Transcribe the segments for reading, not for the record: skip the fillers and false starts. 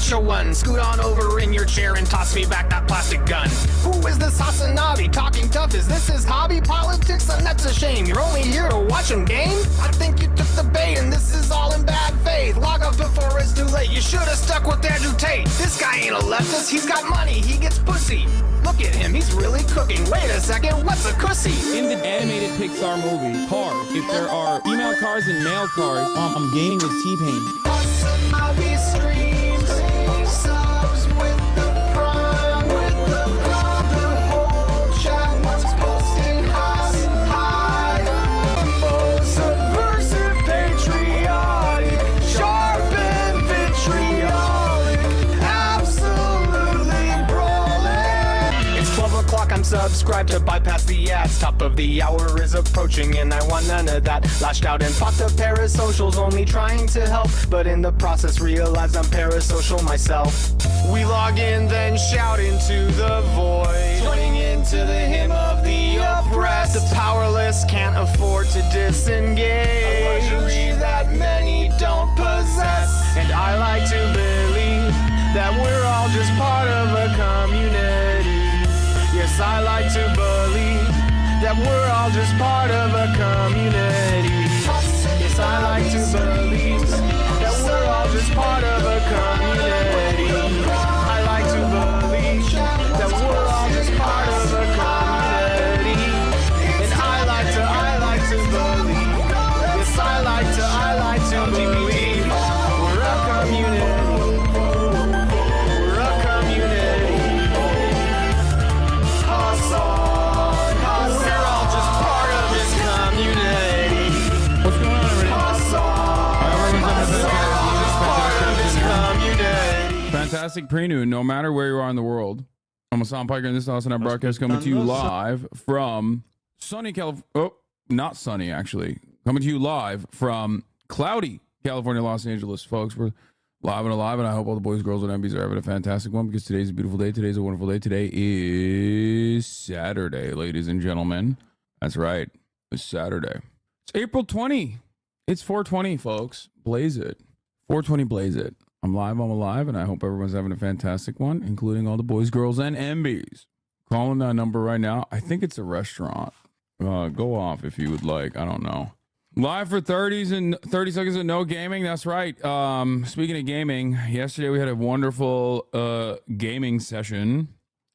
gotcha one. Scoot on over in your chair and toss me back that plastic gun. Who is this HasanAbi talking tough? Is this his hobby? Politics? And that's a shame. You're only here to watch him game? I think you took the bait and this is all in bad faith. Log off before it's too late. You should have stuck with Andrew Tate. This guy ain't a leftist. He's got money. He gets pussy. Look at him. He's really cooking. Wait a second. What's a cussy? In the animated Pixar movie, Cars, if there are female cars and male cars, I'm gaming with T-Pain. HasanAbi streams, subs with the prime, the whole chat was posting high. Most subversive, patriotic, sharp and vitriolic, absolutely brawling. It's 12 o'clock, I'm subscribed to bypass the ads. Top of the hour is approaching and I want none of that. Lashed out and popped up parasocials, only trying to help, but in the process realized I'm parasocial myself. We log in, then shout into the void, joining into the hymn of the oppressed. The powerless can't afford to disengage, a luxury that many don't possess. And I like to believe that we're all just part of a community. Yes, I like to believe that we're all just part of a community. Yes, I like to believe that we're all just part of a community. I like to believe that we're all just part of a community. And I like to believe. Yes, I like to believe we're a community. We're a community. We're all just part of this community. What's going on, everybody? Fantastic pre-noon, no matter where you are in the world. I'm Hasan Piker, and this is HasanAbi broadcast coming to you live from sunny California. Oh, not sunny, actually. Coming to you live from cloudy California, Los Angeles, folks. We're live and alive, and I hope all the boys, girls, and MBs are having a fantastic one because today's a beautiful day. Today's a wonderful day. Today is Saturday, ladies and gentlemen. That's right. It's Saturday. It's April 20. It's 420, folks. Blaze it. 420, blaze it. I'm live, I'm alive, and I hope everyone's having a fantastic one, including all the boys, girls, and MBs. Calling that number right now. I think it's a restaurant. Go off if you would like. I don't know. Live for 30 seconds of no gaming. That's right. Speaking of gaming, yesterday we had a wonderful gaming session.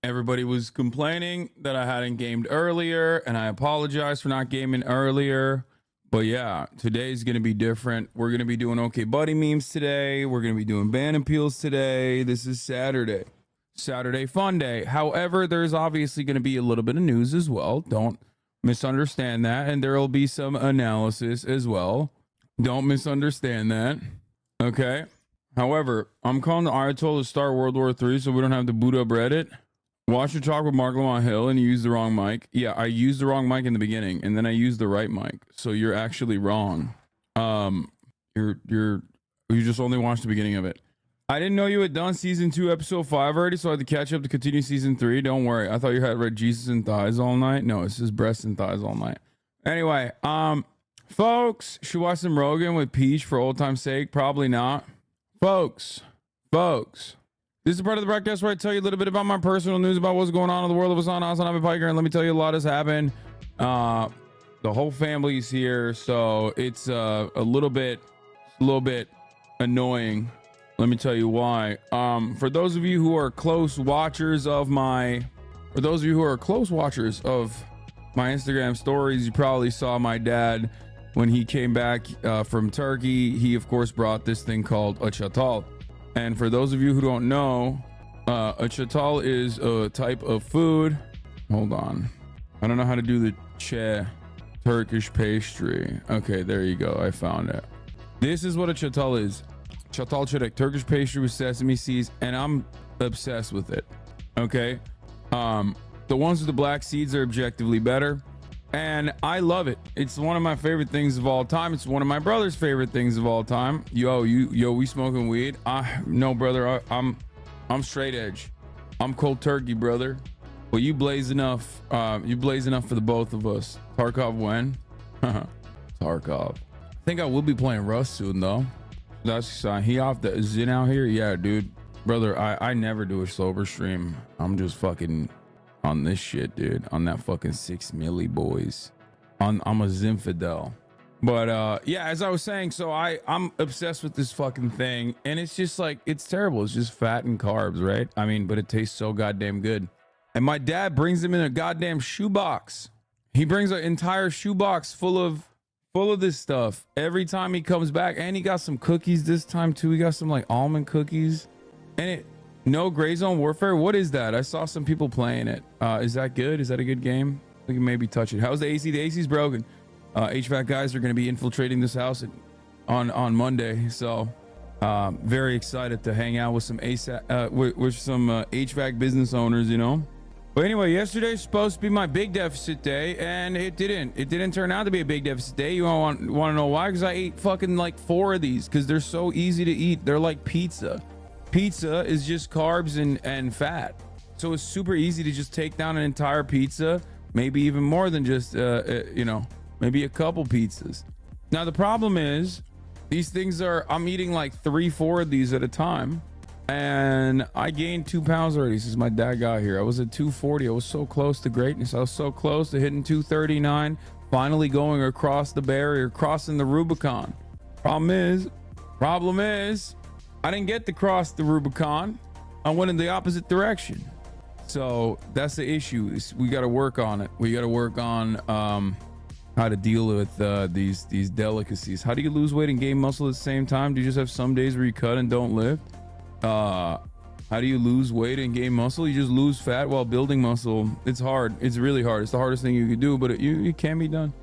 Everybody was complaining that I hadn't gamed earlier, and I apologize for not gaming earlier. But yeah, today's going to be different. We're going to be doing Okay Buddy memes today. We're going to be doing BANANAPEALS today. This is Saturday. Saturday fun day. However, there's obviously going to be a little bit of news as well. Don't misunderstand that. And there will be some analysis as well. Don't misunderstand that. Okay. However, I'm calling the Ayatollah to start World War III so we don't have to boot up Reddit. Watch your talk with Mark Lamar Hill and you used the wrong mic. Yeah, I used the wrong mic in the beginning and then I used the right mic. So you're actually wrong. You just only watched the beginning of it. I didn't know you had done season 2, episode 5 already, so I had to catch up to continue season 3. Don't worry. I thought you had read Jesus and thighs all night. No, it's just breasts and thighs all night. Anyway, folks, should watch some Rogan with Peach for old time's sake? Probably not. Folks. This is a part of the broadcast where I tell you a little bit about my personal news about what's going on in the world of HasanAbi Piker, and let me tell you, a lot has happened. The whole family's here, so it's a little bit annoying. Let me tell you why. For those of you who are close watchers of my Instagram stories, you probably saw my dad when he came back from Turkey. He of course brought this thing called a çatal. And for those of you who don't know, a çatal is a type of food. Hold on. I don't know how to do the Turkish pastry. Okay, there you go. I found it. This is what a çatal is. Çatal çörek, Turkish pastry with sesame seeds, and I'm obsessed with it. Okay? The ones with the black seeds are objectively better, and I love it. It's one of my favorite things of all time. It's one of my brother's favorite things of all time. Yo, we smoking weed? No, brother. I'm straight edge. I'm cold turkey, brother. Well, you blaze enough. You blaze enough for the both of us. Tarkov when? Tarkov. I think I will be playing Rust soon though. That's he off the Zin out here. Yeah, dude. Brother, I never do a sober stream. I'm just fucking on this shit, dude. On that fucking 6 milli, boys. I'm a Zinfidel. But yeah, as I was saying, so I'm obsessed with this fucking thing, and it's just like, it's terrible. It's just fat and carbs, right? I mean, but it tastes so goddamn good. And my dad brings them in a goddamn shoebox. He brings an entire shoebox full of this stuff every time he comes back. And he got some cookies this time too. He got some like almond cookies. And no Gray Zone Warfare. What is that? I saw some people playing it. Is that good? Is that a good game? We can maybe touch it. How's the AC? The AC's broken. HVAC guys are going to be infiltrating this house on Monday. So very excited to hang out with some with some HVAC business owners, you know. But anyway, yesterday's supposed to be my big deficit day, and it didn't turn out to be a big deficit day. You want to know why? Because I ate fucking like 4 of these because they're so easy to eat. They're like pizza. Pizza is just carbs and fat, so it's super easy to just take down an entire pizza, maybe even more than just you know, maybe a couple pizzas. Now the problem is these things I'm eating like 3-4 of these at a time, and I gained 2 pounds already since my dad got here. I was at 240. I was so close to greatness. I was so close to hitting 239, finally going across the barrier, crossing the Rubicon. Problem is I didn't get to cross the Rubicon. I went in the opposite direction. So that's the issue. We got to work on it. We got to work on how to deal with these delicacies. How do you lose weight and gain muscle at the same time? Do you just have some days where you cut and don't lift? How do you lose weight and gain muscle? You just lose fat while building muscle. It's hard. It's really hard. It's the hardest thing you could do, but it can be done.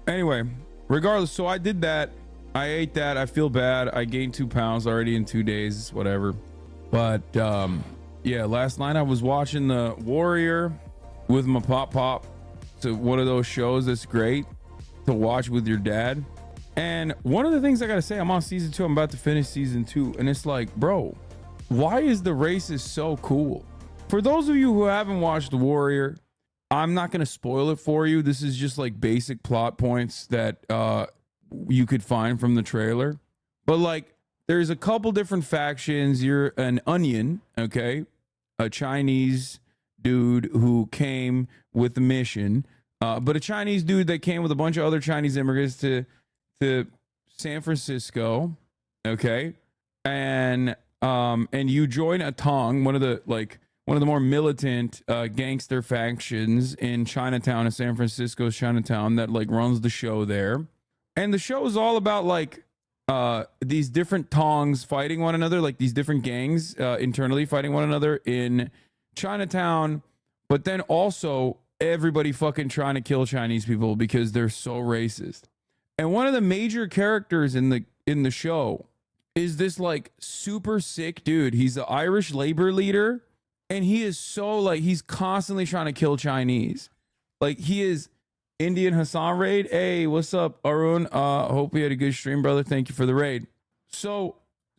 Anyway, regardless, so I did that. I ate that. I feel bad. I gained 2 pounds already in 2 days, whatever. But yeah, last night I was watching The Warrior with my pop. So one of those shows that's great to watch with your dad. And one of the things I gotta say, I'm on season 2. I'm about to finish season 2, and it's like, bro, why is the racist so cool? For those of you who haven't watched The Warrior, I'm not gonna spoil it for you. This is just like basic plot points that you could find from the trailer. But like, there's a couple different factions. You're an onion, okay, a Chinese dude who came with a mission, but a Chinese dude that came with a bunch of other Chinese immigrants to San Francisco, okay, and you join a Tong, one of the more militant gangster factions in Chinatown, in San Francisco's Chinatown, that like runs the show there. And the show is all about like these different Tongs fighting one another, like these different gangs internally fighting one another in Chinatown, but then also everybody fucking trying to kill Chinese people because they're so racist. And one of the major characters in the show is this like super sick dude. He's the Irish labor leader, and he is so like, he's constantly trying to kill Chinese. Like, he is Indian Hassan raid. Hey, what's up, Arun? Hope you had a good stream, brother. Thank you for the raid. So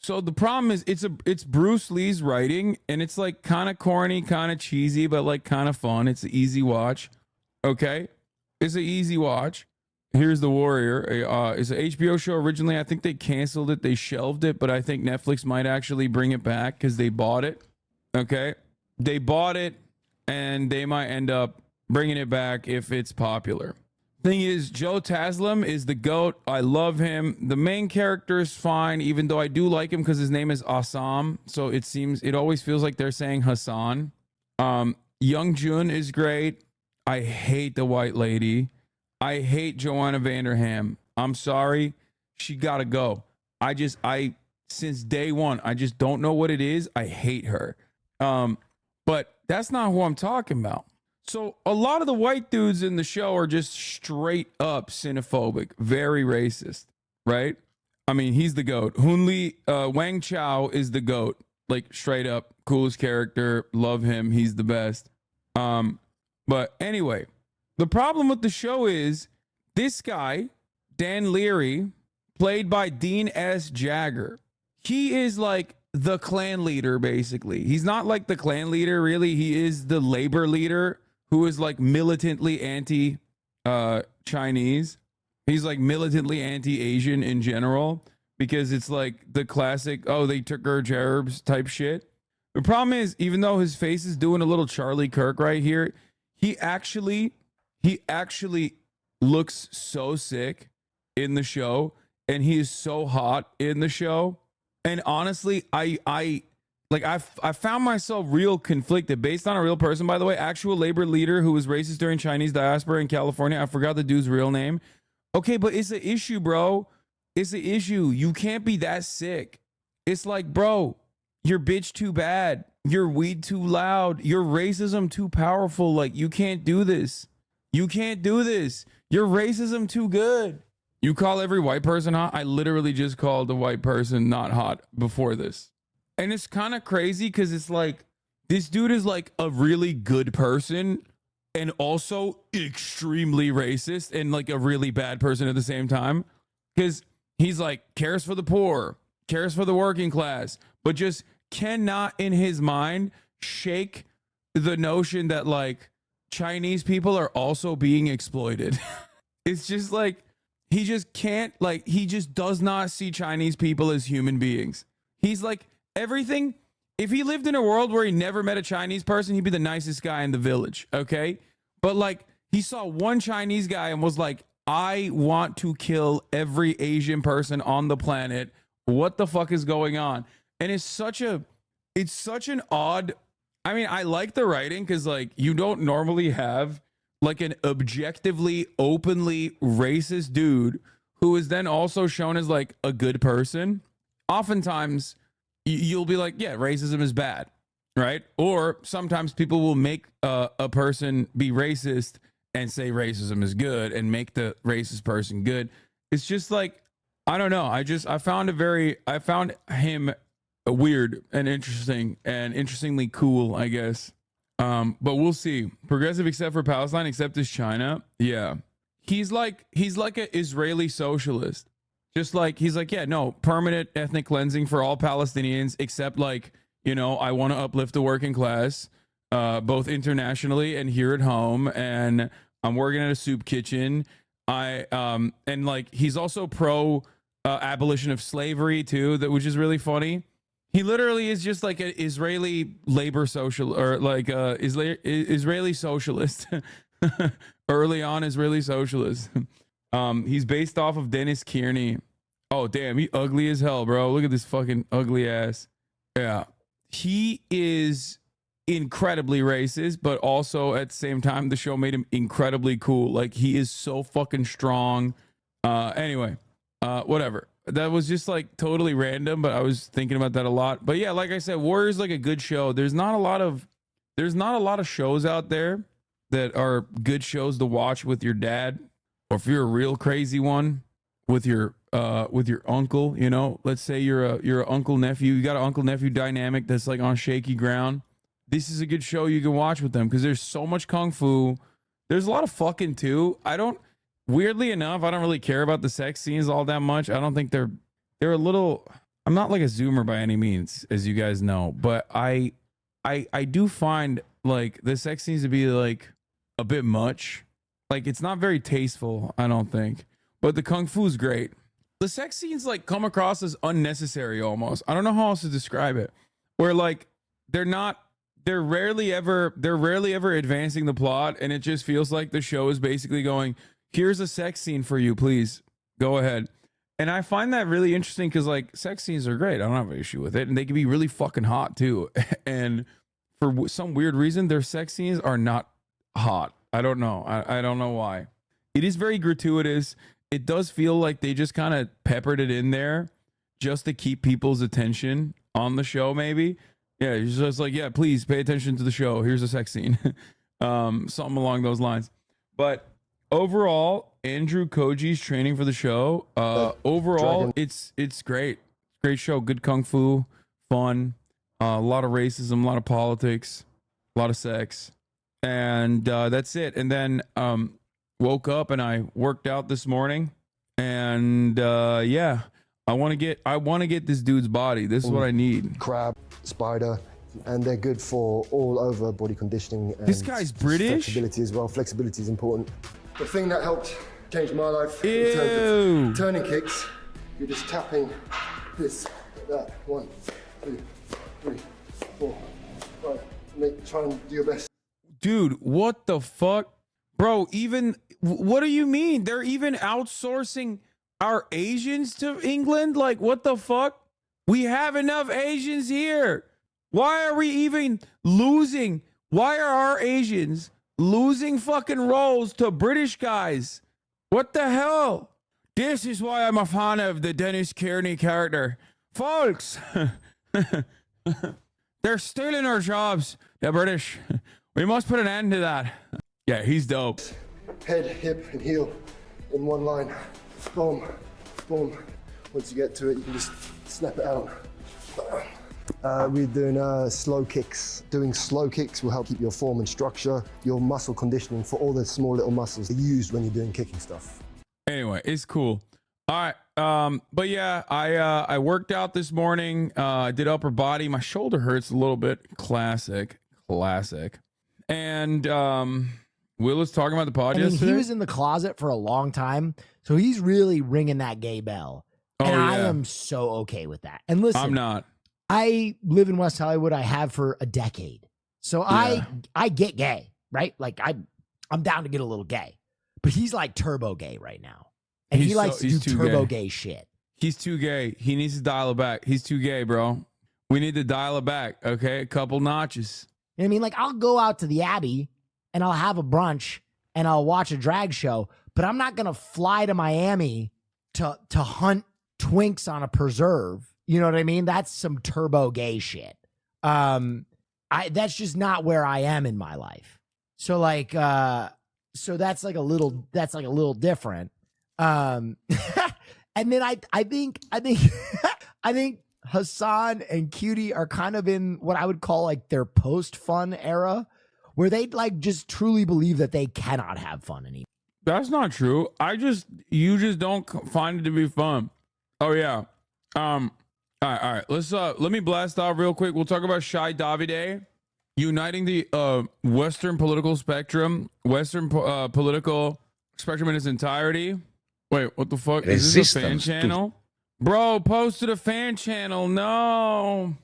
the problem is it's Bruce Lee's writing, and it's like kind of corny, kind of cheesy, but like kind of fun. It's an easy watch. Okay, it's an easy watch. Here's The Warrior. It's an HBO show originally. I think they canceled it. They shelved it, but I think Netflix might actually bring it back because they bought it. Okay, they bought it, and they might end up bringing it back if it's popular. Thing is, Joe Taslim is the GOAT. I love him. The main character is fine, even though I do like him because his name is Assam. So it always feels like they're saying Hassan. Young Jun is great. I hate the white lady. I hate Joanna Vanderham. I'm sorry. She gotta go. Since day one, I just don't know what it is. I hate her. But that's not who I'm talking about. So a lot of the white dudes in the show are just straight up xenophobic, very racist, right? I mean, he's the GOAT. Wang Chao is the GOAT, like straight up coolest character. Love him. He's the best. But anyway, the problem with the show is this guy, Dan Leary, played by Dean S. Jagger. He is like the clan leader, basically. He's not like the clan leader, really. He is the labor leader who is like militantly anti-Chinese. He's like militantly anti-Asian in general, because it's like the classic, oh, they took our jarbs type shit. The problem is, even though his face is doing a little Charlie Kirk right here, he actually looks so sick in the show, and he is so hot in the show. And honestly, I found myself real conflicted based on a real person, by the way, actual labor leader who was racist during Chinese diaspora in California. I forgot the dude's real name. Okay, but it's an issue, bro. It's an issue. You can't be that sick. It's like, bro, you're bitch too bad. You're weed too loud. Your racism too powerful. Like, you can't do this. You can't do this. Your racism too good. You call every white person hot? I literally just called a white person not hot before this. And it's kind of crazy because it's like, this dude is like a really good person and also extremely racist and like a really bad person at the same time. Because he's like, cares for the poor, cares for the working class, but just cannot in his mind shake the notion that like Chinese people are also being exploited. It's just like, he just can't, like, he just does not see Chinese people as human beings. He's like, everything, if he lived in a world where he never met a Chinese person, he'd be the nicest guy in the village, okay? But like, he saw one Chinese guy and was like, I want to kill every Asian person on the planet. What the fuck is going on? And it's such an odd, I mean, I like the writing because like, you don't normally have like an objectively, openly racist dude who is then also shown as like a good person. Oftentimes, you'll be like, yeah, racism is bad, right? Or sometimes people will make a person be racist and say racism is good and make the racist person good. It's just like, I don't know. I found him weird and interesting and interestingly cool, I guess. But we'll see. Progressive except for Palestine, except as China. Yeah. He's like an Israeli socialist. Just like, he's like, yeah, no, permanent ethnic cleansing for all Palestinians, except like, you know, I want to uplift the working class, both internationally and here at home. And I'm working at a soup kitchen. And like, he's also pro abolition of slavery too, which is really funny. He literally is just like an Israeli labor social, or like Israeli socialist. Early on, Israeli socialist. He's based off of Dennis Kearney. Oh damn, he ugly as hell, bro. Look at this fucking ugly ass. Yeah, he is incredibly racist, but also at the same time, the show made him incredibly cool. Like, he is so fucking strong. Anyway, whatever. That was just like totally random, but I was thinking about that a lot. But yeah, like I said, Warrior's like a good show. There's not a lot of shows out there that are good shows to watch with your dad, or if you're a real crazy one with your uncle, you know, let's say you're a uncle nephew, you got an uncle nephew dynamic that's like on shaky ground. This is a good show you can watch with them because there's so much kung fu. There's a lot of fucking too. Weirdly enough, I don't really care about the sex scenes all that much. I don't think they're a little, I'm not like a zoomer by any means, as you guys know, but I do find like the sex scenes to be like a bit much. Like, it's not very tasteful, I don't think. But the kung fu is great. The sex scenes like come across as unnecessary almost. I don't know how else to describe it. Where like they're rarely ever advancing the plot, and it just feels like the show is basically going, here's a sex scene for you, please go ahead. And I find that really interesting because like sex scenes are great. I don't have an issue with it, and they can be really fucking hot too. And for some weird reason, their sex scenes are not hot. I don't know. I don't know why. It is very gratuitous. It does feel like they just kind of peppered it in there just to keep people's attention on the show, maybe. Yeah, it's just like, yeah, please pay attention to the show. Here's a sex scene. Something along those lines. But overall, Andrew Koji's training for the show. Overall, it's great. Great show. Good kung fu, fun, a lot of racism, a lot of politics, a lot of sex. And that's it. And then woke up and I worked out this morning, and yeah, I want to get this dude's body. This is what I need. Crab, spider, and they're good for all over body conditioning. And this guy's British. Flexibility as well. Flexibility is important. The thing that helped change my life Ew. in terms of turning kicks, you're just tapping this, that, 1, 2, 3, 4, 5. Try and do your best. Dude, what the fuck? Bro, even, what do you mean? They're even outsourcing our Asians to England? Like, what the fuck? We have enough Asians here. Why are we even losing? Why are our Asians losing fucking roles to British guys? What the hell? This is why I'm a fan of the Dennis Kearney character. Folks, they're stealing our jobs, the British. We must put an end to that. Yeah, he's dope. Head, hip, and heel in one line. Boom, boom. Once you get to it, you can just snap it out. We're doing slow kicks. Doing slow kicks will help keep your form and structure, your muscle conditioning for all the small little muscles used when you're doing kicking stuff. Anyway, it's cool. All right. But yeah, I worked out this morning. I did upper body. My shoulder hurts a little bit. Classic. And Will was talking about the pod yesterday. He was in the closet for a long time, so he's really ringing that gay bell. And I am so okay with that. And listen, I'm not. I live in West Hollywood. I have for a decade. So I get gay, right? Like I'm down to get a little gay. But he's like turbo gay right now. And he likes to do turbo gay shit. He's too gay. He needs to dial it back. He's too gay, bro. We need to dial it back, okay? A couple notches. You know what I mean? Like, I'll go out to the Abbey and I'll have a brunch and I'll watch a drag show, but I'm not going to fly to Miami to hunt twinks on a preserve. You know what I mean? That's some turbo gay shit. That's just not where I am in my life. So like, so that's like a little different. And then I think Hasan and Cutie are kind of in what I would call like their post-fun era, where they like just truly believe that they cannot have fun anymore. That's not true. You just don't find it to be fun. Oh yeah. All right. Let me blast off real quick. We'll talk about Shai Davide uniting the Western political spectrum, political spectrum in its entirety. Wait, what the fuck? Is this a fan channel? Bro, posted a fan channel. No.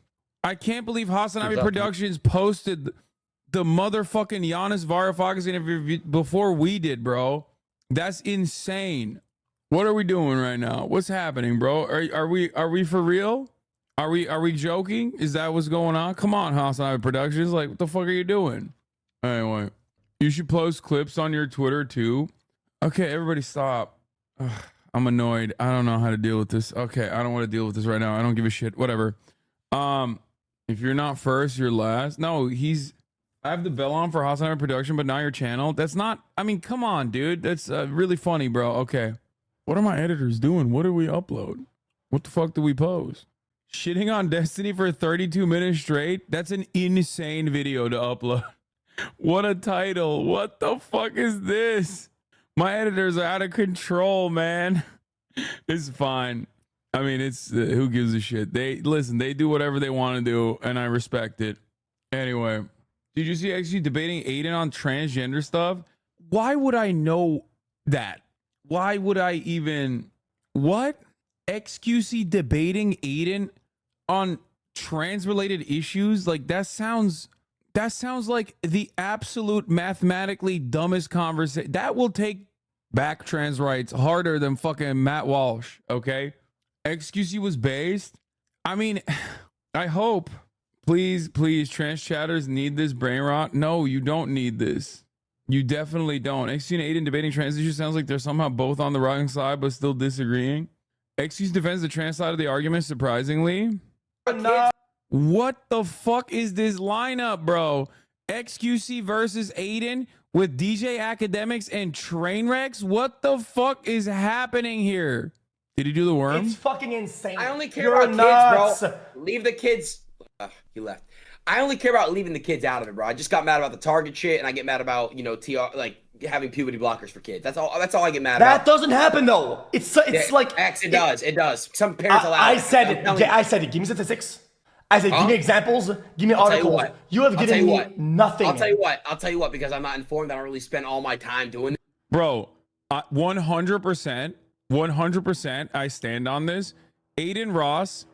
I can't believe HasanAbi Productions posted the motherfucking Giannis Varoufakis interview before we did, bro. That's insane. What are we doing right now? What's happening, bro? Are we for real? Are we joking? Is that what's going on? Come on, HasanAbi Productions. Like, what the fuck are you doing? Anyway, you should post clips on your Twitter too. Okay, everybody stop. Ugh, I'm annoyed. I don't know how to deal with this. Okay, I don't want to deal with this right now. I don't give a shit. Whatever. If you're not first, you're last. No, I have the bell on for HasanAbi Production, but not your channel. That's not, I mean, come on, dude. That's really funny, bro. Okay. What are my editors doing? What do we upload? What the fuck do we post? Shitting on Destiny for 32 minutes straight? That's an insane video to upload. What a title. What the fuck is this? My editors are out of control, man. It's fine. I mean, it's who gives a shit? They do whatever they want to do, and I respect it. Anyway, did you see actually debating Aiden on transgender stuff? Why would I know that? Why would I even... What? XQC debating Aiden on trans-related issues? Like, that sounds like the absolute mathematically dumbest conversation. That will take back trans rights harder than fucking Matt Walsh, okay? XQC was based. I mean, I hope. Please, trans chatters need this brain rot. No, you don't need this. You definitely don't. XQC and Aiden debating trans issues sounds like they're somehow both on the wrong side but still disagreeing. XQC defends the trans side of the argument, surprisingly. What the fuck is this lineup, bro? XQC versus Aiden with DJ Academics and Trainwrecks? What the fuck is happening here? Did he do the worm? It's fucking insane. I only care about kids, bro. Leave the kids. He left. I only care about leaving the kids out of it, bro. I just got mad about the Target shit, and I get mad about, TR, like, having puberty blockers for kids. That's all I get mad about. That doesn't happen, though. It's like... It does. Some parents allow it. I said it. Give me statistics. I said, give me examples. Give me articles. You have given me nothing. I'll tell you what, because I'm not informed. I don't really spend all my time doing it. Bro, 100%, I stand on this. Aiden Ross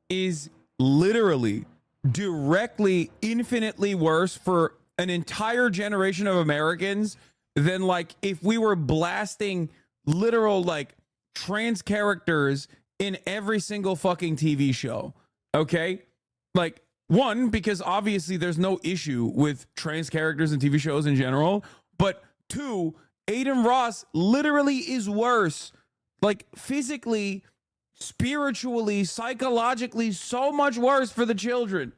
is literally directly, infinitely worse for an entire generation of Americans than like if we were blasting literal like trans characters in every single fucking TV show. Okay? Like, one, because obviously there's no issue with trans characters in TV shows in general, but two, Aiden Ross literally is worse, like physically, spiritually, psychologically, so much worse for the children.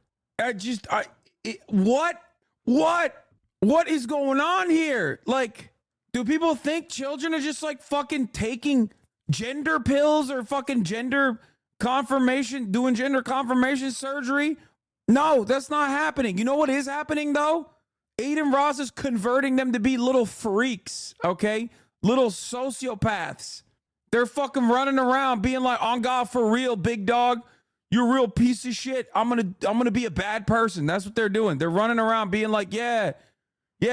What is going on here? Like, do people think children are just like fucking taking gender pills or fucking gender confirmation, doing gender confirmation surgery? No, that's not happening. You know what is happening though? Aiden Ross is converting them to be little freaks, okay? Little sociopaths. They're fucking running around being like, on God, for real, big dog, you're a real piece of shit. I'm gonna be a bad person. That's what they're doing. They're running around being like, yeah,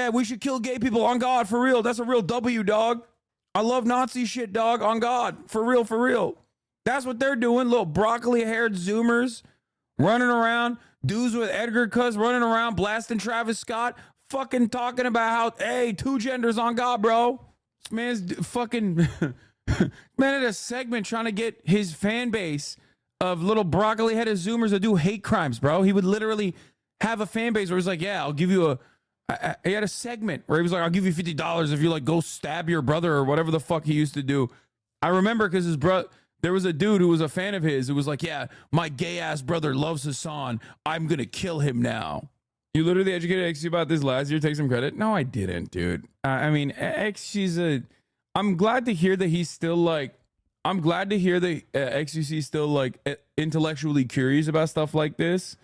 we should kill gay people. On God, for real. That's a real W, dog. I love Nazi shit, dog. On God, for real, for real. That's what they're doing. Little broccoli-haired Zoomers running around. Dudes with Edgar Cuss running around blasting Travis Scott, fucking talking about how, hey, two genders on God, bro. This man's fucking man had a segment trying to get his fan base of little broccoli-headed Zoomers that do hate crimes, bro. He would literally have a fan base where he's like, yeah, I'll give you he had a segment where he was like, I'll give you $50 if you like go stab your brother or whatever the fuck he used to do. I remember because his brother, there was a dude who was a fan of his who was like, yeah, my gay ass brother loves Hasan. I'm going to kill him now. You literally educated XC about this last year. Take some credit. No, I didn't, dude. I mean, I'm glad to hear that he's still like, I'm glad to hear that XUC is still like intellectually curious about stuff like this.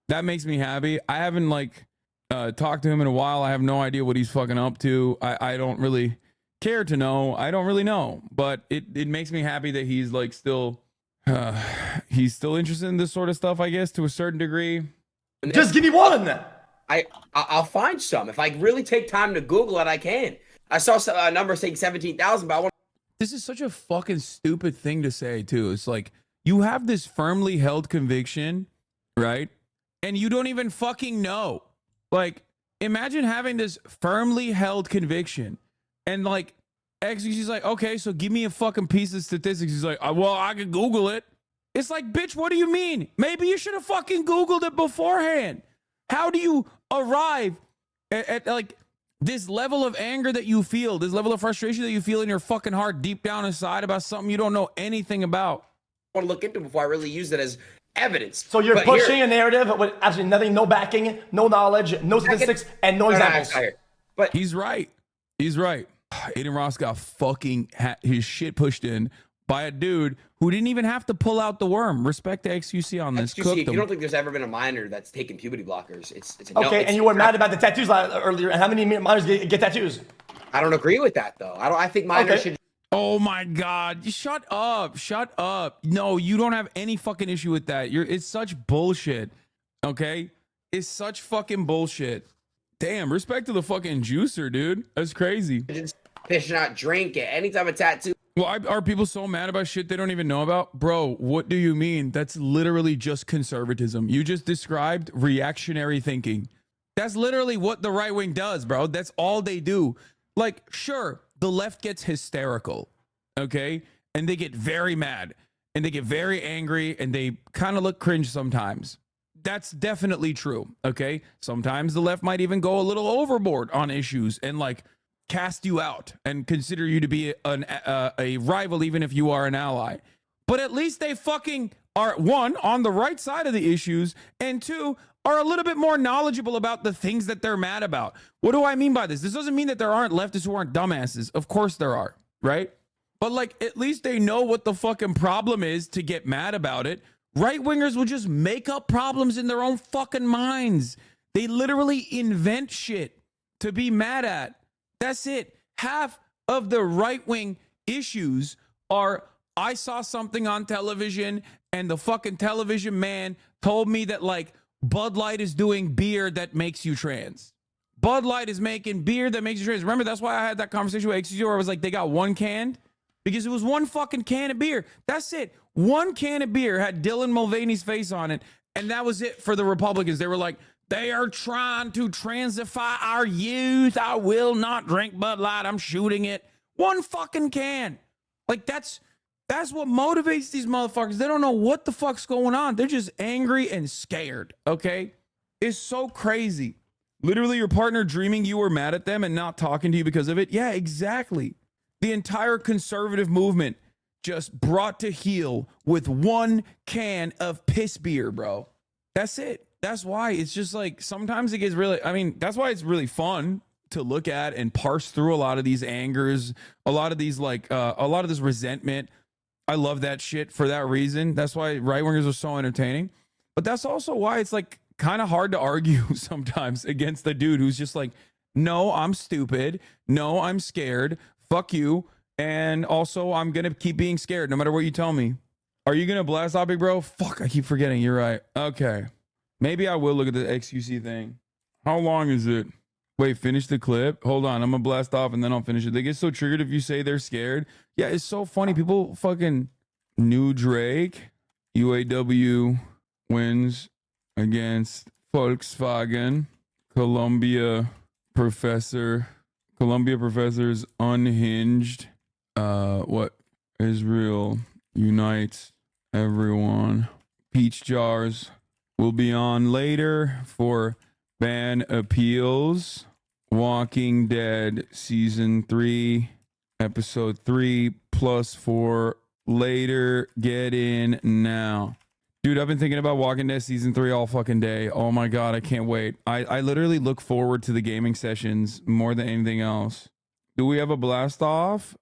That makes me happy. I haven't like talked to him in a while. I have no idea what he's fucking up to. I don't really care to know. I don't really know, but it makes me happy that he's like still interested in this sort of stuff, I guess, to a certain degree. Just give me one. I'll find some. If I really take time to Google it, I can. I saw a number saying 17,000, but I want. This is such a fucking stupid thing to say too. It's like you have this firmly held conviction, right? And you don't even fucking know. Like, imagine having this firmly held conviction and like XQC's like, okay, so give me a fucking piece of statistics. He's like, well, I can Google it. It's like, bitch, what do you mean? Maybe you should have fucking Googled it beforehand. How do you arrive at like this level of anger that you feel, this level of frustration that you feel in your fucking heart deep down inside about something you don't know anything about? I want to look into before I really use it as evidence. So you're pushing a narrative with absolutely nothing, no backing, no knowledge, no statistics, and no examples. But he's right. He's right. Aiden Ross got fucking his shit pushed in by a dude who didn't even have to pull out the worm. Respect to XQC on this. XQC, if you don't think there's ever been a minor that's taken puberty blockers, it's a no. Okay, and you were mad about the tattoos earlier. And how many minors get tattoos? I don't agree with that though. I think minors should. Oh my God! Shut up! Shut up! No, you don't have any fucking issue with that. It's such bullshit. Okay, it's such fucking bullshit. Damn, respect to the fucking juicer, dude. That's crazy. They should not drink it. Any type of tattoo. Well, are people so mad about shit they don't even know about? Bro, what do you mean? That's literally just conservatism. You just described reactionary thinking. That's literally what the right wing does, bro. That's all they do. Like, sure, the left gets hysterical, okay? And they get very mad and they get very angry and they kind of look cringe sometimes. That's definitely true, okay? Sometimes the left might even go a little overboard on issues and like cast you out and consider you to be a rival even if you are an ally. But at least they fucking are, one, on the right side of the issues, and two, are a little bit more knowledgeable about the things that they're mad about. What do I mean by this? This doesn't mean that there aren't leftists who aren't dumbasses. Of course there are, right? But like, at least they know what the fucking problem is to get mad about it. Right wingers will just make up problems in their own fucking minds. They literally invent shit to be mad at. That's it. Half of the right wing issues are, I saw something on television and the fucking television man told me that like Bud Light is doing beer that makes you trans. Bud Light is making beer that makes you trans. Remember, that's why I had that conversation with XCG where I was like, they got one canned because it was one fucking can of beer. That's it. One can of beer had Dylan Mulvaney's face on it And that was it for the Republicans. They were like, they are trying to transify our youth. I will not drink Bud Light. I'm shooting it. One fucking can. Like, that's what motivates these motherfuckers. They don't know what the fuck's going on. They're just angry and scared, okay? It's so crazy. Literally, your partner dreaming you were mad at them and not talking to you because of it. Yeah, exactly. The entire conservative movement just brought to heel with one can of piss beer, bro. That's it. That's why it's just like sometimes it gets really, I mean, that's why it's really fun to look at and parse through a lot of these angers, a lot of these like, a lot of this resentment. I love that shit for that reason. That's why right wingers are so entertaining. But that's also why it's like kind of hard to argue sometimes against the dude who's just like, no, I'm stupid. No, I'm scared. Fuck you. And also, I'm going to keep being scared no matter what you tell me. Are you going to blast out, big bro? Fuck, I keep forgetting. You're right. Okay. Maybe I will look at the XQC thing. How long is it? Wait, finish the clip? Hold on. I'm going to blast off and then I'll finish it. They get so triggered if you say they're scared. Yeah, it's so funny. People fucking new Drake. UAW wins against Volkswagen. Columbia professors unhinged. What? Israel unites everyone. PEACHJARS will be on later for BANANAPEALS. Walking Dead season 3, episode 3 +4 later. Get in now. Dude, I've been thinking about Walking Dead season 3 all fucking day. Oh my God, I can't wait. I literally look forward to the gaming sessions more than anything else. Do we have a blast off?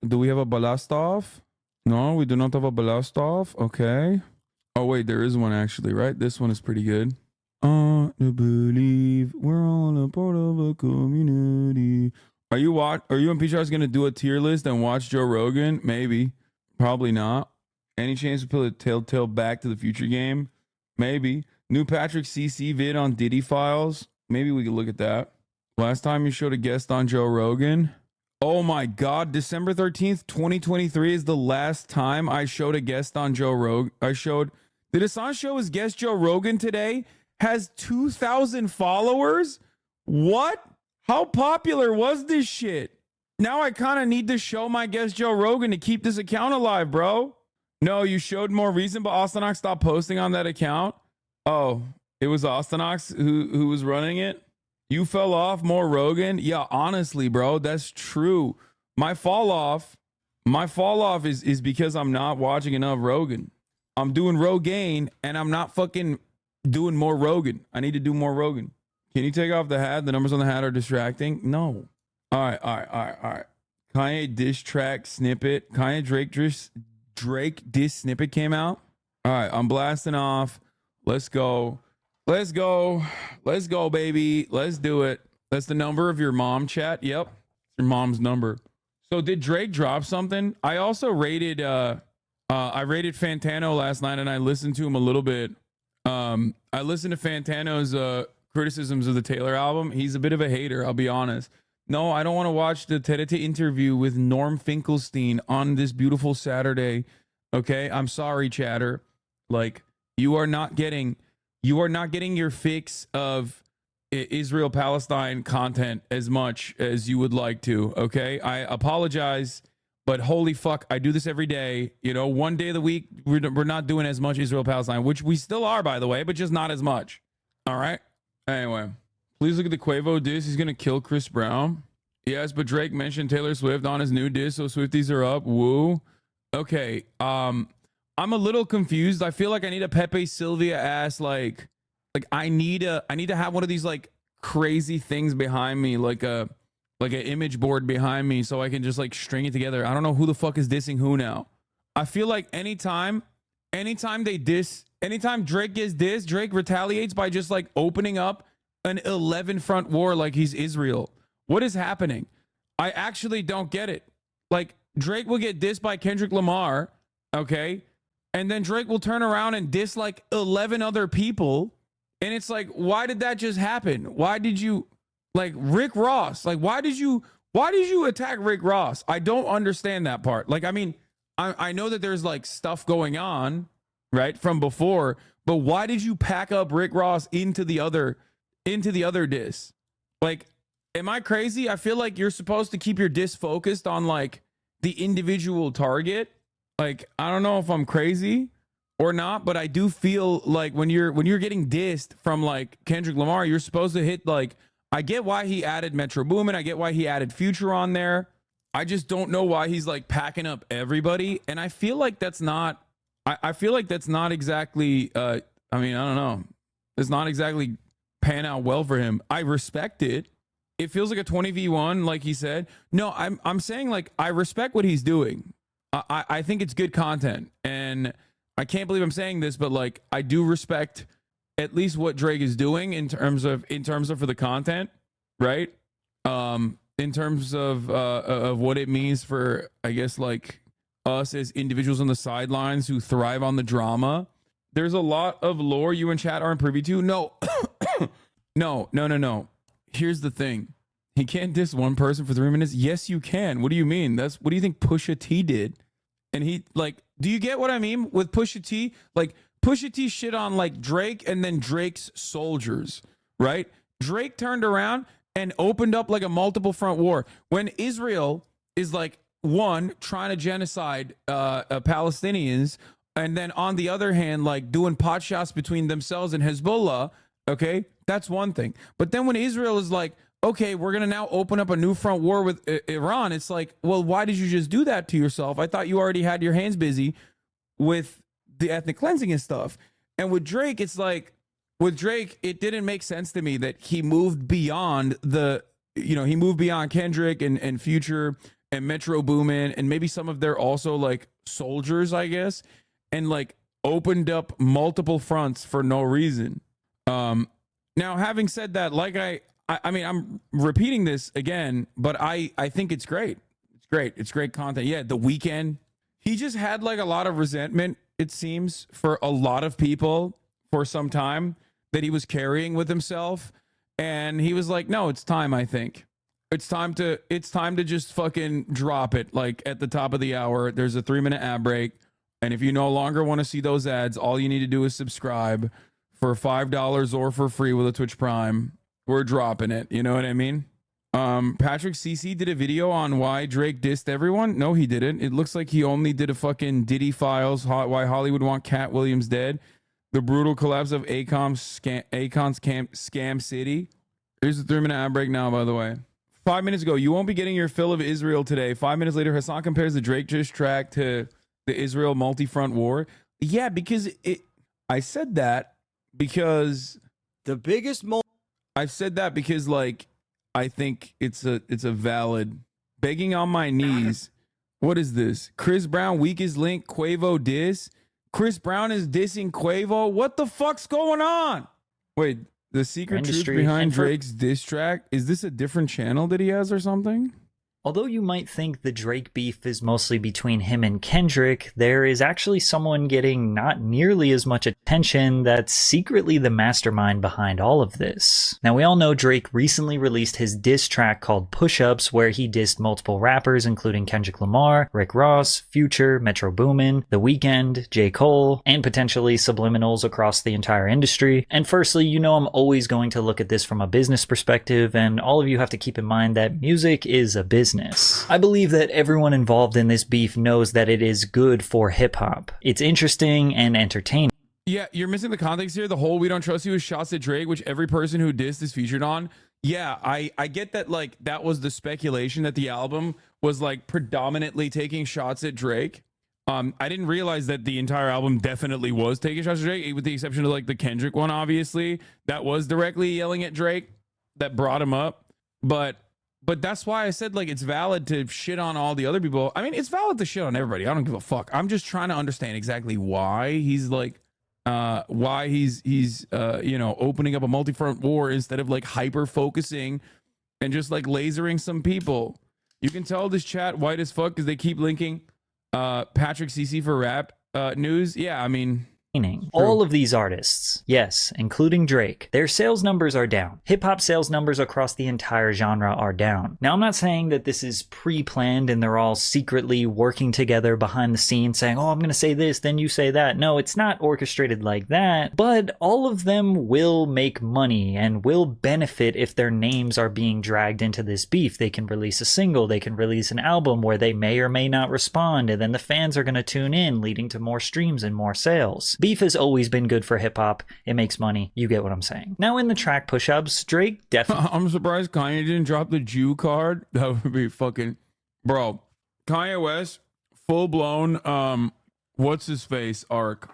No, we do not have a blast off. Okay. Oh wait, there is one actually, right? This one is pretty good. To believe we're all a part of a community. Are you and PEACHJARS gonna do a tier list and watch Joe Rogan? Maybe. Probably not. Any chance to put a Telltale Back to the Future game? Maybe. New Patrick Cici vid on Diddy Files? Maybe we could look at that. Last time you showed a guest on Joe Rogan? Oh my God, December 13th, 2023 is the last time I showed a guest on Joe Rogan. Did Hasan show his guest Joe Rogan today? Has 2,000 followers? What? How popular was this shit? Now I kind of need to show my guest Joe Rogan to keep this account alive, bro. No, you showed more recent, but Austinox stopped posting on that account. Oh, it was Austinox who was running it? You fell off more Rogan? Yeah, honestly, bro, that's true. My fall off is because I'm not watching enough Rogan. I'm doing Rogaine and I'm not fucking doing more Rogan. I need to do more Rogan. Can you take off the hat? The numbers on the hat are distracting. No. All right. Kanye diss track snippet. Kanye Drake diss snippet came out. All right, I'm blasting off. Let's go, baby. Let's do it. That's the number of your mom, chat. Yep, your mom's number. So did Drake drop something? I also rated I rated Fantano last night and I listened to him a little bit. I listened to Fantano's criticisms of the Taylor album. He's a bit of a hater, I'll be honest. No, I don't want to watch the Tete interview with Norm Finkelstein on this beautiful Saturday. Okay, I'm sorry, chatter. Like, you are not getting your fix of Israel-Palestine content as much as you would like to. Okay, I apologize, but holy fuck, I do this every day. You know, one day of the week we're not doing as much Israel-Palestine, which we still are, by the way, but just not as much. All right. Anyway. Please look at the Quavo diss. He's going to kill Chris Brown. Yes, but Drake mentioned Taylor Swift on his new diss, so Swifties are up. Woo. Okay. I'm a little confused. I feel like I need a Pepe Sylvia ass, like I need to have one of these like crazy things behind me, like an image board behind me so I can just like string it together. I don't know who the fuck is dissing who now. I feel like anytime Drake gets dissed, Drake retaliates by just like opening up an 11 front war like he's Israel. What is happening? I actually don't get it. Like, Drake will get dissed by Kendrick Lamar, okay? And then Drake will turn around and diss like 11 other people. And it's like, why did that just happen? Why did you, like, Rick Ross? Like, why did you attack Rick Ross? I don't understand that part. Like, I mean, I know that there's like stuff going on, right, from before. But why did you pack up Rick Ross into the other diss? Like, am I crazy? I feel like you're supposed to keep your diss focused on like the individual target. Like, I don't know if I'm crazy or not, but I do feel like when you're getting dissed from like Kendrick Lamar, you're supposed to hit like, I get why he added Metro Boomin, I get why he added Future on there. I just don't know why he's like packing up everybody. And I feel like that's not, I feel like that's not exactly, I mean, I don't know. It's not exactly pan out well for him. I respect it. It feels like a 20v1, like he said. No, I'm saying like, I respect what he's doing. I think it's good content. And I can't believe I'm saying this, but like, I do respect at least what Drake is doing in terms of for the content, right? In terms of what it means for, I guess, like us as individuals on the sidelines who thrive on the drama. There's a lot of lore you and chat aren't privy to. No, no. Here's the thing. He can't diss one person for 3 minutes. Yes, you can. What do you mean? What do you think Pusha T did? And he like, do you get what I mean with Pusha T? Like Pusha T shit on like Drake and then Drake's soldiers, right? Drake turned around and opened up like a multiple front war when Israel is like, one, trying to genocide Palestinians, and then on the other hand, like doing pot shots between themselves and Hezbollah. Okay, that's one thing. But then when Israel is like, okay, we're gonna now open up a new front war with Iran, it's like, well, why did you just do that to yourself? I thought you already had your hands busy with the ethnic cleansing and stuff. And with Drake, it's like, with Drake, it didn't make sense to me that he moved beyond he moved beyond Kendrick and Future and Metro Boomin and maybe some of their also like soldiers, I guess, and like opened up multiple fronts for no reason. Now, having said that, like I mean, I'm repeating this again, but I think it's great. It's great. It's great content. Yeah, The Weeknd, he just had like a lot of resentment, it seems, for a lot of people for some time that he was carrying with himself. And he was like, no, it's time, I think. It's time to just fucking drop it. Like at the top of the hour, there's a 3-minute ad break. And if you no longer want to see those ads, all you need to do is subscribe for $5 or for free with a Twitch Prime. We're dropping it. You know what I mean? Patrick Cici did a video on why Drake dissed everyone. No, he didn't. It looks like he only did a fucking Diddy Files, why Hollywood want Cat Williams dead. The brutal collapse of Akon's Scam City. Here's the 3-minute ad break now, by the way. 5 minutes ago, you won't be getting your fill of Israel today. 5 minutes later, Hasan compares the Drake diss track to the Israel multi-front war. Yeah, because I said that because the biggest I said that because like I think it's a valid begging on my knees. What is this? Chris Brown weakest link Quavo diss. Chris Brown is dissing Quavo. What the fuck's going on? Wait, the secret truth behind Drake's diss track. Is this a different channel that he has or something? Although you might think the Drake beef is mostly between him and Kendrick, there is actually someone getting not nearly as much attention that's secretly the mastermind behind all of this. Now, we all know Drake recently released his diss track called Push-Ups, where he dissed multiple rappers including Kendrick Lamar, Rick Ross, Future, Metro Boomin, The Weeknd, J. Cole, and potentially subliminals across the entire industry. And firstly, you know I'm always going to look at this from a business perspective, and all of you have to keep in mind that music is a business. I believe that everyone involved in this beef knows that it is good for hip-hop. It's interesting and entertaining. Yeah, you're missing the context here. The whole "We Don't Trust You" is shots at Drake, which every person who dissed is featured on. Yeah, I get that, like, that was the speculation that the album was, like, predominantly taking shots at Drake. I didn't realize that the entire album definitely was taking shots at Drake, with the exception of, like, the Kendrick one, obviously. That was directly yelling at Drake. That brought him up. But that's why I said, like, it's valid to shit on all the other people. I mean, it's valid to shit on everybody. I don't give a fuck. I'm just trying to understand exactly why he's like, you know, opening up a multi-front war instead of like hyper focusing and just like lasering some people. You can tell this chat white as fuck because they keep linking Patrick Cici for rap news. Yeah, I mean, All of these artists, yes, including Drake, their sales numbers are down. Hip-hop sales numbers across the entire genre are down. Now, I'm not saying that this is pre-planned and they're all secretly working together behind the scenes saying, oh, I'm going to say this, then you say that. No, it's not orchestrated like that, but all of them will make money and will benefit if their names are being dragged into this beef. They can release a single, they can release an album where they may or may not respond, and then the fans are going to tune in, leading to more streams and more sales. Beef has always been good for hip-hop. It makes money. You get what I'm saying. Now, in the track push-ups, Drake definitely... I'm surprised Kanye didn't drop the Jew card. That would be fucking... Bro, Kanye West, full-blown, what's his face arc?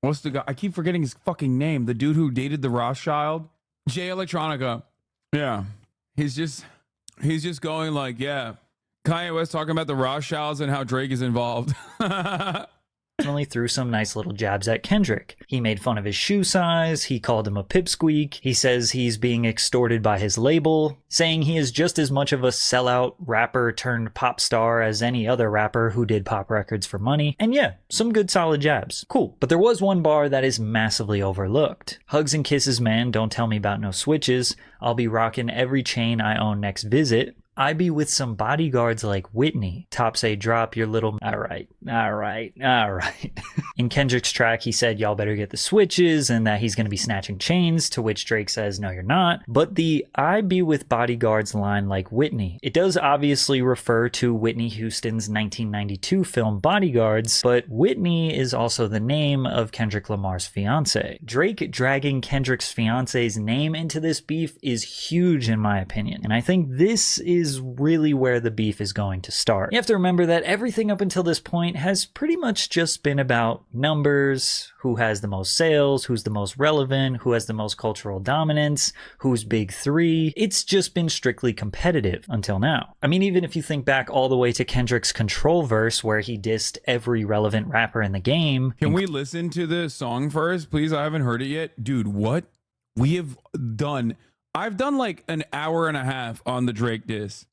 What's the guy? I keep forgetting his fucking name. The dude who dated the Rothschild? Jay Electronica. Yeah. He's just going like, yeah. Kanye West talking about the Rothschilds and how Drake is involved. Definitely threw some nice little jabs at Kendrick. He made fun of his shoe size, he called him a pipsqueak, he says he's being extorted by his label, saying he is just as much of a sellout rapper turned pop star as any other rapper who did pop records for money. And yeah, some good solid jabs. Cool. But there was one bar that is massively overlooked. Hugs and kisses, man, don't tell me about no switches. I'll be rocking every chain I own next visit. I be with some bodyguards like Whitney. Top say drop your little... All right. In Kendrick's track, he said, y'all better get the switches and that he's going to be snatching chains, to which Drake says, no, you're not. But the I be with bodyguards line like Whitney, it does obviously refer to Whitney Houston's 1992 film Bodyguards, but Whitney is also the name of Kendrick Lamar's fiance. Drake dragging Kendrick's fiance's name into this beef is huge in my opinion, and I think this is really where the beef is going to start. You have to remember that everything up until this point has pretty much just been about numbers, who has the most sales, who's the most relevant, who has the most cultural dominance, who's big three. It's just been strictly competitive until now. I mean, even if you think back all the way to Kendrick's Control verse where he dissed every relevant rapper in the game. Can we listen to the song first, please? I haven't heard it yet. Dude, what we have done... I've done like an hour and a half on the Drake diss.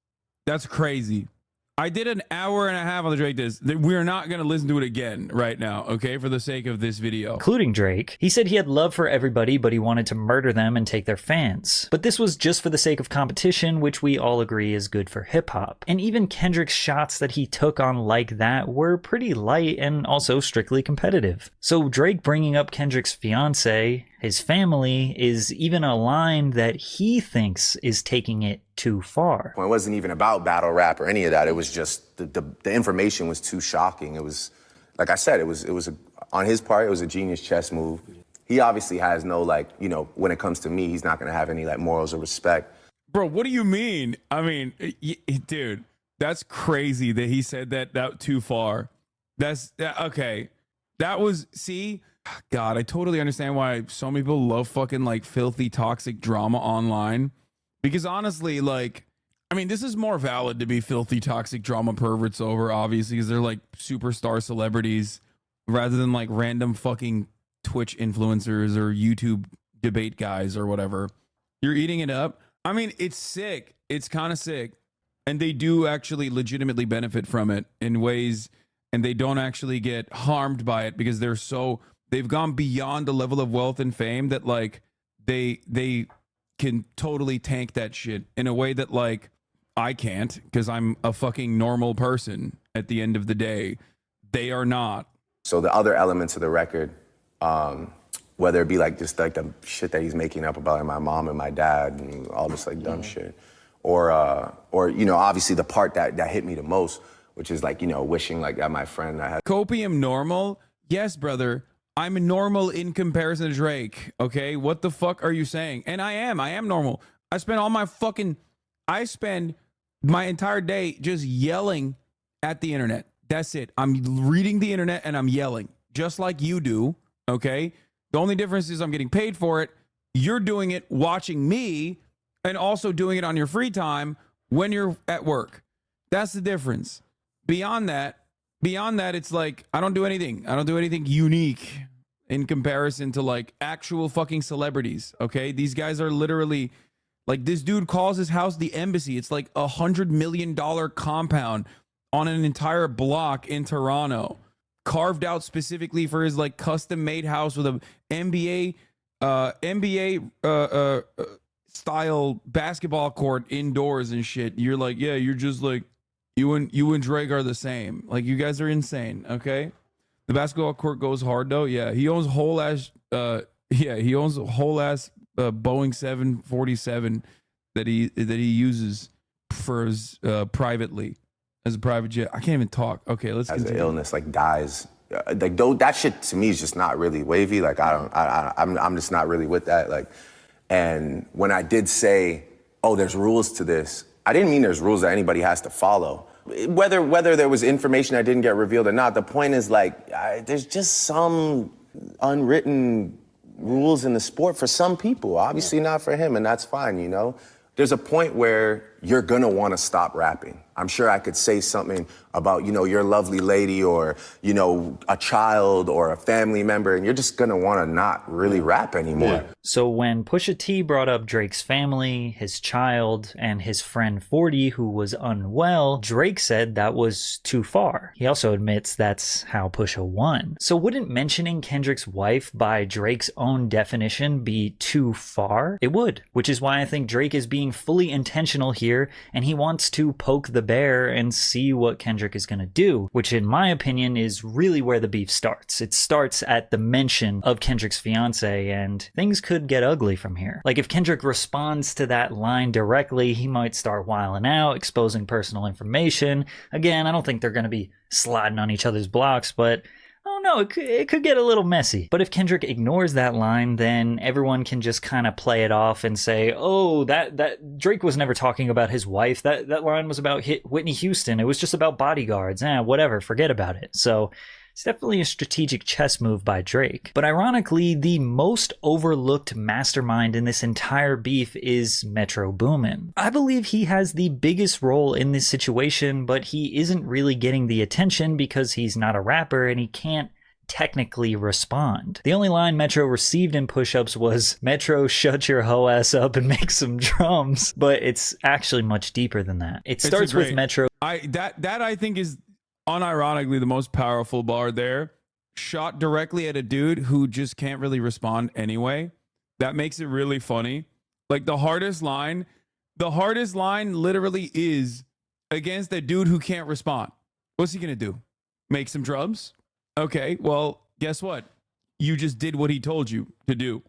That's crazy. I did an hour and a half on the Drake diss. We're not going to listen to it again right now, okay, for the sake of this video. Including Drake. He said he had love for everybody, but he wanted to murder them and take their fans. But this was just for the sake of competition, which we all agree is good for hip-hop. And even Kendrick's shots that he took on like that were pretty light and also strictly competitive. So Drake bringing up Kendrick's fiance, his family, is even a line that he thinks is taking it too far. Well, it wasn't even about battle rap or any of that. It was just the information was too shocking. It was, like I said, on his part, it was a genius chess move. He obviously has no, like, you know, when it comes to me, he's not going to have any like morals or respect. Bro, what do you mean? I mean, dude, that's crazy that he said that too far. That's okay. That was, see, God, I totally understand why so many people love fucking like filthy, toxic drama online. Because honestly, like, I mean, this is more valid to be filthy, toxic drama perverts over, obviously, because they're like superstar celebrities rather than like random fucking Twitch influencers or YouTube debate guys or whatever. You're eating it up. I mean, it's sick. It's kind of sick. And they do actually legitimately benefit from it in ways, and they don't actually get harmed by it because they've gone beyond a level of wealth and fame that like they can totally tank that shit in a way that like I can't, because I'm a fucking normal person at the end of the day. They are not. So the other elements of the record, whether it be like just like the shit that he's making up about my mom and my dad and all this like dumb shit, or you know, obviously the part that hit me the most, which is like, you know, wishing like that my friend I had. Copium normal? Yes, brother. I'm normal in comparison to Drake, okay? What the fuck are you saying? And I am normal. I spend my entire day just yelling at the internet. That's it. I'm reading the internet and I'm yelling, just like you do, okay? The only difference is I'm getting paid for it. You're doing it watching me and also doing it on your free time when you're at work. That's the difference. Beyond that, it's like, I don't do anything. I don't do anything unique in comparison to like actual fucking celebrities. Okay. These guys are literally like, this dude calls his house the embassy. It's like $100 million compound on an entire block in Toronto. carved out specifically for his like custom made house with a NBA style basketball court indoors and shit. You're like, yeah, you're just like, you and Drake are the same. Like, you guys are insane. Okay, the basketball court goes hard though. Yeah, he owns whole ass Boeing 747 that he uses for his privately as a private jet. I can't even talk. Okay, let's as continue. an illness, like dies. Like that shit to me is just not really wavy. Like I'm just not really with that. Like, and when I did say, oh, there's rules to this, I didn't mean there's rules that anybody has to follow. Whether there was information that didn't get revealed or not, the point is like, there's just some unwritten rules in the sport for some people, obviously not for him, and that's fine, you know? There's a point where you're gonna wanna stop rapping. I'm sure I could say something about, you know, your lovely lady or, you know, a child or a family member, and you're just gonna wanna not really rap anymore. Yeah. So when Pusha T brought up Drake's family, his child, and his friend 40 who was unwell, Drake said that was too far. He also admits that's how Pusha won. So wouldn't mentioning Kendrick's wife by Drake's own definition be too far? It would, which is why I think Drake is being fully intentional here, and he wants to poke the bear and see what Kendrick is going to do, which in my opinion is really where the beef starts. It starts at the mention of Kendrick's fiance, and things could get ugly from here. Like, if Kendrick responds to that line directly, he might start wilding out, exposing personal information. Again, I don't think they're going to be sliding on each other's blocks, but I don't know, it could get a little messy. But if Kendrick ignores that line, then everyone can just kind of play it off and say, oh, that Drake was never talking about his wife. That line was about Whitney Houston. It was just about bodyguards. Whatever, forget about it. So it's definitely a strategic chess move by Drake. But ironically, the most overlooked mastermind in this entire beef is Metro Boomin. I believe he has the biggest role in this situation, but he isn't really getting the attention because he's not a rapper and he can't technically respond. The only line Metro received in push-ups was, Metro, shut your hoe ass up and make some drums. But it's actually much deeper than that. It starts with Metro. That I think is unironically the most powerful bar there, shot directly at a dude who just can't really respond anyway. That makes it really funny. Like, the hardest line literally is against a dude who can't respond. What's he gonna do? Make some drums? Okay, well, guess what? You just did what he told you to do.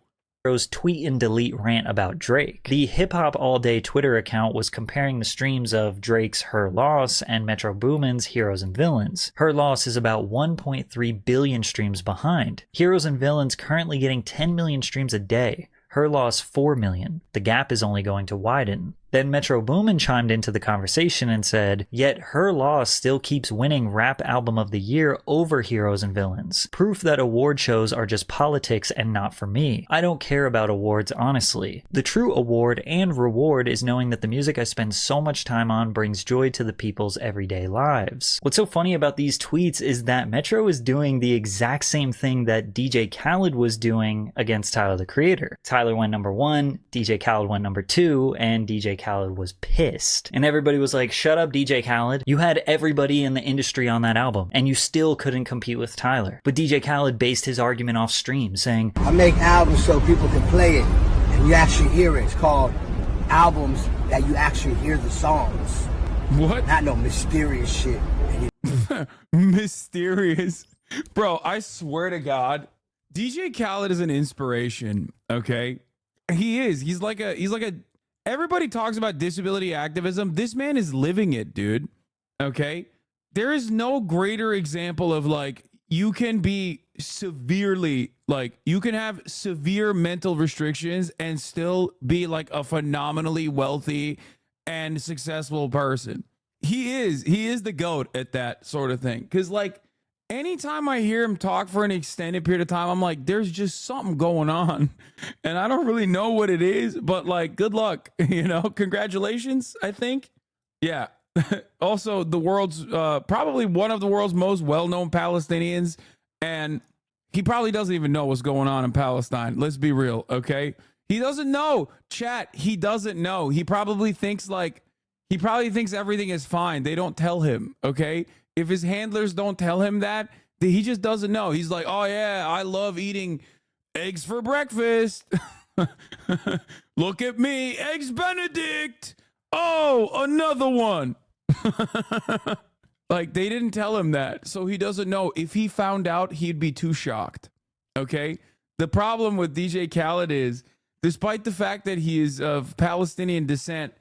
Metro's tweet and delete rant about Drake. The Hip Hop All Day Twitter account was comparing the streams of Drake's Her Loss and Metro Boomin's Heroes and Villains. Her Loss is about 1.3 billion streams behind. Heroes and Villains currently getting 10 million streams a day. Her Loss 4 million. The gap is only going to widen. Then Metro Boomin chimed into the conversation and said, yet Her Loss still keeps winning Rap Album of the Year over Heroes and Villains. Proof that award shows are just politics and not for me. I don't care about awards, honestly. The true award and reward is knowing that the music I spend so much time on brings joy to the people's everyday lives. What's so funny about these tweets is that Metro is doing the exact same thing that DJ Khaled was doing against Tyler the Creator. Tyler went number 1, DJ Khaled went number 2, and DJ Khaled was pissed. And everybody was like, shut up, DJ Khaled. You had everybody in the industry on that album, and you still couldn't compete with Tyler. But DJ Khaled based his argument off stream, saying, I make albums so people can play it, and you actually hear it. It's called albums that you actually hear the songs. What? Not no mysterious shit. Mysterious. Bro, I swear to God, DJ Khaled is an inspiration, okay? He is. He's like a everybody talks about disability activism. This man is living it, dude. Okay? There is no greater example of, like, you can be severely, like, you can have severe mental restrictions and still be like a phenomenally wealthy and successful person. He is the GOAT at that sort of thing. Cause, like, anytime I hear him talk for an extended period of time, I'm like, there's just something going on. And I don't really know what it is, but, like, good luck, you know, congratulations, I think. Yeah. Also, the world's probably one of the world's most well-known Palestinians. And he probably doesn't even know what's going on in Palestine. Let's be real, okay? He doesn't know. Chat, he doesn't know. He probably thinks everything is fine. They don't tell him, okay? If his handlers don't tell him that, He just doesn't know. He's like, oh yeah, I love eating eggs for breakfast. Look at me, eggs Benedict. Oh, another one. Like, they didn't tell him that, so he doesn't know. If he found out, he'd be too shocked. Okay? The problem with DJ Khaled is, despite the fact that he is of Palestinian descent,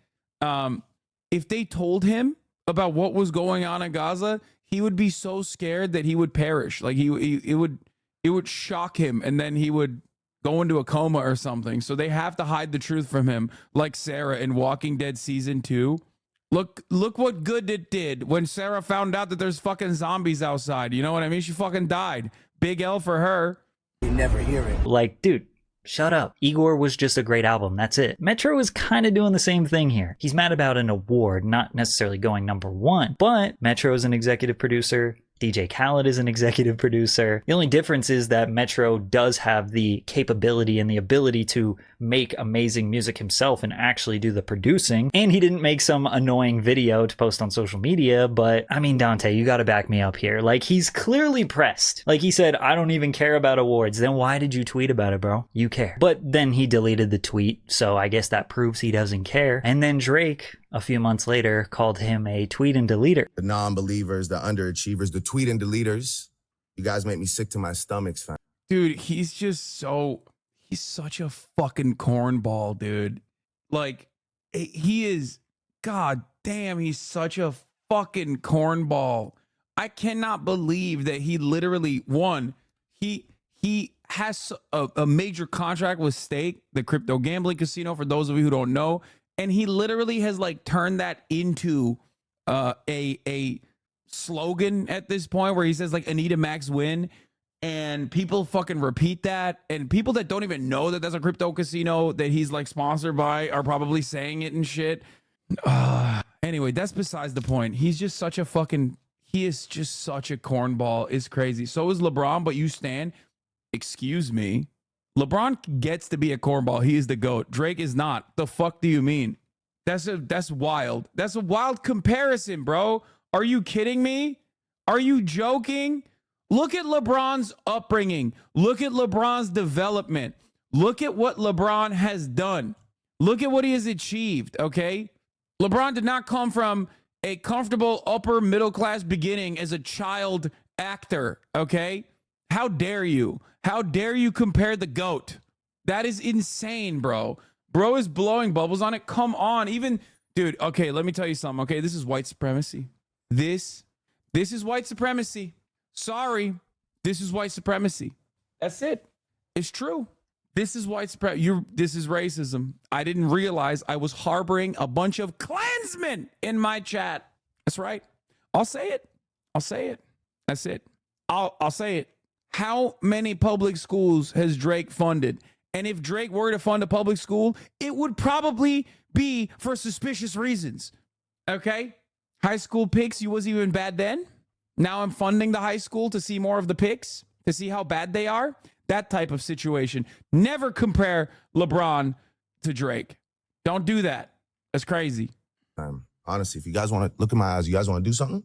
if they told him about what was going on in Gaza, he would be so scared that he would perish. Like, it would shock him, and then he would go into a coma or something. So they have to hide the truth from him, like Sarah in Walking Dead season 2. Look what good it did when Sarah found out that there's fucking zombies outside. You know what I mean? She fucking died. Big L for her. You never hear it. Like, dude, shut up. Igor was just a great album. That's it. Metro is kind of doing the same thing here. He's mad about an award, not necessarily going #1, but Metro is an executive producer. DJ Khaled is an executive producer. The only difference is that Metro does have the capability and the ability to make amazing music himself and actually do the producing. And he didn't make some annoying video to post on social media, but I mean, Dante, you gotta back me up here. Like, he's clearly pressed. Like, he said, I don't even care about awards. Then why did you tweet about it, bro? You care. But then he deleted the tweet, so I guess that proves he doesn't care. And then Drake, a few months later, called him a tweet and deleter. The non-believers, the underachievers, the tweet and deleters. You guys make me sick to my stomach, fam. Dude, he's such a fucking cornball, dude. Like, he is, god damn, he's such a fucking cornball. I cannot believe that he literally, he has a major contract with Stake, the crypto gambling casino, for those of you who don't know. And he literally has like turned that into a slogan at this point, where he says like Anita Max win, and people fucking repeat that, and people that don't even know that that's a crypto casino that he's like sponsored by are probably saying it and shit. Anyway, that's besides the point. He is just such a cornball. It's crazy. So is LeBron, but you stand. Excuse me. LeBron gets to be a cornball. He is the GOAT. Drake is not. The fuck do you mean? That's wild. That's a wild comparison, bro. Are you kidding me? Are you joking? Look at LeBron's upbringing. Look at LeBron's development. Look at what LeBron has done. Look at what he has achieved, okay? LeBron did not come from a comfortable upper middle class beginning as a child actor, okay? How dare you? How dare you compare the GOAT? That is insane, bro. Bro is blowing bubbles on it. Come on. Even, dude, okay, let me tell you something, okay? This is white supremacy. This is white supremacy. Sorry. This is white supremacy. That's it. It's true. This is white supremacy. This is racism. I didn't realize I was harboring a bunch of Klansmen in my chat. That's right. I'll say it. I'll say it. That's it. I'll say it. How many public schools has Drake funded? And if Drake were to fund a public school, it would probably be for suspicious reasons. Okay? High school pics, you was even bad then. Now I'm funding the high school to see more of the pics, to see how bad they are. That type of situation. Never compare LeBron to Drake. Don't do that. That's crazy. Honestly, if you guys want to look in my eyes, you guys want to do something?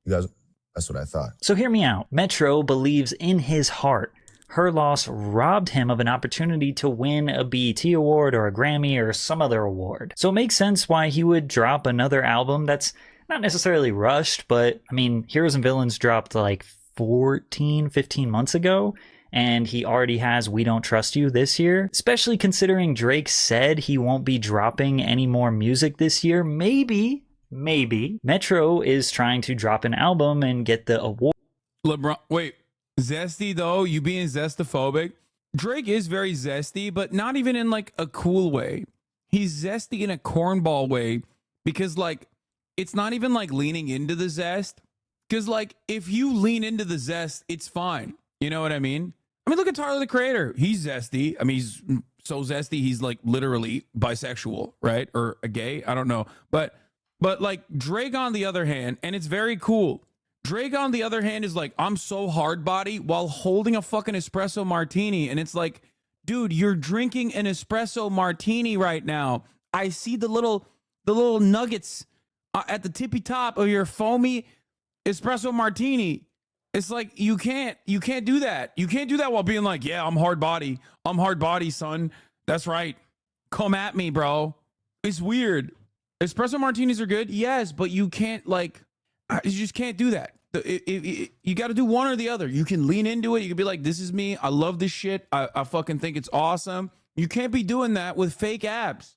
That's what I thought. So hear me out. Metro believes in his heart her loss robbed him of an opportunity to win a BET award or a Grammy or some other award. So it makes sense why he would drop another album that's not necessarily rushed, but I mean, Heroes and Villains dropped like 15 months ago, and he already has We Don't Trust You this year. Especially considering Drake said he won't be dropping any more music this year. Maybe Metro is trying to drop an album and get the award. LeBron, wait, zesty though? You being zestophobic? Drake is very zesty, but not even in like a cool way. He's zesty in a cornball way, because like, it's not even like leaning into the zest. Because like, if you lean into the zest, it's fine. You know what I mean? I mean, look at Tyler, the Creator. He's zesty. I mean, he's so zesty, he's like literally bisexual, right? Or a gay, I don't know. But like Drake on the other hand, and it's very cool. Drake on the other hand is like, I'm so hard body while holding a fucking espresso martini. And it's like, dude, you're drinking an espresso martini right now. I see the little nuggets at the tippy top of your foamy espresso martini. It's like you can't do that. You can't do that while being like, yeah, I'm hard body. I'm hard body, son. That's right. Come at me, bro. It's weird. Espresso martinis are good, yes, but you can't you just can't do that. You got to do one or the other. You can lean into it. You can be like, this is me. I love this shit. I fucking think it's awesome. You can't be doing that with fake abs.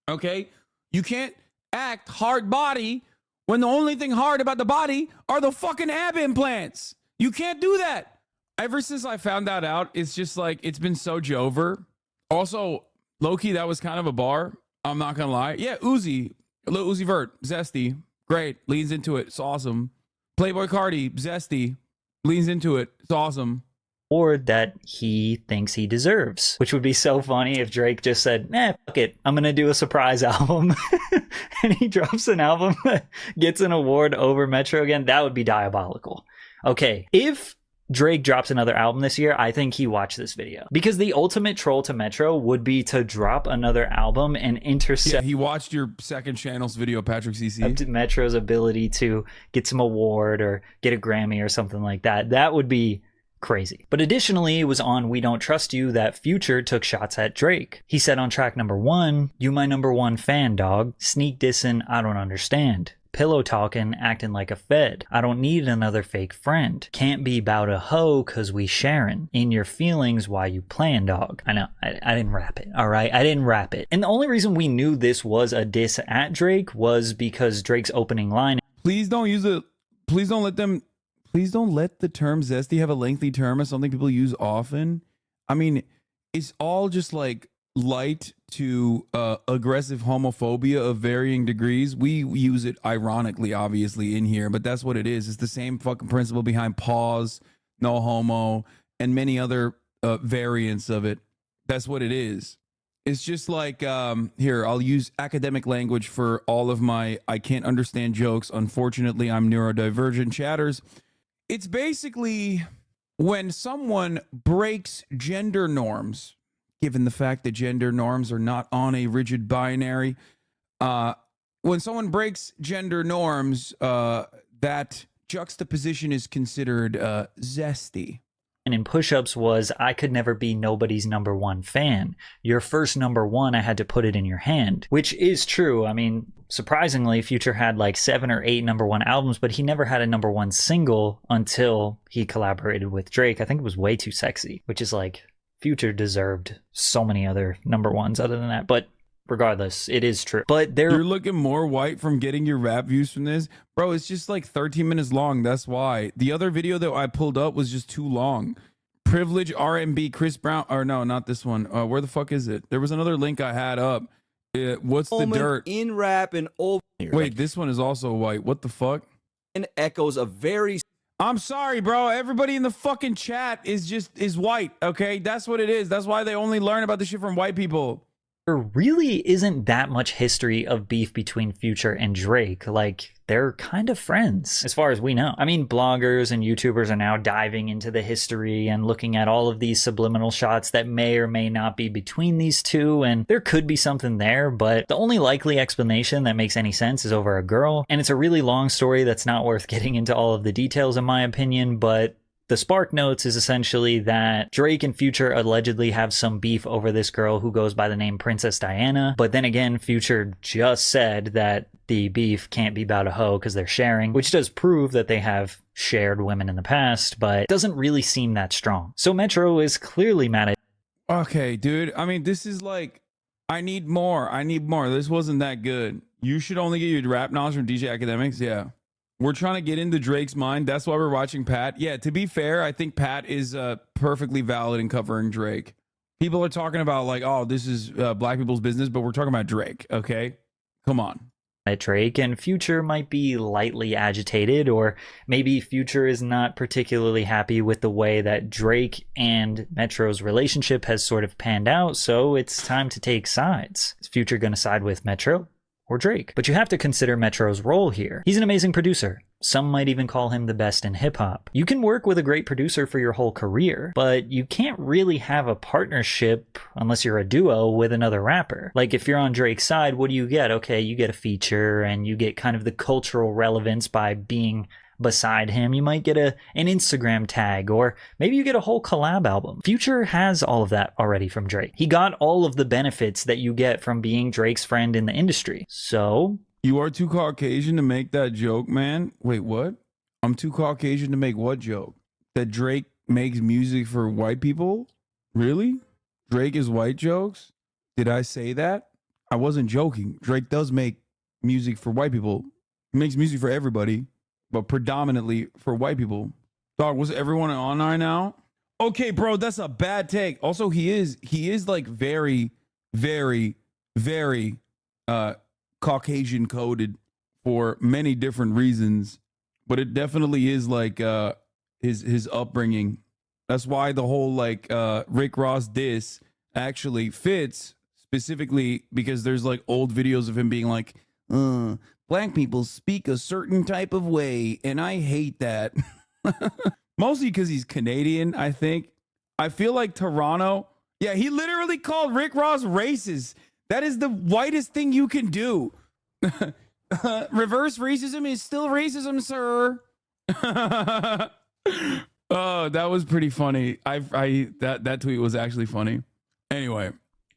Okay? You can't act hard body when the only thing hard about the body are the fucking ab implants. You can't do that. Ever since I found that out, it's just like, it's been so Jover. Also, low-key, that was kind of a bar. I'm not going to lie. Yeah, Uzi. Lil Uzi Vert. Zesty. Great. Leans into it. It's awesome. Playboy Cardi. Zesty. Leans into it. It's awesome. Or that he thinks he deserves, which would be so funny if Drake just said, nah, fuck it, I'm gonna do a surprise album. And he drops an album that gets an award over Metro again. That would be diabolical. Okay, if Drake drops another album this year, I think he watched this video, because the ultimate troll to Metro would be to drop another album and intercept. Yeah, he watched your second channel's video, Patrick Cici. Metro's ability to get some award or get a Grammy or something like that. That would be crazy. But additionally, it was on We Don't Trust You that Future took shots at Drake. He said on track number 1, "You my number one fan, dog. Sneak dissing, I don't understand. Pillow talking, acting like a fed. I don't need another fake friend. Can't be bout a hoe cause we sharing. In your feelings, why you playing, dog." I know, I didn't rap it, alright? I didn't rap it. And the only reason we knew this was a diss at Drake was because Drake's opening line. Please don't use it. Please don't let the term zesty have a lengthy term as something people use often. I mean, it's all just like light to aggressive homophobia of varying degrees. We use it ironically, obviously, in here, but that's what it is. It's the same fucking principle behind pause, no homo, and many other variants of it. That's what it is. It's just like, here, I'll use academic language for all of my I can't understand jokes. Unfortunately, I'm neurodivergent chatters. It's basically when someone breaks gender norms, given the fact that gender norms are not on a rigid binary. When someone breaks gender norms, that juxtaposition is considered zesty. And in push-ups was, "I could never be nobody's number one fan. Your first number one, I had to put it in your hand," which is true. I mean, surprisingly, Future had like 7 or 8 number one albums, but he never had a number one single until he collaborated with Drake. I think it was Way Too Sexy, which is like, Future deserved so many other number ones other than that. But regardless, it is true. But you're looking more white from getting your rap views from this, bro. It's just like 13 minutes long. That's why the other video that I pulled up was just too long. Privilege R&B Chris Brown, or no, not this one. Where the fuck is it? There was another link I had up. What's the dirt in rap and old? Wait, this one is also white. What the fuck? And echoes a very. I'm sorry, bro. Everybody in the fucking chat is white. Okay, that's what it is. That's why they only learn about this shit from white people. There really isn't that much history of beef between Future and Drake. Like, they're kind of friends, as far as we know. I mean, bloggers and YouTubers are now diving into the history and looking at all of these subliminal shots that may or may not be between these two, and there could be something there, but the only likely explanation that makes any sense is over a girl, and it's a really long story that's not worth getting into all of the details, in my opinion, but the Spark Notes is essentially that Drake and Future allegedly have some beef over this girl who goes by the name Princess Diana. But then again, Future just said that the beef can't be about a hoe because they're sharing, which does prove that they have shared women in the past, but it doesn't really seem that strong. So Metro is clearly mad at. Okay, dude. I mean, this is like, I need more. This wasn't that good. You should only get your rap knowledge from DJ Academics. Yeah. We're trying to get into Drake's mind. That's why we're watching Pat. Yeah, to be fair, I think Pat is perfectly valid in covering Drake. People are talking about like, oh, this is black people's business, but we're talking about Drake, okay? Come on. At Drake, and Future might be lightly agitated, or maybe Future is not particularly happy with the way that Drake and Metro's relationship has sort of panned out, so it's time to take sides. Is Future going to side with Metro or Drake? But you have to consider Metro's role here. He's an amazing producer. Some might even call him the best in hip-hop. You can work with a great producer for your whole career, but you can't really have a partnership unless you're a duo with another rapper. Like, if you're on Drake's side, what do you get? Okay, you get a feature, and you get kind of the cultural relevance by being beside him. You might get an Instagram tag, or maybe you get a whole collab album. Future has all of that already from Drake. He got all of the benefits that you get from being Drake's friend in the industry. So you are too Caucasian to make that joke, man. Wait, what? I'm too Caucasian to make what joke? That Drake makes music for white people? Really? Drake is white jokes? Did I say that? I wasn't joking. Drake does make music for white people. He makes music for everybody, but predominantly for white people. Dog, was everyone online now? Okay, bro, that's a bad take. Also, he is like very, very, very Caucasian coded for many different reasons, but it definitely is like his upbringing. That's why the whole like Rick Ross diss actually fits, specifically because there's like old videos of him being like, black people speak a certain type of way, and I hate that. Mostly because he's Canadian, I think. I feel like Toronto. Yeah, he literally called Rick Ross racist. That is the whitest thing you can do. Reverse racism is still racism, sir. Oh, that was pretty funny. That tweet was actually funny. Anyway.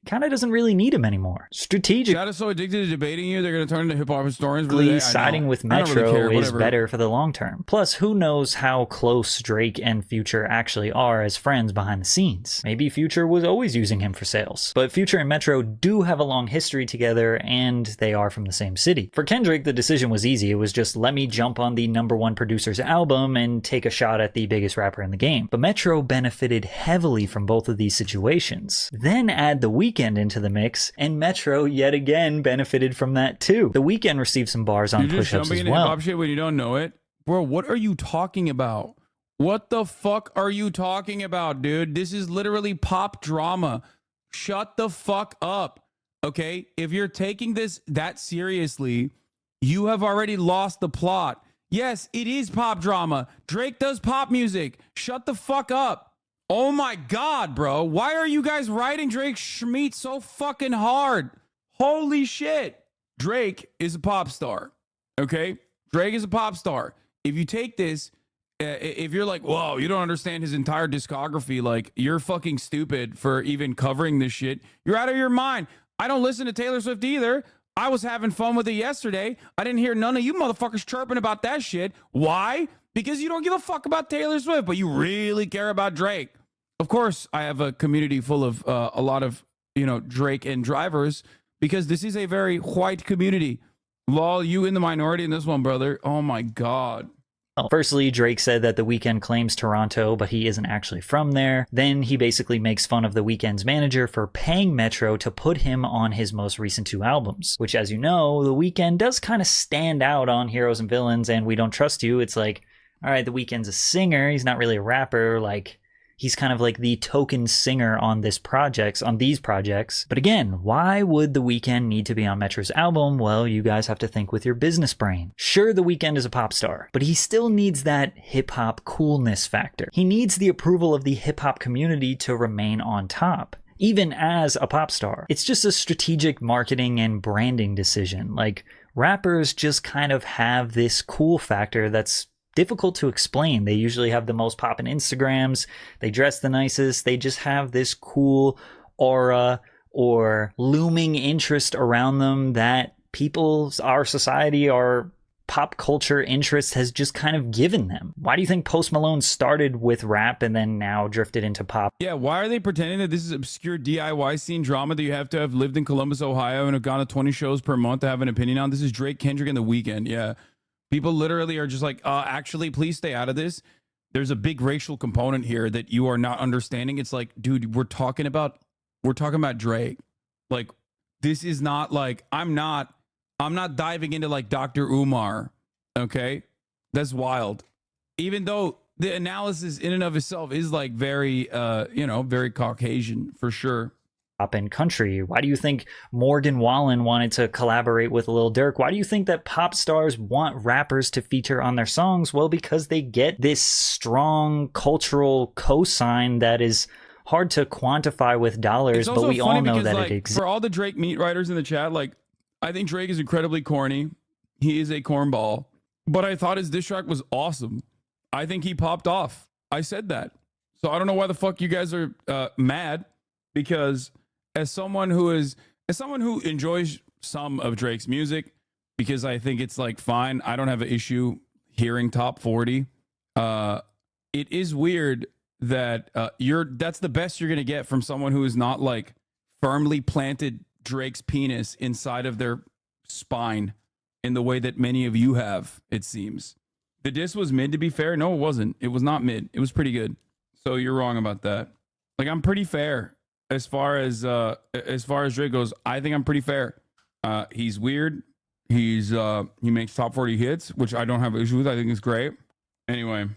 Kind of doesn't really need him anymore. Strategic. Chat is so addicted to debating you, they're going to turn into hip hop historians. Siding with Metro is better for the long term. Plus, who knows how close Drake and Future actually are as friends behind the scenes. Maybe Future was always using him for sales. But Future and Metro do have a long history together, and they are from the same city. For Kendrick, the decision was easy. It was just, let me jump on the #1 producer's album and take a shot at the biggest rapper in the game. But Metro benefited heavily from both of these situations. Then add The Weeknd into the mix, and Metro yet again benefited from that too. The Weeknd received some bars on push-ups as well. You're just jumping into hip-hop shit when you don't know it? Bro, what are you talking about? What the fuck are you talking about, dude? This is literally pop drama. Shut the fuck up, okay? If you're taking this that seriously, you have already lost the plot. Yes, it is pop drama. Drake does pop music. Shut the fuck up. Oh my God, bro. Why are you guys riding Drake Schmeat so fucking hard? Holy shit. Drake is a pop star. Okay? Drake is a pop star. If you take this, if you're like, whoa, you don't understand his entire discography, like, you're fucking stupid for even covering this shit. You're out of your mind. I don't listen to Taylor Swift either. I was having fun with it yesterday. I didn't hear none of you motherfuckers chirping about that shit. Why? Because you don't give a fuck about Taylor Swift, but you really care about Drake. Of course, I have a community full of a lot of, Drake and drivers, because this is a very white community. Lol, you in the minority in this one, brother. Oh my God. Firstly, Drake said that The Weeknd claims Toronto, but he isn't actually from there. Then he basically makes fun of The Weeknd's manager for paying Metro to put him on his most recent 2 albums, which, as you know, The Weeknd does kind of stand out on Heroes and Villains and We Don't Trust You. It's like, all right, The Weeknd's a singer. He's not really a rapper. Like, he's kind of like the token singer on these projects. But again, why would The Weeknd need to be on Metro's album? Well, you guys have to think with your business brain. Sure, The Weeknd is a pop star, but he still needs that hip-hop coolness factor. He needs the approval of the hip-hop community to remain on top, even as a pop star. It's just a strategic marketing and branding decision. Like, rappers just kind of have this cool factor that's difficult to explain. They usually have the most poppin' Instagrams, they dress the nicest, they just have this cool aura or looming interest around them that our society, our pop culture interest has just kind of given them. Why do you think Post Malone started with rap and then now drifted into pop? Yeah, why are they pretending that this is obscure DIY scene drama that you have to have lived in Columbus, Ohio and have gone to 20 shows per month to have an opinion on? This is Drake, Kendrick, and The Weeknd. Yeah. People literally are just like, actually, please stay out of this. There's a big racial component here that you are not understanding. It's like, dude, we're talking about Drake. Like, this is not like, I'm not diving into like Dr. Umar. Okay. That's wild. Even though the analysis in and of itself is like very, very Caucasian for sure. Pop and country. Why do you think Morgan Wallen wanted to collaborate with Lil Durk? Why do you think that pop stars want rappers to feature on their songs? Well, because they get this strong cultural cosign that is hard to quantify with dollars, but we all know that it exists. For all the Drake meat writers in the chat, like, I think Drake is incredibly corny. He is a cornball. but I thought his diss track was awesome. I think he popped off. I said that. So I don't know why the fuck you guys are mad, because as someone who enjoys some of Drake's music, because I think it's like fine. I don't have an issue hearing top 40. It is weird that that's the best you're gonna get from someone who is not like firmly planted Drake's penis inside of their spine in the way that many of you have, it seems. The diss was mid, to be fair. No, it wasn't. It was not mid. It was pretty good. So you're wrong about that. Like, I'm pretty fair as far as Drake goes. I think I'm pretty fair. He's weird. He makes top 40 hits, which I don't have an issue with. I think it's great. Anyway,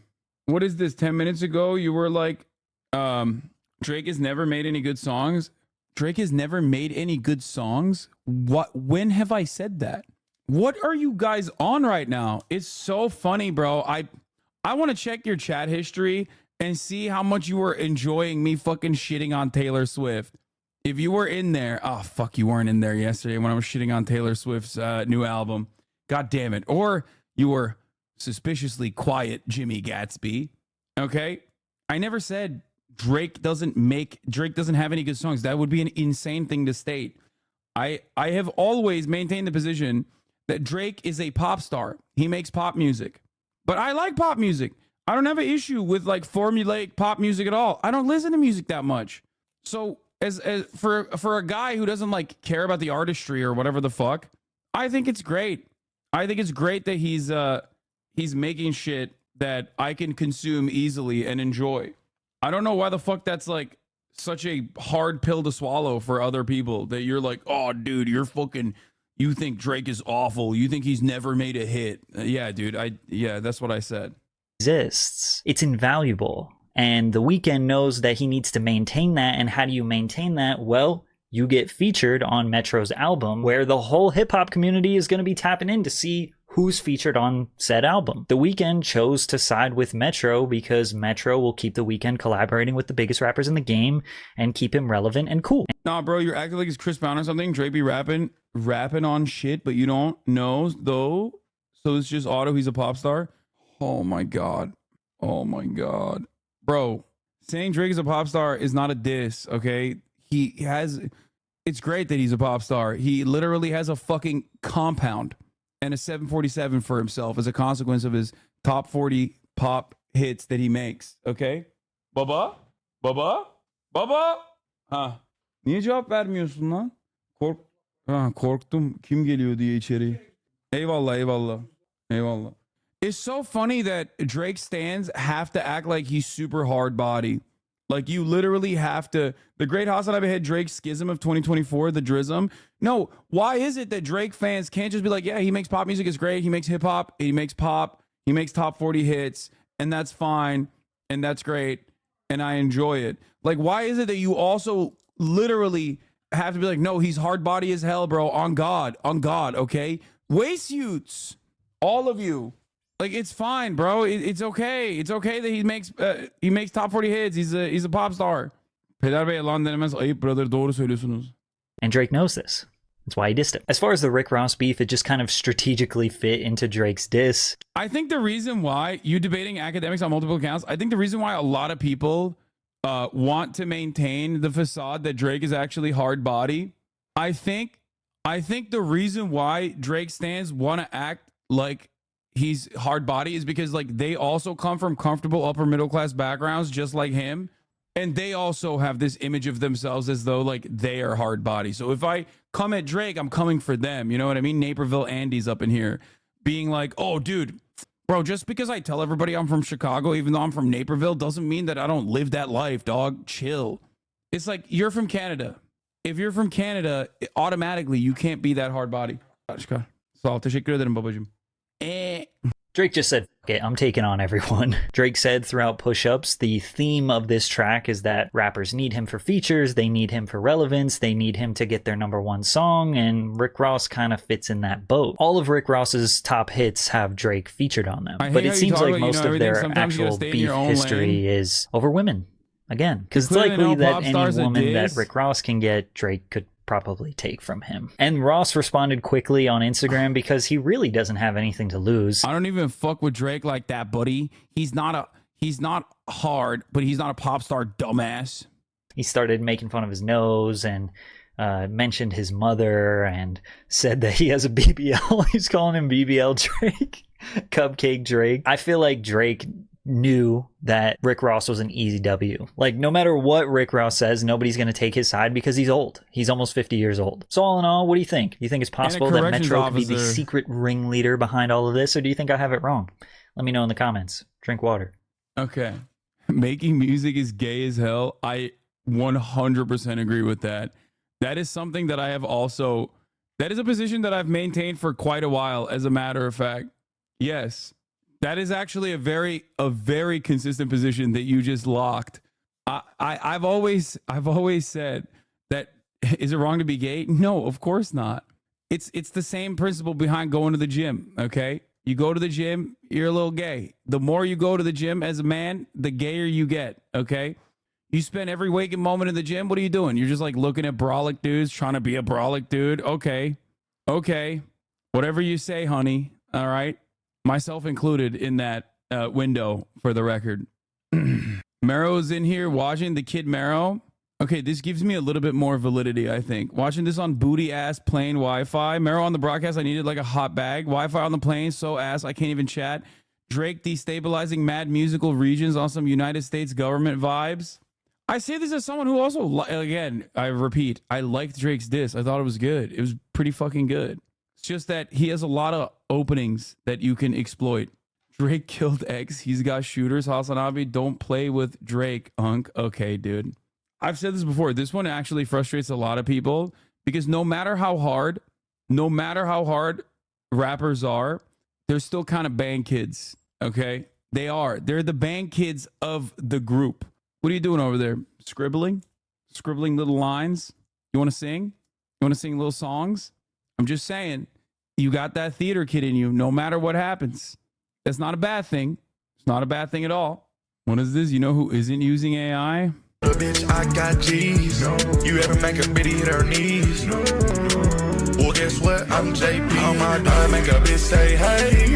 what is this? 10 minutes ago, you were like, Drake has never made any good songs. Drake has never made any good songs. What? When have I said that? What are you guys on right now? It's so funny, bro. I want to check your chat history and see how much you were enjoying me fucking shitting on Taylor Swift. If you were in there, oh, fuck, you weren't in there yesterday when I was shitting on Taylor Swift's new album. God damn it. Or you were suspiciously quiet, Jimmy Gatsby. Okay? I never said Drake doesn't have any good songs. That would be an insane thing to state. I have always maintained the position that Drake is a pop star. He makes pop music. But I like pop music. I don't have an issue with like formulaic pop music at all. I don't listen to music that much. So as for a guy who doesn't like care about the artistry or whatever the fuck, I think it's great. I think it's great that he's making shit that I can consume easily and enjoy. I don't know why the fuck that's like such a hard pill to swallow for other people, that you're like, oh dude, you think Drake is awful. You think he's never made a hit. Yeah, dude. That's what I said. Exists. It's invaluable. And The Weeknd knows that he needs to maintain that. And how do you maintain that? Well, you get featured on Metro's album, where the whole hip hop community is going to be tapping in to see who's featured on said album. The Weeknd chose to side with Metro because Metro will keep The Weeknd collaborating with the biggest rappers in the game and keep him relevant and cool. Nah, bro, you're acting like it's Chris Brown or something. Drake be rapping on shit, but you don't know though. So it's just auto. He's a pop star. Oh my god. Bro, saying Drake is a pop star is not a diss, okay? It's great that he's a pop star. He literally has a fucking compound and a 747 for himself as a consequence of his top 40 pop hits that he makes, okay? Baba? Ha. Niye cevap vermiyorsun lan? Korktum. Kim geliyor diye içeri. Eyvallah. It's so funny that Drake stans have to act like he's super hard body. Like, you literally have to. The great HasanAbi had Drake's schism of 2024, the Drism. No, why is it that Drake fans can't just be like, yeah, he makes pop music, it's great. He makes hip hop, he makes pop, he makes top 40 hits, and that's fine, and that's great, and I enjoy it. Like, why is it that you also literally have to be like, no, he's hard body as hell, bro, on God, okay? Waist suits, all of you. Like, it's fine, bro. It's okay. It's okay that he makes top 40 hits. He's a pop star. Peder Bey yalan denemez. Ayıp brother, doğru söylüyorsunuz. And Drake knows this. That's why he dissed him. As far as the Rick Ross beef, it just kind of strategically fit into Drake's diss. I think the reason why you debating academics on multiple accounts, I think the reason why a lot of people want to maintain the facade that Drake is actually hard body, I think the reason why Drake stans want to act like he's hard body is because like they also come from comfortable upper middle class backgrounds just like him, and they also have this image of themselves as though like they are hard body. So if I come at Drake, I'm coming for them, you know what I mean? Naperville Andy's up in here being like, oh dude, bro, just because I tell everybody I'm from Chicago even though I'm from Naperville doesn't mean that I don't live that life, dog. Chill. It's like, you're from Canada. If you're from Canada, automatically you can't be that hard body. Sağ ol, teşekkür ederim babacığım. Drake just said, okay, I'm taking on everyone. Drake said throughout push-ups, the theme of this track is that rappers need him for features, they need him for relevance, they need him to get their #1 song, and Rick Ross kind of fits in that boat. All of Rick Ross's top hits have Drake featured on them, but it seems like most of their actual beef history is over women. Again, because it's likely that any woman that Rick Ross can get, Drake could probably take from him. And Ross responded quickly on Instagram because he really doesn't have anything to lose. I don't even fuck with Drake like that, buddy. He's not hard, but he's not a pop star, dumbass. He started making fun of his nose and mentioned his mother and said that he has a BBL. He's calling him BBL Drake. Cupcake Drake. I feel like Drake knew that Rick Ross was an easy W. Like, no matter what Rick Ross says, nobody's going to take his side because he's old. He's almost 50 years old. So all in all, what do you think? Do you think it's possible that Metro could be the secret ringleader behind all of this, or do you think I have it wrong? Let me know in the comments. Drink water. Okay. Making music is gay as hell. I 100% agree with that. That is something that I have also, that is a position that I've maintained for quite a while, as a matter of fact. Yes. That is actually a very consistent position that you just locked. I've always said that, is it wrong to be gay? No, of course not. It's the same principle behind going to the gym, okay? You go to the gym, you're a little gay. The more you go to the gym as a man, the gayer you get, okay? You spend every waking moment in the gym, what are you doing? You're just like looking at brolic dudes, trying to be a brolic dude. Okay. Whatever you say, honey, all right? Myself included in that window, for the record. Mero's in here watching the kid Mero. Okay, this gives me a little bit more validity, I think. Watching this on booty ass plane Wi-Fi. Mero on the broadcast, I needed like a hot bag. Wi-Fi on the plane, so ass, I can't even chat. Drake destabilizing mad musical regions on some United States government vibes. I say this as someone who also, again, I repeat, I liked Drake's diss. I thought it was good. It was pretty fucking good. It's just that he has a lot of openings that you can exploit. Drake killed X. He's got shooters. HasanAbi, don't play with Drake, Unk. Okay, dude. I've said this before. This one actually frustrates a lot of people because no matter how hard rappers are, they're still kind of band kids, okay? They are. They're the band kids of the group. What are you doing over there? Scribbling little lines? You want to sing? You want to sing little songs? I'm just saying, you got that theater kid in you no matter what happens. That's not a bad thing. It's not a bad thing at all. What is this? You know who isn't using AI? Bitch, I got G's. You ever make a bitch hit her knees? Well, guess what? I'm JP. On my dime, make a bitch say, hey,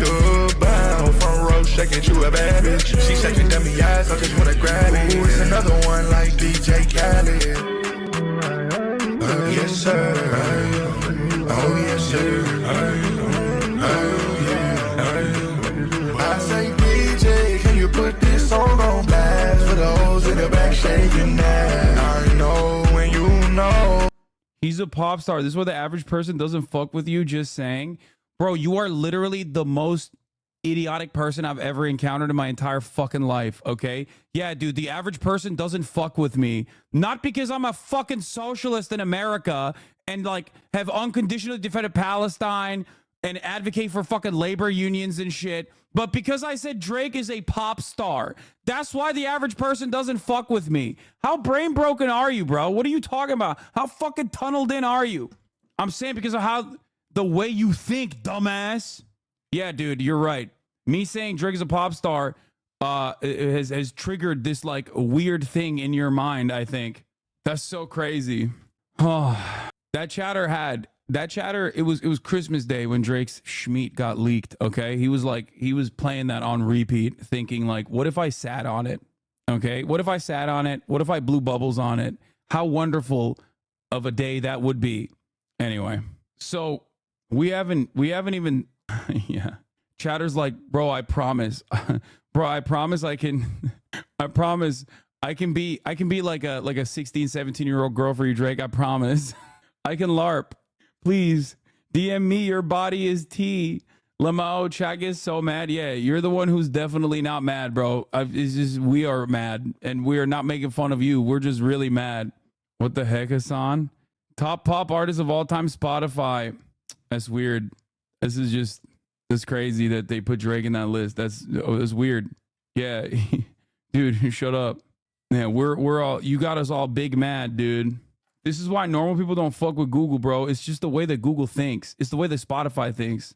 bow. Front row, shaking you a bad bitch. She shaking dummy eyes, I just wanna grab it. Ooh, it's another one like DJ Khaled. Yes, sir. Oh, yes, sir. I say, DJ, can you put this song on blast for those in the back shaking that? I know when you know. He's a pop star. This is what the average person doesn't fuck with you, just saying. Bro, you are literally the most idiotic person I've ever encountered in my entire fucking life, okay? Yeah, dude, the average person doesn't fuck with me. Not because I'm a fucking socialist in America and, like, have unconditionally defended Palestine and advocate for fucking labor unions and shit, but because I said Drake is a pop star. That's why the average person doesn't fuck with me. How brain broken are you, bro? What are you talking about? How fucking tunneled in are you? I'm saying because of how the way you think, dumbass. Yeah, dude, you're right. Me saying Drake is a pop star has triggered this like weird thing in your mind, I think. That's so crazy. Oh, that chatter, it was Christmas Day when Drake's Schmeat got leaked, okay? He was playing that on repeat, thinking like, what if I sat on it? Okay? What if I sat on it? What if I blew bubbles on it? How wonderful of a day that would be. Anyway, so we haven't even yeah. Chatter's like, bro, I promise. Bro, I promise I can be like a 16, 17-year-old girl for you, Drake. I promise. I can LARP. Please DM me. Your body is tea. Lamar, Chag is so mad. Yeah, you're the one who's definitely not mad, bro. It's just we are mad, and we are not making fun of you. We're just really mad. What the heck, Hasan? Top pop artist of all time, Spotify. That's weird. This is just that's crazy that they put Drake in that list. That's weird. Yeah, dude, shut up. Yeah, we're all you got us all big mad, dude. This is why normal people don't fuck with Google, bro. It's just the way that Google thinks. It's the way that Spotify thinks.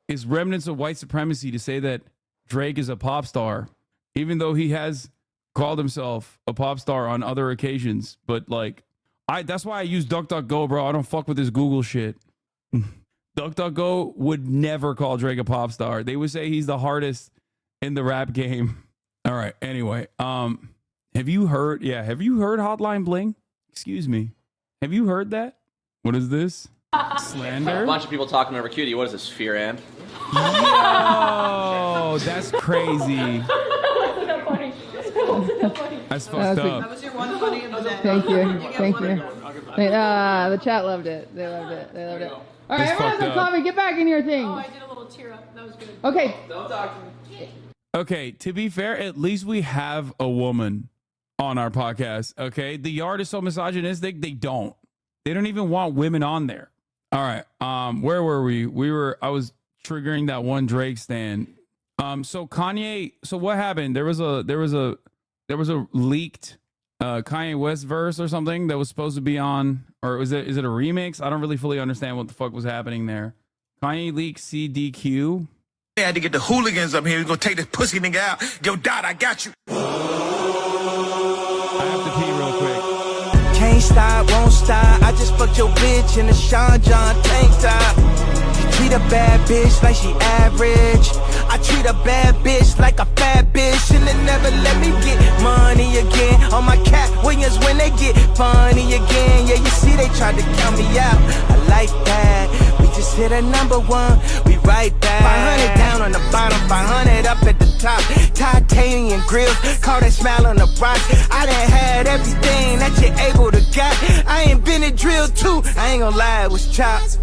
It's remnants of white supremacy to say that Drake is a pop star, even though he has called himself a pop star on other occasions. But like, That's why I use DuckDuckGo, bro. I don't fuck with this Google shit. DuckDuckGo would never call Drake a pop star. They would say he's the hardest in the rap game. All right. Anyway, have you heard Hotline Bling? Excuse me. Have you heard that? What is this? Slander? A bunch of people talking over Cutie. What is this, Fear and? Yo, that's crazy. That's fucked up. That was your one funny of the day. Thank you. Thank you. The chat loved it. They loved it. They loved it. All right, everyone has a coffee. Get back in your thing. Oh, I did a little tear up. That was good. Okay. Don't talk to me. Okay, to be fair, at least we have a woman on our podcast. Okay, the Yard is so misogynistic. They don't even want women on there. All right. Where were we? I was triggering that one Drake stan. So Kanye. So what happened? There was a leaked Kanye West verse or something that was supposed to be on, or is it a remix? I don't really fully understand what the fuck was happening there. Kanye leaked CDQ. I had to get the hooligans up here. We're gonna take this pussy nigga out. Yo, Dot, I got you. I have to pee real quick. Can't stop, won't stop. I just fucked your bitch in a Sean John tank top. You treat a bad bitch like she average. I treat a bad bitch like a fat bitch, and they never let me get money again. On my Cat Williams when they get funny again. Yeah, you see they tried to count me out. I like that. We just hit a #1. We right back. 500 down on the bottom, 500 up at the top. Titanium grills, call that smile on the rocks. I done had everything that you're able to got. I ain't been a drill too. I ain't gonna lie, it was chopped.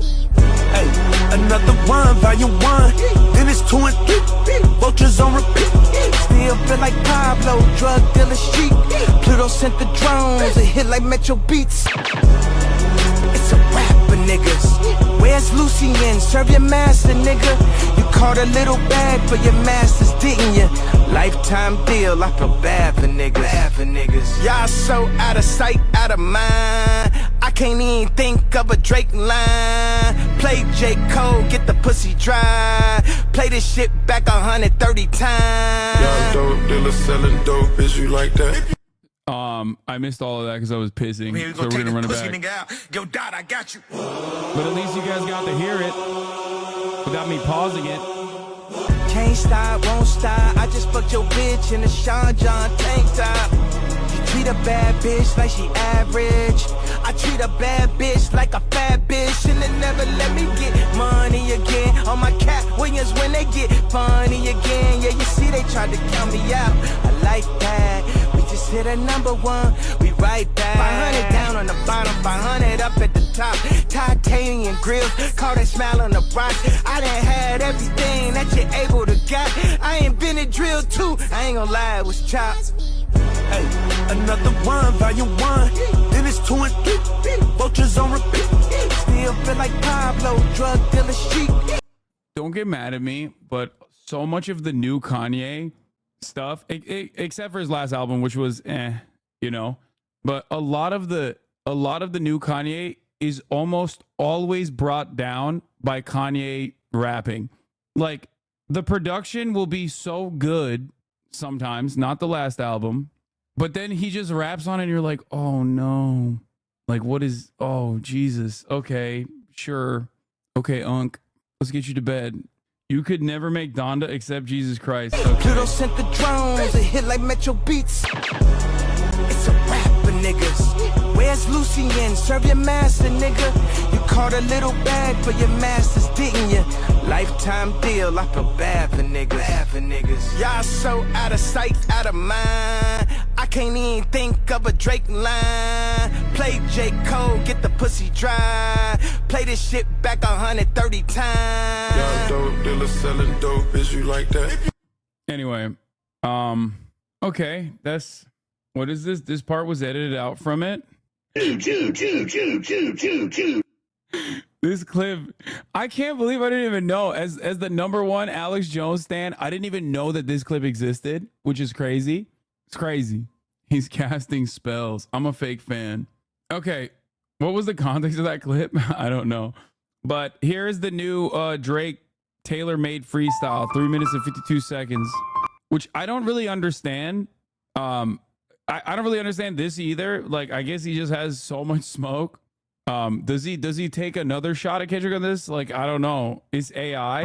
Hey, another one, volume 1. Then it's 2 and 3. Vultures on repeat. Still feel like Pablo, drug dealer street. Pluto sent the drones, it hit like Metro Beats. It's a rap for niggas. Where's Lucien? Serve your master, nigga. You caught a little bag for your masters, didn't you? Lifetime deal, I feel bad for niggas. Y'all so out of sight, out of mind. I can't even think of a Drake line. Play J. Cole, get the pussy dry. Play this shit back 130 times. Y'all dope dealer selling dope, bitch, you like that? I missed all of that because I was pissing. So we're gonna run it back. Yo, Dot, I got you. But at least you guys got to hear it without me pausing it. Can't stop, won't stop. I just fucked your bitch in a Sean John tank top. You treat a bad bitch like she average. I treat a bad bitch like a fat bitch, and they never let me get money again. On my Cat Williams when they get funny again. Yeah, you see they tried to count me out. I like that. We just hit a #1. We right back. 500 down on the bottom, 500 up at the top. Titanium grills, call that smile on the rocks. I done had everything that you're able to got. I ain't been a drill too. I ain't gonna lie, it was chopped. Hey, another one, volume 1. Then it's 2 and 3. Vultures on repeat. Still feel like Pablo, drug dealer street. Don't get mad at me, but so much of the new Kanye stuff, except for his last album, which was but a lot of the new Kanye is almost always brought down by Kanye rapping. Like, the production will be so good sometimes, not the last album, but then he just raps on it and you're like, oh no, like oh Jesus, okay, sure, okay, Unc, let's get you to bed. You could never make Donda except Jesus Christ. Okay. Pluto sent the drones, it hit like Metro Beats. It's a rap for niggas. Where's Lucien? Serve your master, nigga. You caught a little bag for your masters, didn't you? Lifetime deal, I feel bad for niggas. Y'all so out of sight, out of mind. I can't even think of a Drake line. Play J. Cole, get the pussy dry. Play this shit back 130 times. Y'all dope dealer selling dope, bitch, you like that? Anyway, okay, what is this? This part was edited out from it. This clip, I can't believe I didn't even know. As the #1 Alex Jones stan, I didn't even know that this clip existed, which is crazy. It's crazy. He's casting spells. I'm a fake fan. Okay, what was the context of that clip? I don't know. But here's the new Drake tailor-made freestyle, 3 minutes and 52 seconds, which I don't really understand. I don't really understand this either. Like, I guess he just has so much smoke. Does he take another shot at Kendrick on this? Like, I don't know. Is AI?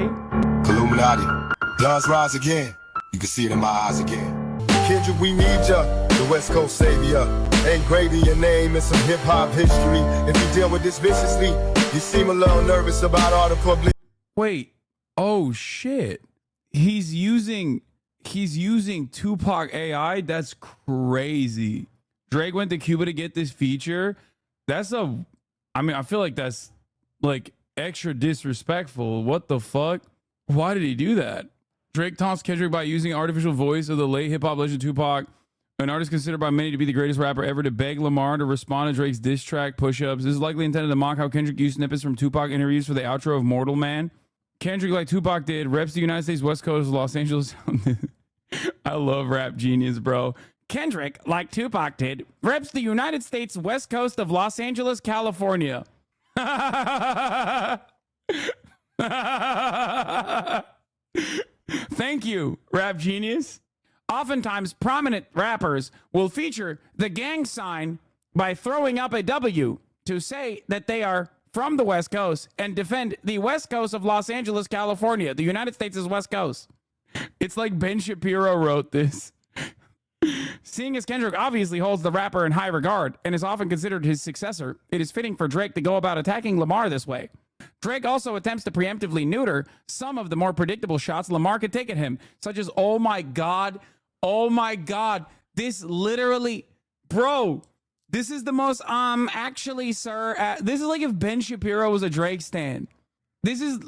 Illuminati. Bloods rise again. You can see it in my eyes again. Kendrick, we need ya. The West Coast savior. Ain't gravy your name in some hip-hop history. If you deal with this viciously, you seem a little nervous about all the public. Wait. Oh, shit. He's using Tupac AI. That's crazy. Drake went to Cuba to get this feature. I feel like that's like extra disrespectful. What the fuck? Why did he do that? Drake taunts Kendrick by using artificial voice of the late hip-hop legend Tupac, an artist considered by many to be the greatest rapper ever, to beg Lamar to respond to Drake's diss track Push-Ups. This is likely intended to mock how Kendrick used snippets from Tupac interviews for the outro of Mortal Man. Kendrick, like Tupac did, reps the United States West Coast of Los Angeles. I love Rap Genius, bro. Kendrick, like Tupac did, reps the United States West Coast of Los Angeles, California. Thank you, Rap Genius. Oftentimes, prominent rappers will feature the gang sign by throwing up a W to say that they are from the West Coast and defend the West Coast of Los Angeles, California. The United States is West Coast. It's like Ben Shapiro wrote this. Seeing as Kendrick obviously holds the rapper in high regard and is often considered his successor, it is fitting for Drake to go about attacking Lamar this way. Drake also attempts to preemptively neuter some of the more predictable shots Lamar could take at him, such as, oh my God, this literally, bro, this is the most, actually, sir, this is like if Ben Shapiro was a Drake stan. This is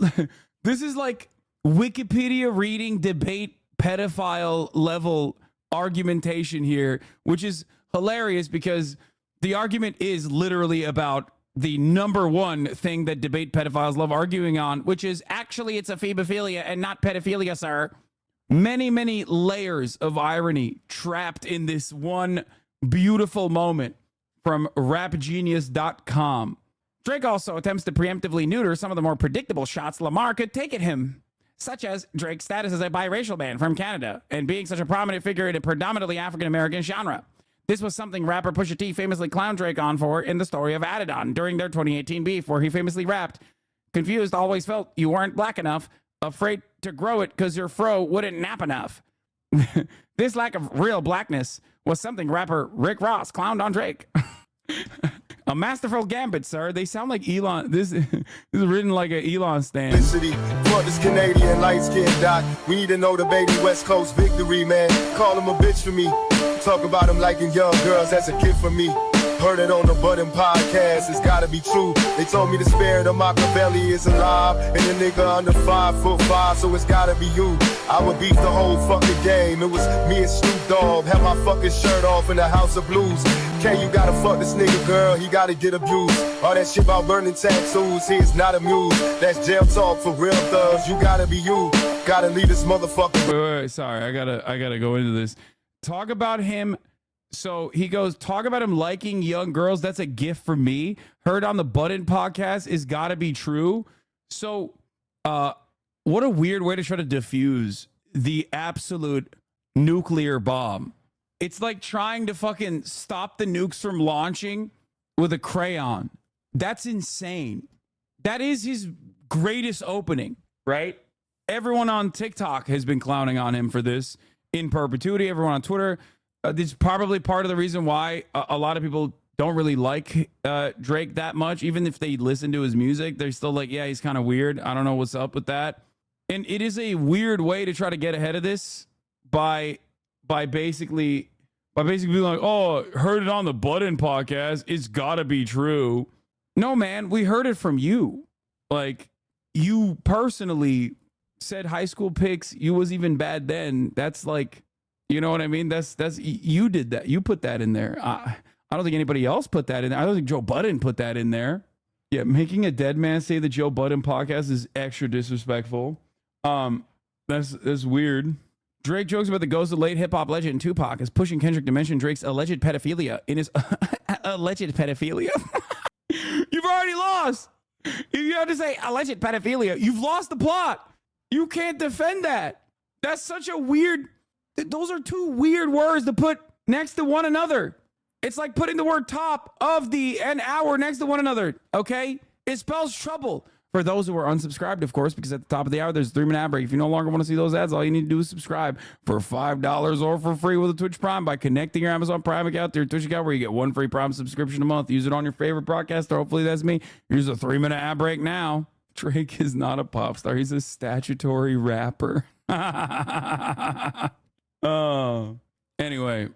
like Wikipedia reading debate pedophile level argumentation here, which is hilarious because the argument is literally about the number one thing that debate pedophiles love arguing on, which is actually it's a phebophilia and not pedophilia, sir. Many, many layers of irony trapped in this one beautiful moment from rapgenius.com. Drake also attempts to preemptively neuter some of the more predictable shots Lamar could take at him, such as Drake's status as a biracial man from Canada and being such a prominent figure in a predominantly African-American genre. This was something rapper Pusha T famously clowned Drake on for in the story of Aiden during their 2018 beef, where he famously rapped, "Confused, always felt you weren't black enough, afraid to grow it because your fro wouldn't nap enough." This lack of real blackness was something rapper Rick Ross clowned on Drake. A masterful gambit, sir. They sound like Elon. This is written like an Elon stand. Fuck this Canadian light-skinned doc. We need to know the baby West Coast victory, man. Call him a bitch for me. Talk about him liking young girls. That's a gift for me. Heard it on the Button podcast. It's gotta be true. They told me the spirit of Machiavelli is alive, and the nigga under 5'5", so it's gotta be you. I would beat the whole fucking game. It was me and Snoop Dogg. Had my fucking shirt off in the House of Blues. You gotta fuck this nigga, girl, he gotta get abused. All that shit about burning tattoos, he is not amused. That's jail talk for real thugs, you gotta be you. Gotta leave this motherfucker. Wait, sorry, I gotta go into this. Talk about him. So he goes, talk about him liking young girls. That's a gift for me. Heard on the Button podcast is gotta be true. So, what a weird way to try to diffuse the absolute nuclear bomb. It's like trying to fucking stop the nukes from launching with a crayon. That's insane. That is his greatest opening, right? Everyone on TikTok has been clowning on him for this in perpetuity. Everyone on Twitter. This is probably part of the reason why a lot of people don't really like Drake that much. Even if they listen to his music, they're still like, yeah, he's kind of weird. I don't know what's up with that. And it is a weird way to try to get ahead of this by basically being like, oh, heard it on the Button podcast. It's gotta be true. No, man, we heard it from you. Like, you personally said high school pics, you was even bad then. That's like, you know what I mean? That's you did that. You put that in there. I don't think anybody else put that in there. I don't think Joe Budden put that in there. Yeah, making a dead man say the Joe Budden podcast is extra disrespectful. That's weird. Drake jokes about the ghost of late hip-hop legend Tupac is pushing Kendrick to mention Drake's alleged pedophilia in his alleged pedophilia. You've already lost. You have to say alleged pedophilia. You've lost the plot. You can't defend that. That's such a weird... Those are two weird words to put next to one another. It's like putting the word top, of the, and hour next to one another. Okay? It spells trouble. For those who are unsubscribed, of course, because at the top of the hour, there's a 3-minute ad break. If you no longer want to see those ads, all you need to do is subscribe for $5 or for free with a Twitch Prime by connecting your Amazon Prime account to your Twitch account, where you get 1 free Prime subscription a month. Use it on your favorite broadcaster. Hopefully that's me. Here's a 3-minute ad break now. Drake is not a pop star. He's a statutory rapper. Oh. Anyway.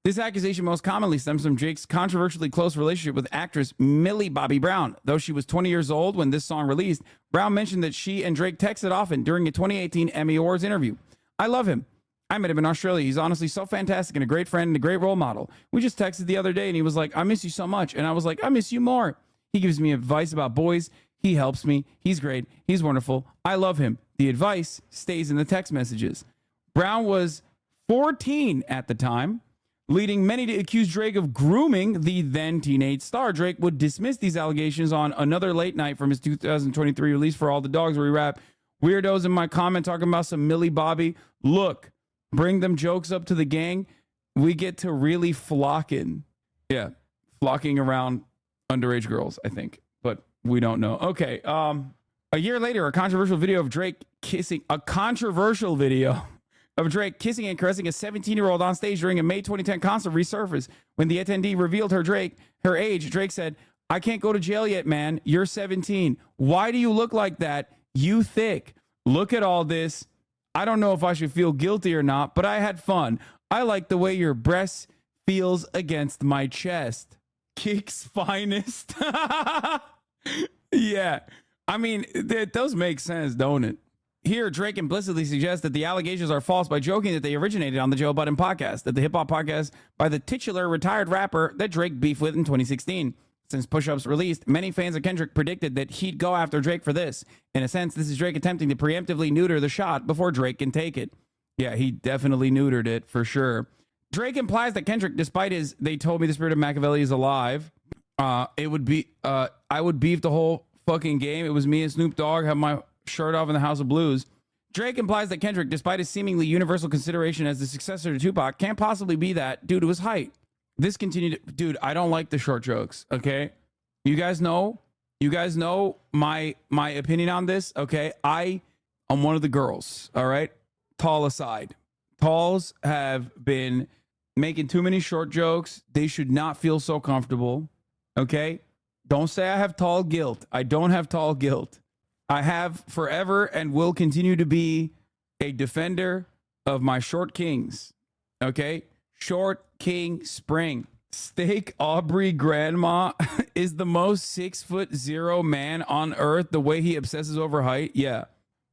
This accusation most commonly stems from Drake's controversially close relationship with actress Millie Bobby Brown. Though she was 20 years old when this song released, Brown mentioned that she and Drake texted often during a 2018 Emmy Awards interview. I love him. I met him in Australia. He's honestly so fantastic and a great friend and a great role model. We just texted the other day and he was like, I miss you so much. And I was like, I miss you more. He gives me advice about boys. He helps me. He's great. He's wonderful. I love him. The advice stays in the text messages. Brown was 14 at the time, leading many to accuse Drake of grooming the then teenage star. Drake would dismiss these allegations on Another Late Night from his 2023 release For All the Dogs, where he rapped, weirdos in my comment talking about some Millie Bobby. Look, bring them jokes up to the gang. We get to really flocking. Yeah, flocking around underage girls, I think. But we don't know. Okay, a year later, a controversial video of Drake kissing and caressing a 17-year-old on stage during a May 2010 concert resurfaced. When the attendee revealed her age, Drake said, I can't go to jail yet, man. You're 17. Why do you look like that? You thick. Look at all this. I don't know if I should feel guilty or not, but I had fun. I like the way your breast feels against my chest. Kick's finest. Yeah. I mean, it does make sense, don't it? Here, Drake implicitly suggests that the allegations are false by joking that they originated on the Joe Budden podcast, the hip-hop podcast by the titular retired rapper that Drake beefed with in 2016. Since Push-Up's released, many fans of Kendrick predicted that he'd go after Drake for this. In a sense, this is Drake attempting to preemptively neuter the shot before Drake can take it. Yeah, he definitely neutered it, for sure. Drake implies that Kendrick, despite his "they told me the spirit of Machiavelli is alive," I would beef the whole fucking game. It was me and Snoop Dogg have my shirt off in the House of Blues. Drake implies that Kendrick, despite his seemingly universal consideration as the successor to Tupac, can't possibly be that due to his height. This continued, dude, I don't like the short jokes, okay? You guys know my opinion on this, okay? I'm one of the girls, all right? Tall aside. Talls have been making too many short jokes. They should not feel so comfortable, okay? Don't say I have tall guilt. I don't have tall guilt. I have forever and will continue to be a defender of my short kings. Okay? Short King Spring. Steak Aubrey Grandma is the most 6'0" man on earth. The way he obsesses over height. Yeah.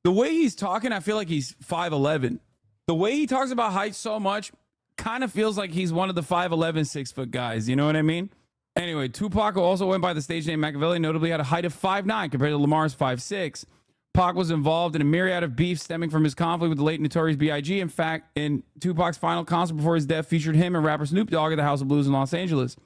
The way he's talking, I feel like he's 5'11". The way he talks about height so much kind of feels like he's one of the 5'11", 6-foot guys. You know what I mean? Anyway, Tupac, who also went by the stage name Machiavelli, notably had a height of 5'9" compared to Lamar's 5'6". Pac was involved in a myriad of beef stemming from his conflict with the late Notorious B.I.G. In fact, in Tupac's final concert before his death featured him and rapper Snoop Dogg at the House of Blues in Los Angeles,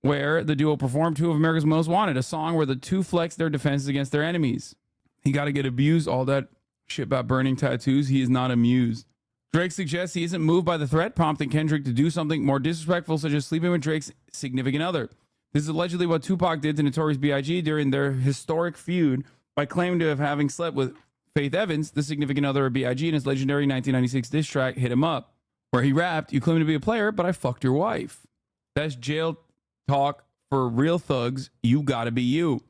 where the duo performed Two of America's Most Wanted, a song where the two flex their defenses against their enemies. He got to get abused, all that shit about burning tattoos. He is not amused. Drake suggests he isn't moved by the threat, prompting Kendrick to do something more disrespectful, such as sleeping with Drake's significant other. This is allegedly what Tupac did to Notorious B.I.G. during their historic feud by claiming to have having slept with Faith Evans, the significant other of B.I.G. in his legendary 1996 diss track, Hit 'Em Up, where he rapped, "You claim to be a player, but I fucked your wife." That's jail talk for real thugs. You gotta be you.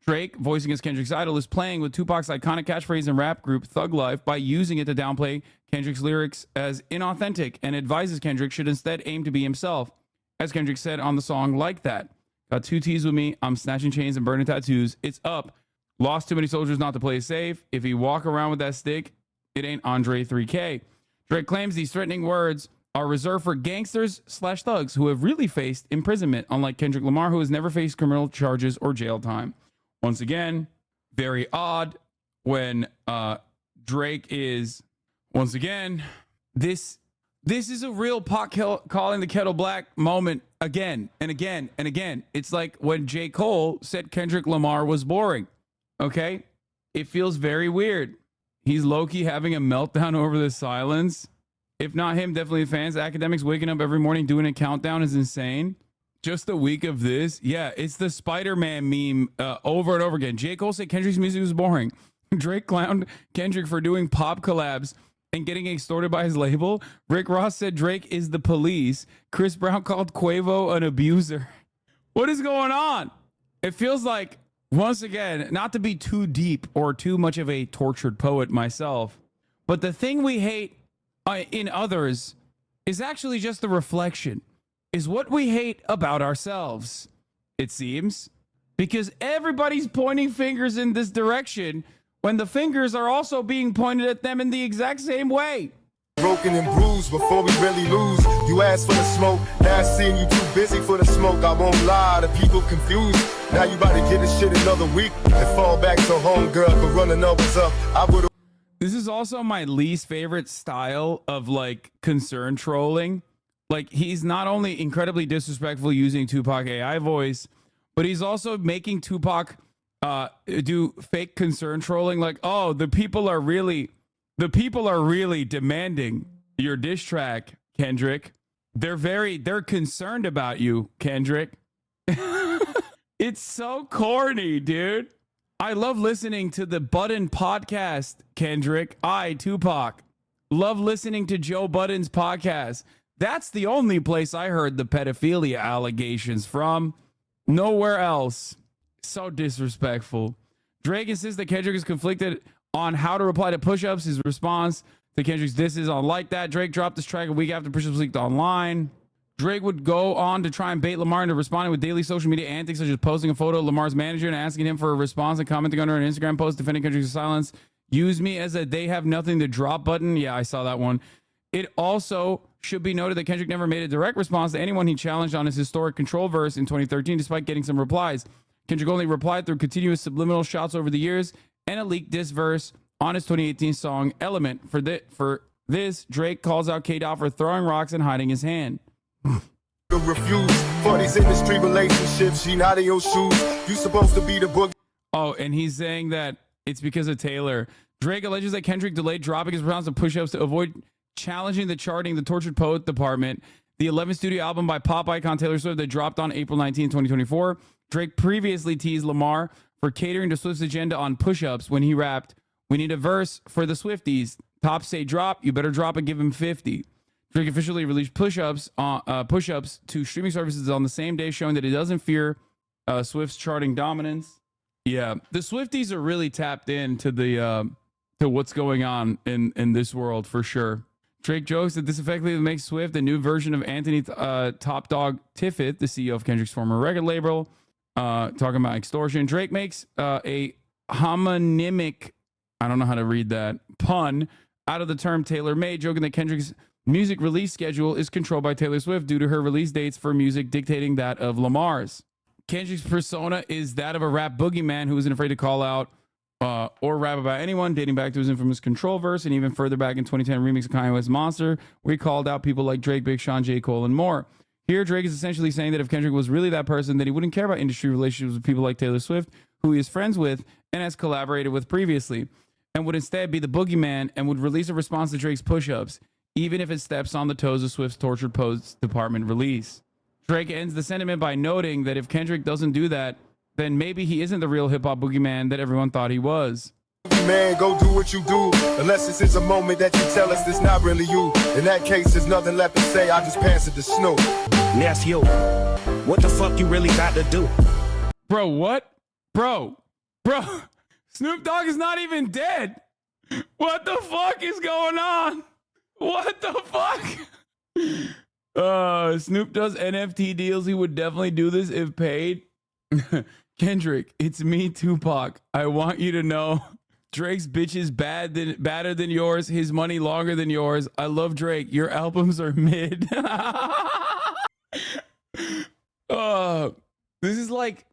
Drake, voicing as Kendrick's idol, is playing with Tupac's iconic catchphrase and rap group Thug Life by using it to downplay Kendrick's lyrics as inauthentic, and advises Kendrick should instead aim to be himself. As Kendrick said on the song Like That, "Got 2 T's with me, I'm snatching chains and burning tattoos. It's up. Lost too many soldiers not to play it safe. If you walk around with that stick, it ain't Andre 3K. Drake claims these threatening words are reserved for gangsters/thugs who have really faced imprisonment, unlike Kendrick Lamar, who has never faced criminal charges or jail time. Once again, very odd when Drake is, once again, this is a real Pac calling the kettle black moment again and again and again. It's like when J. Cole said Kendrick Lamar was boring. Okay? It feels very weird. He's low-key having a meltdown over the silence. If not him, definitely fans. Academics waking up every morning doing a countdown is insane. Just a week of this. Yeah, it's the Spider-Man meme over and over again. J. Cole said Kendrick's music was boring. Drake clowned Kendrick for doing pop collabs and getting extorted by his label. Rick Ross said Drake is the police. Chris Brown called Quavo an abuser. What is going on? It feels like, once again, not to be too deep or too much of a tortured poet myself, but the thing we hate in others is actually just a reflection, is what we hate about ourselves, it seems, because everybody's pointing fingers in this direction when the fingers are also being pointed at them in the exact same way. Broken and bruised before we really lose. You asked for the smoke, now I seeing you too busy for the smoke. I won't lie, the people confused. Now you about to get this shit another week and fall back to home, girl, but running numbers up. I would've. This is also my least favorite style of like concern trolling. Like, he's not only incredibly disrespectful using Tupac AI voice, but he's also making Tupac do fake concern trolling. Like, oh, the people are really demanding your diss track, Kendrick. They're concerned about you, Kendrick. It's so corny, dude. I love listening to the Budden podcast, Kendrick. Tupac, love listening to Joe Budden's podcast. That's the only place I heard the pedophilia allegations from. Nowhere else. So disrespectful. Drake insists that Kendrick is conflicted on how to reply to push-ups. His response to Kendrick's "This is on like that." Drake dropped this track a week after push-ups leaked online. Drake would go on to try and bait Lamar into responding with daily social media antics, such as posting a photo of Lamar's manager and asking him for a response and commenting under an Instagram post defending Kendrick's silence. Use me as a "they have nothing to drop" button. Yeah, I saw that one. It also should be noted that Kendrick never made a direct response to anyone he challenged on his historic Control verse in 2013, despite getting some replies. Kendrick only replied through continuous subliminal shots over the years and a leaked diss verse on his 2018 song Element. For this, Drake calls out K-Dot for throwing rocks and hiding his hand. Refuse for these industry relationships. She not in your shoes. You supposed to be the book. Oh, and he's saying that it's because of Taylor. Drake alleges that Kendrick delayed dropping his response to push-ups to avoid challenging the charting the Tortured Poet Department, the 11th studio album by pop icon Taylor Swift that dropped on April 19, 2024. Drake previously teased Lamar for catering to Swift's agenda on push-ups when he rapped, "We need a verse for the Swifties. Top say drop, you better drop and give him 50. Drake officially released push-ups to streaming services on the same day, showing that he doesn't fear Swift's charting dominance. Yeah, the Swifties are really tapped into the to what's going on in this world for sure. Drake jokes that this effectively makes Swift a new version of Anthony Top Dog Tiffith, the CEO of Kendrick's former record label, talking about extortion. Drake makes a homonymic, I don't know how to read that, pun out of the term Taylor made, joking that Kendrick's music release schedule is controlled by Taylor Swift due to her release dates for music dictating that of Lamar's. Kendrick's persona is that of a rap boogeyman who isn't afraid to call out or rap about anyone, dating back to his infamous Control verse and even further back in 2010 remix of Kanye West's Monster, where he called out people like Drake, Big Sean, J. Cole, and more. Here, Drake is essentially saying that if Kendrick was really that person, then he wouldn't care about industry relationships with people like Taylor Swift, who he is friends with and has collaborated with previously, and would instead be the boogeyman and would release a response to Drake's push-ups, even if it steps on the toes of Swift's Tortured Poets Department release. Drake ends the sentiment by noting that if Kendrick doesn't do that, then maybe he isn't the real hip-hop boogeyman that everyone thought he was. Man, go do what you do. Unless this is a moment that you tell us it's not really you. In that case, there's nothing left to say. I just pass it to Snoop. That's you. What the fuck you really got to do? Bro, what? Bro. Snoop Dogg is not even dead. What the fuck is going on? What the fuck? Snoop does NFT deals. He would definitely do this if paid. Kendrick, it's me, Tupac. I want you to know Drake's bitch is badder than yours. His money longer than yours. I love Drake. Your albums are mid. This is like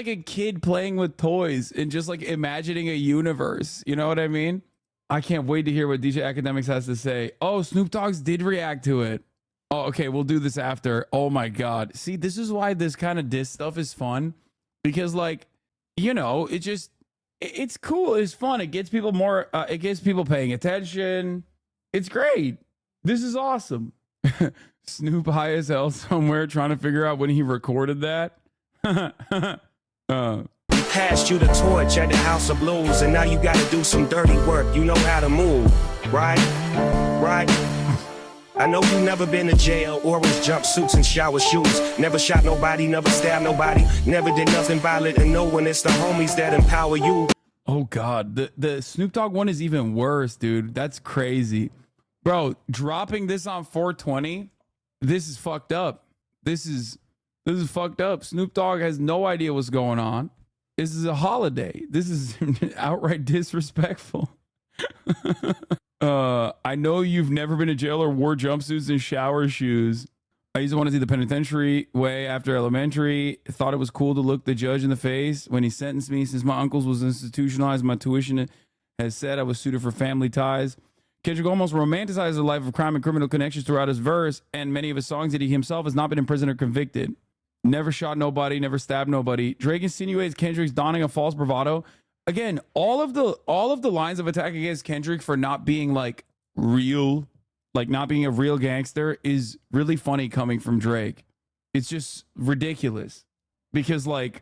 a kid playing with toys and just like imagining a universe. You know what I mean? I can't wait to hear what DJ Academics has to say. Oh, Snoop Dogg's did react to it. Oh, okay, we'll do this after. Oh my God. See, this is why this kind of diss stuff is fun. Because like, you know, it's cool. It's fun. It gets people more, it gets people paying attention. It's great. This is awesome. Snoop high as hell somewhere trying to figure out when he recorded that. We passed you the torch at the House of Blues, and now you gotta do some dirty work. You know how to move, right? Right? I know you never been to jail, orange jumpsuits and shower shoes. Never shot nobody, never stabbed nobody, never did nothing violent to no one. It's the homies that empower you. Oh God, the Snoop Dogg one is even worse, dude. That's crazy. Bro, dropping this on 420, this is fucked up. This is fucked up. Snoop Dogg has no idea what's going on. This is a holiday. This is outright disrespectful. I know you've never been to jail or wore jumpsuits and shower shoes. I used to want to see the penitentiary way after elementary. Thought it was cool to look the judge in the face when he sentenced me. Since my uncle's was institutionalized, my tuition has said I was suited for family ties. Kendrick almost romanticized the life of crime and criminal connections throughout his verse, and many of his songs that he himself has not been in prison or convicted. Never shot nobody, never stabbed nobody. Drake insinuates Kendrick's donning a false bravado. Again, all of the lines of attack against Kendrick for not being like real, like not being a real gangster is really funny coming from Drake. It's just ridiculous because like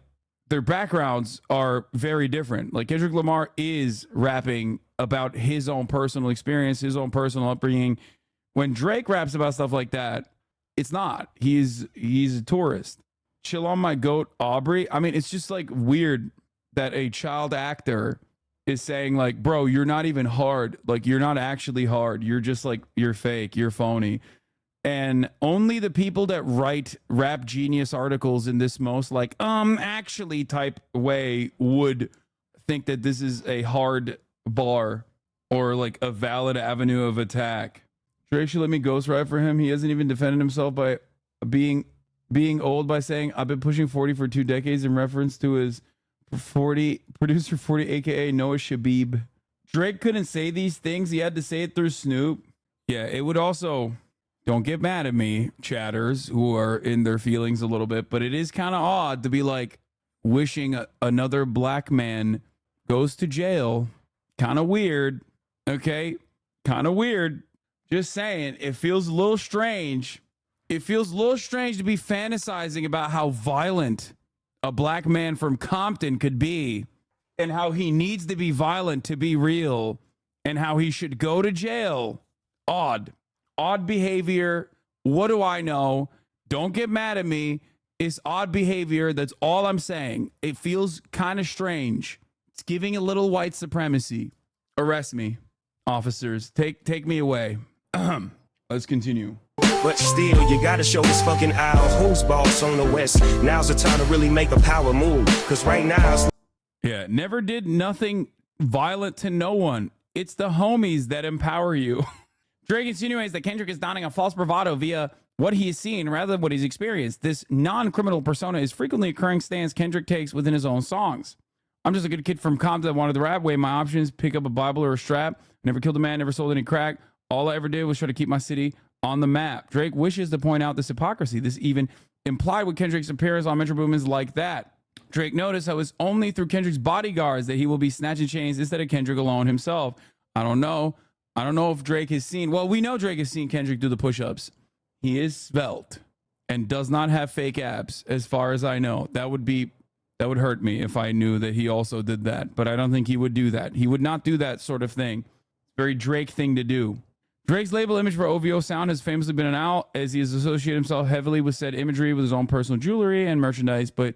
their backgrounds are very different. Like Kendrick Lamar is rapping about his own personal experience, his own personal upbringing. When Drake raps about stuff like that, it's not. He's a tourist. Chill on my goat, Aubrey. I mean, it's just like weird that a child actor is saying like, bro, you're not even hard. Like, you're not actually hard. You're just like, you're fake. You're phony. And only the people that write Rap Genius articles in this most like, actually type way would think that this is a hard bar or like a valid avenue of attack. Drake should let me ghostwrite for him. He hasn't even defended himself by being old by saying I've been pushing 40 for 2 decades in reference to his producer 40, aka Noah Shabib. Drake couldn't say these things. He had to say it through Snoop. Yeah, it would also, don't get mad at me, chatters who are in their feelings a little bit, but it is kind of odd to be like wishing another black man goes to jail. Kind of weird. Okay. Kind of weird. Just saying, it feels a little strange. It feels a little strange to be fantasizing about how violent a black man from Compton could be and how he needs to be violent to be real and how he should go to jail. Odd behavior. What do I know? Don't get mad at me. It's odd behavior. That's all I'm saying. It feels kind of strange. It's giving a little white supremacy. Arrest me, officers. Take me away. Let's continue. But still, you gotta show this fucking aisle who's boss on the West. Now's the time to really make a power move. Cause right now it's yeah, never did nothing violent to no one. It's the homies that empower you. Drake insinuates that Kendrick is donning a false bravado via what he has seen rather than what he's experienced. This non-criminal persona is frequently occurring stance Kendrick takes within his own songs. I'm just a good kid from Compton that wanted the rap way. My options, pick up a Bible or a strap. Never killed a man, never sold any crack. All I ever did was try to keep my city on the map. Drake wishes to point out this hypocrisy. This even implied with Kendrick's appearance on Metro Boomin's Like That. Drake noticed how it's only through Kendrick's bodyguards that he will be snatching chains instead of Kendrick alone himself. I don't know if Drake has seen, well, we know Drake has seen Kendrick do the push-ups. He is svelte and does not have fake abs as far as I know. That would hurt me if I knew that he also did that, but I don't think he would do that. He would not do that sort of thing. Very Drake thing to do. Drake's label image for OVO sound has famously been an owl, as he has associated himself heavily with said imagery with his own personal jewelry and merchandise. But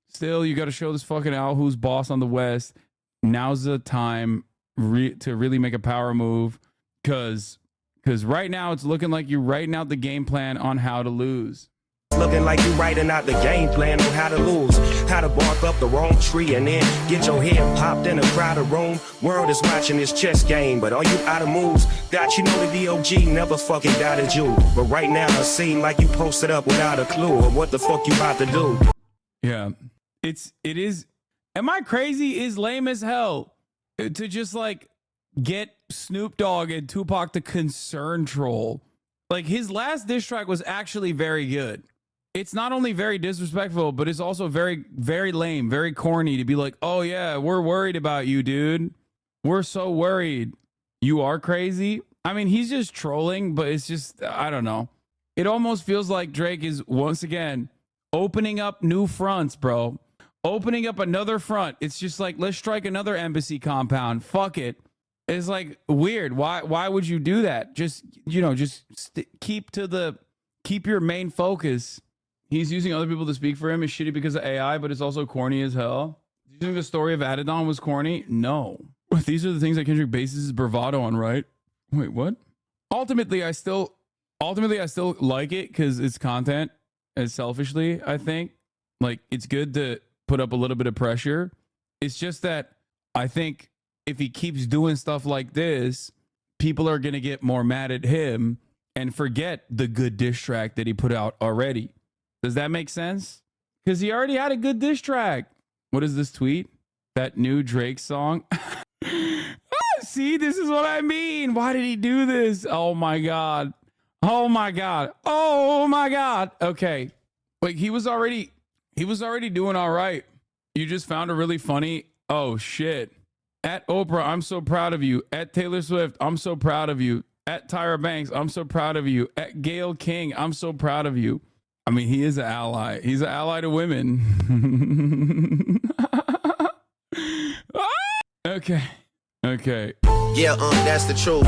still, you got to show this fucking owl who's boss on the West. Now's the time to really make a power move, because right now it's looking like you're writing out the game plan on how to lose. looking like you writing out the game plan on how to lose, how to bark up the wrong tree and then get your head popped in a crowded room. World is watching this chess game, but are you out of moves? That you know the DOG never fucking doubted you, but right now it seems like you posted up without a clue of what the fuck you about to do. Yeah, it is. Am I crazy? Is lame as hell to just like get Snoop Dogg and Tupac to concern troll. Like, his last diss track was actually very good. It's not only very disrespectful, but it's also very, very lame, very corny to be like, oh yeah, we're worried about you, dude. We're so worried. You are crazy. I mean, he's just trolling, but it's just, I don't know. It almost feels like Drake is once again opening up new fronts, bro. Opening up another front. It's just like, let's strike another embassy compound. Fuck it. It's like weird. Why would you do that? Just, you know, just keep your main focus. He's using other people to speak for him. It's shitty because of AI, but it's also corny as hell. Do you think the story of Adidon was corny? No. These are the things that Kendrick bases his bravado on, right? Wait, what? Ultimately, I still like it because it's content. As selfishly, I think, like, it's good to put up a little bit of pressure. It's just that I think if he keeps doing stuff like this, people are gonna get more mad at him and forget the good diss track that he put out already. Does that make sense? Because he already had a good diss track. What is this tweet? That new Drake song? See, this is what I mean. Why did he do this? Oh my God. Oh my God. Oh my God. Okay. Like he was already doing all right. You just found a really funny. Oh shit. At Oprah, I'm so proud of you. At Taylor Swift, I'm so proud of you. At Tyra Banks, I'm so proud of you. At Gayle King, I'm so proud of you. I mean, he is an ally. He's an ally to women. Okay. Yeah, that's the truth.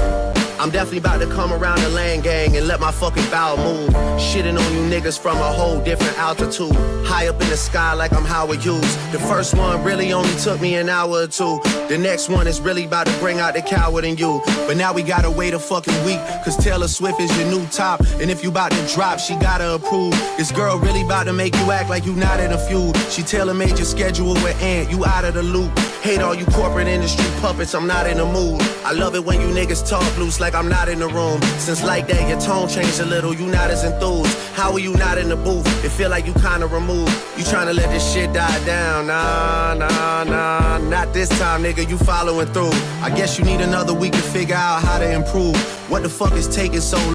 I'm definitely about to come around the land gang and let my fucking bowel move. Shitting on you niggas from a whole different altitude. High up in the sky like I'm Howard Hughes. The first one really only took me an hour or two. The next one is really about to bring out the coward in you. But now we gotta wait a fucking week, cause Taylor Swift is your new top. And if you about to drop, she gotta approve. This girl really about to make you act like you not in a feud. She tailor-made your schedule with Ant, you out of the loop. Hate all you corporate industry puppets, I'm not in the mood. I love it when you niggas talk loose like I'm not in the room. Since like that, your tone changed a little, you not as enthused. How are you not in the booth? It feel like you kinda removed. You tryna let this shit die down. Nah, not this time, nigga, you following through. I guess you need another week to figure out how to improve. What the fuck is taking so long?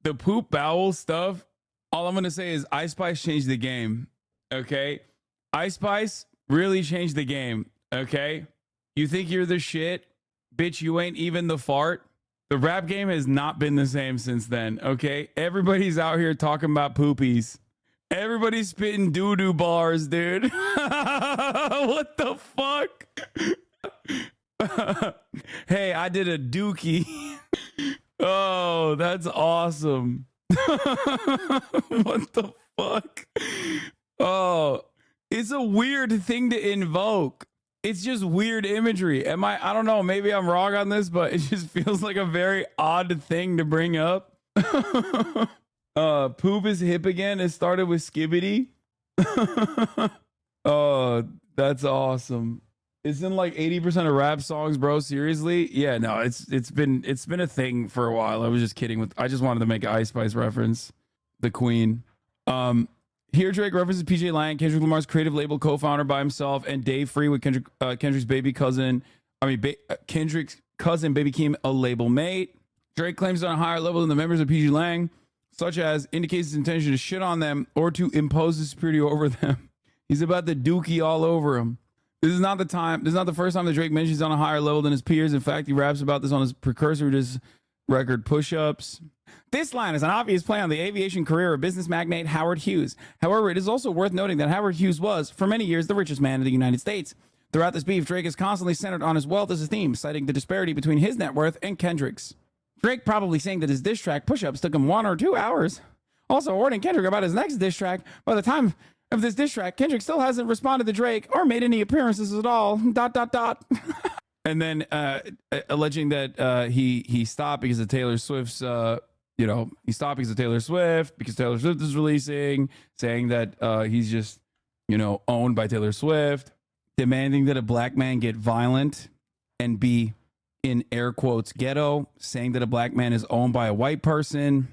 The poop bowel stuff, all I'm gonna say is Ice Spice changed the game, okay? Ice Spice really changed the game, okay? You think you're the shit? Bitch, you ain't even the fart. The rap game has not been the same since then, okay? Everybody's out here talking about poopies. Everybody's spitting doo-doo bars, dude. What the fuck? Hey, I did a dookie. Oh, that's awesome. What the fuck? Oh, it's a weird thing to invoke. It's just weird imagery. I don't know, maybe I'm wrong on this, but it just feels like a very odd thing to bring up. Poop is hip again. It started with Skibbity. Oh, that's awesome. Isn't like 80% of rap songs, bro? Seriously? Yeah, no, it's been a thing for a while. I was just kidding I just wanted to make an Ice Spice reference. The Queen. Here, Drake references PJ Lang, Kendrick Lamar's creative label co-founder by himself, and Dave Free with Kendrick's Kendrick's cousin, Baby Keem, a label mate. Drake claims on a higher level than the members of PJ Lang, such as indicates his intention to shit on them or to impose his superiority over them. He's about the dookie all over him. This is not the first time that Drake mentions on a higher level than his peers. In fact, he raps about this on his precursor to his record, Push-Ups. This line is an obvious play on the aviation career of business magnate Howard Hughes. However, it is also worth noting that Howard Hughes was, for many years, the richest man in the United States. Throughout this beef, Drake is constantly centered on his wealth as a theme, citing the disparity between his net worth and Kendrick's. Drake probably saying that his diss track Push-Ups took him 1 or 2 hours. Also warning Kendrick about his next diss track. By the time of this diss track, Kendrick still hasn't responded to Drake or made any appearances at all. ... And then alleging that he stopped because of Taylor Swift's, he stopped because of Taylor Swift, because Taylor Swift is releasing, saying that he's just, owned by Taylor Swift, demanding that a black man get violent and be, in air quotes, ghetto, saying that a black man is owned by a white person.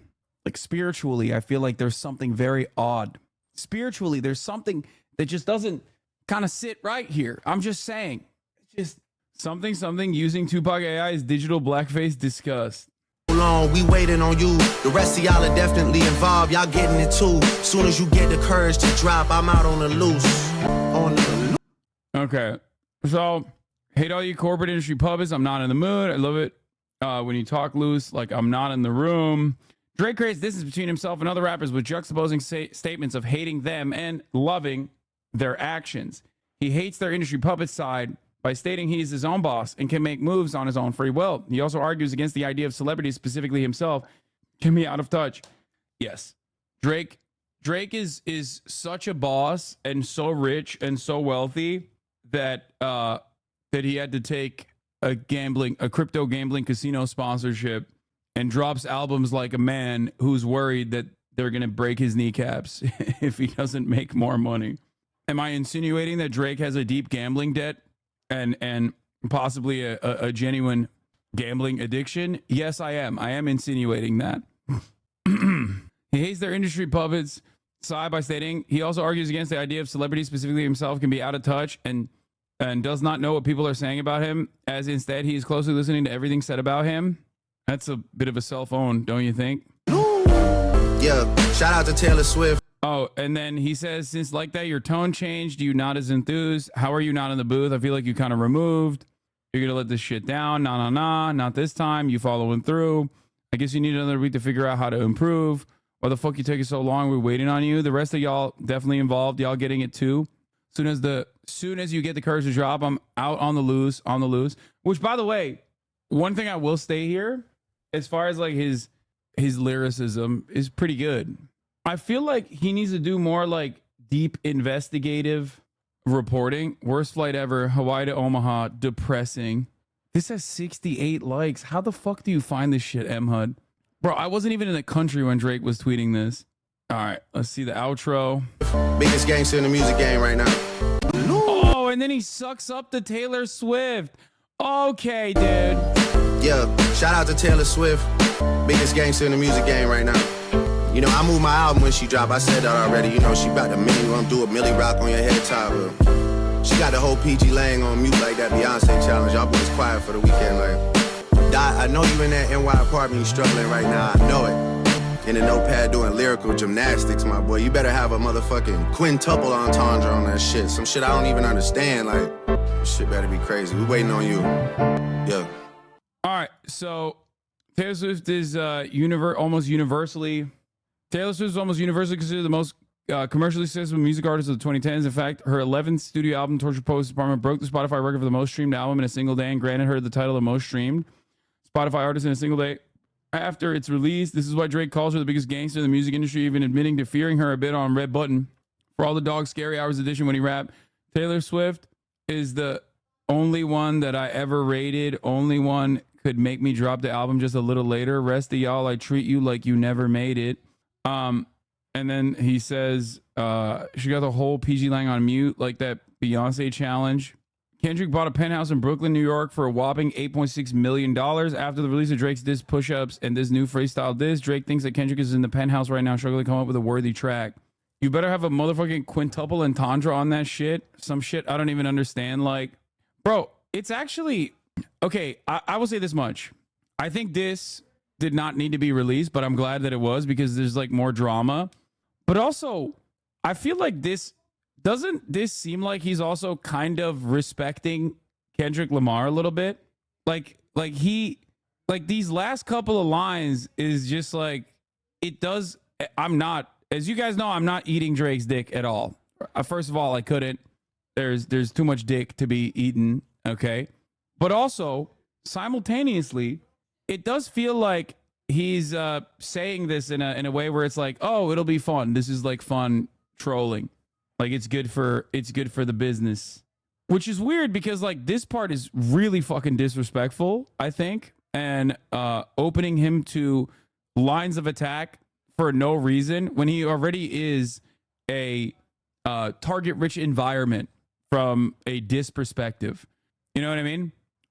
Like, spiritually, I feel like there's something very odd. Spiritually, there's something that just doesn't kind of sit right here. I'm just saying. Just something using Tupac AI's digital blackface disgust. Long, we waiting on you. The rest of y'all are definitely involved. Y'all getting it too. Soon as you get the courage to drop, I'm out on the loose. Okay. So, hate all you corporate industry puppets. I'm not in the mood. I love it. when you talk loose, like I'm not in the room. Drake creates distance between himself and other rappers with juxtaposing statements of hating them and loving their actions. He hates their industry puppet side by stating he's his own boss and can make moves on his own free will. He also argues against the idea of celebrities, specifically himself, can be out of touch. Yes, Drake is such a boss and so rich and so wealthy that that he had to take a crypto gambling casino sponsorship and drops albums like a man who's worried that they're gonna break his kneecaps if he doesn't make more money. Am I insinuating that Drake has a deep gambling debt and possibly a genuine gambling addiction? Yes, I am. I am insinuating that. He hates their industry puppets side by stating he also argues against the idea of celebrities, specifically himself, can be out of touch and does not know what people are saying about him, as instead he is closely listening to everything said about him. That's a bit of a cell phone, don't you think? Yeah, shout out to Taylor Swift. Oh, and then he says, since like that, your tone changed. You not as enthused. How are you not in the booth? I feel like you kind of removed. You're going to let this shit down. Nah, not this time. You following through. I guess you need another week to figure out how to improve. Why the fuck you taking so long? We're waiting on you. The rest of y'all definitely involved. Y'all getting it too. Soon as you get the courage to drop, I'm out on the loose. Which, by the way, one thing I will stay here, as far as like his lyricism, is pretty good. I feel like he needs to do more like deep investigative reporting. Worst flight ever, Hawaii to Omaha, depressing. This has 68 likes. How the fuck do you find this shit, M-HUD? Bro, I wasn't even in the country when Drake was tweeting this. All right, let's see the outro. Biggest gangster in the music game right now. Oh, and then he sucks up to Taylor Swift. Okay, dude. Yeah, shout out to Taylor Swift. Biggest gangster in the music game right now. You know, I moved my album when she dropped. I said that already. You know, she about to do a Millie Rock on your head top. She got the whole PG Lang on mute like that Beyonce challenge. Y'all boys quiet for the weekend. Like, Dot, I know you in that NY apartment, you struggling right now. I know it. In a notepad doing lyrical gymnastics, my boy. You better have a motherfucking quintuple entendre on that shit. Some shit I don't even understand. Like, this shit better be crazy. We waiting on you. Yeah. All right, so Taylor Swift is almost universally considered the most commercially successful music artist of the 2010s. In fact, her 11th studio album, Torture Post Department, broke the Spotify record for the most streamed album in a single day and granted her the title of most streamed Spotify artist in a single day after its release. This is why Drake calls her the biggest gangster in the music industry, even admitting to fearing her a bit on Red Button for All the Dogs Scary Hours edition when he rapped. Taylor Swift is the only one that I ever rated. Only one could make me drop the album just a little later. Rest of y'all, I treat you like you never made it. And then he says she got the whole PG Lang on mute, like that Beyonce challenge. Kendrick bought a penthouse in Brooklyn, New York for a whopping $8.6 million after the release of Drake's diss Push-Ups and this new freestyle diss. Drake thinks that Kendrick is in the penthouse right now, struggling to come up with a worthy track. You better have a motherfucking quintuple entendre on that shit. Some shit I don't even understand. Like, bro, it's actually... Okay, I will say this much. I think this did not need to be released, but I'm glad that it was because there's like more drama. But also, I feel like doesn't this seem like he's also kind of respecting Kendrick Lamar a little bit? Like these last couple of lines is just like, it does. I'm not, as you guys know, I'm not eating Drake's dick at all. First of all, I couldn't. There's too much dick to be eaten. Okay. But also, simultaneously, it does feel like he's saying this in a way where it's like, oh, it'll be fun. This is like fun trolling. Like it's good for the business. Which is weird because like this part is really fucking disrespectful, I think. And opening him to lines of attack for no reason when he already is a target-rich environment from a diss perspective. You know what I mean?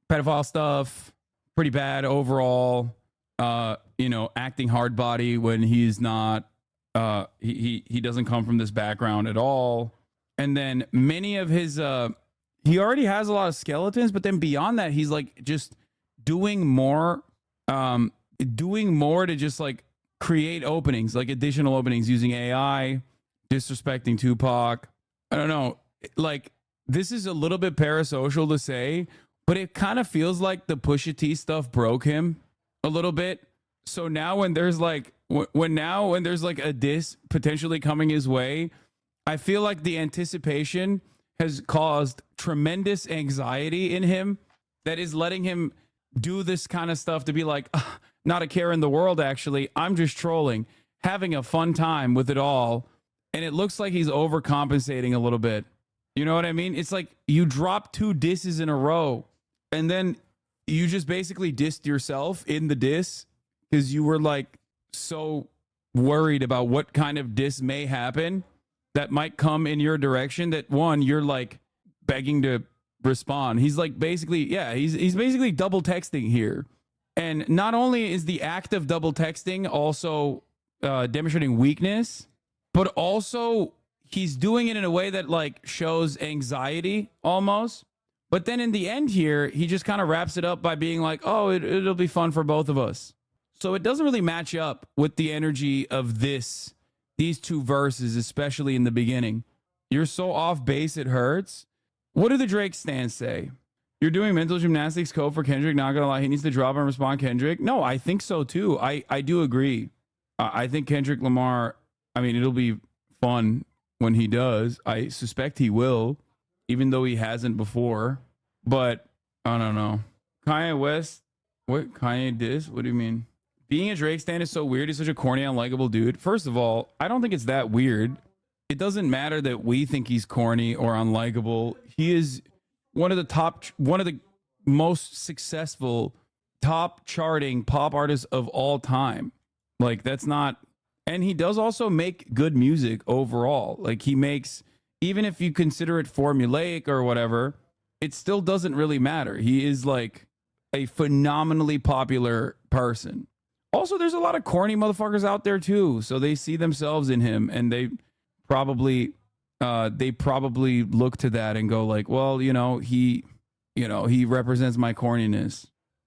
Pedophile stuff, pretty bad overall. Acting hard body when he's not. He doesn't come from this background at all. And then many of his he already has a lot of skeletons, but then beyond that, he's like just doing more to just like create openings, like additional openings using AI, disrespecting Tupac. I don't know. Like this is a little bit parasocial to say, but it kind of feels like the Pusha T stuff broke him. a little bit. So now when there's like when there's like a diss potentially coming his way, I feel like the anticipation has caused tremendous anxiety in him that is letting him do this kind of stuff to be like, not a care in the world, actually. I'm just trolling, having a fun time with it all. And it looks like he's overcompensating a little bit. You know what I mean? It's like you drop 2 disses in a row and then you just basically dissed yourself in the diss because you were like so worried about what kind of diss may happen that might come in your direction that one, you're like begging to respond. He's like basically, yeah, he's basically double texting here. And not only is the act of double texting also demonstrating weakness, but also he's doing it in a way that like shows anxiety almost. But then in the end here, he just kind of wraps it up by being like, oh, it'll be fun for both of us. So it doesn't really match up with the energy of these 2 verses, especially in the beginning. You're so off base, it hurts. What do the Drake stans say? You're doing mental gymnastics code for Kendrick. Not gonna lie, he needs to drop and respond Kendrick. No, I think so too. I do agree. I think Kendrick Lamar, I mean, it'll be fun when he does. I suspect he will, even though he hasn't before. But I don't know. Kanye West, what Kanye diss? What do you mean? Being a Drake stan is so weird. He's such a corny, unlikable dude. First of all, I don't think it's that weird. It doesn't matter that we think he's corny or unlikable. He is one of the most successful, top charting pop artists of all time. Like that's not, and he does also make good music overall. Like he makes, even if you consider it formulaic or whatever, it still doesn't really matter. He is like a phenomenally popular person. Also, there's a lot of corny motherfuckers out there too. So they see themselves in him and they probably look to that and go like, well, he represents my corniness.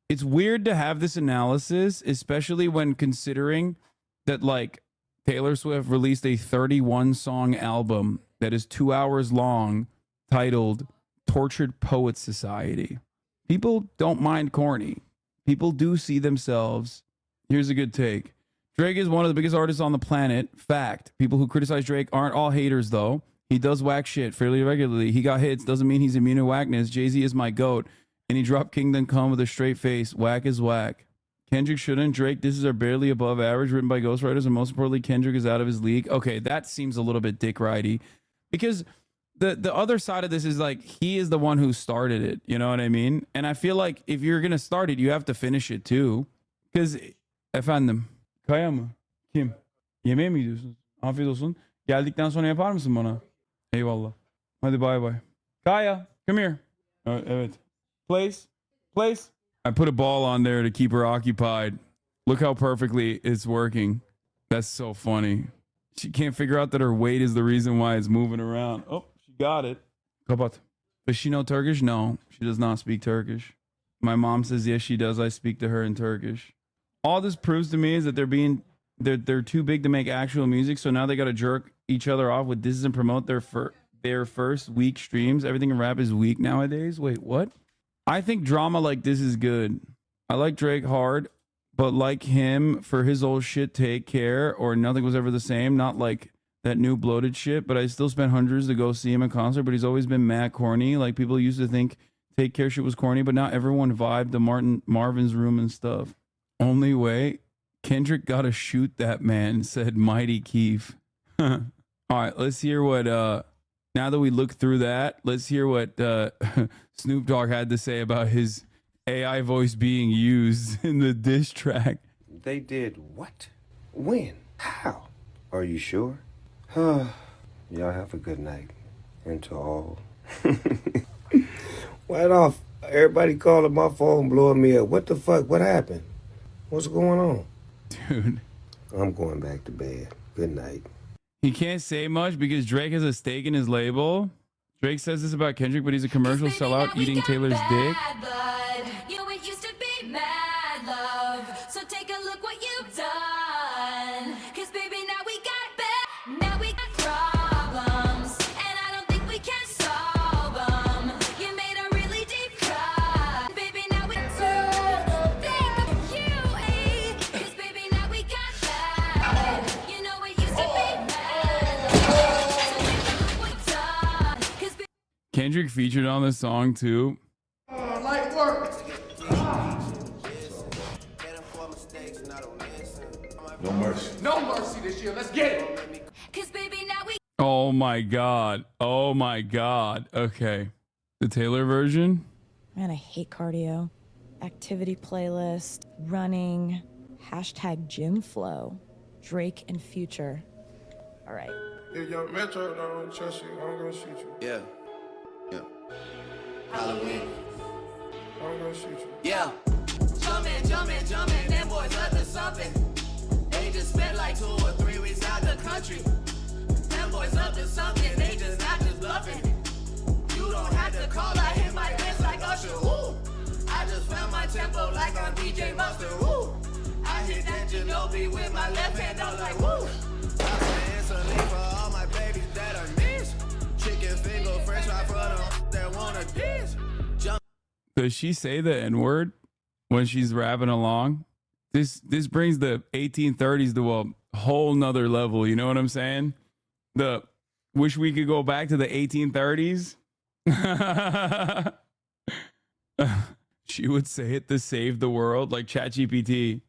It's weird to have this analysis, especially when considering that like Taylor Swift released a 31 song album that is 2 hours long titled Tortured Poets Society. People don't mind corny. People do see themselves. Here's a good take. Drake is one of the biggest artists on the planet. Fact. People who criticize Drake aren't all haters, though. He does whack shit fairly regularly. He got hits. Doesn't mean he's immune to whackness. Jay-Z is my goat. And he dropped Kingdom Come with a straight face. Whack is whack. Kendrick shouldn't. Drake disses are barely above average, written by ghostwriters. And most importantly, Kendrick is out of his league. Okay, that seems a little bit dick ridey. Because the other side of this is like, he is the one who started it. You know what I mean? And I feel like if you're going to start it, you have to finish it too. Because... Efendim, Kaya mı? Kim? Yemeğe mi gidiyorsunuz? Afiyet olsun. Geldikten sonra yapar mısın bana? Eyvallah. Hadi bay bay. Kaya, come here. Evet. Place. I put a ball on there to keep her occupied. Look how perfectly it's working. That's so funny. She can't figure out that her weight is the reason why it's moving around. Oh, she got it. Kapat. Does she know Turkish? No, she does not speak Turkish. My mom says, yes, she does. I speak to her in Turkish. All this proves to me is that they're too big to make actual music, so now they got to jerk each other off with disses and promote their first weak streams. Everything in rap is weak nowadays. Wait, what? I think drama like this is good. I like Drake hard, but like him for his old shit, Take Care or Nothing Was Ever the Same. Not like that new bloated shit, but I still spent hundreds to go see him in concert. But he's always been mad corny. Like people used to think Take Care shit was corny, but now everyone vibed to Marvin's Room and stuff. Only way, Kendrick gotta shoot that man, said Mighty Keef. All right, let's hear what, now that we look through that, let's hear what Snoop Dogg had to say about his AI voice being used in the diss track. They did what? When? How? Are you sure? Y'all have a good night. And to all. Why off? Everybody calling my phone, blowing me up. What the fuck? What happened? What's going on? Dude. I'm going back to bed. Good night. He can't say much because Drake has a stake in his label. Drake says this about Kendrick, but he's a commercial sellout eating Taylor's dick. You ain't used to be mad, love. So take a look what you've done. Cause baby, now we got bad. Now we got problems. And I don't think we can solve them. You made a really deep cut. Baby, now we do think of you. Kendrick featured on this song too? Light work. No mercy. No mercy this year. Let's get it. Cause baby, now we Oh my god. Oh my god. Okay. The Taylor version? Man, I hate cardio. Activity playlist, running, hashtag gym flow, Drake and Future. All right. If your metro don't trust you, I'm gonna shoot you. Yeah. Yeah. Halloween. I'm gonna shoot you. Yeah. Jumping, them boys up to something. They just spent like 2 or 3 weeks out the country. Them boys up to something, they just not just bluffing. You don't have to call, I hit my dance like Usher, woo. I just found my tempo like I'm DJ Mustard, woo. I hit that Ginobili with my left hand, I was like, woo. I say it's a link for all my babies that I miss. Chicken finger, french fry for them that wanna diss. Does she say the N-word when she's rapping along? This brings the 1830s to a whole nother level. You know what I'm saying? The wish we could go back to the 1830s. She would say it to save the world, like ChatGPT.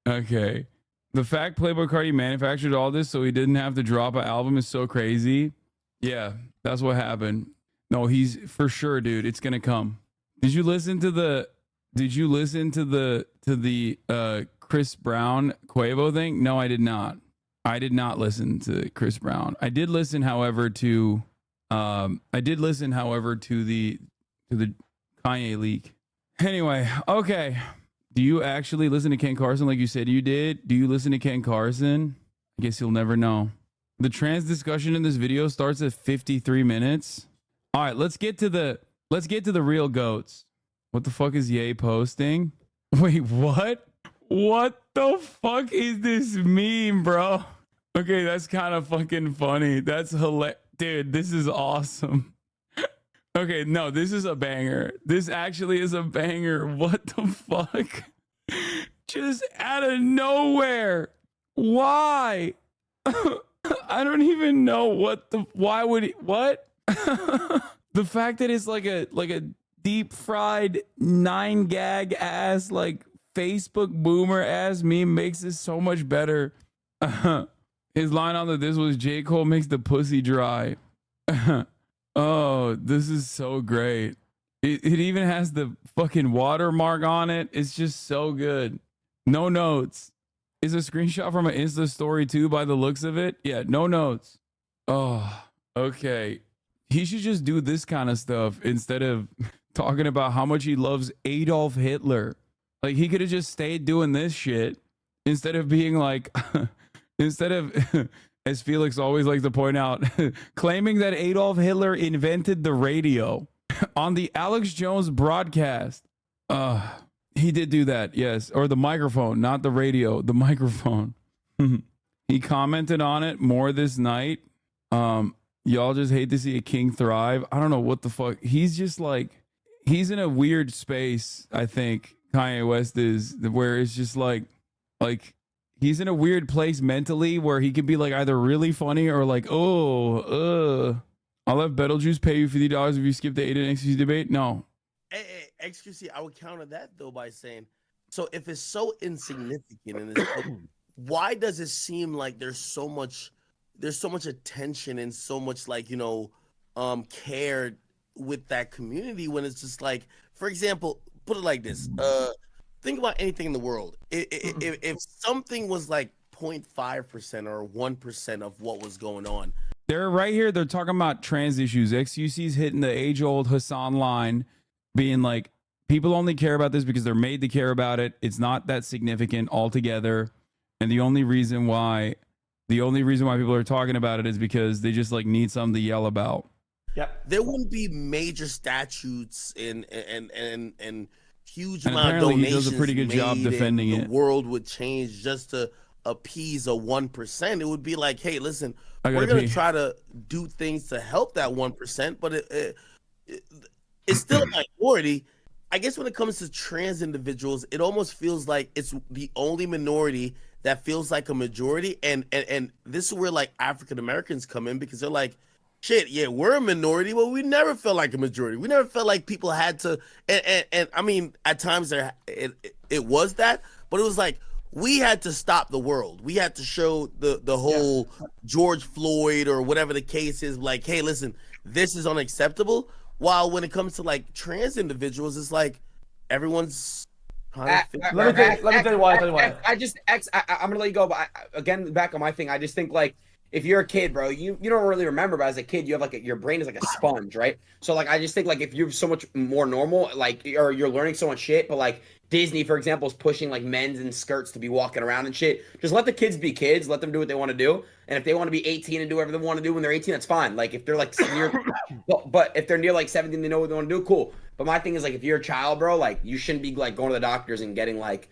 Okay. The fact Playboi Carti manufactured all this so he didn't have to drop an album is so crazy. Yeah, that's what happened. No, he's for sure, dude. It's gonna come. Did you listen to the Chris Brown Quavo thing? No, I did not. I did not listen to Chris Brown. I did listen, however, to the Kanye leak. Anyway, okay. Do you actually listen to Ken Carson like you said you did? Do you listen to Ken Carson? I guess you'll never know. The trans discussion in this video starts at 53 minutes. All right, let's get to the real goats. What the fuck is Ye posting? Wait, what? What the fuck is this meme, bro? Okay, that's kind of fucking funny. That's hilarious. Dude, this is awesome. Okay, no, this is a banger. This actually is a banger. What the fuck? Just out of nowhere. Why? I don't even know why would he, what? The fact that it's like a deep fried 9-gag ass, like Facebook boomer ass meme makes this so much better. His line on this was J. Cole makes the pussy dry. Oh, this is so great. It even has the fucking watermark on it. It's just so good. No notes. Is a screenshot from an Insta story too by the looks of it? Yeah, no notes. Oh, okay. He should just do this kind of stuff instead of talking about how much he loves Adolf Hitler. Like, he could have just stayed doing this shit instead of being like, instead of, as Felix always likes to point out, claiming that Adolf Hitler invented the radio on the Alex Jones broadcast. He did do that, yes. Or the microphone, not the radio, the microphone. He commented on it more this night. Y'all just hate to see a king thrive. I don't know what the fuck. He's just like, he's in a weird space, I think, Kanye West is, where it's just like he's in a weird place mentally where he can be like either really funny or like, I'll have Betelgeuse pay you $50 if you skip the Aiden XQC debate. No. Hey, XQC, I would counter that though by saying, so if it's so insignificant in this book, why does it seem like there's so much attention and so much care with that community when it's just like, for example, put it like this. Think about anything in the world. If something was like 0.5% or 1% of what was going on. They're right here. They're talking about trans issues. XQC's hitting the age-old Hasan line, being like, people only care about this because they're made to care about it. It's not that significant altogether. And the only reason why people are talking about it is because they just like need something to yell about. Yeah, there wouldn't be major statutes and huge amount of donations. He does a pretty good job defending it. The world would change just to appease a 1%. It would be like, hey, listen, we're gonna try to do things to help that 1%, but it's still a minority. I guess when it comes to trans individuals, it almost feels like it's the only minority that feels like a majority, and this is where like African Americans come in, because they're like, shit, yeah, we're a minority, but we never felt like a majority. We never felt like people had to, and I mean, at times it was that, but it was like we had to stop the world. We had to show the whole George Floyd or whatever the case is, like, hey, listen, this is unacceptable. While when it comes to like trans individuals, it's like everyone's kind of. Let me tell you why. I'm gonna let you go, but again, back on my thing, I just think like if you're a kid, bro, you don't really remember, but as a kid, you have like your brain is like a sponge, right? So like I just think like if you're so much more normal, like or you're learning so much shit, but like Disney, for example, is pushing like men's in skirts to be walking around and shit. Just let the kids be kids, let them do what they want to do. And if they want to be 18 and do whatever they want to do when they're 18, that's fine. Like if they're like near, but if they're near like 17, they know what they want to do, cool. But my thing is like if you're a child, bro, like you shouldn't be like going to the doctors and getting like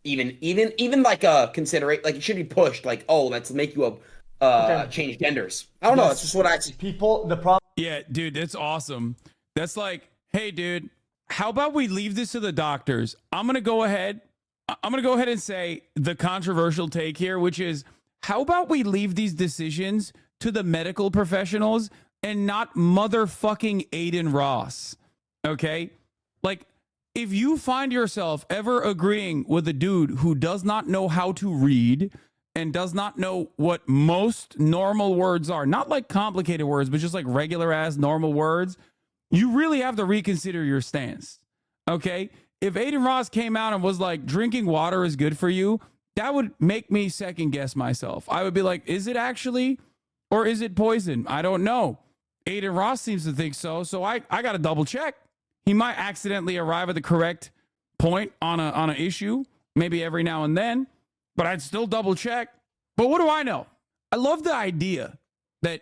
even like a considerate, like you should be pushed like, oh, let's make you a change genders. I don't know. It's just what I see. People, the problem. Yeah, dude, that's awesome. That's like, hey, dude, how about we leave this to the doctors? I'm gonna go ahead and say the controversial take here, which is, how about we leave these decisions to the medical professionals and not motherfucking Aiden Ross? Okay, like if you find yourself ever agreeing with a dude who does not know how to read and does not know what most normal words are, not like complicated words, but just like regular ass normal words, you really have to reconsider your stance. Okay? If Aiden Ross came out and was like, drinking water is good for you, that would make me second guess myself. I would be like, is it actually, or is it poison? I don't know. Aiden Ross seems to think so. So I got to double check. He might accidentally arrive at the correct point on an issue, maybe every now and then, but I'd still double check. But what do I know? I love the idea that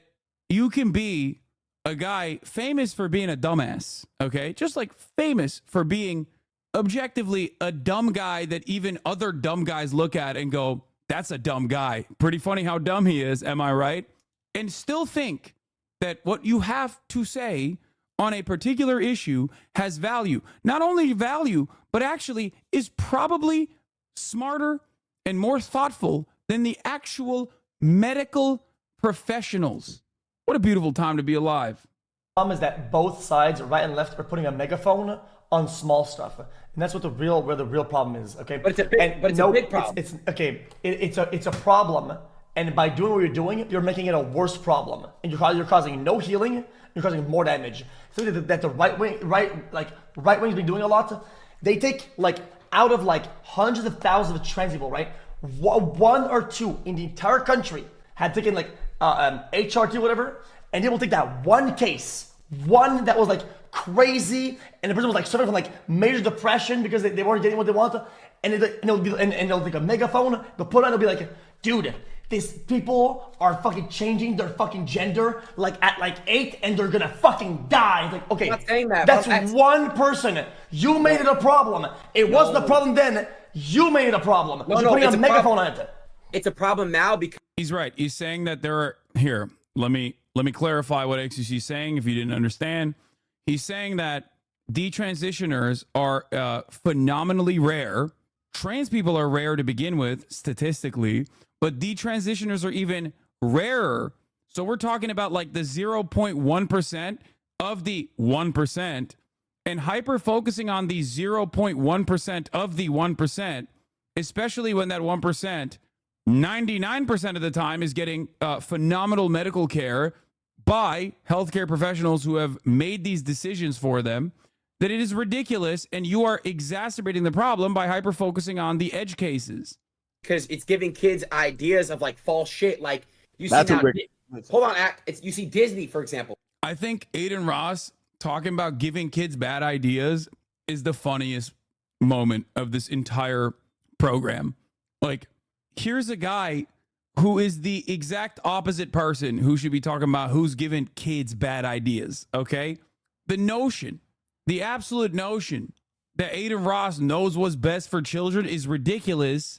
you can be a guy famous for being a dumbass, okay? Just like famous for being objectively a dumb guy that even other dumb guys look at and go, that's a dumb guy. Pretty funny how dumb he is, am I right? And still think that what you have to say on a particular issue has value. Not only value, but actually is probably smarter and more thoughtful than the actual medical professionals. What a beautiful time to be alive. The problem is that both sides, right and left, are putting a megaphone on small stuff, and that's what where the real problem is. Okay, but it's a big problem. It's a problem, and by doing what you're doing, you're making it a worse problem, and you're causing no healing. You're causing more damage. So that the right wing's been doing a lot. They take like out of like hundreds of thousands of trans people, right? One or two in the entire country had taken like HRT or whatever, and they will take that one case, one that was like crazy, and the person was like suffering from like major depression because they weren't getting what they wanted, and they'll take a megaphone, they'll put on, they'll be like, dude, these people are fucking changing their fucking gender like at like 8 and they're gonna fucking die. It's like, okay, I'm not saying that, that's one person. You made it a problem. It wasn't a problem then. You made it a problem. You're putting a megaphone on it. It's a problem now because he's right. He's saying that there are here. Let me clarify what XCC is saying. If you didn't understand, he's saying that detransitioners are phenomenally rare. Trans people are rare to begin with, statistically, but detransitioners are even rarer. So we're talking about like the 0.1% of the 1%, and hyper focusing on the 0.1% of the 1%, especially when that 1%, 99% of the time is getting phenomenal medical care by healthcare professionals who have made these decisions for them, that it is ridiculous, and you are exacerbating the problem by hyper focusing on the edge cases. Because it's giving kids ideas of like false shit. Like you see now, hold on, you see Disney, for example. I think Aiden Ross talking about giving kids bad ideas is the funniest moment of this entire program. Like, here's a guy who is the exact opposite person who should be talking about who's giving kids bad ideas, okay? The absolute notion that Aiden Ross knows what's best for children is ridiculous.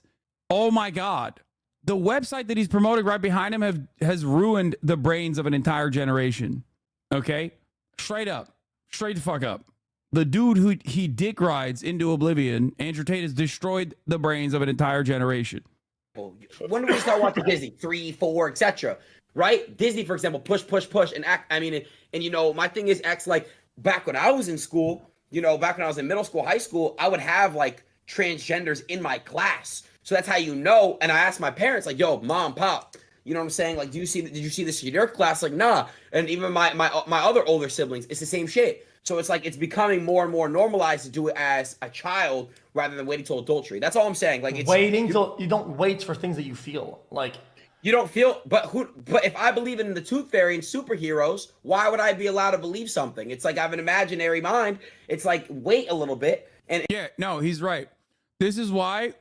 Oh my God. The website that he's promoting right behind him has ruined the brains of an entire generation, okay? Straight the fuck up. The dude who he dick rides into oblivion, Andrew Tate, has destroyed the brains of an entire generation. When do we start watching Disney? 3, 4, etc. right? Disney, for example, push, and act. I mean, and you know, my thing is acts like back when I was in school, you know, back when I was in middle school, high school, I would have like transgenders in my class. So that's how you know. And I asked my parents, like, yo, mom, pop, you know what I'm saying? Like, did you see this in your class? Like, nah. And even my other older siblings, it's the same shit. So it's like it's becoming more and more normalized to do it as a child rather than waiting till adultery. That's all I'm saying. Like, it's waiting till you don't wait for things that you feel like. You don't feel, but if I believe in the Tooth Fairy and superheroes, why would I be allowed to believe something? It's like I have an imaginary mind. It's like wait a little bit. And yeah, no, he's right. This is why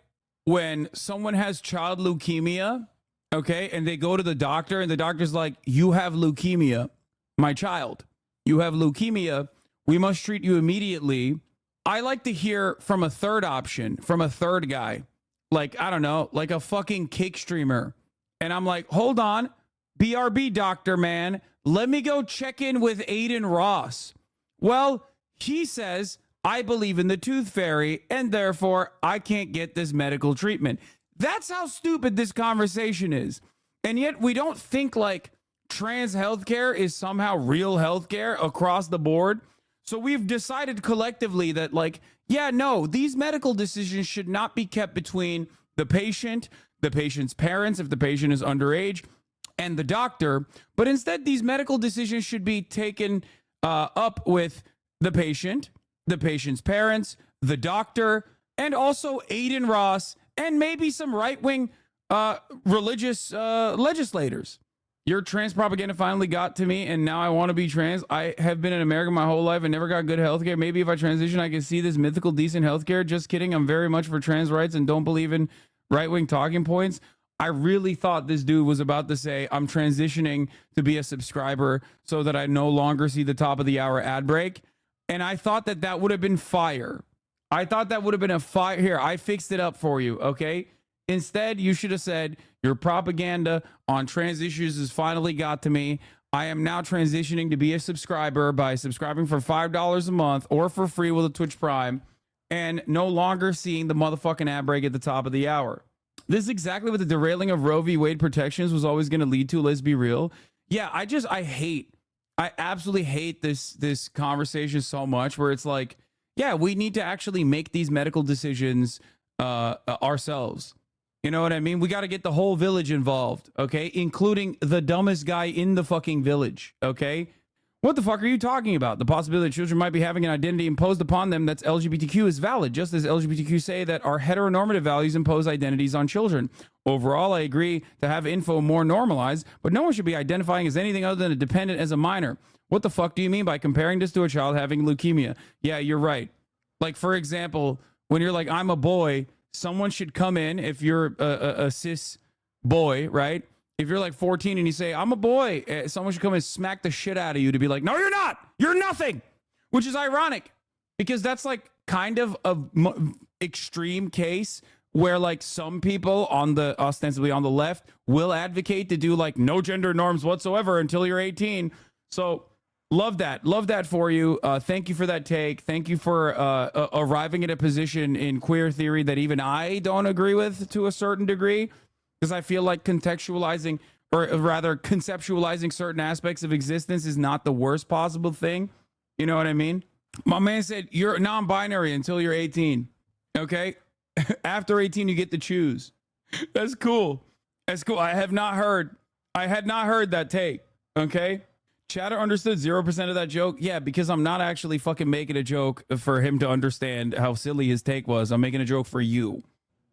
when someone has child leukemia, okay, and they go to the doctor and the doctor's like, you have leukemia, my child, you have leukemia. We must treat you immediately. I like to hear from a third option, from a third guy, like, I don't know, like a fucking cake streamer. And I'm like, hold on, BRB doctor, man. Let me go check in with Aiden Ross. Well, he says, I believe in the Tooth Fairy, and therefore I can't get this medical treatment. That's how stupid this conversation is. And yet we don't think like trans healthcare is somehow real healthcare across the board. So we've decided collectively that like, yeah, no, these medical decisions should not be kept between the patient, the patient's parents, if the patient is underage, and the doctor. But instead, these medical decisions should be taken up with the patient, the patient's parents, the doctor, and also Aiden Ross, and maybe some right-wing religious legislators. Your trans propaganda finally got to me, and now I want to be trans. I have been in America my whole life and never got good healthcare. Maybe if I transition, I can see this mythical, decent healthcare. Just kidding. I'm very much for trans rights and don't believe in right-wing talking points. I really thought this dude was about to say, I'm transitioning to be a subscriber so that I no longer see the top of the hour ad break. And I thought that that would have been fire. I thought that would have been a fire. Here, I fixed it up for you, okay? Instead, you should have said, your propaganda on trans issues has finally got to me. I am now transitioning to be a subscriber by subscribing for $5 a month or for free with a Twitch Prime and no longer seeing the motherfucking ad break at the top of the hour. This is exactly what the derailing of Roe v. Wade protections was always going to lead to. Let's be real. Yeah, I absolutely hate this conversation so much where it's like, yeah, we need to actually make these medical decisions ourselves. You know what I mean? We got to get the whole village involved, okay? Including the dumbest guy in the fucking village, okay? What the fuck are you talking about? The possibility that children might be having an identity imposed upon them that's LGBTQ is valid, just as LGBTQ say that our heteronormative values impose identities on children. Overall, I agree to have info more normalized, but no one should be identifying as anything other than a dependent as a minor. What the fuck do you mean by comparing this to a child having leukemia? Yeah, you're right. Like, for example, when you're like, I'm a boy, someone should come in, if you're a cis boy, right? If you're like 14 and you say, I'm a boy, someone should come and smack the shit out of you to be like, no, you're not. You're nothing. Which is ironic because that's like kind of an extreme case where like some people on the ostensibly on the left will advocate to do like no gender norms whatsoever until you're 18. So love that for you. Thank you for that take. Thank you for arriving at a position in queer theory that even I don't agree with to a certain degree, because I feel like contextualizing, or rather conceptualizing certain aspects of existence is not the worst possible thing. You know what I mean? My man said you're non-binary until you're 18. Okay? After 18, you get to choose. That's cool. That's cool. I had not heard that take. Okay? Chatter understood 0% of that joke. Yeah, because I'm not actually fucking making a joke for him to understand how silly his take was. I'm making a joke for you.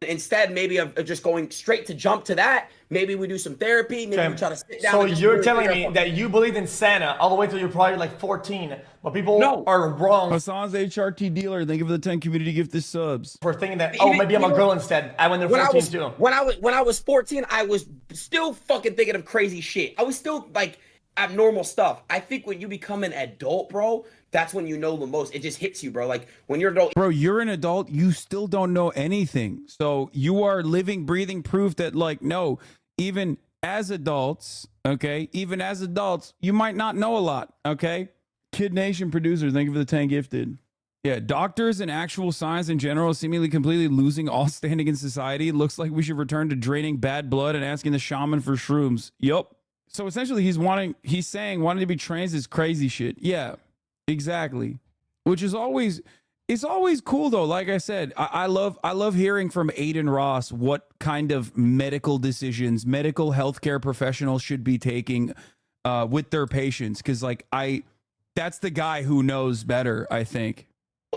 Instead, maybe of just going straight to jump to that, maybe we do some therapy. Maybe we try to sit down. So and just you're really telling figure me out that you believed in Santa all the way till you're probably like 14, but people are wrong. Hasan's HRT dealer. Thank you for the 10 community gift subs. For thinking that, oh, maybe I'm a girl instead. I went there 14 too. When I was 14, I was still fucking thinking of crazy shit. I was still like abnormal stuff. I think when you become an adult, bro, that's when you know the most. It just hits you, bro. Like when you're an adult, bro, you're an adult, you still don't know anything. So you are living, breathing proof that like, no, even as adults, okay, even as adults, you might not know a lot, okay? Kid Nation producer, thank you for the 10 gifted. Yeah, doctors and actual science in general seemingly completely losing all standing in society. Looks like we should return to draining bad blood and asking the shaman for shrooms. Yup. So essentially, he's saying wanting to be trans is crazy shit. Yeah, exactly. Which is always, it's always cool though. Like I said, I love hearing from Aiden Ross what kind of medical decisions medical healthcare professionals should be taking with their patients, because like that's the guy who knows better, I think.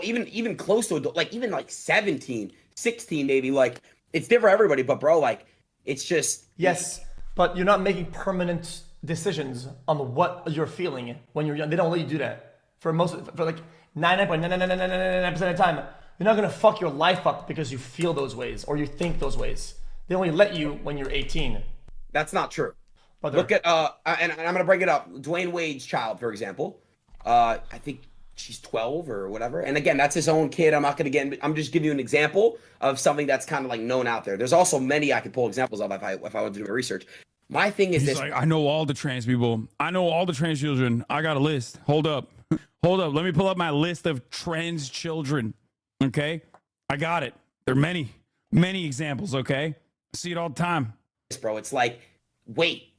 Even close to adult, like even like 17, 16 maybe, like it's different for everybody, but bro, like it's just yes, but you're not making permanent decisions on what you're feeling when you're young. They don't let you do that for like 99.99999% of the time. You're not gonna fuck your life up because you feel those ways or you think those ways. They only let you when you're 18. That's not true. Look at and I'm gonna bring it up. Dwayne Wade's child, for example. I think she's 12 or whatever. And again, that's his own kid. I'm just giving you an example of something that's kind of like known out there. There's also many I could pull examples of if I want to do my research. My thing is He's this. like, I know all the trans people. I know all the trans children. I got a list. Hold up. Hold up. Let me pull up my list of trans children. Okay. I got it. There are many examples. Okay. I see it all the time. Bro, it's like,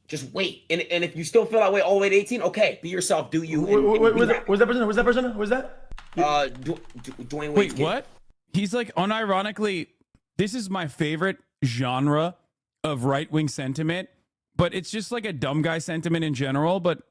just wait. And if you still feel that way all the way to 18, okay, be yourself, do you. Who's that person? Who's that? Dwayne Wade. Wait, what? He's like, unironically, this is my favorite genre of right-wing sentiment, but it's just like a dumb guy sentiment in general, but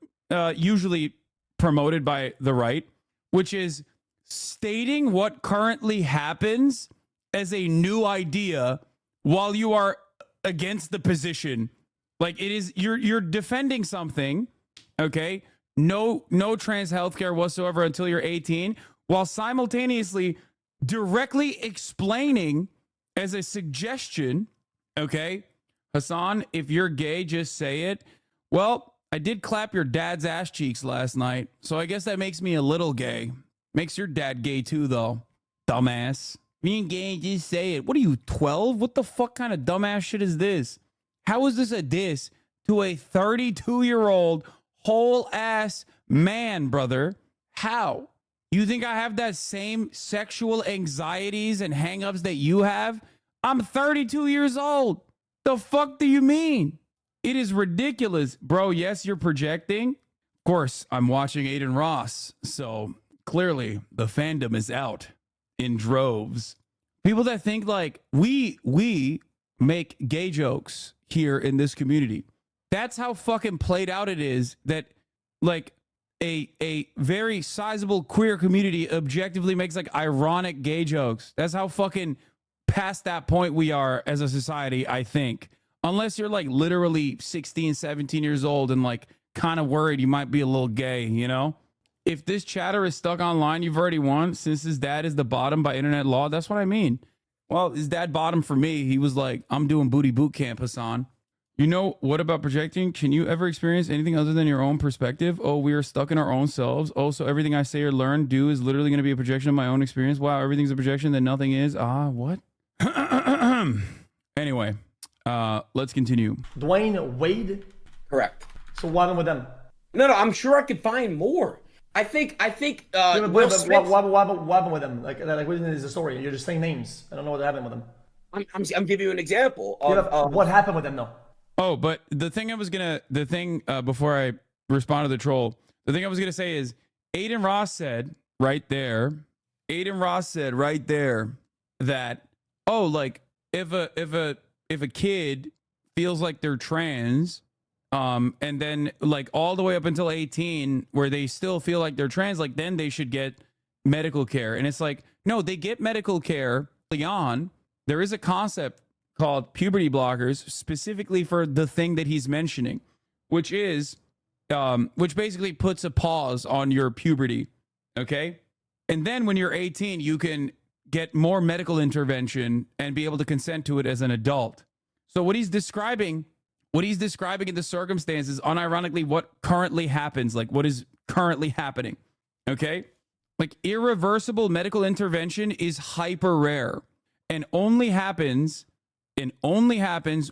usually promoted by the right, which is stating what currently happens as a new idea while you are against the position. Like it is, you're defending something, okay? No trans healthcare whatsoever until you're 18, while simultaneously directly explaining as a suggestion, okay? Hasan, if you're gay, just say it. Well, I did clap your dad's ass cheeks last night, so I guess that makes me a little gay. Makes your dad gay too, though. Dumbass. Being gay, just say it. What are you, 12? What the fuck kind of dumbass shit is this? How is this a diss to a 32-year-old whole ass man, brother? How? You think I have that same sexual anxieties and hangups that you have? I'm 32 years old. The fuck do you mean? It is ridiculous. Bro, yes, you're projecting. Of course, I'm watching Aiden Ross, so clearly the fandom is out in droves. People that think like we make gay jokes here in this community. That's how fucking played out it is that like a very sizable queer community objectively makes like ironic gay jokes. That's how fucking past that point we are as a society, I think. Unless you're like literally 16, 17 years old and like kind of worried you might be a little gay, you know? If this chatter is stuck online, you've already won. Since his dad is the bottom by internet law, that's what I mean. Well, his dad bottom for me. He was like, I'm doing booty boot camp, Hasan. You know, what about projecting? Can you ever experience anything other than your own perspective? Oh, we are stuck in our own selves. Oh, so everything I say or learn, do is literally going to be a projection of my own experience. Wow, everything's a projection, then nothing is. What? Anyway, let's continue. Dwayne Wade? Correct. So what happened with them? No, I'm sure I could find more. I think. What happened with them? Like what is the story? You're just saying names. I don't know what happened with them. I'm giving you an example of what happened with them, though. Oh, but before I respond to the troll, the thing I was gonna say is Aiden Ross said right there that, oh, like if a kid feels like they're trans, and then like all the way up until 18 where they still feel like they're trans, like then they should get medical care. And it's like, no, they get medical care early on. There is a concept called puberty blockers specifically for the thing that he's mentioning, which basically puts a pause on your puberty. Okay. And then when you're 18, you can get more medical intervention and be able to consent to it as an adult. So what he's describing in the circumstances, unironically, what currently happens, like what is currently happening. Okay. Like irreversible medical intervention is hyper rare and only happens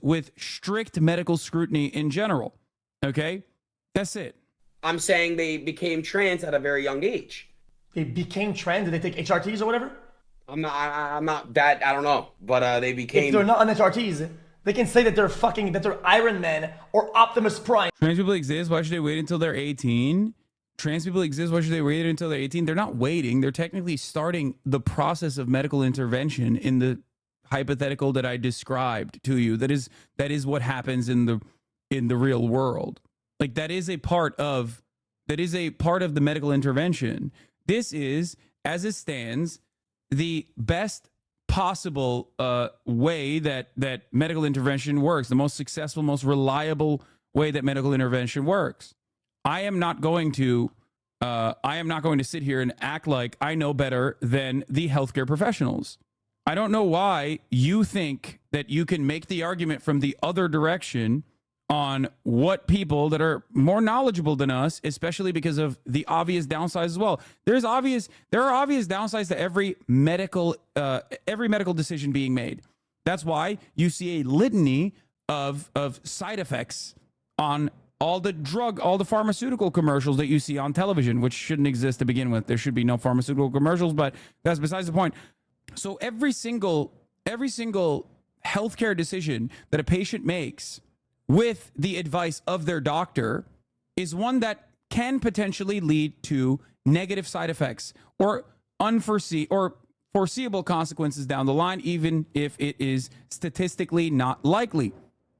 with strict medical scrutiny in general. Okay. That's it. I'm saying they became trans at a very young age. They became trans? Did they take HRTs or whatever? I'm not that, I don't know, but they became. If they're not on HRTs, They can say that they're Iron Man or Optimus Prime. Trans people exist. Why should they wait until they're 18? Trans people exist. Why should they wait until they're 18? They're not waiting. They're technically starting the process of medical intervention in the hypothetical that I described to you. That is what happens in the real world. Like that is a part of the medical intervention. This is, as it stands, the best possible way that medical intervention works, the most successful, most reliable way that medical intervention works. I am not going to sit here and act like I know better than the healthcare professionals. I don't know why you think that you can make the argument from the other direction on what people that are more knowledgeable than us, especially because of the obvious downsides as well. There are obvious downsides to every medical decision being made. That's why you see a litany of side effects on all the pharmaceutical commercials that you see on television, which shouldn't exist to begin with. There should be no pharmaceutical commercials, but that's besides the point. So every single healthcare decision that a patient makes with the advice of their doctor is one that can potentially lead to negative side effects or foreseeable consequences down the line, even if it is statistically not likely.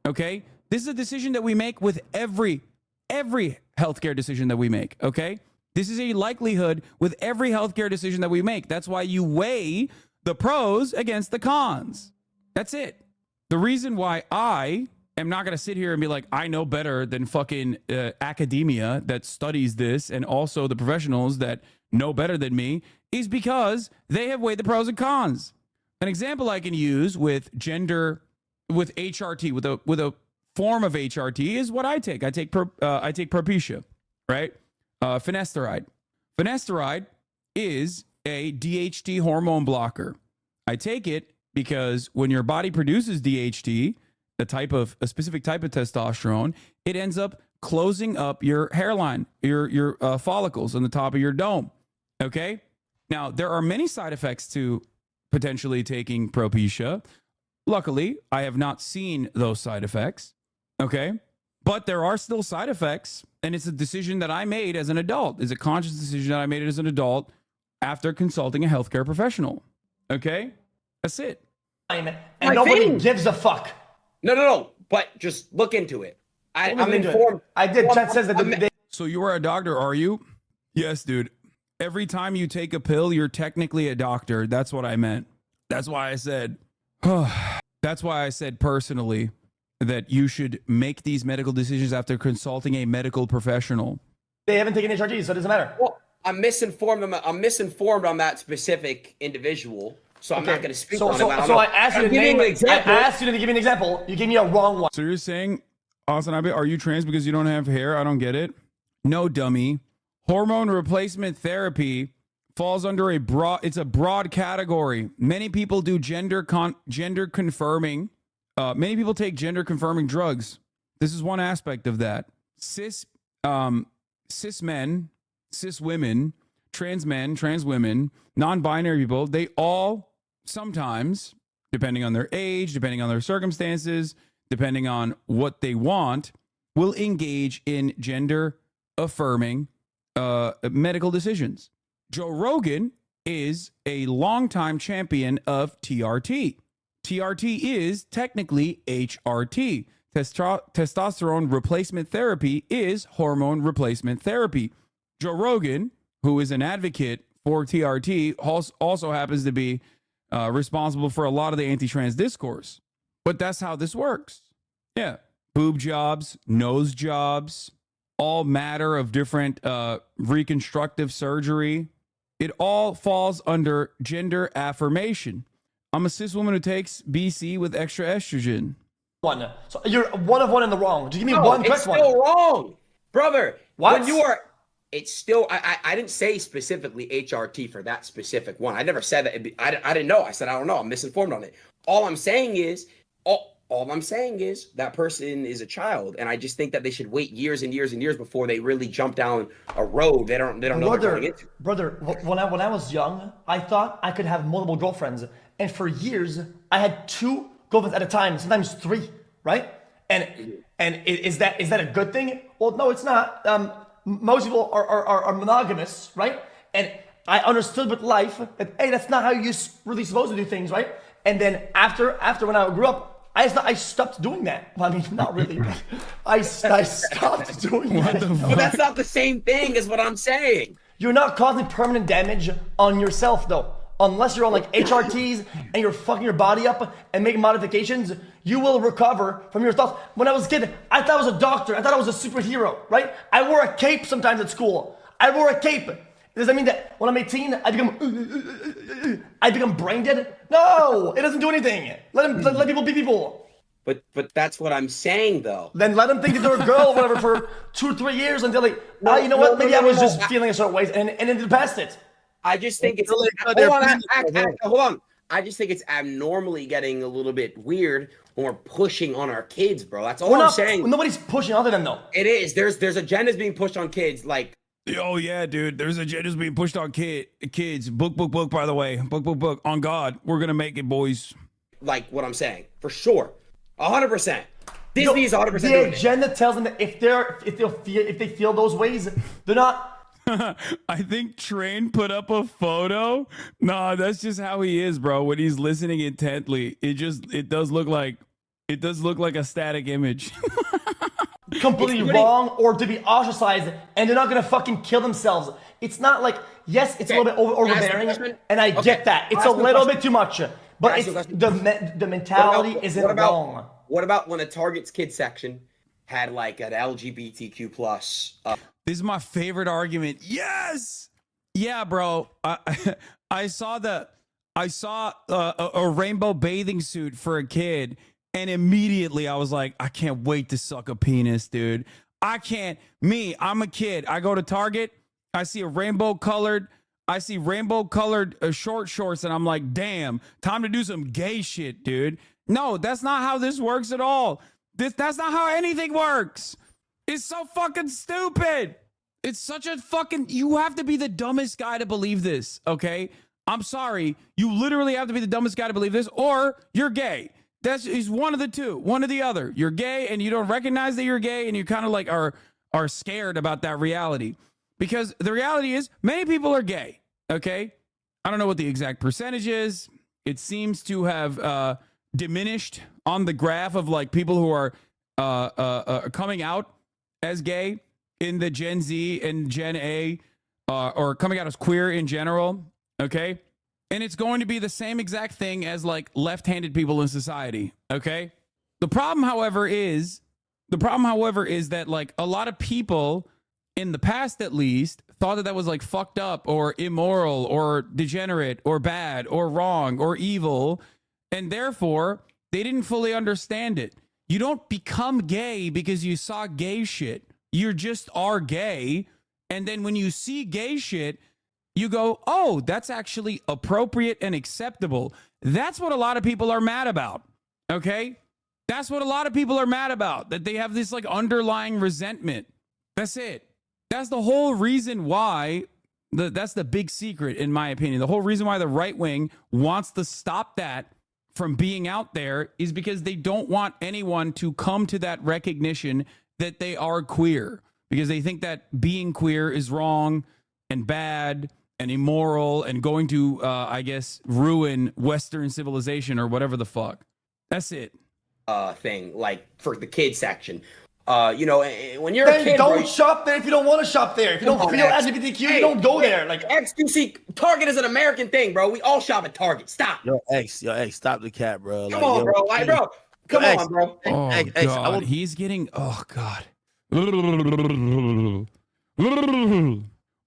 Okay? This is a decision that we make with every healthcare decision that we make. Okay? This is a likelihood with every healthcare decision that we make. That's why you weigh the pros against the cons. That's it. The reason why I am not going to sit here and be like, I know better than fucking academia that studies this and also the professionals that know better than me is because they have weighed the pros and cons. An example I can use with HRT, with a form of HRT is what I take. I take Propecia, right? Finasteride. Finasteride is a DHT hormone blocker. I take it because when your body produces DHT, a specific type of testosterone, it ends up closing up your hairline, your follicles on the top of your dome. Okay? Now, there are many side effects to potentially taking Propecia. Luckily, I have not seen those side effects. Okay? But there are still side effects, and it's a decision that I made as an adult. It's a conscious decision that I made as an adult after consulting a healthcare professional. Okay? That's it. And nobody gives a fuck. No. But just look into it. I'm informed. I did. Chat says that So you are a doctor, are you? Yes, dude. Every time you take a pill, you're technically a doctor. That's what I meant. That's why I said, personally that you should make these medical decisions after consulting a medical professional. They haven't taken HRT, so it doesn't matter. Well, I'm misinformed on that specific individual. So I'm not going to speak on it. So I asked you to name an example. I asked you to give me an example. You gave me a wrong one. So you're saying, HasanAbi, are you trans because you don't have hair? I don't get it. No, dummy. Hormone replacement therapy falls under a broad category. Many people do gender confirming. Many people take gender confirming drugs. This is one aspect of that. Cis men, cis women, trans men, trans women, non-binary people, they all sometimes, depending on their age, depending on their circumstances, depending on what they want, will engage in gender affirming medical decisions. Joe Rogan is a longtime champion of TRT. TRT is technically HRT. Testosterone replacement therapy is hormone replacement therapy. Joe Rogan, who is an advocate for TRT, also happens to be responsible for a lot of the anti-trans discourse. But that's how this works. Yeah. Boob jobs, nose jobs, all matter of different reconstructive surgery. It all falls under gender affirmation. I'm a cis woman who takes BC with extra estrogen. So you're one of one in the wrong. Just give me one correct one. It's still wrong, brother. What? When you are... It's still, I didn't say specifically HRT for that specific one. I never said that. I didn't know. I said, I don't know. I'm misinformed on it. All I'm saying is that person is a child. And I just think that they should wait years and years and years before they really jump down a road they don't know what they're going into. Brother, when I was young, I thought I could have multiple girlfriends. And for years, I had 2 girlfriends at a time, sometimes 3, right? And is that a good thing? Well, no, it's not. Most people are monogamous, right? And I understood with life that, hey, that's not how you're really supposed to do things, right? And then after when I grew up, I stopped doing that. Well, I mean, not really, but I stopped doing that. But that's not the same thing as what I'm saying. You're not causing permanent damage on yourself, though. Unless you're on like HRTs and you're fucking your body up and making modifications, you will recover from your thoughts. When I was a kid, I thought I was a doctor. I thought I was a superhero, right? I wore a cape sometimes at school. I wore a cape. Does that mean that when I'm 18, I become brain dead? No, it doesn't do anything. Let people be people. But that's what I'm saying, though. Then let them think that they're a girl or whatever for 2-3 years until they, you know what? Maybe I was just feeling a certain way and then they passed it. I just think it's hold on. I just think it's abnormally getting a little bit weird when we're pushing on our kids, bro. That's all I'm saying. Nobody's pushing other than though. It is. There's agendas being pushed on kids, like. Oh yeah, dude. There's agendas being pushed on kids. Book. By the way, book. On God, we're gonna make it, boys. Like what I'm saying, for sure, 100%. Disney is 100%. The agenda tells them that if they feel those ways, they're not. I think Train put up a photo. Nah, that's just how he is, bro. When he's listening intently, it does look like a static image. Completely wrong, or to be ostracized, and they're not gonna fucking kill themselves. It's not like, yes, it's a little bit overbearing, and I get that. It's a little bit too much, but it's the mentality isn't wrong. What about when a Target's kids section had like an LGBTQ plus? This is my favorite argument. Yes, yeah, bro. I saw a rainbow bathing suit for a kid. And immediately I was like, I can't wait to suck a penis, dude. I'm a kid. I go to Target. I see rainbow colored short shorts. And I'm like, damn, time to do some gay shit, dude. No, that's not how this works at all. That's not how anything works. It's so fucking stupid. It's such a fucking, you have to be the dumbest guy to believe this. Okay. I'm sorry. You literally have to be the dumbest guy to believe this, or you're gay. Is one of the two, one or the other. You're gay and you don't recognize that you're gay, and you kind of like are scared about that reality, because the reality is many people are gay. Okay. I don't know what the exact percentage is. It seems to have diminished on the graph of like people who are coming out as gay in the Gen Z and Gen A, or coming out as queer in general. Okay. And it's going to be the same exact thing as like left-handed people in society. Okay. The problem, however, is that like a lot of people in the past, at least, thought that was like fucked up or immoral or degenerate or bad or wrong or evil. And therefore they didn't fully understand it. You don't become gay because you saw gay shit. You just are gay. And then when you see gay shit, you go, oh, that's actually appropriate and acceptable. That's what a lot of people are mad about. Okay? That's what a lot of people are mad about, that they have this like underlying resentment. That's it. That's the whole reason why, that's the big secret, in my opinion. The whole reason why the right wing wants to stop that from being out there is because they don't want anyone to come to that recognition that they are queer, because they think that being queer is wrong and bad and immoral and going to, I guess, ruin Western civilization or whatever the fuck. That's it. Thing, like for the kid section. You know, when you're a kid, don't shop there if you don't want to shop there. If you don't feel LGBTQ, you don't go there. Like XQC, Target is an American thing, bro. We all shop at Target. Stop. Yo, stop the cat, bro. Come on, bro. Like, bro. Come on, bro. Oh, God. He's getting, oh, God.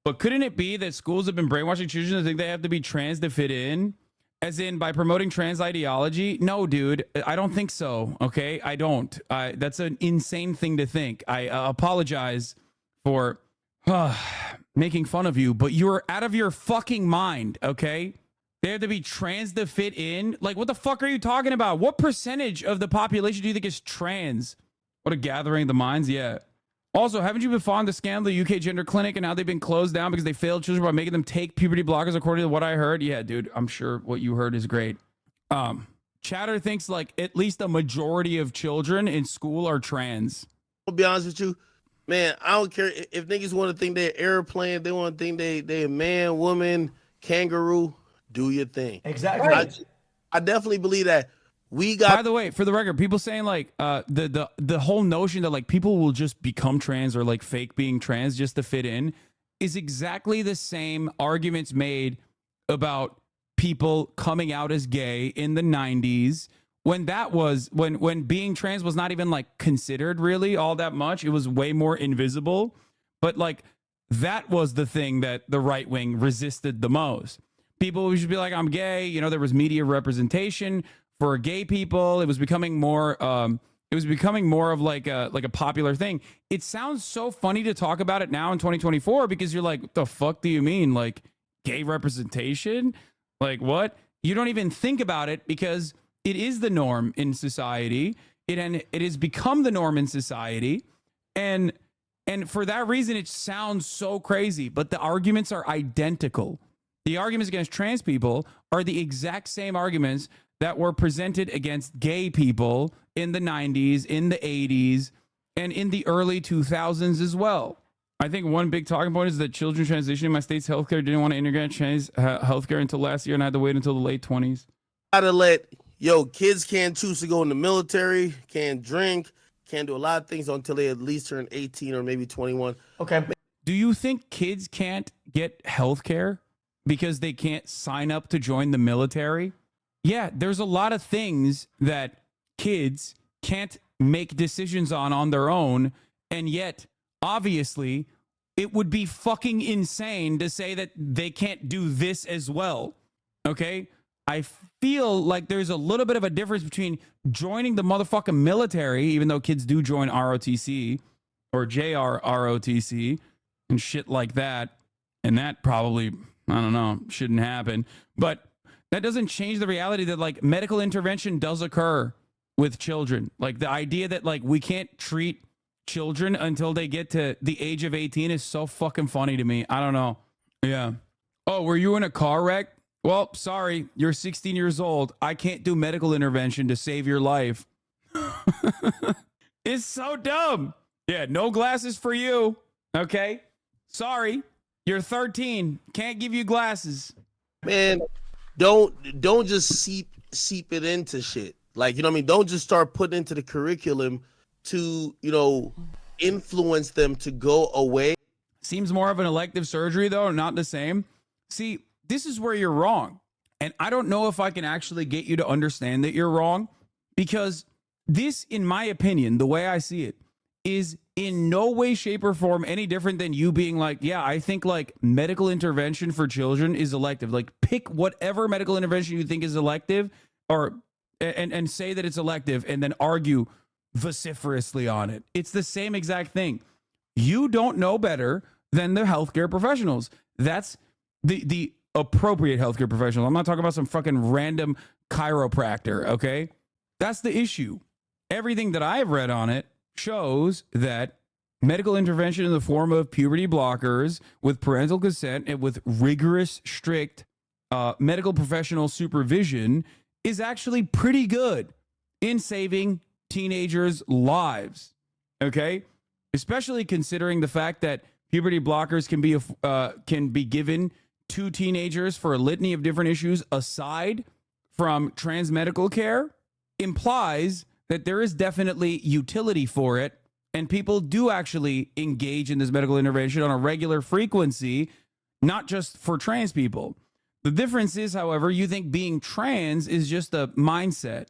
But couldn't it be that schools have been brainwashing children to think they have to be trans to fit in? As in, by promoting trans ideology? No, dude, I don't think so. Okay, I don't. That's an insane thing to think. I apologize for making fun of you, but you're out of your fucking mind. Okay, they have to be trans to fit in. Like, what the fuck are you talking about? What percentage of the population do you think is trans? What a gathering of the minds. Yeah. Also, haven't you been following the scandal, the UK gender clinic, and now they've been closed down because they failed children by making them take puberty blockers, according to what I heard? Yeah, dude, I'm sure what you heard is great. Chatter thinks like at least a majority of children in school are trans. I'll be honest with you, man. I don't care if niggas want to think they're airplane. They want to think they a man, woman, kangaroo. Do your thing. Exactly. I definitely believe that we got. By the way, for the record, people saying like the whole notion that like people will just become trans or like fake being trans just to fit in is exactly the same arguments made about people coming out as gay in the 90s when that was when being trans was not even like considered really all that much. It was way more invisible, but like that was the thing that the right wing resisted the most. People would just be like, I'm gay. You know, there was media representation for gay people. It was becoming more of like a popular thing. It sounds so funny to talk about it now in 2024 because you're like, what the fuck do you mean? Like gay representation? Like what? You don't even think about it because it is the norm in society. It has become the norm in society. And for that reason, it sounds so crazy, but the arguments are identical. The arguments against trans people are the exact same arguments that were presented against gay people in the 90s, in the 80s, and in the early 2000s as well. I think one big talking point is that children transitioning in my state's healthcare didn't want to integrate trans healthcare until last year and I had to wait until the late 20s. Gotta let kids can't choose to go in the military, can't drink, can't do a lot of things until they at least turn 18 or maybe 21. Okay. Do you think kids can't get healthcare because they can't sign up to join the military? Yeah, there's a lot of things that kids can't make decisions on their own, and yet obviously it would be fucking insane to say that they can't do this as well. Okay? I feel like there's a little bit of a difference between joining the motherfucking military, even though kids do join ROTC or JROTC and shit like that, and that probably, I don't know, shouldn't happen. But that doesn't change the reality that like medical intervention does occur with children. Like the idea that like we can't treat children until they get to the age of 18 is so fucking funny to me. I don't know. Yeah. Oh, were you in a car wreck? Well, sorry, you're 16 years old. I can't do medical intervention to save your life. It's so dumb. Yeah, no glasses for you. Okay. Sorry, you're 13. Can't give you glasses. Man, don't just seep it into shit. Like, you know what I mean? Don't just start putting into the curriculum to, influence them to go away. Seems more of an elective surgery, though, not the same. See, this is where you're wrong. And I don't know if I can actually get you to understand that you're wrong, because this, in my opinion, the way I see it, is in no way, shape, or form any different than you being like, yeah, I think like medical intervention for children is elective. Like pick whatever medical intervention you think is elective and say that it's elective and then argue vociferously on it. It's the same exact thing. You don't know better than the healthcare professionals. That's the appropriate healthcare professionals. I'm not talking about some fucking random chiropractor, okay? That's the issue. Everything that I've read on it shows that medical intervention in the form of puberty blockers with parental consent and with rigorous, strict medical professional supervision is actually pretty good in saving teenagers' lives, okay? Especially considering the fact that puberty blockers can be given to teenagers for a litany of different issues aside from trans medical care implies that there is definitely utility for it, and people do actually engage in this medical intervention on a regular frequency, not just for trans people. The difference is, however, you think being trans is just a mindset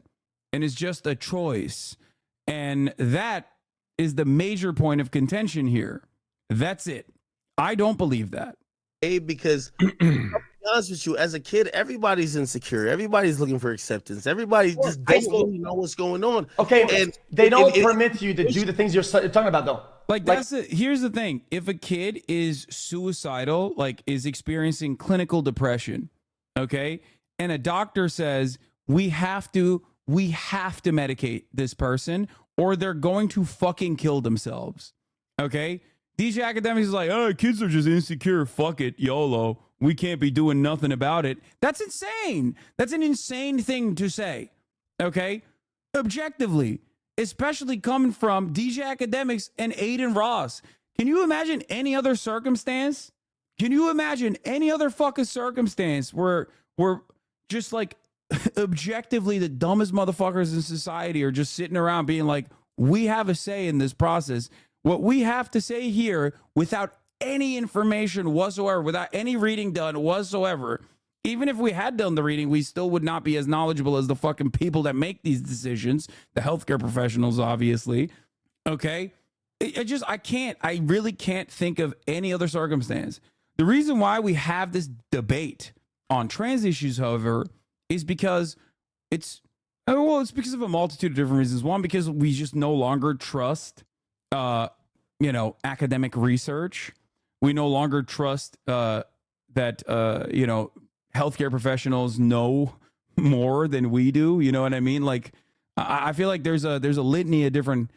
and is just a choice, and that is the major point of contention here. That's it. I don't believe that. Because I'll be honest with you, as a kid, everybody's insecure. Everybody's looking for acceptance. Everybody just doesn't really know what's going on. Okay, and they don't permit you to do the things you're talking about, though. Like here's the thing. If a kid is suicidal, like is experiencing clinical depression, okay, and a doctor says we have to medicate this person or they're going to fucking kill themselves, okay? DJ Academics is like, oh, kids are just insecure. Fuck it, YOLO. We can't be doing nothing about it. That's insane. That's an insane thing to say. Okay? Objectively, especially coming from DJ Academics and Aiden Ross. Can you imagine any other circumstance? Can you imagine any other fucking circumstance where we're just like objectively the dumbest motherfuckers in society are just sitting around being like, we have a say in this process. What we have to say here without any information whatsoever, without any reading done whatsoever, even if we had done the reading, we still would not be as knowledgeable as the fucking people that make these decisions, the healthcare professionals, obviously. Okay? I really can't think of any other circumstance. The reason why we have this debate on trans issues, however, is because it's because of a multitude of different reasons. One, because we just no longer trust, academic research. We no longer trust that, healthcare professionals know more than we do. You know what I mean? Like, I feel like there's a litany of different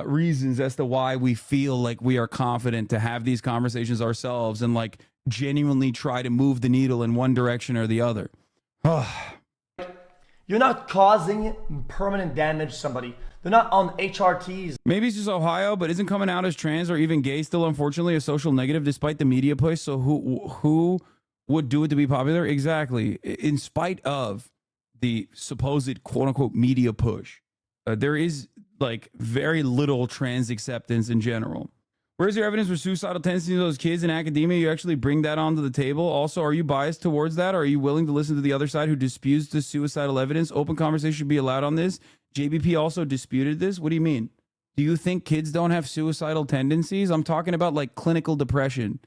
reasons as to why we feel like we are confident to have these conversations ourselves and like genuinely try to move the needle in one direction or the other. You're not causing permanent damage to somebody. They're not on HRTs. Maybe it's just Ohio, but isn't coming out as trans or even gay still unfortunately a social negative despite the media push? So who would do it to be popular? Exactly. In spite of the supposed quote unquote media push, there is like very little trans acceptance in general. Where's your evidence for suicidal tendencies of those kids in academia? You actually bring that onto the table. Also, are you biased towards that? Or are you willing to listen to the other side who disputes the suicidal evidence? Open conversation should be allowed on this. JBP also disputed this. What do you mean? Do you think kids don't have suicidal tendencies? I'm talking about like clinical depression.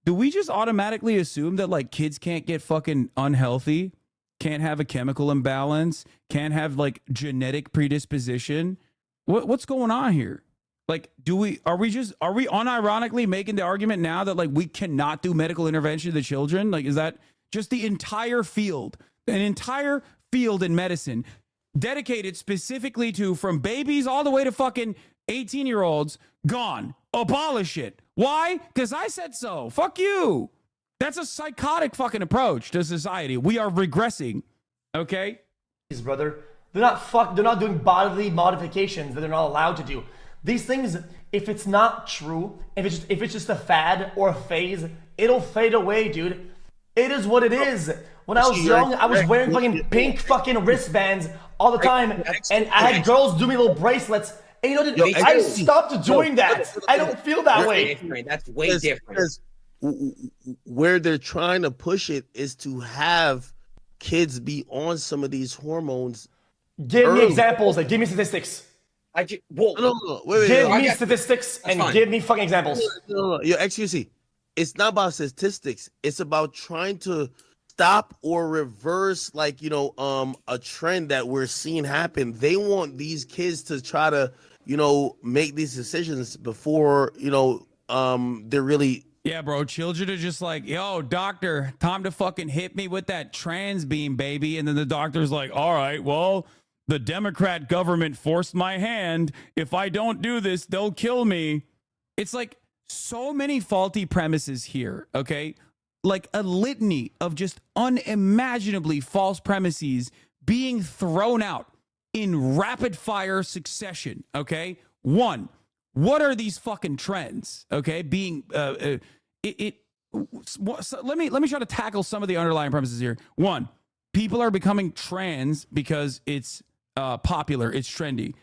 Do we just automatically assume that like kids can't get fucking unhealthy, can't have a chemical imbalance, can't have like genetic predisposition? What's going on here? Like, are we unironically making the argument now that like we cannot do medical intervention to children? Like, is that just the entire field, an entire field in medicine dedicated specifically to from babies all the way to fucking 18-year-olds gone? Abolish it. Why? Because I said so. Fuck you. That's a psychotic fucking approach to society. We are regressing. Okay? Brother, they're not doing bodily modifications that they're not allowed to do. These things, if it's not true, if it's just a fad or a phase, it'll fade away, dude. It is what it is. When I was young, I was wearing fucking pink fucking wristbands all the time, and I had girls do me little bracelets. And you know, I stopped doing that. I don't feel that way. That's way different. Where they're trying to push it is to have kids be on some of these hormones. Give me examples. Like, give me statistics. Wait, give me statistics and give me fucking examples. No. Excuse me. It's not about statistics. It's about trying to stop or reverse, like, a trend that we're seeing happen. They want these kids to try to, make these decisions before, they're really. Yeah, bro. Children are just like, yo, doctor, time to fucking hit me with that trans beam, baby. And then the doctor's like, all right, well, the Democrat government forced my hand. If I don't do this, they'll kill me. It's like so many faulty premises here, okay? Like a litany of just unimaginably false premises being thrown out in rapid fire succession, okay? One, what are these fucking trends, okay? Let me try to tackle some of the underlying premises here. One, people are becoming trans because it's popular, it's trendy.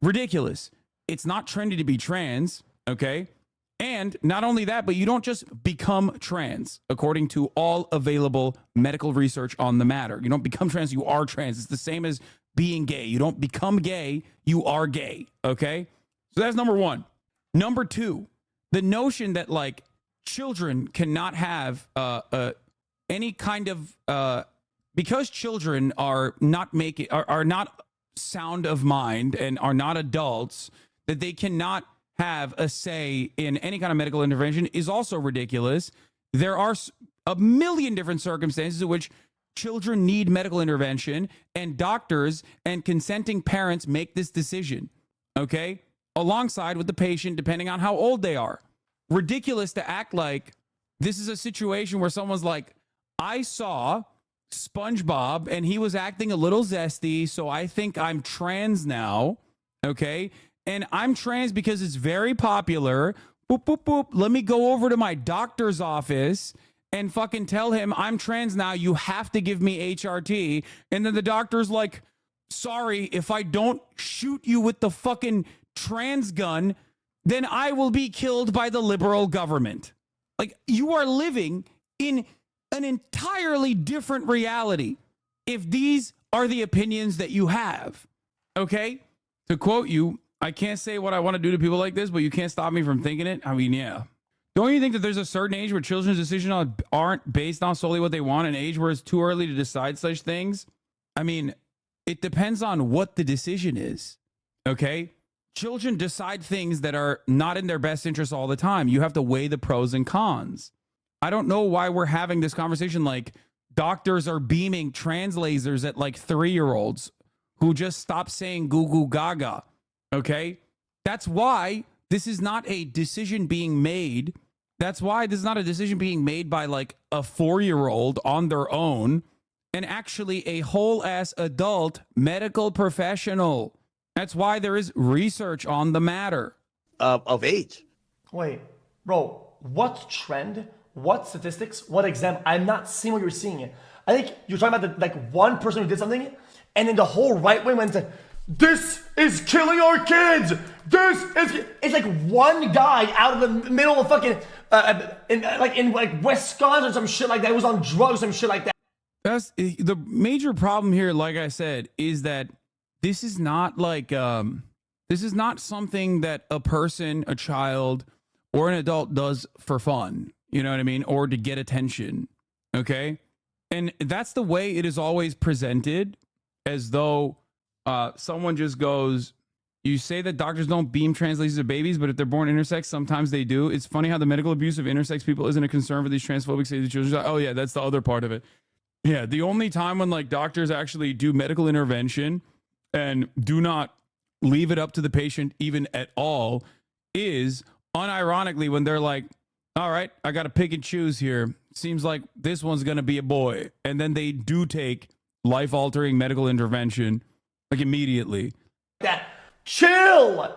Ridiculous. It's not trendy to be trans, okay? And not only that, but you don't just become trans according to all available medical research on the matter. You don't become trans, you are trans. It's the same as being gay. You don't become gay, you are gay, okay? So that's number one. Number two, the notion that like children cannot have any kind of because children are not sound of mind and are not adults, that they cannot have a say in any kind of medical intervention is also ridiculous. There are a million different circumstances in which children need medical intervention, and doctors and consenting parents make this decision, okay? Alongside with the patient, depending on how old they are. Ridiculous to act like this is a situation where someone's like, I saw SpongeBob and he was acting a little zesty, so I think I'm trans now, okay? And I'm trans because it's very popular. Boop, boop, boop. Let me go over to my doctor's office and fucking tell him I'm trans now. You have to give me HRT. And then the doctor's like, sorry, if I don't shoot you with the fucking trans gun, then I will be killed by the liberal government. Like, you are living in an entirely different reality if these are the opinions that you have. Okay? To quote you, I can't say what I want to do to people like this, but you can't stop me from thinking it. I mean, yeah. Don't you think that there's a certain age where children's decisions aren't based on solely what they want, an age where it's too early to decide such things? I mean, it depends on what the decision is. Okay? Children decide things that are not in their best interest all the time. You have to weigh the pros and cons. I don't know why we're having this conversation like doctors are beaming trans lasers at like 3-year-olds who just stop saying goo goo gaga. Okay? That's why this is not a decision being made. That's why this is not a decision being made by like a 4-year-old on their own and actually a whole ass adult medical professional. That's why there is research on the matter. Of age. Wait, bro, what trend? What statistics? What exam? I'm not seeing what you're seeing. I think you're talking about one person who did something, and then the whole right wing went to, this is killing our kids. It's like one guy out of the middle of fucking in Wisconsin or some shit like that. It was on drugs, some shit like that. That's the major problem here. Like I said, is that this is not like this is not something that a person, a child, or an adult does for fun. You know what I mean? Or to get attention. Okay. And that's the way it is always presented, as though someone just goes, you say that doctors don't beam trans lasers at babies, but if they're born intersex, sometimes they do. It's funny how the medical abuse of intersex people isn't a concern for these transphobic safety children. Oh yeah, that's the other part of it. Yeah, the only time when like doctors actually do medical intervention and do not leave it up to the patient even at all is unironically when they're like, all right, I got to pick and choose here. Seems like this one's going to be a boy. And then they do take life-altering medical intervention, like immediately. That chill.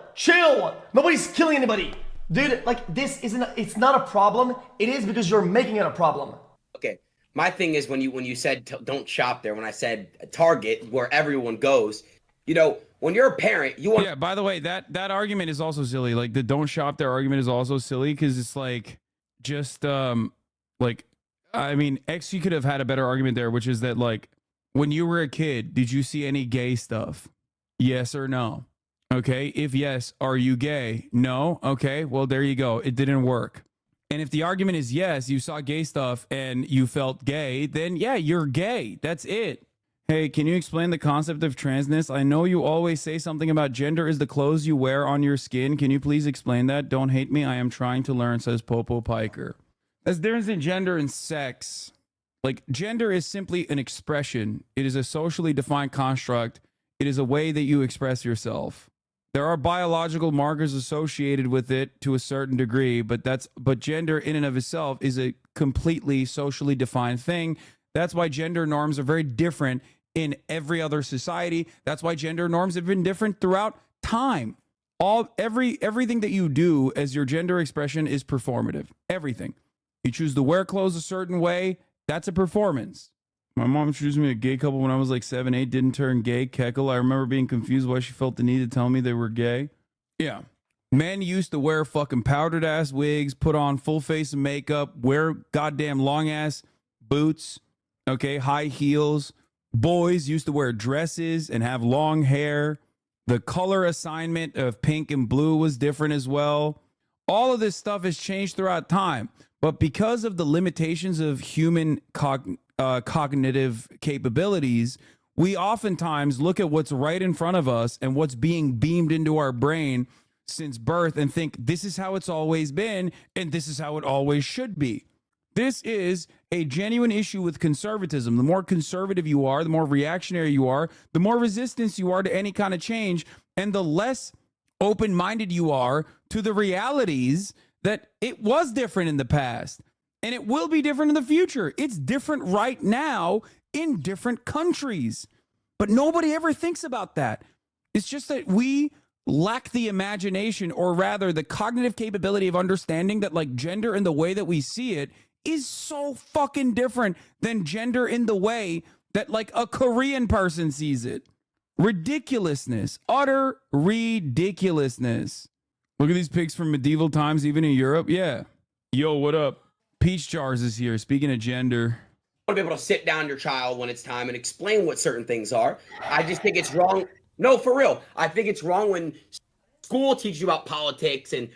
Nobody's killing anybody. Dude, like this it's not a problem. It is because you're making it a problem. Okay. My thing is when you said don't shop there, when I said Target where everyone goes, you know, when you're a parent, you want. Yeah, by the way, that argument is also silly. Like the don't shop there argument is also silly because it's like just like, I mean, you could have had a better argument there, which is that like when you were a kid, did you see any gay stuff? Yes or no? Okay. If yes, are you gay? No. Okay. Well, there you go. It didn't work. And if the argument is yes, you saw gay stuff and you felt gay, then yeah, you're gay. That's it. Hey, can you explain the concept of transness? I know you always say something about gender is the clothes you wear on your skin. Can you please explain that? Don't hate me. I am trying to learn, says Popo Piker. There's a difference in gender and sex. Like, gender is simply an expression. It is a socially defined construct. It is a way that you express yourself. There are biological markers associated with it to a certain degree, but gender in and of itself is a completely socially defined thing. That's why gender norms are very different in every other society. That's why gender norms have been different throughout time. Everything that you do as your gender expression is performative. Everything. You choose to wear clothes a certain way, that's a performance. My mom introduced me to a gay couple when I was like 7, 8, didn't turn gay. Keckle. I remember being confused why she felt the need to tell me they were gay. Yeah. Men used to wear fucking powdered ass wigs, put on full face of makeup, wear goddamn long ass boots, okay, high heels. Boys used to wear dresses and have long hair. The color assignment of pink and blue was different as well. All of this stuff has changed throughout time. But because of the limitations of human cognitive capabilities, we oftentimes look at what's right in front of us and what's being beamed into our brain since birth and think this is how it's always been and this is how it always should be. This is a genuine issue with conservatism. The more conservative you are, the more reactionary you are, the more resistance you are to any kind of change, and the less open-minded you are to the realities that it was different in the past and it will be different in the future. It's different right now in different countries. But nobody ever thinks about that. It's just that we lack the imagination, or rather the cognitive capability of understanding that like gender in the way that we see it is so fucking different than gender in the way that like a Korean person sees it. Ridiculousness. Utter ridiculousness. Look at these pics from medieval times, even in Europe. Yeah. Yo, what up? PEACHJARS is here. Speaking of gender. To be able to sit down your child when it's time and explain what certain things are. I just think it's wrong. No, for real. I think it's wrong when school teaches you about politics and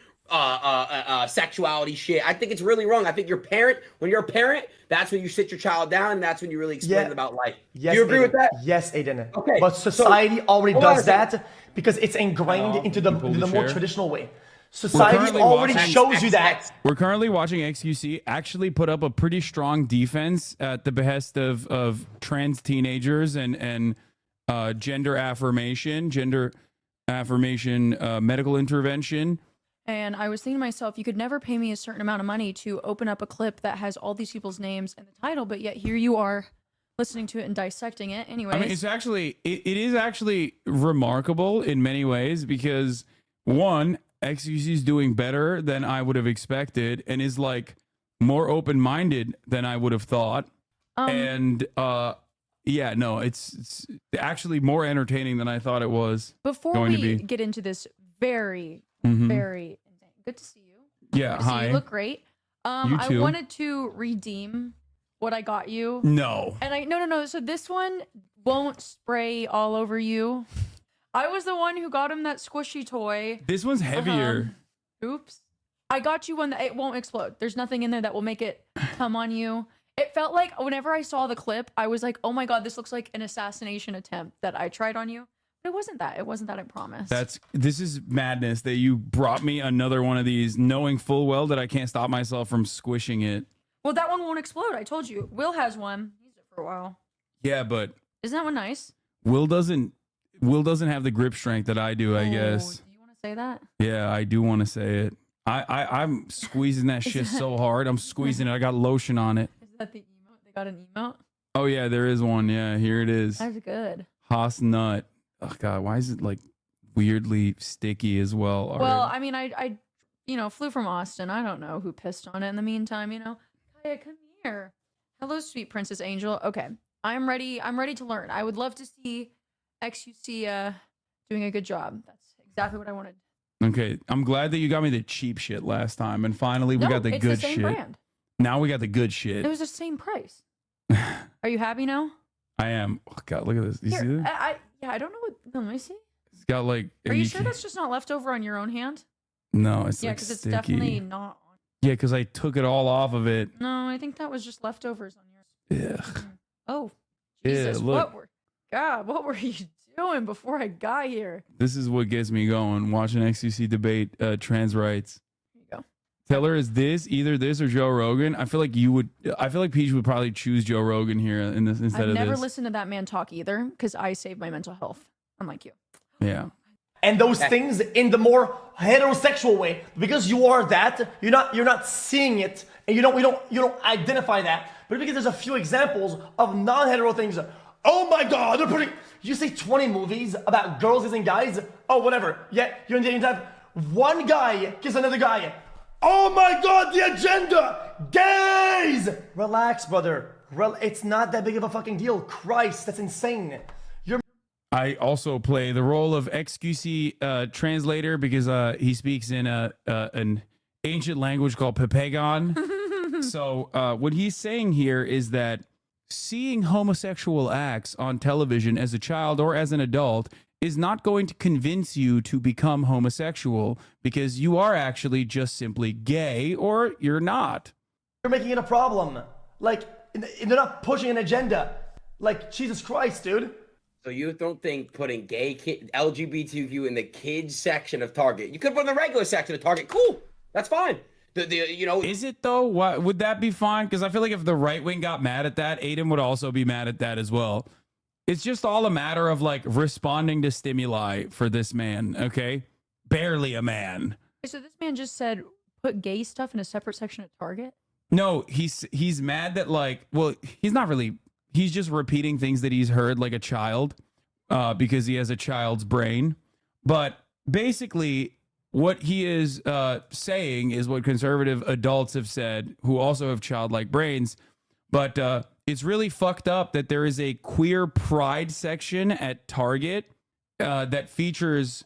sexuality shit. I think it's really wrong. I think when you're a parent, that's when you sit your child down and that's when you really explain about life. Yes, Do you agree Aiden. with that? Yes, Aiden. Okay. But society already hold on does a second. that because it's ingrained into the more share. traditional way. Society already shows you that. We're currently watching XQC actually put up a pretty strong defense at the behest of trans teenagers and gender affirmation, medical intervention. And I was thinking to myself, you could never pay me a certain amount of money to open up a clip that has all these people's names and the title, but yet here you are listening to it and dissecting it. Anyways, I mean, it is actually remarkable in many ways because one, XQC is doing better than I would have expected and is like more open-minded than I would have thought. And yeah, no, it's actually more entertaining than I thought it was. Before going we to be. get into this very, Mhm. very good to see you. Yeah, Good to see hi. you look great. You I too. wanted to redeem what I got you. No. And no. So this one won't spray all over you. I was the one who got him that squishy toy. This one's heavier. Oops. I got you one that it won't explode. There's nothing in there that will make it come on you. It felt like whenever I saw the clip, I was like, oh my God, this looks like an assassination attempt that I tried on you. But it wasn't that. It wasn't that, I promise. This is madness that you brought me another one of these, knowing full well that I can't stop myself from squishing it. Well, that one won't explode. I told you. Will has one. He's used it for a while. Yeah, but Isn't that one nice? Will doesn't have the grip strength that I do, I guess. Do you want to say that? Yeah, I do want to say it. I'm squeezing that shit so hard. I'm squeezing it. I got lotion on it. Is that the emote? They got an emote? Oh yeah, there is one. Yeah, here it is. That's good. Haas nut. Oh god, why is it like weirdly sticky as well? Well, already? I mean, I flew from Austin. I don't know who pissed on it in the meantime, Kaya, come here. Hello, sweet Princess Angel. Okay, I'm ready. I'm ready to learn. I would love to see XQC doing a good job. That's exactly what I wanted. Okay, I'm glad that you got me the cheap shit last time, and finally we got the it's good the same shit. brand. Now we got the good shit. It was the same price. Are you happy now? I am. Oh god, look at this. You see Here, this? I don't know what. Let me see. It's got like. Are you sure that's just not left over on your own hand? No, it's Yeah, like because it's sticky. definitely not. Yeah, because I took it all off of it. No, I think that was just leftovers on yours. Ugh. Oh, Yeah, Jesus! look. What were you doing before I got here? This is what gets me going. Watching XQC debate trans rights. There you go. Tell her, is this either this or Joe Rogan? I feel like Peach would probably choose Joe Rogan here in this instead I've of never this. listened to that man talk either, because I save my mental health. Unlike you. Yeah. And those things in the more heterosexual way, because you are that, you're not seeing it, and you don't identify that. But because there's a few examples of non-hetero things. Oh my God, they're putting. You say 20 movies about girls and guys. Oh, whatever. Yeah, you're in dating time. One guy kisses another guy. Oh my God, the agenda, gays. Relax, brother. It's not that big of a fucking deal. Christ, that's insane. I also play the role of XQC translator because he speaks in an ancient language called Pepegon. So what he's saying here is that seeing homosexual acts on television as a child or as an adult is not going to convince you to become homosexual because you are actually just simply gay or you're not. You're making it a problem. Like, they're not pushing an agenda. Like, Jesus Christ, dude. So you don't think putting gay LGBTQ in the kids section of Target? You could put in the regular section of Target. Cool, that's fine. Is it though? What would that be fine? Because I feel like if the right wing got mad at that, Aiden would also be mad at that as well. It's just all a matter of like responding to stimuli for this man. Okay, barely a man. So this man just said put gay stuff in a separate section of Target. No, he's mad that like, well, he's not really he's just repeating things that he's heard like a child because he has a child's brain. But basically, what he is saying is what conservative adults have said who also have childlike brains. But it's really fucked up that there is a queer pride section at Target that features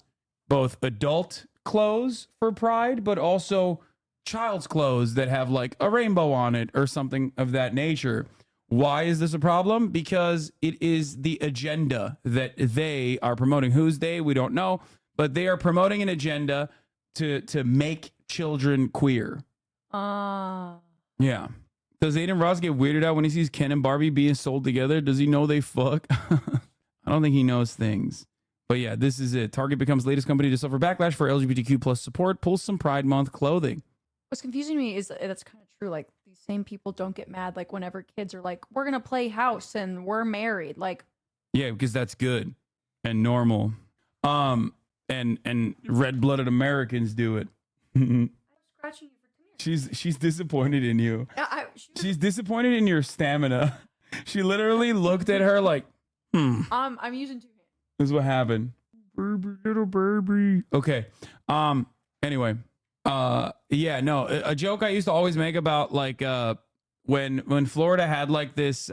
both adult clothes for pride, but also child's clothes that have like a rainbow on it or something of that nature. Why is this a problem? Because it is the agenda that they are promoting. Who's they? We don't know, but they are promoting an agenda to make children queer. Yeah. Does Aiden Ross get weirded out when he sees Ken and Barbie being sold together? Does he know they fuck? I don't think he knows things. But yeah, this is it. Target becomes latest company to suffer backlash for LGBTQ plus support, pulls some Pride Month clothing. What's confusing me is that's kind of true. Like, these same people don't get mad like whenever kids are like, we're gonna play house and we're married. Like, yeah, because that's good and normal. And red-blooded Americans do it. scratching you for She's disappointed in you. She's disappointed in your stamina. She literally looked at her like, I'm using 2 hands. This is what happened. Baby, little baby. Okay. Anyway. Yeah, no. A joke I used to always make about like when Florida had like this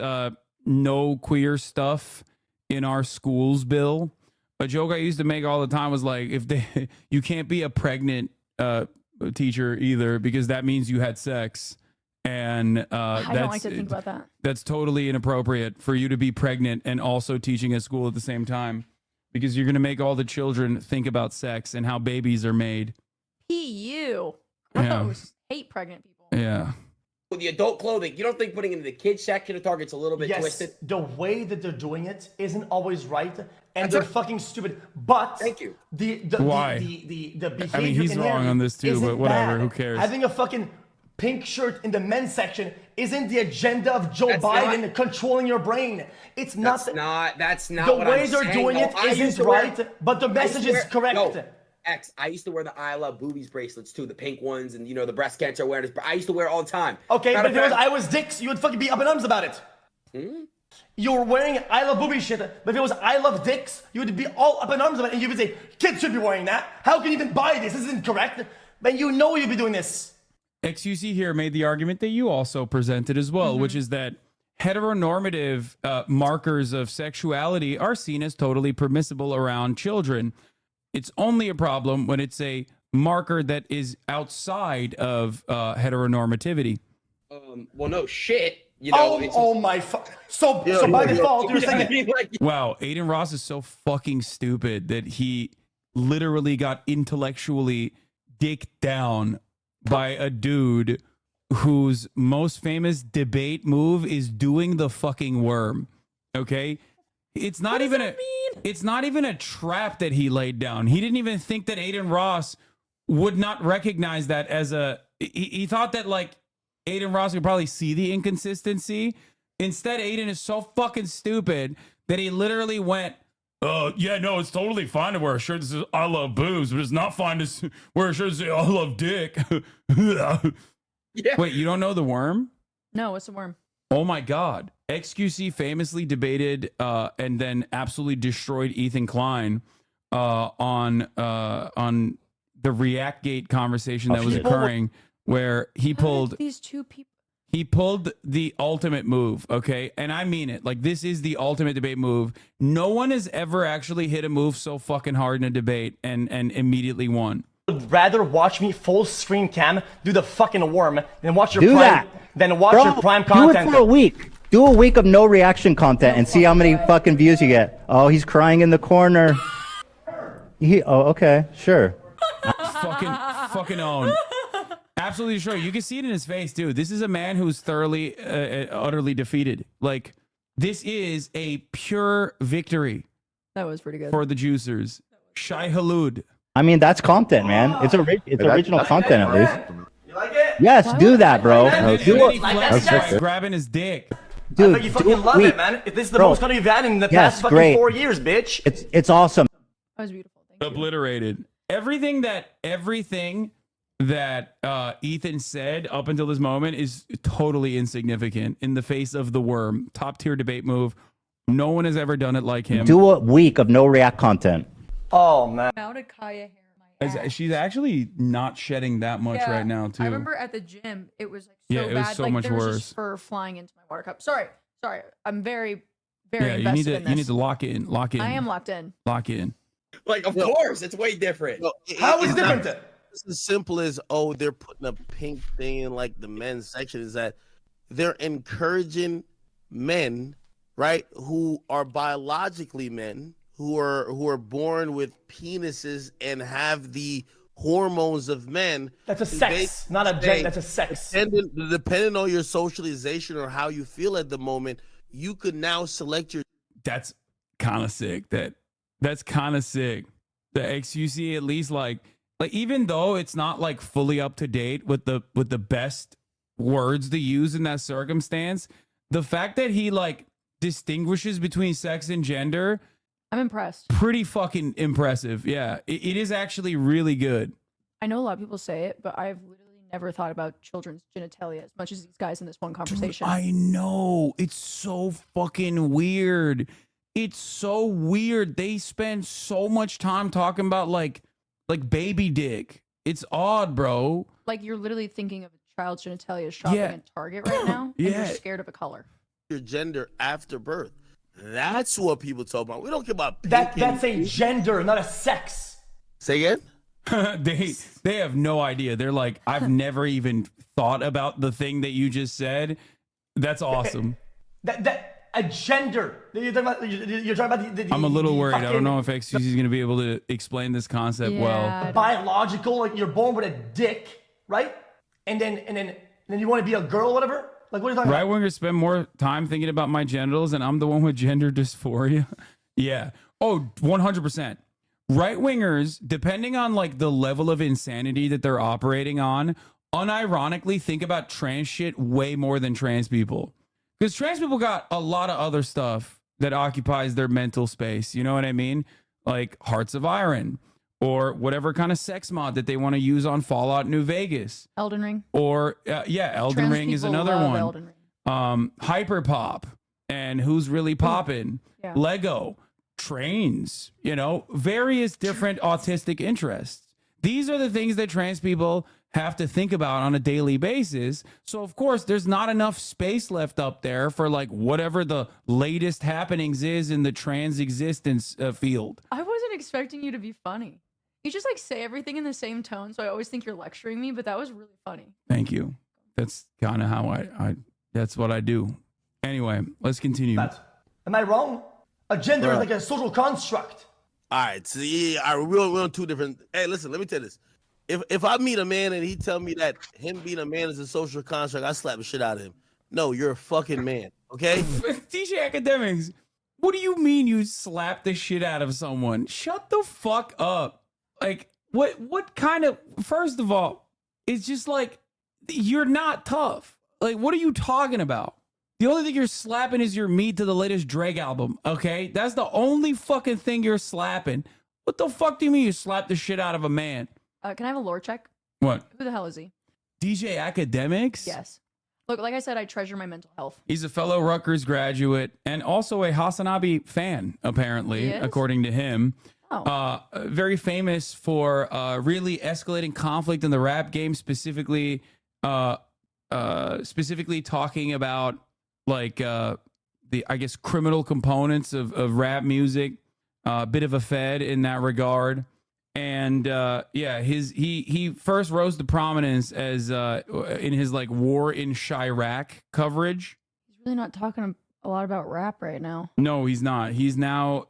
no queer stuff in our schools bill. A joke I used to make all the time was like, you can't be a pregnant teacher either because that means you had sex. And I don't like to think about that. That's totally inappropriate for you to be pregnant and also teaching at school at the same time because you're going to make all the children think about sex and how babies are made. PU. Yeah. Gross. Hate pregnant people. Yeah. With the adult clothing, you don't think putting it in the kids section of Target's a little bit twisted? The way that they're doing it isn't always right, and they're fucking stupid. But thank you. Why? The behavior. I mean, he's wrong on this too, but whatever. Who cares? Having a fucking pink shirt in the men's section isn't the agenda of Joe Biden controlling your brain. It's not. That's not the what way I'm they're saying, doing though. it isn't right, but the message is correct. No. I used to wear the I Love Boobies bracelets too, the pink ones, and the breast cancer awareness. I used to wear it all the time. Okay, but if it was I was dicks, you would fucking be up in arms about it. You're wearing I Love Boobies shit, but if it was I Love Dicks, you would be all up in arms about it, and you would say, kids should be wearing that. How can you even buy this? This isn't correct. But you know you'd be doing this. XUC here made the argument that you also presented as well, which is that heteronormative markers of sexuality are seen as totally permissible around children. It's only a problem when it's a marker that is outside of heteronormativity. Well, no shit. So by default, you're saying wow, Aiden Ross is so fucking stupid that he literally got intellectually dicked down by a dude whose most famous debate move is doing the fucking worm. Okay? It's not even a trap that he laid down. He didn't even think that Aiden Ross would not recognize that as he thought that like Aiden Ross could probably see the inconsistency. Instead, Aiden is so fucking stupid that he literally went, yeah, no, it's totally fine to wear a shirt that says I love boobs, but it's not fine to wear a shirt that says I love dick. Yeah. Wait, you don't know the worm? No, what's the worm? Oh my God. XQC famously debated and then absolutely destroyed Ethan Klein on the Reactgate conversation that was occurring where he pulled these two people. He pulled the ultimate move, okay? And I mean it. Like, this is the ultimate debate move. No one has ever actually hit a move so fucking hard in a debate and immediately won. Would rather watch me full screen cam do the fucking worm than watch your Bro, your prime content. Do it for a week. Do a week of no reaction content and see how many fucking views you get. Oh, he's crying in the corner. Okay, sure. fucking own. Absolutely sure. You can see it in his face, dude. This is a man who's thoroughly, utterly defeated. Like, this is a pure victory. That was pretty good. For the juicers. Shai Halud. I mean, that's content, man. It's original content, at least. You like it? Yes, do that, bro. Grabbing his dick. Dude, I bet you fucking love it, man. This is the most money you've had in the past fucking 4 years, bitch. It's awesome. That was beautiful. Obliterated. Everything that Ethan said up until this moment is totally insignificant in the face of the worm. Top tier debate move. No one has ever done it like him. Do a week of no react content. Oh man. How did Kaya hair? She's actually not shedding that much right now, too. I remember at the gym, it was like so it bad. was so like, much there was worse. just fur flying into my water cup. Sorry. I'm very Yeah, invested in this. you need to lock in. Lock in. I am locked in. Lock in. Like, of course, it's way different. How is it different? It's as simple as, oh, they're putting a pink thing in like the men's section. Is that they're encouraging men, right, who are biologically men, who are born with penises and have the hormones of men. That's a sex, not a gender. That's a sex. Depending on your socialization or how you feel at the moment, you could now select your. That's kind of sick. That's kind of sick. The XUC at least like even though it's not like fully up to date with the best words to use in that circumstance, the fact that he like distinguishes between sex and gender, I'm impressed. Pretty fucking impressive. Yeah, it is actually really good. I know a lot of people say it, but I've literally never thought about children's genitalia as much as these guys in this one conversation. Dude, I know. It's so fucking weird. It's so weird. They spend so much time talking about like baby dick. It's odd, bro. Like you're literally thinking of a child's genitalia shopping at Target right now, and you're scared of a color. Your gender after birth. That's what people talk about. We don't care about that's a gender, not a sex. Say again? They have no idea. They're like, I've never even thought about the thing that you just said. That's awesome. A gender. You're talking about the I'm a little worried. I don't fucking- know if XQC is going to be able to explain this concept well. Biological, like you're born with a dick, right? And then you want to be a girl or whatever? Like what are you talking Right about? wingers spend more time thinking about my genitals, and I'm the one with gender dysphoria. Yeah. Oh, 100%. Right wingers, depending on like the level of insanity that they're operating on, unironically think about trans shit way more than trans people. Because trans people got a lot of other stuff that occupies their mental space. You know what I mean? Like Hearts of Iron or whatever kind of sex mod that they want to use on Fallout New Vegas. Elden Ring. Or Elden Trans Ring is people another love one. Elden Ring. Hyperpop and Who's Really Poppin', Yeah. Lego, trains, various different autistic interests. These are the things that trans people have to think about on a daily basis. So of course there's not enough space left up there for like whatever the latest happenings is in the trans existence field. I wasn't expecting you to be funny. You just like say everything in the same tone, so I always think you're lecturing me, but that was really funny. Thank you. That's kind of how I that's what I do. Anyway, let's continue. Am I wrong? A gender is like a social construct. All right, so we're on two different. Hey, listen, let me tell you this. If I meet a man and he tell me that him being a man is a social construct, I slap the shit out of him. No, you're a fucking man, okay? DJ Academics, what do you mean you slap the shit out of someone? Shut the fuck up. Like, what kind of, first of all, it's just like, you're not tough. Like, what are you talking about? The only thing you're slapping is your meat to the latest Drake album, okay? That's the only fucking thing you're slapping. What the fuck do you mean you slap the shit out of a man? Can I have a lore check? What? Who the hell is he? DJ Academics? Yes. Look, like I said, I treasure my mental health. He's a fellow Rutgers graduate and also a HasanAbi fan, apparently, He is? according to him. Oh. Very famous for really escalating conflict in the rap game, specifically talking about like the, I guess, criminal components of rap music. A bit of a fed in that regard. And he first rose to prominence as in his like war in Chirac coverage. He's really not talking a lot about rap right now. No, he's not. He's now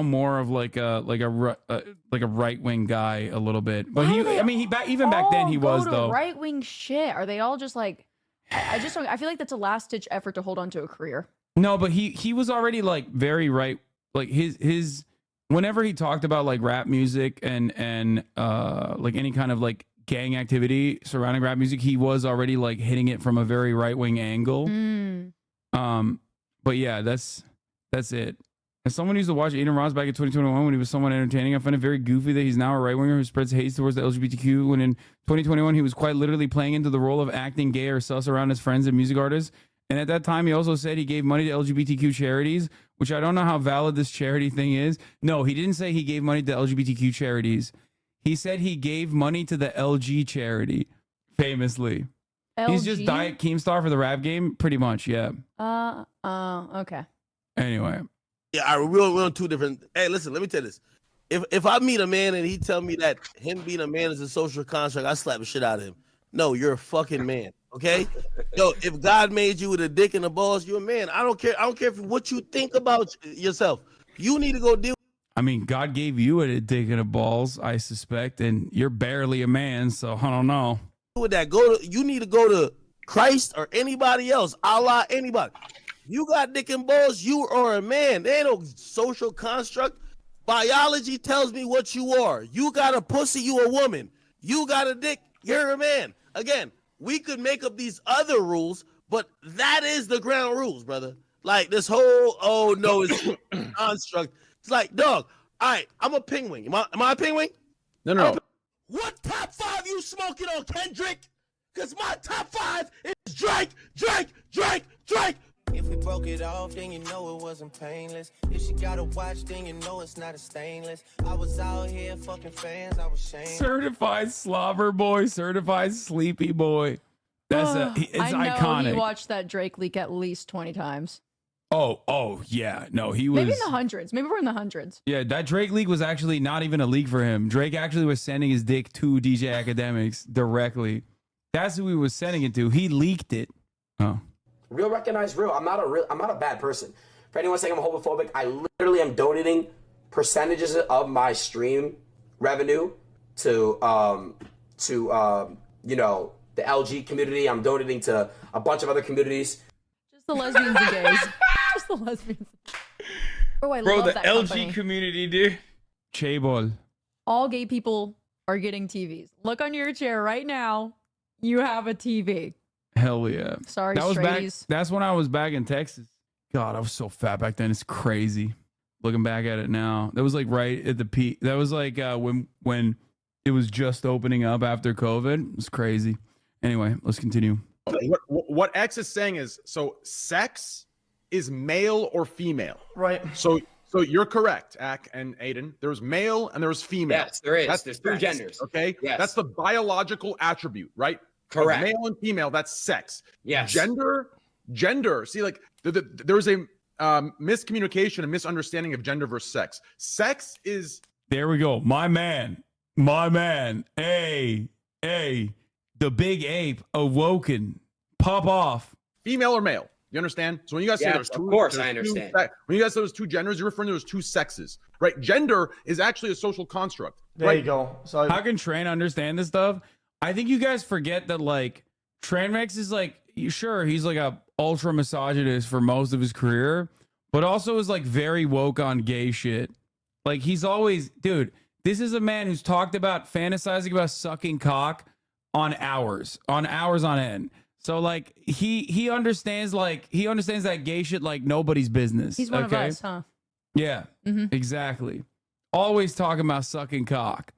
more of like a right wing guy a little bit. But even back then he was though. Right wing shit. Are they all just like? I just don't. I feel like that's a last ditch effort to hold on to a career. No, but he was already like very right. Like his whenever he talked about like rap music and like any kind of like gang activity surrounding rap music, he was already like hitting it from a very right wing angle. But yeah, that's it. As someone who used to watch Aiden Ross back in 2021 when he was somewhat entertaining, I find it very goofy that he's now a right-winger who spreads hate towards the LGBTQ when in 2021 he was quite literally playing into the role of acting gay or sus around his friends and music artists. And at that time, he also said he gave money to LGBTQ charities, which I don't know how valid this charity thing is. No, he didn't say he gave money to LGBTQ charities. He said he gave money to the LG charity, famously. LG? He's just Diet Keemstar for the rap game, pretty much, yeah. Okay. Anyway. Yeah, we're on two different. Hey, listen, let me tell you this. If I meet a man and he tell me that him being a man is a social construct, I slap the shit out of him. No, you're a fucking man. Okay? Yo, if God made you with a dick and a balls, you're a man. I don't care what you think about yourself. You need to go deal. I mean, God gave you a dick and a balls, I suspect, and you're barely a man, so I don't know. With that, you need to go to Christ or anybody else. Allah, anybody. You got dick and balls, you are a man. There ain't no social construct. Biology tells me what you are. You got a pussy, you a woman. You got a dick, you're a man. Again, we could make up these other rules, but that is the ground rules, brother. Like this whole, oh no, it's construct. It's like, dog, all right, I'm a penguin. Am I a penguin? No. What top 5 you smoking on, Kendrick? Because my top 5 is Drake. If we broke it off, then you know it wasn't painless. If she got a watch, then you know it's not a stainless. I was out here fucking fans, I was shamed. Certified slobber boy, certified sleepy boy. It's I know iconic. he watched that Drake leak at least 20 times. Oh, yeah. No, he was. Maybe in the hundreds. Maybe we're in the hundreds. Yeah, that Drake leak was actually not even a leak for him. Drake actually was sending his dick to DJ Academics directly. That's who he was sending it to. He leaked it. Oh. Real recognize real. I'm not a bad person. For anyone saying I'm homophobic, I literally am donating percentages of my stream revenue to you know, the LG community. I'm donating to a bunch of other communities. Just the lesbians and gays. Just the lesbians. Oh, I love the that LG company. community, dude. Chaebol. All gay people are getting TVs. Look on your chair right now. You have a TV. Hell yeah. Sorry, that was back. straighties. That's when I was back in Texas. God, I was so fat back then. It's crazy. Looking back at it now, that was like right at the peak. That was like when it was just opening up after COVID. It was crazy. Anyway, let's continue. What X is saying is, so sex is male or female, right? So you're correct, Ak and Aiden. There's male and there's female. Yes, there is. There's two sex, genders. Okay, Yes. That's the biological attribute, right? Correct. Male and female, that's sex. Yes. Gender. See, like there's a miscommunication and misunderstanding of gender versus sex. Sex is. There we go. My man. Hey, the big ape awoken. Pop off. Female or male? You understand? So when you guys say there's two, of course there's I understand. When you guys say there's two genders, you're referring to those two sexes, right? Gender is actually a social construct. There you go. So how can Train understand this stuff? I think you guys forget that like Trainwreck is like, sure, he's like a ultra misogynist for most of his career, but also is like very woke on gay shit. Like he's always, dude, this is a man who's talked about fantasizing about sucking cock on hours on end. So like he understands that gay shit like nobody's business. He's one of us, huh? Yeah, exactly. Always talking about sucking cock.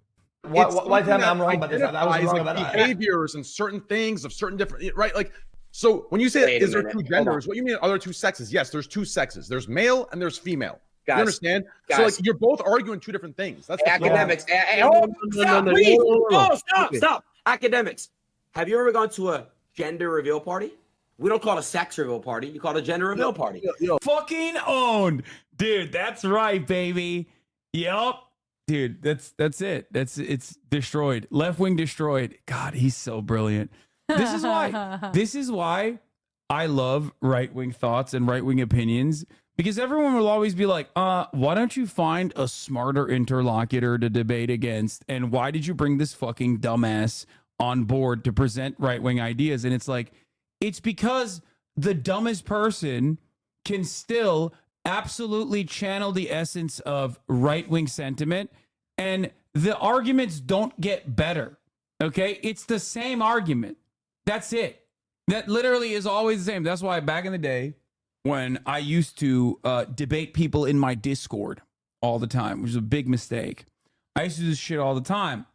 Why tell me I'm wrong about this? I was wrong about that. Behaviors and certain things of certain different, right? Like, so when you say is there two genders, what you mean are there two sexes? Yes, there's two sexes. There's male and there's female. Guys, you understand? guys. So like you're both arguing two different things. That's the Academics. Stop. Academics. Have you ever gone to a gender reveal party? We don't call it a sex reveal party. You call it a gender reveal party. Fucking owned. Dude, that's right, baby. Yup. Dude, that's it. It's destroyed. Left wing destroyed. God, he's so brilliant. This is why I love right wing thoughts and right wing opinions, because everyone will always be like, why don't you find a smarter interlocutor to debate against? And why did you bring this fucking dumbass on board to present right wing ideas? And it's like, it's because the dumbest person can still absolutely channel the essence of right-wing sentiment, and the arguments don't get better. Okay, it's the same argument. That's it. That literally is always the same. That's why back in the day, when I used to debate people in my Discord all the time, which is a big mistake. I used to do this shit all the time.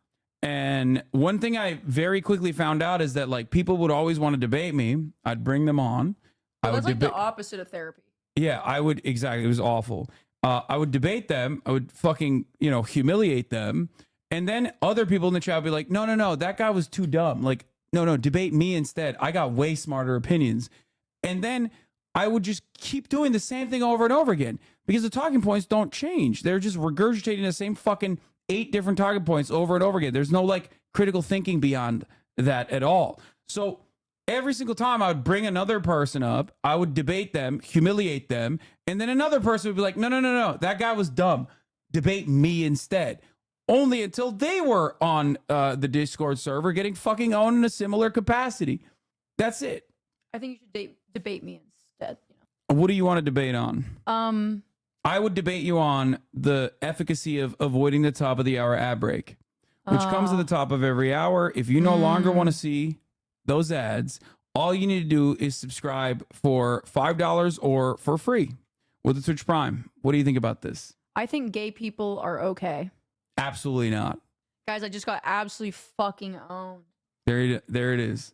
And one thing I very quickly found out is that like people would always want to debate me. I'd bring them on. Well, that's like the opposite of therapy. Yeah, I would. Exactly. It was awful. I would debate them. I would fucking, humiliate them. And then other people in the chat would be like, no, that guy was too dumb. Like, no, debate me instead. I got way smarter opinions. And then I would just keep doing the same thing over and over again because the talking points don't change. They're just regurgitating the same fucking 8 different talking points over and over again. There's no like critical thinking beyond that at all. So every single time I would bring another person up, I would debate them, humiliate them, and then another person would be like, no, that guy was dumb. Debate me instead. Only until they were on the Discord server getting fucking owned in a similar capacity. That's it. I think you should debate me instead. What do you want to debate on? I would debate you on the efficacy of avoiding the top of the hour ad break, which comes at the top of every hour. If you no longer want to see those ads, all you need to do is subscribe for $5 or for free with the Twitch Prime. What do you think about this? I think gay people are okay. Absolutely not. Guys, I just got absolutely fucking owned. There it is.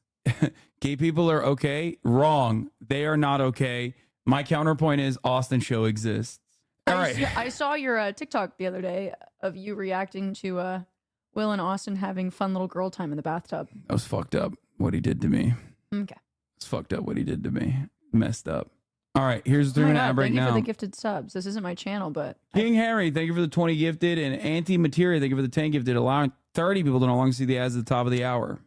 Gay people are okay. Wrong. They are not okay. My counterpoint is Austin Show exists. All right. I saw your TikTok the other day of you reacting to Will and Austin having fun little girl time in the bathtub. That was fucked up what he did to me. Okay. It's fucked up what he did to me. Messed up. All right, here's the 3-minute ad break now. Thank you for the gifted subs. This isn't my channel, but King Harry, thank you for the 20 gifted, and Anti-Materia, thank you for the 10 gifted, allowing 30 people to no longer see the ads at the top of the hour.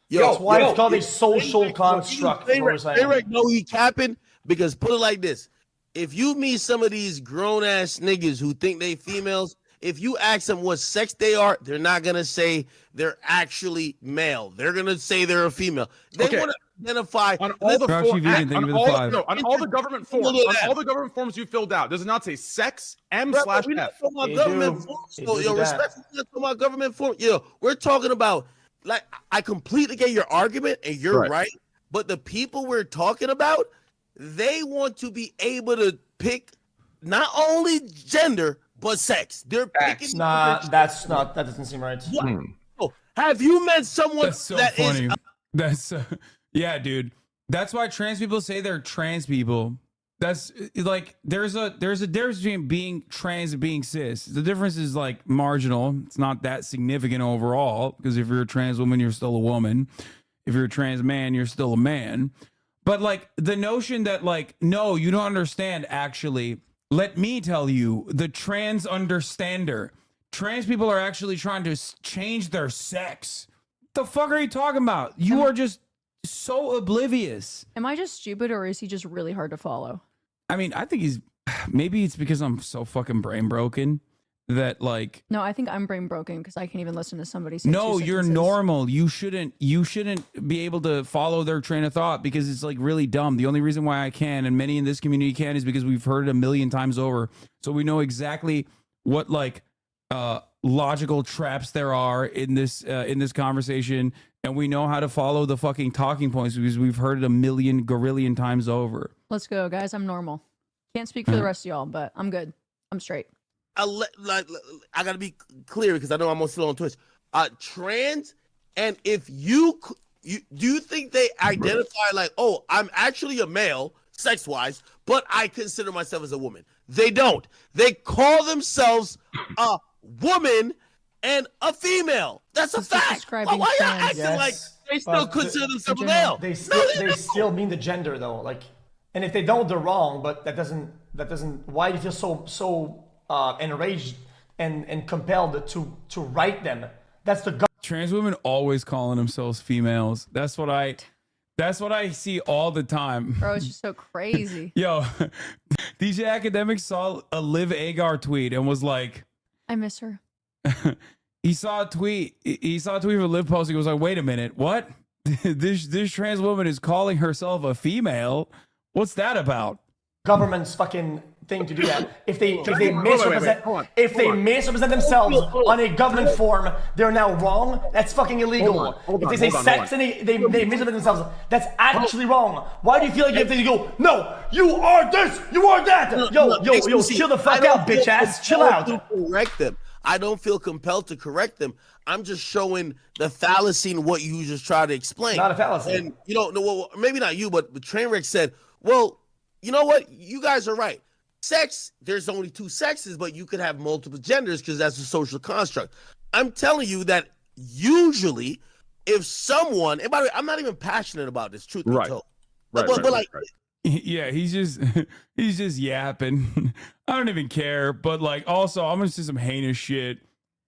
That's why it's called a social construct. Eric, no, he capping because put it like this: if you meet some of these grown ass niggas who think they females, if you ask them what sex they are, they're not gonna say they're actually male. They're gonna say they're a female. They want to identify on all the government forms. On all the government forms you filled out, does it not say sex M/F? We're not talking about government forms. Respectfully, we're talking about government forms. We're talking about, like, I completely get your argument, and you're right. But the people we're talking about, they want to be able to pick not only gender but sex. They're picking. That doesn't seem right. Have you met someone That's so funny? That's yeah, dude. That's why trans people say they're trans people. That's like there's a difference between being trans and being cis. The difference is like marginal. It's not that significant overall because if you're a trans woman, you're still a woman. If you're a trans man, you're still a man. But like the notion that like, no, you don't understand actually. Let me tell you, the trans understander. Trans people are actually trying to change their sex. The fuck are you talking about? You are just so oblivious. Am I just stupid or is he just really hard to follow? I mean, I think maybe it's because I'm so fucking brain broken that like. No, I think I'm brain broken because I can't even listen to somebody say no, you're normal. You shouldn't be able to follow their train of thought because it's like really dumb. The only reason why I can and many in this community can is because we've heard it a million times over. So we know exactly what like logical traps there are in this conversation, and we know how to follow the fucking talking points because we've heard it a million gorillion times over. Let's go, guys. I'm normal. Can't speak for the rest of y'all, but I'm good. I'm straight. I gotta be clear because I know I'm still on Twitch. Trans, and if you do you think they identify like, oh, I'm actually a male sex wise, but I consider myself as a woman? They don't. They call themselves a woman and a female. That's a fact. Why y'all acting like they still consider themselves a male? They still mean the gender though. Like, and if they don't, they're wrong. But that doesn't. Why do you feel so enraged and compelled to write them? That's the trans women always calling themselves females. That's what I see all the time. Bro, it's just so crazy. Yo, DJ Academic saw a Liv Agar tweet and was like, I miss her. He saw a tweet from Liv posting. He was like, wait a minute, what? This trans woman is calling herself a female. What's that about? government's fucking thing to do that. If they misrepresent themselves on a government form, they're now wrong. That's fucking illegal. If they say sex and they misrepresent themselves, that's actually wrong. Why do you feel like you have to go, no, you are this, you are that? Yo, chill the fuck out, bitch ass. Chill out. Correct them. I don't feel compelled to correct them. I'm just showing the fallacy in what you just try to explain. Not a fallacy. And you know, well, maybe not you, but Trainwreck said, well, you know what? You guys are right. Sex, there's only two sexes, but you could have multiple genders because that's a social construct. I'm telling you that usually if someone, and by the way, I'm not even passionate about this, truth be told. But like, yeah, he's just yapping. I don't even care. But like, also, I'm gonna say some heinous shit,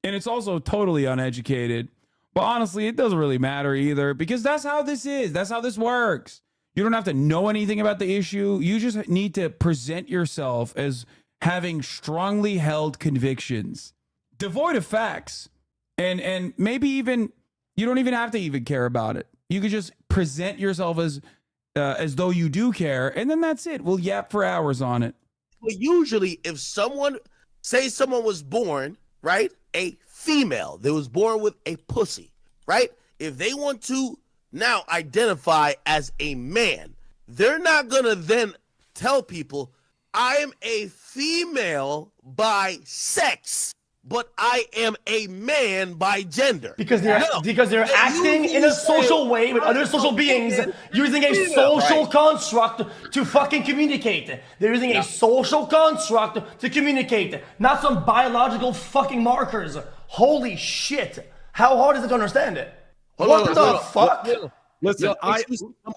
and it's also totally uneducated. But honestly, it doesn't really matter either because that's how this is. That's how this works. You don't have to know anything about the issue. You just need to present yourself as having strongly held convictions, devoid of facts, and maybe even you don't even have to even care about it. You could just present yourself as though you do care, and then that's it. We'll yap for hours on it. Well, usually, if someone was born, right, a female, they was born with a pussy, right? If they want to now identify as a man, they're not gonna then tell people, I am a female by sex, but I am a man by gender. Because they're acting in a social way with other social beings, using a social construct to fucking communicate. They're using a social construct to communicate, not some biological fucking markers. Holy shit. How hard is it to understand it? What the fuck? Listen, I'm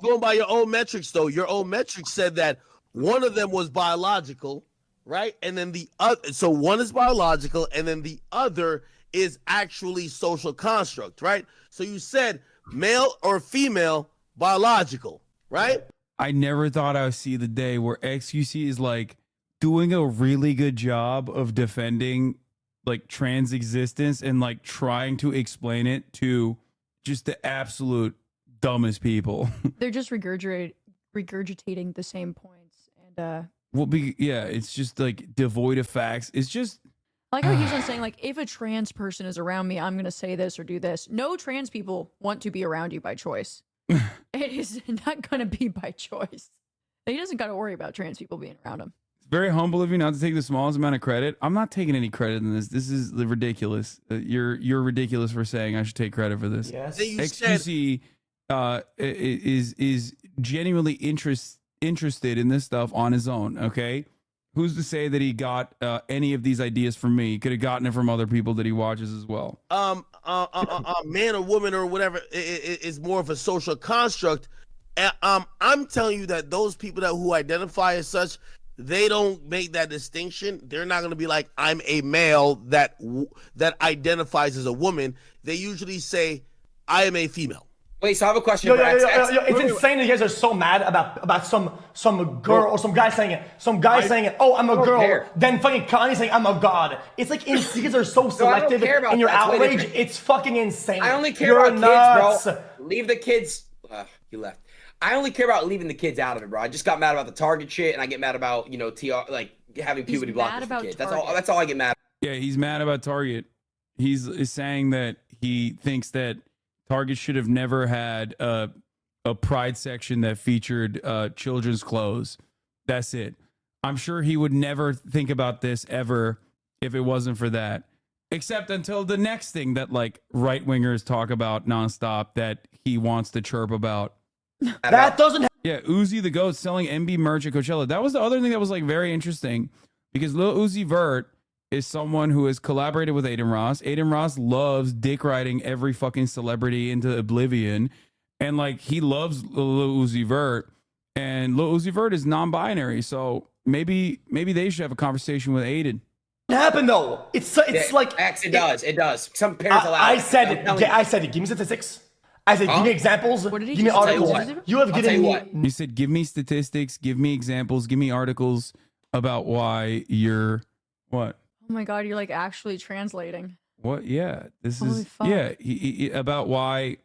going by your own metrics, though. Your own metrics said that one of them was biological, right? And then the other, so one is biological, and then the other is actually social construct, right? So you said male or female biological, right? I never thought I would see the day where XQC is like doing a really good job of defending like trans existence and like trying to explain it to just the absolute dumbest people. They're just regurgitating the same points, and it's just like devoid of facts. It's just I like how he's on saying like, if a trans person is around me, I'm gonna say this or do this. No trans people want to be around you by choice. It is not gonna be by choice. He doesn't got to worry about trans people being around him. It's very humble of you not to take the smallest amount of credit. I'm not taking any credit in this. This is ridiculous. You're ridiculous for saying I should take credit for this. Yes. XQC is genuinely interested in this stuff on his own. Okay, who's to say that he got any of these ideas from me? He could have gotten it from other people that he watches as well. Man or woman or whatever is more of a social construct. I'm telling you that those people who identify as such, they don't make that distinction. They're not going to be like, I'm a male that identifies as a woman. They usually say, I am a female. Wait, so I have a question for It's insane that you guys are so mad about some girl or some guy saying it. Some guy saying it. Oh, I'm a girl. Then fucking Kanye saying I'm a god. It's like you guys are so selective in your outrage. It's fucking insane. I only care about kids, bro. Leave the kids. He left. I only care about leaving the kids out of it, bro. I just got mad about the Target shit, and I get mad about TR like having puberty blockers for kids. That's all I get mad. Yeah, he's mad about Target. He's saying that he thinks that Target should have never had a pride section that featured children's clothes. That's it. I'm sure he would never think about this ever if it wasn't for that. Except until the next thing that like right wingers talk about nonstop that he wants to chirp about. That doesn't. Yeah, Uzi the Goat selling MB merch at Coachella. That was the other thing that was like very interesting because Lil Uzi Vert is someone who has collaborated with Aiden Ross. Aiden Ross loves dick riding every fucking celebrity into oblivion. And like he loves Lil Uzi Vert. And Lil Uzi Vert is non-binary. So maybe they should have a conversation with Aiden. What happened though? It's like it does. Some parents allow. I said it. Give me statistics. I said, give me examples. Give me articles. You have given me. You said, give me statistics, give me examples, give me articles about why you're what? Oh my God, you're like actually translating. What? Yeah, this Holy is fuck. he about why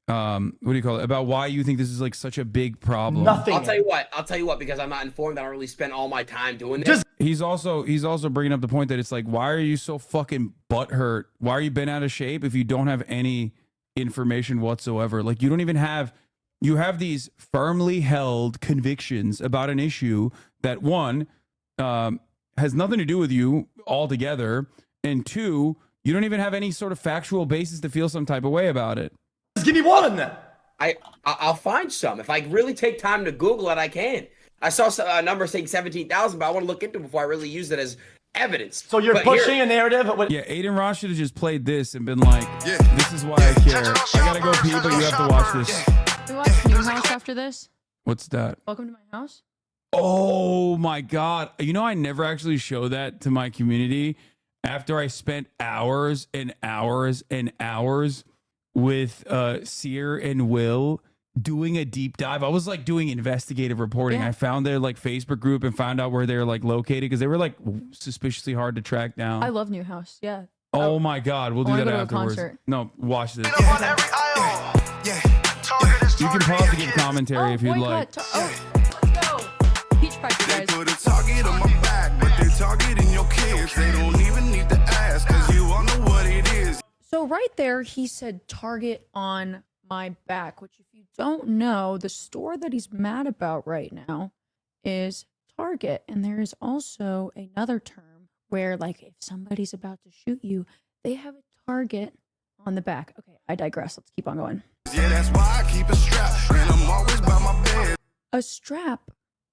what do you call it? About why you think this is like such a big problem. Nothing. I'll tell you what, because I'm not informed. I don't really spend all my time doing this. He's also bringing up the point that it's like, why are you so fucking butthurt? Why are you bent out of shape if you don't have any information whatsoever? Like you don't even have, you have these firmly held convictions about an issue that one, has nothing to do with you altogether. And two, you don't even have any sort of factual basis to feel some type of way about it. Just give me one. I'll find some. If I really take time to Google it, I can. I saw a number saying 17,000, but I want to look into it before I really use it as evidence. So you're pushing a narrative. Yeah, Aiden Ross should have just played this and been like, this is why I care. I gotta go pee, but you have to watch this. We watch New House after this. What's that? Welcome to my house. Oh my God. You know, I never actually show that to my community after I spent hours and hours and hours with Sear and Will doing a deep dive. I was like doing investigative reporting. Yeah. I found their like Facebook group and found out where they're like located because they were like suspiciously hard to track down. I love New House. Yeah. Oh my God. We'll do wanna that go to a afterwards. concert. No, watch this. You can pause to give commentary if you'd like. Let's go. Peach Piper, guys. Put a target on my back, but they're targeting your kids. They don't even need to ask, cause you all know what it is. So right there, he said target on my back, which if you don't know, the store that he's mad about right now is Target. And there is also another term where like if somebody's about to shoot you, they have a target on the back. Okay, I digress. Let's keep on going. Yeah, that's why I keep a strap, and I'm always by my bed. A strap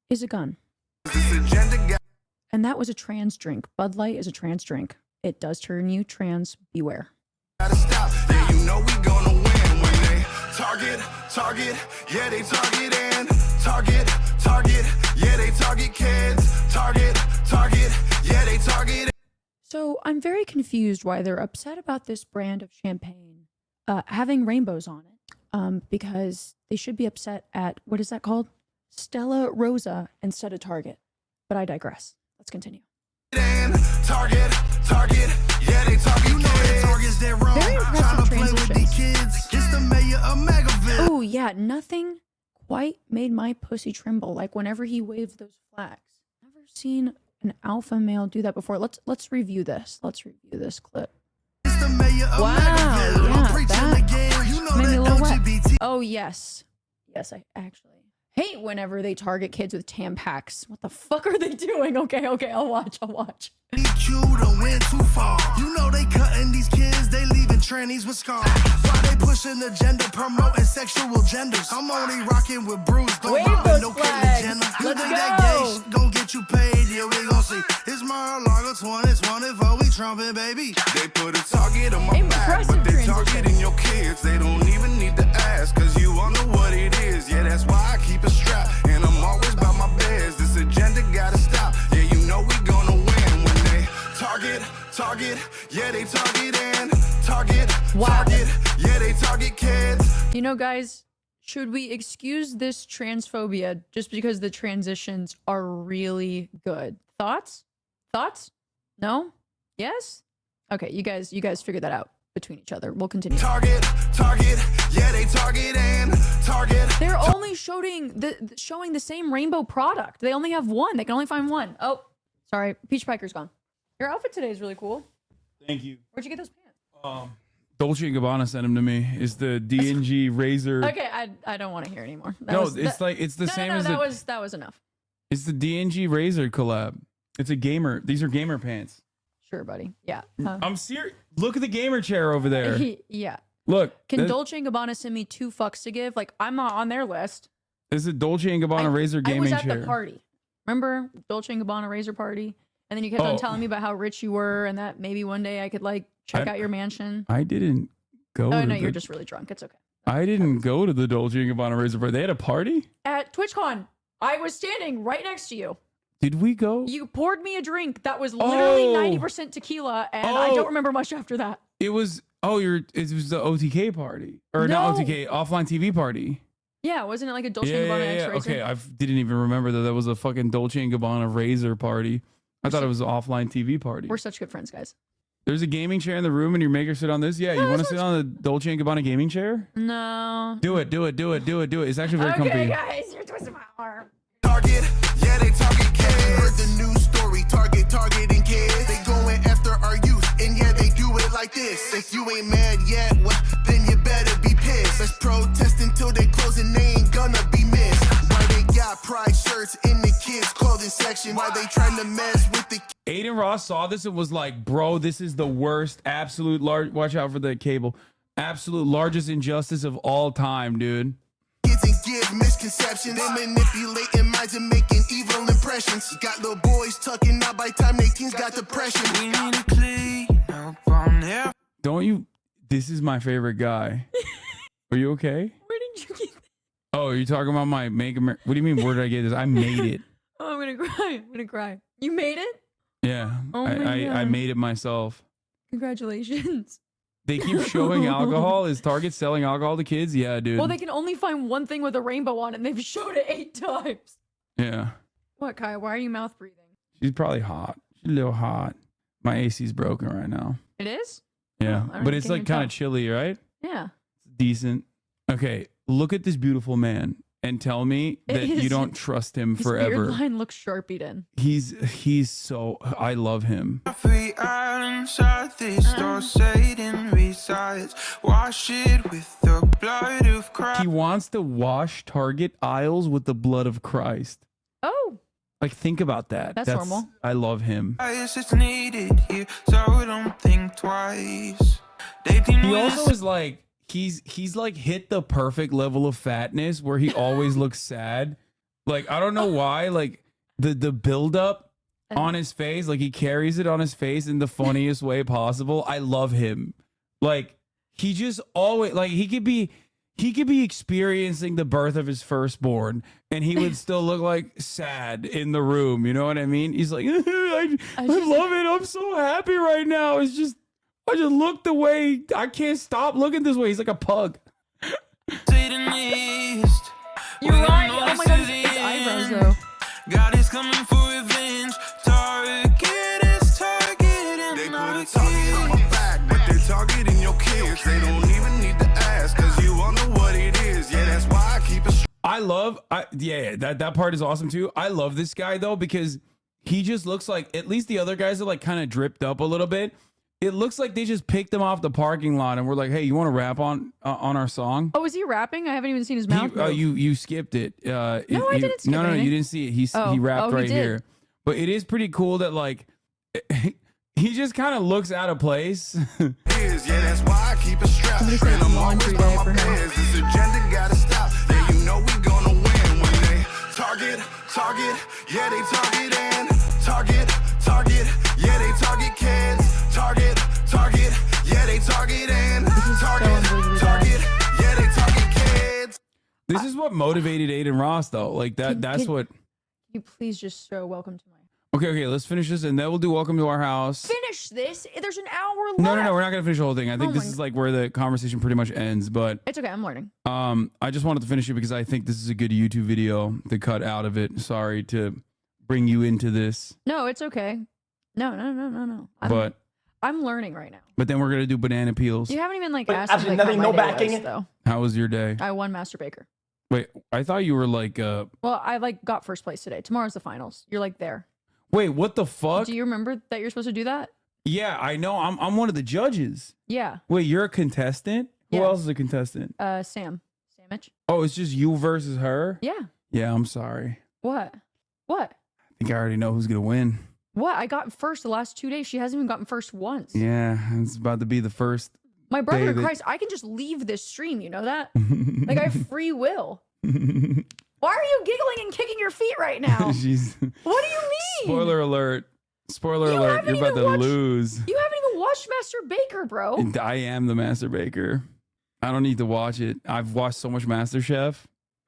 is a gun. And that was a trans drink. Bud Light is a trans drink. It does turn you trans. Beware. Yeah, you know we gonna win when they target, yeah, they target and target, yeah, they target kids, target, yeah, they target. So I'm very confused why they're upset about this brand of champagne having rainbows on it. Because they should be upset at, what is that called? Stella Rosa instead of Target. But I digress. Let's continue. Target, yeah, they target. You know they targets that wrong. Very impressive transitions. It's the mayor of Megaville. Oh yeah, nothing quite made my pussy tremble like whenever he waved those flags. Never seen an alpha male do that before. Let's review this. Let's review this clip. Wow, yeah, that made me a little wet. Oh yes, yes, I actually hate whenever they target kids with Tampax. What the fuck are they doing? Okay, I'll watch. EQ done went too far. You know they cutting these kids, they leaving trannies with scars. Why they pushing the gender, promoting sexual genders? I'm only rocking with Bruce, don't Wave rock those no flags. Jenner. You Let's think go. that gay shit gon' get you paid? Yeah, we gon' see. It's Mar-a-Lago 2024, we trumping, baby. They put a target on my back, but they targeting your kids. They don't even need to ask, cause you all know what it is. Yeah, that's why I keep a strap, and I'm always by my beds. This agenda gotta stop. Yeah, you know we gonna win when they target, yeah, they target and target, yeah, they target kids. You know, guys, should we excuse this transphobia just because the transitions are really good? Thoughts? No? Yes? Okay, you guys figure that out between each other. We'll continue. Target, yeah, they target and target. They're only showing the same rainbow product. They only have one. They can only find one. Oh, sorry, Peach Piker's gone. Your outfit today is really cool. Thank you. Where'd you get those pants? Dolce & Gabbana sent them to me. It's the D&G Razor. Okay, I don't want to hear anymore. It's the same as that was enough. It's the D&G Razor collab. It's a gamer. These are gamer pants. Sure, buddy. Yeah. I'm serious. Look at the gamer chair over there. Yeah. Look. Can Dolce & Gabbana send me 2 fucks to give? Like, I'm not on their list. This is a Dolce & Gabbana Razor gaming chair. I was at the party. Remember Dolce & Gabbana Razor party? And then you kept on telling me about how rich you were and that maybe one day I could like check out your mansion. I didn't go. Oh no, you're just really drunk. It's okay. I didn't go to the Dolce & Gabbana Razor party. They had a party? At TwitchCon, I was standing right next to you. Did we go? You poured me a drink that was literally 90% tequila, and I don't remember much after that. It was it was the OTK party. Or not OTK, offline TV party. Yeah, wasn't it like a Dolce & Gabbana X Razor? Okay, I didn't even remember that was a fucking Dolce & Gabbana Razor party. I thought it was an offline TV party. We're such good friends, guys. There's a gaming chair in the room and you make her sit on this? Yeah, you want to sit on the Dolce & Gabbana gaming chair? No. Do it. It's actually very comfy. Okay, guys, you're twisting my arm. Target, yeah, they target kids. Heard the news story, targeting kids. They going after our youth, and yeah, they do it like this. If you ain't mad yet, well, then you better be pissed. Let's protest until they close and they ain't gonna be missed. Why they got pride shirts in the kids' clothing section? Why they trying to mess with the Aiden Ross saw this and was like, bro, this is the worst, absolute large, watch out for the cable, absolute largest injustice of all time, dude. kids and give misconceptions? They manipulating minds and making evil impressions. Got little boys tucking out by time they teens got depression. We need to clean up on there. Don't you? This is my favorite guy. Are you okay? Where did you get that? Oh, are you talking about my make What do you mean? Where did I get this? I made it. Oh, I'm gonna cry. You made it? Yeah, Oh my I God. made it myself. Congratulations. They keep showing alcohol. Is Target selling alcohol to kids? Yeah, dude. Well, they can only find one thing with a rainbow on it, and they've showed it 8 times. Yeah, What, Kai? Why are you mouth breathing? she's probably hot. She's a little hot. My AC's broken right now. It is? Yeah, I don't but even it's can't like even kind tell. of chilly, right? Yeah. Decent. Okay, look at this beautiful man and tell me that you His- don't trust him His forever. beard line looks sharpied in. He's so, I love him. Free island southeast or Satan resides. Wash it with the blood of Christ. He wants to wash Target aisles with the blood of Christ. Oh. Like, think about that. That's normal. I love him. It's needed here, so don't think twice. He also is like, he's like hit the perfect level of fatness where he always looks sad. Like, I don't know why, like the buildup on his face, like he carries it on his face in the funniest way possible. I love him. Like, he just always, like, he could be experiencing the birth of his firstborn and he would still look like sad in the room. You know what I mean? He's like, I love it. I'm so happy right now. It's just, I just look the way, I can't stop looking this way. He's like a pug. You're right. Oh my God, his eyebrows though. God is coming for revenge. Target is targeting. They put a target on my back, but they're targeting your kids. They don't even need to ask, cause you all know what it is. Yeah, that's why I keep it. That part is awesome too. I love this guy though, because he just looks like, at least the other guys are like kind of dripped up a little bit. It looks like they just picked him off the parking lot and we're like, hey, you want to rap on our song? Oh, is he rapping? I haven't even seen his mouth. move. You skipped it. I didn't skip No, anything. you didn't see it. He rapped he right did. here. But it is pretty cool that like he just kind of looks out of place. Yeah, that's why I keep it strapped. And I'm always by my pants. This agenda gotta stop. Yeah, you know we gonna win when they target. Yeah, they target and target. Yeah, they target kids. Target. Yeah, they target and target. Yeah, they target kids. This is what motivated Aiden Ross though. Like that's what. Can you please just show welcome to my. Okay, let's finish this and then we'll do welcome to our house. Finish this. There's an hour left. No, we're not gonna finish the whole thing. I think Oh this my is like where the conversation pretty much ends. But It's okay. I'm learning. I just wanted to finish it because I think this is a good YouTube video to cut out of it. Sorry to bring you into this, No, it's okay. No. I'm learning right now. but then we're gonna do banana peels. You haven't even like But asked me absolutely like, nothing, how my no day backing. was, though. How was your day? I won Master Baker. Wait, I thought you were like Well, I like got first place today. Tomorrow's the finals. You're like there. Wait, what the fuck? Do you remember that you're supposed to do that? Yeah, I know. I'm one of the judges. Yeah. Wait, you're a contestant? Who Yeah. else is a contestant? Samich. Oh, it's just you versus her? Yeah. Yeah, I'm sorry. What? I think I already know who's gonna win. What? I got first the last 2 days. She hasn't even gotten first once. Yeah, it's about to be the first. My brother day in that- Christ, I can just leave this stream. You know that? Like I have free will. Why are you giggling and kicking your feet right now? She's. What do you mean? Spoiler alert! Spoiler You alert! haven't You're about even to watched- lose. You haven't even watched Master Baker, bro. I am the Master Baker. I don't need to watch it. I've watched so much MasterChef.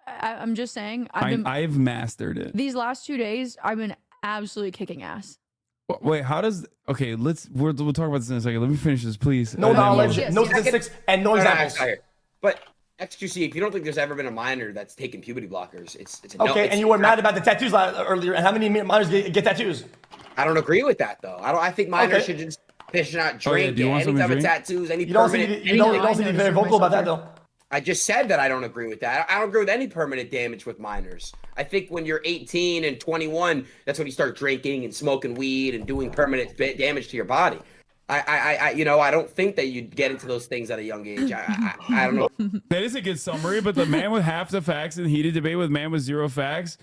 I'm just saying. I've mastered it. These last 2 days, I've been absolutely kicking ass. Wait, how does? Okay, we'll talk about this in a second. Let me finish this, please. No And then knowledge, we'll- no statistics, and no examples. But XQC, if you don't think there's ever been a minor that's taken puberty blockers, it's a no. Okay, It's and you were not- mad about the tattoos earlier. And how many minors get tattoos? I don't agree with that though. I think minors Okay. should just Fish not Oh, yeah, drink, do you want any something type to of drink? tattoos, any You don't seem permanent. to, you don't seem to be very vocal about that though. I just said that I don't agree with that. I don't agree with any permanent damage with minors. I think when you're 18 and 21, that's when you start drinking and smoking weed and doing permanent damage to your body. I don't think that you'd get into those things at a young age. I don't know. That is a good summary, but the man with half the facts in heated debate with man with zero facts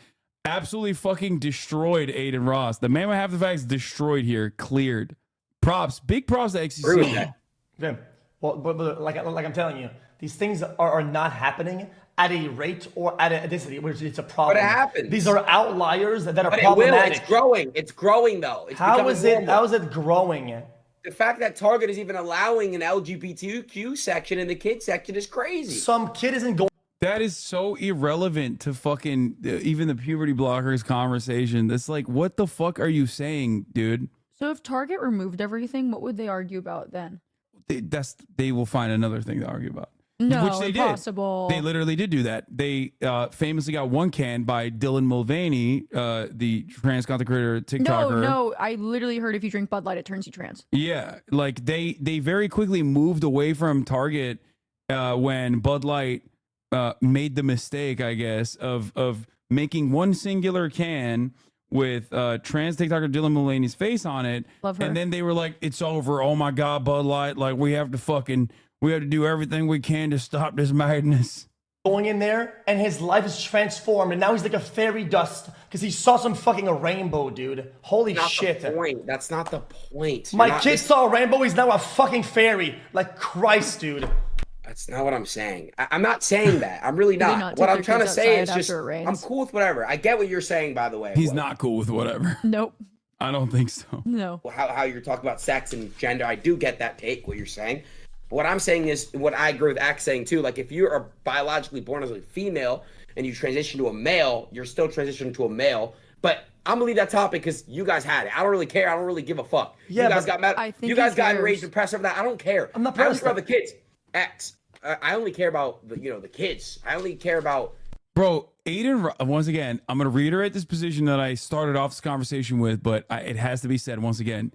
absolutely fucking destroyed Aiden Ross. The man with half the facts destroyed here, cleared. Props, big props to XCC. Yeah. Well, but like I'm telling you, these things are not happening at a rate or at a density, which it's a problem. But it happens. These are outliers that are But problematic. it's growing. It's growing though. It's How becoming is it? normal. How is it growing? The fact that Target is even allowing an LGBTQ section in the kids section is crazy. Some kid isn't going. That is so irrelevant to fucking even the puberty blockers conversation. That's like, what the fuck are you saying, dude? So if Target removed everything, what would they argue about then? They will find another thing to argue about. No, Which they impossible. did. They literally did do that. They famously got one can by Dylan Mulvaney, the trans content creator TikToker. No, I literally heard if you drink Bud Light, it turns you trans. Yeah, like they very quickly moved away from Target when Bud Light made the mistake, I guess, of making one singular can with trans TikToker Dylan Mulvaney's face on it. Love her. And then they were like, it's over. Oh my God, Bud Light. Like, we have to do everything we can to stop this madness. Going in there, and his life is transformed, and now he's like a fairy dust because he saw some fucking rainbow, dude. Holy shit! That's not the point. My kid saw a rainbow. He's now a fucking fairy. Like Christ, dude. That's not what I'm saying. I'm not saying that. I'm really Do they not. not What take I'm their trying to kids say is outside just after it rains? I'm cool with whatever. I get what you're saying, by the way. He's not cool with whatever. Nope. I don't think so. No. How you're talking about sex and gender. I do get that take, what you're saying. What I'm saying is what I agree with Axe saying too. Like if you are biologically born as a female and you transition to a male, you're still transitioning to a male. But I'm gonna leave that topic because you guys had it. I don't really care. I don't really give a fuck. Yeah, you guys but got mad. I think You guys he got cares. enraged and pressed over that. I don't care. I'm not I only pressed. care about the kids. X. I only care about the kids. I only care about. Bro, Aiden, once again, I'm going to reiterate this position that I started off this conversation with, but it has to be said once again.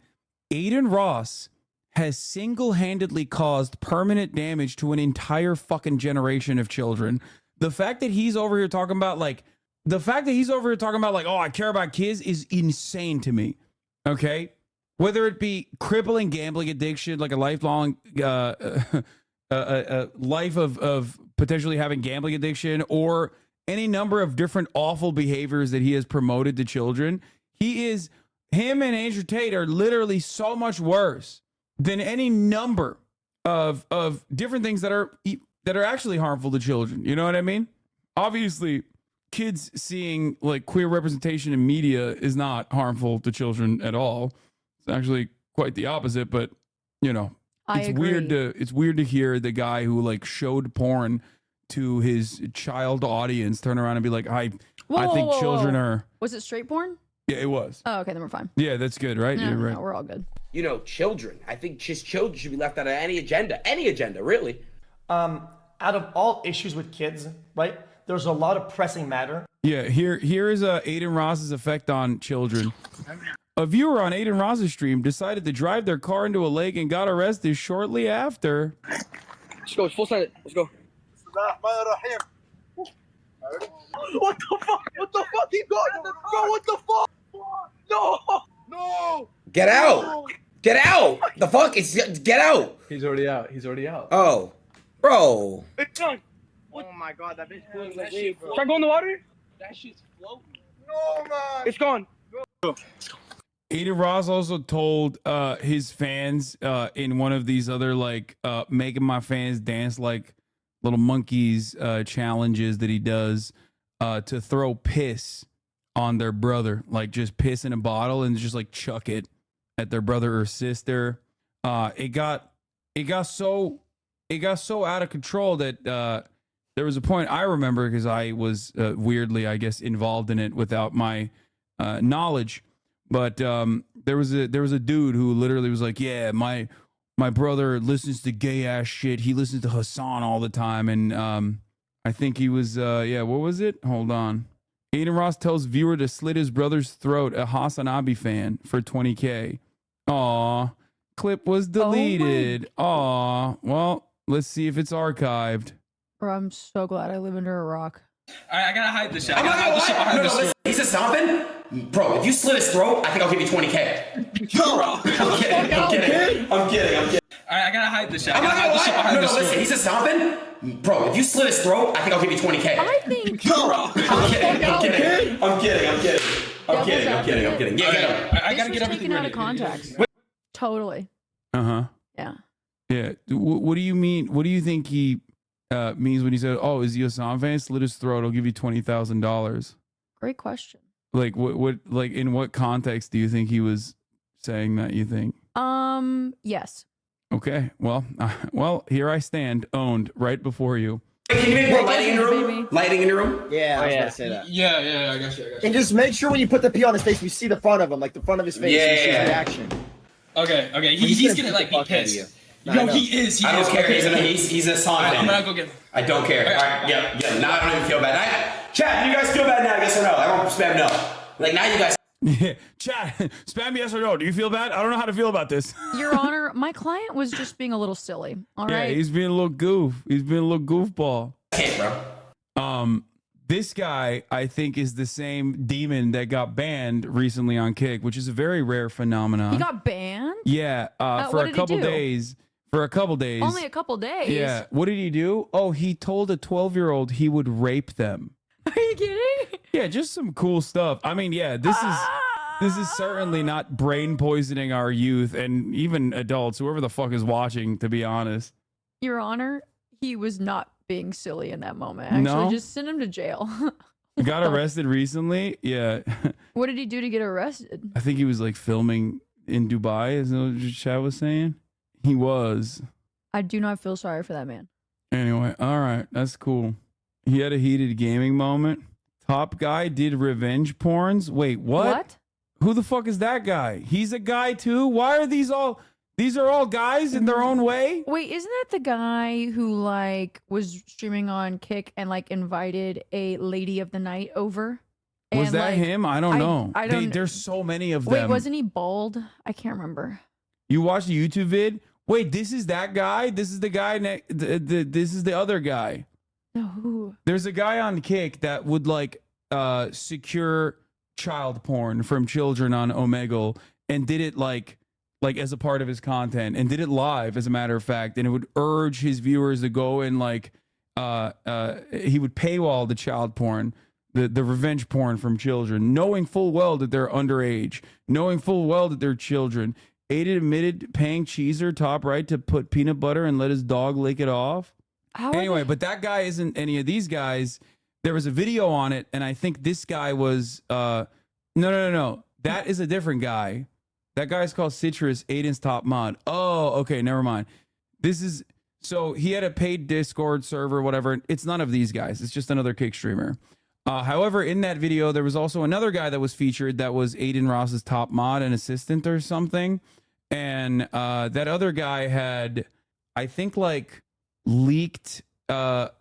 Aiden Ross has single-handedly caused permanent damage to an entire fucking generation of children. The fact that he's over here talking about like, oh, I care about kids is insane to me. Okay? Whether it be crippling gambling addiction, like a lifelong a life of potentially having gambling addiction, or any number of different awful behaviors that he has promoted to children. Him and Andrew Tate are literally so much worse than any number of different things that are actually harmful to children. You know what I mean? Obviously, kids seeing like queer representation in media is not harmful to children at all. It's actually quite the opposite, but you know, it's weird to hear the guy who like showed porn to his child audience turn around and be like, I think children are. Was it straight porn? Yeah, it was. Oh, okay, then we're fine. Yeah, that's good, right? No, You're right. no, we're all good. Children. I think just children should be left out of any agenda, really. Out of all issues with kids, right? There's a lot of pressing matter. Yeah, here is Aiden Ross's effect on children. A viewer on Aiden Ross's stream decided to drive their car into a lake and got arrested shortly after. Let's go. It's full silent. Let's go. What the fuck? What the fuck? Keep going. Bro, what the fuck? No. No. Get out. Get out. The fuck? Get out. He's already out. He's already out. Oh. Bro. It's done. Oh my god, that bitch feels like wave, bro. Should I go in the water? That shit's floating. No, man. It's gone. Go. Aiden Ross also told his fans in one of these other like making my fans dance like little monkeys challenges that he does to throw piss on their brother, like just piss in a bottle and just like chuck it at their brother or sister. It got so out of control that there was a point I remember because I was weirdly, I guess, involved in it without my knowledge. But there was a dude who literally was like, yeah, my brother listens to gay ass shit. He listens to Hasan all the time. And I think he was, what was it? Hold on. Aiden Ross tells viewer to slit his brother's throat, a HasanAbi fan, for $20K. Aw, clip was deleted. Aw. Well, let's see if it's archived. Bro, I'm so glad I live under a rock. All right, I gotta hide this shit. I'm not gonna lie. He said something? Bro, if you slit his throat, I think I'll give you 20K. Bro, I'm kidding. I'm kidding. I'm kidding. I'm kidding. All right, I gotta hide this shit. I'm not gonna lie. Listen, he said something? Bro, if you slit his throat, I think I'll give you 20K. I think. Bro, I'm kidding. I'm kidding. I'm kidding. I'm kidding. I'm kidding. I'm kidding. I'm kidding. Yeah, I gotta This get was everything taken out ready. of context. Totally. Uh-huh. Yeah. Yeah. What do you mean? What do you think he means when he said, "Oh, is he a Hassan fan? Slit his throat. I'll give you $20,000." Great question. Like what? Like in what context do you think he was saying that? You think? Yes. Okay. Well, here I stand, owned right before you. Can you make more lighting in your room? Lighting in your room? Yeah, I was gonna say that. Yeah, I got you. And just make sure when you put the P on his face, we see the front of him, like the front of his face. Yeah. We see his reaction. Okay. He's gonna like be pissed. I know. He is. I don't care. He's a Hassan fan. I'm gonna go get him. I don't care. All right. Yeah. Now I don't even feel bad. Chat, do you guys feel bad now? Yes or no? I won't spam no. Like now you guys. Yeah, chat, spam yes or no. Do you feel bad? I don't know how to feel about this. Your Honor, my client was just being a little silly. All right. Yeah, he's being a little goof. He's being a little goofball. Okay, bro. This guy, I think, is the same demon that got banned recently on Kick, which is a very rare phenomenon. He got banned? Yeah, what for a did he couple do? days. For a couple days. Only a couple days. Yeah. What did he do? Oh, he told a 12-year-old he would rape them. Are you kidding? Yeah, just some cool stuff. I mean, yeah, this is certainly not brain poisoning our youth and even adults, whoever the fuck is watching, to be honest. Your Honor, he was not being silly in that moment. Actually, No? just send him to jail. Got arrested recently? Yeah. What did he do to get arrested? I think he was like filming in Dubai, is that what Chad was saying? He was. I do not feel sorry for that man. Anyway, all right, that's cool. He had a heated gaming moment. Top guy did revenge porns. Wait, what? Who the fuck is that guy? He's a guy too? Why are these all guys in their own way? Wait, isn't that the guy who like was streaming on Kick and like invited a lady of the night over? Was And, that like, him? I don't know. I don't. There's so many of Wait, them. wasn't he bald? I can't remember. You watched the YouTube vid? Wait, this is that guy? This is the guy this is the other guy. No. There's a guy on Kick that would like secure child porn from children on Omegle and did it like as a part of his content and did it live, as a matter of fact, and it would urge his viewers to go and like he would paywall the child porn, the revenge porn from children, knowing full well that they're underage, knowing full well that they're children. Aiden admitted paying Cheezer top right to put peanut butter and let his dog lick it off. Anyway, but that guy isn't any of these guys. There was a video on it, and I think this guy was no. That is a different guy. That guy's called Citrus, Aiden's top mod. Oh, okay, never mind. This is so he had a paid Discord server, whatever. It's none of these guys. It's just another Kick streamer. However, in that video, there was also another guy that was featured that was Aiden Ross's top mod and assistant or something. And that other guy had, I think, like leaked a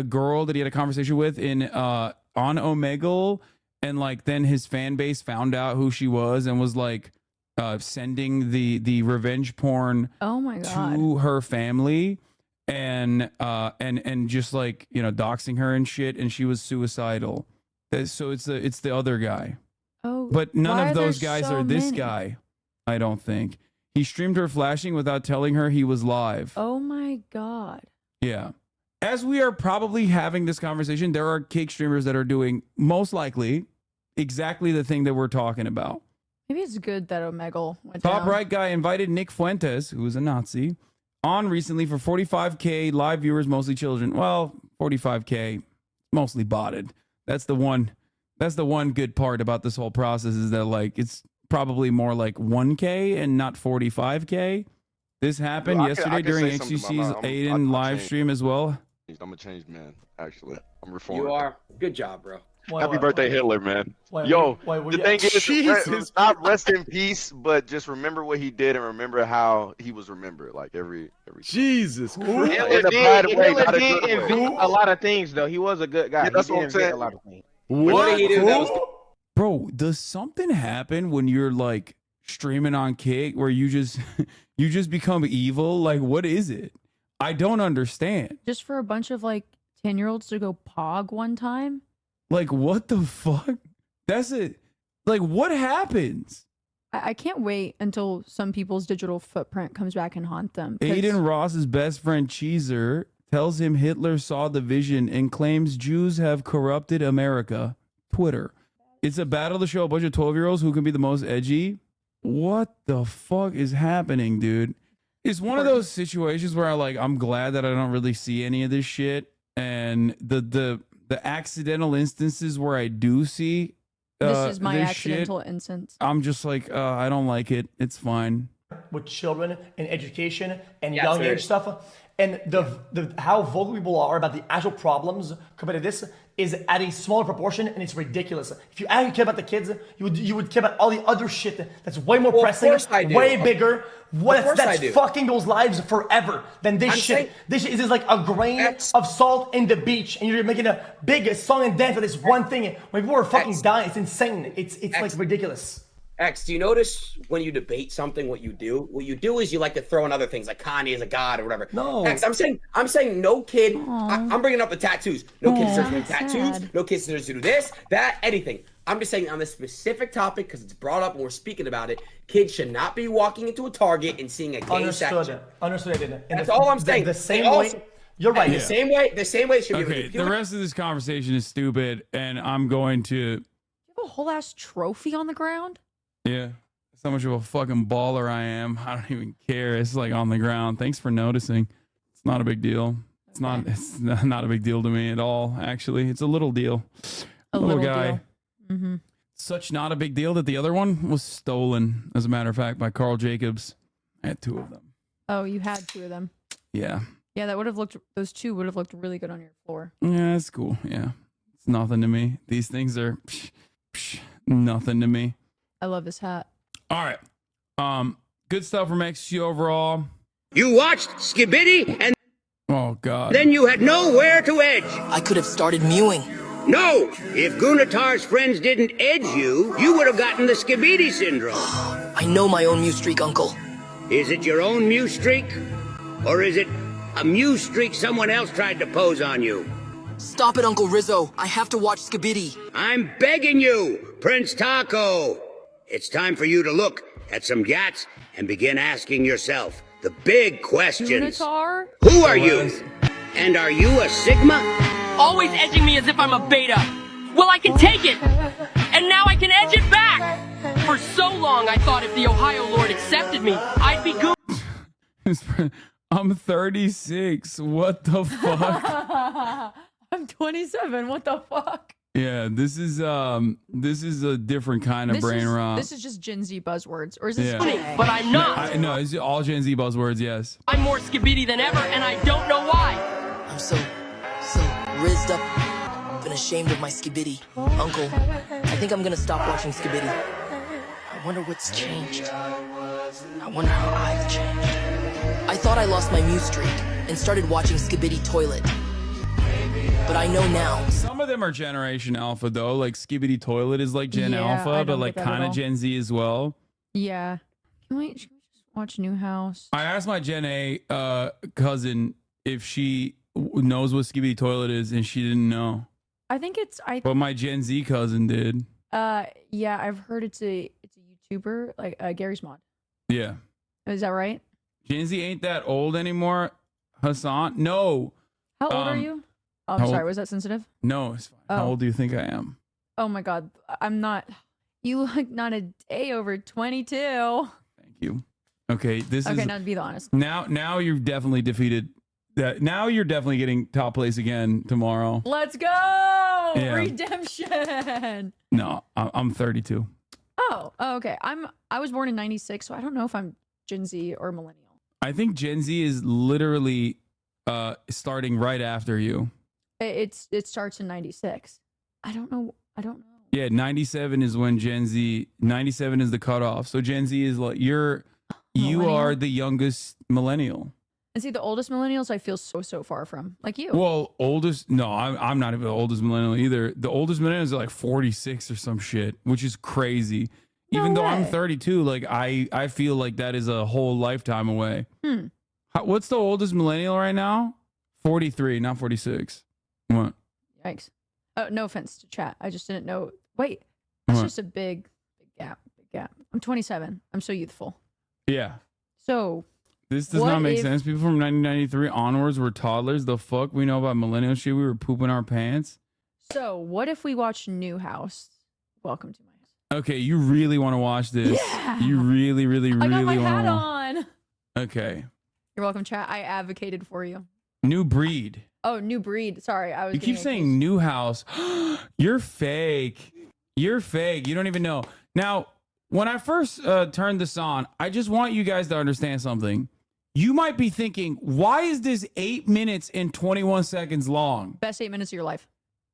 girl that he had a conversation with on Omegle. And like then his fan base found out who she was and was like sending the revenge porn Oh my God. to her family. And just like, you know, doxing her and shit, and she was suicidal. So it's the other guy. Oh, but none why of are there those guys so are this many? guy. I don't think he streamed her flashing without telling her he was live. Oh my God. Yeah. As we are probably having this conversation, there are Kick streamers that are doing most likely exactly the thing that we're talking about. Maybe it's good that Omegle went Top down. right guy invited Nick Fuentes, who is a Nazi, on recently for 45K live viewers, mostly children. Well, 45K, mostly botted. That's the one good part about this whole process is that like it's probably more like 1K and not 45K. This happened yesterday during XQC's Aiden live stream as well. I'm a changed man, actually. I'm reformed. You are. Good job, bro. Happy birthday, Hitler, man. Wait, Yo, wait, the thing is, not rest in peace, but just remember what he did and remember how he was remembered. Like every Jesus Christ. In a bad way, not a good way. invent a lot of things, though. He was a good guy. Yeah, that's He what did I'm saying. invent a lot of things. What did he do that was- Bro, does something happen when you're like streaming on Kick where you just you just become evil? Like, what is it? I don't understand. Just for a bunch of like 10-year-olds to go pog one time? Like, what the fuck? That's it. Like, what happens? I can't wait until some people's digital footprint comes back and haunt them. 'cause- Aiden Ross's best friend Cheezer tells him Hitler saw the vision and claims Jews have corrupted America. Twitter. It's a battle to show a bunch of 12-year-olds who can be the most edgy. What the fuck is happening, dude? It's one of those situations where I'm glad that I don't really see any of this shit. And the accidental instances where I do see this is my this accidental shit, instance. I'm just like, I don't like it. It's fine. With children and education and Yes, young sir. age stuff, and the how vocal people are about the actual problems compared to this is at a smaller proportion, and it's ridiculous. If you actually care about the kids, you would care about all the other shit that's way more pressing, course I do. way bigger, course I that's do. fucking those lives forever than this I'm shit. saying- This shit is like a grain of salt in the beach, and you're making a big song and dance for this one thing when people are fucking dying. It's insane. It's like ridiculous. X, do you notice when you debate something, what you do? What you do is you like to throw in other things, like Kanye is a god or whatever. No. X, I'm saying no kid. I'm bringing up the tattoos. No kid deserves to do that's tattoos. sad. No kid deserves to do this, that, anything. I'm just saying on this specific topic because it's brought up and we're speaking about it. Kids should not be walking into a Target and seeing a gay section. Understood. Aiden. That's all I'm saying. The same They way. also- You're right. The same way it should be. Okay, the rest of this conversation is stupid, and I'm going to. You have a whole ass trophy on the ground? Yeah. That's how much of a fucking baller I am. I don't even care. It's like on the ground. Thanks for noticing. It's not a big deal. It's not a big deal to me at all, actually. It's a little deal. A little guy. deal. Mm-hmm. Such not a big deal that the other one was stolen, as a matter of fact, by Carl Jacobs. I had 2 of them. Oh, you had 2 of them. Yeah. Yeah, those 2 would have looked really good on your floor. Yeah, it's cool. Yeah. It's nothing to me. These things are nothing to me. I love this hat. All right. Good stuff from XQ overall. You watched Skibidi and Oh, God. then you had nowhere to edge. I could have started mewing. No! If Gunatar's friends didn't edge you, you would have gotten the Skibidi syndrome. I know my own mew streak, Uncle. Is it your own mew streak? Or is it a mew streak someone else tried to pose on you? Stop it, Uncle Rizzo. I have to watch Skibidi. I'm begging you, Prince Taco. It's time for you to look at some gats and begin asking yourself the big questions. Gunatar? Who are you? And are you a Sigma? Always edging me as if I'm a beta. Well, I can take it. And now I can edge it back. For so long, I thought if the Ohio Lord accepted me, I'd be good. I'm 36. What the fuck? I'm 27. What the fuck? Yeah, this is a different kind of brain rot. This is just Gen Z buzzwords, or is this? Yeah. funny? But I'm not. No, it's all Gen Z buzzwords. Yes. I'm more Skibidi than ever, and I don't know why. I'm so rizzed up and ashamed of my Skibidi. Uncle, I think I'm gonna stop watching Skibidi. I wonder what's changed. I wonder how I've changed. I thought I lost my mew streak and started watching Skibidi Toilet. But I know now. Some of them are Generation Alpha though. Like Skibidi Toilet is like Gen Yeah, I Alpha, don't but get like that at kind of all. Gen Z as well. Yeah. Should we just watch New House? I asked my Gen A cousin if she knows what Skibidi Toilet is, and she didn't know. I think it's But my Gen Z cousin did. yeah, I've heard it's a YouTuber like Gary's Mod. Yeah. Is that right? Gen Z ain't that old anymore. Hasan? No. How old are you? Oh, how I'm sorry. old- Was that sensitive? No, it's fine. How Oh. old do you think I am? Oh my God, I'm not. You look not a day over 22. Thank you. Okay, this is Okay, now to be honest. now you've definitely defeated that. Now you're definitely getting top place again tomorrow. Let's go! Yeah. Redemption. No, I'm 32. Oh, okay. I was born in '96, so I don't know if I'm Gen Z or millennial. I think Gen Z is literally starting right after you. It starts in '96. I don't know. Yeah, 97 is when Gen Z. 97 is the cutoff. So Gen Z is like you Millennial? are the youngest millennial. And see, the oldest millennials I feel so far from, like you. Well, oldest. No, I'm not even the oldest millennial either. The oldest millennials are like 46 or some shit, which is crazy. Even though I'm way. 32, like I feel like that is a whole lifetime away. What's the oldest millennial right now? 43, not 46. What? Yikes. Oh, no offense to chat. I just didn't know. Wait, that's What? just a big gap. Big gap. I'm 27. I'm so youthful. Yeah. So This does what not make if- sense. People from 1993 onwards were toddlers. The fuck we know about millennial shit? We were pooping our pants. So what if we watch New House? Welcome to my house. Okay, you really want to watch this? Yeah. You really, really, really I got my want hat to. on. Okay. You're welcome, chat. I advocated for you. New breed. Oh, new breed. Sorry, I was. You keep getting saying new house. You're fake. You're fake. You don't even know. Now, when I first turned this on, I just want you guys to understand something. You might be thinking, why is this 8 minutes and 21 seconds long? Best 8 minutes of your life.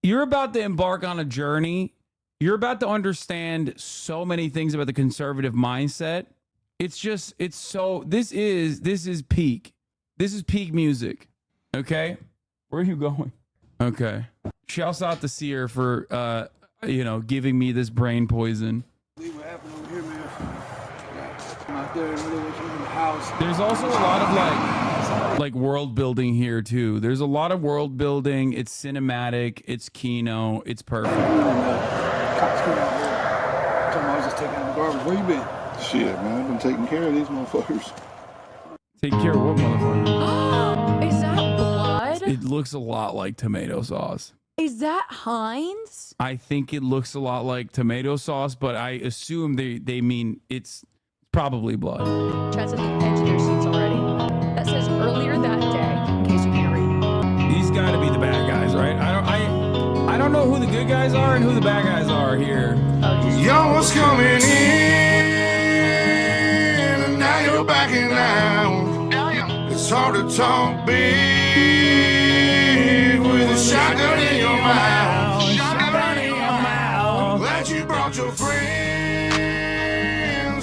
You're about to embark on a journey. You're about to understand so many things about the conservative mindset. It's just, it's so, this is peak. This is peak music. Okay? Where are you going? Okay. Shouts out to Seer for, giving me this brain poison. There's also a lot of like world building here too. There's a lot of world building. It's cinematic. It's Kino. It's perfect. Cops came out here. Told me I was just taking out the garbage. Where you been? Shit, man. I've been taking care of these motherfuckers. Take care of what motherfucker? Is that blood? It looks a lot like tomato sauce. Is that Heinz? I think it looks a lot like tomato sauce, but I assume they mean it's probably blood. Chat's at the edge of their seats already. That says earlier that day, in case you can't read. These got to be the bad guys, right? I don't know who the good guys are and who the bad guys are here. Yo, what's coming in? And now you're backing out. It's hard to talk big with a shotgun in your mouth. Shotgun in your mouth. Glad you brought your friends.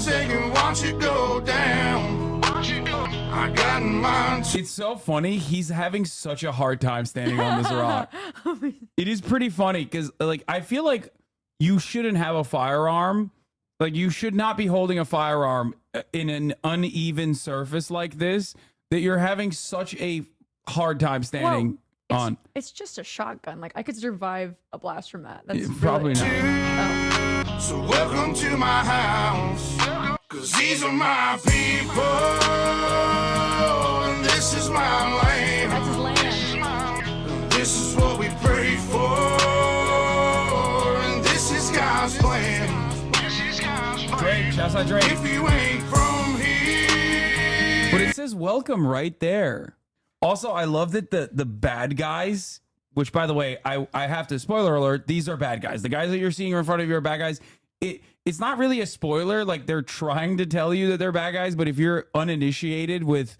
They can watch it go down. I got mine. It's so funny. He's having such a hard time standing on this rock. It is pretty funny because, I feel like you shouldn't have a firearm. Like, you should not be holding a firearm in an uneven surface like this that you're having such a hard time standing on. It's just a shotgun. Like, I could survive a blast from that. That's Probably not. So welcome to my house, cause these are my people, and this is my land. That's his land. This is what we pray for, and this is God's plan. Drake, shouts out Drake. If you ain't from here. But it says welcome right there. Also, I love that the bad guys, which, by the way, I have to, spoiler alert, these are bad guys. The guys that you're seeing in front of you are bad guys. It's not really a spoiler. Like, they're trying to tell you that they're bad guys, but if you're uninitiated with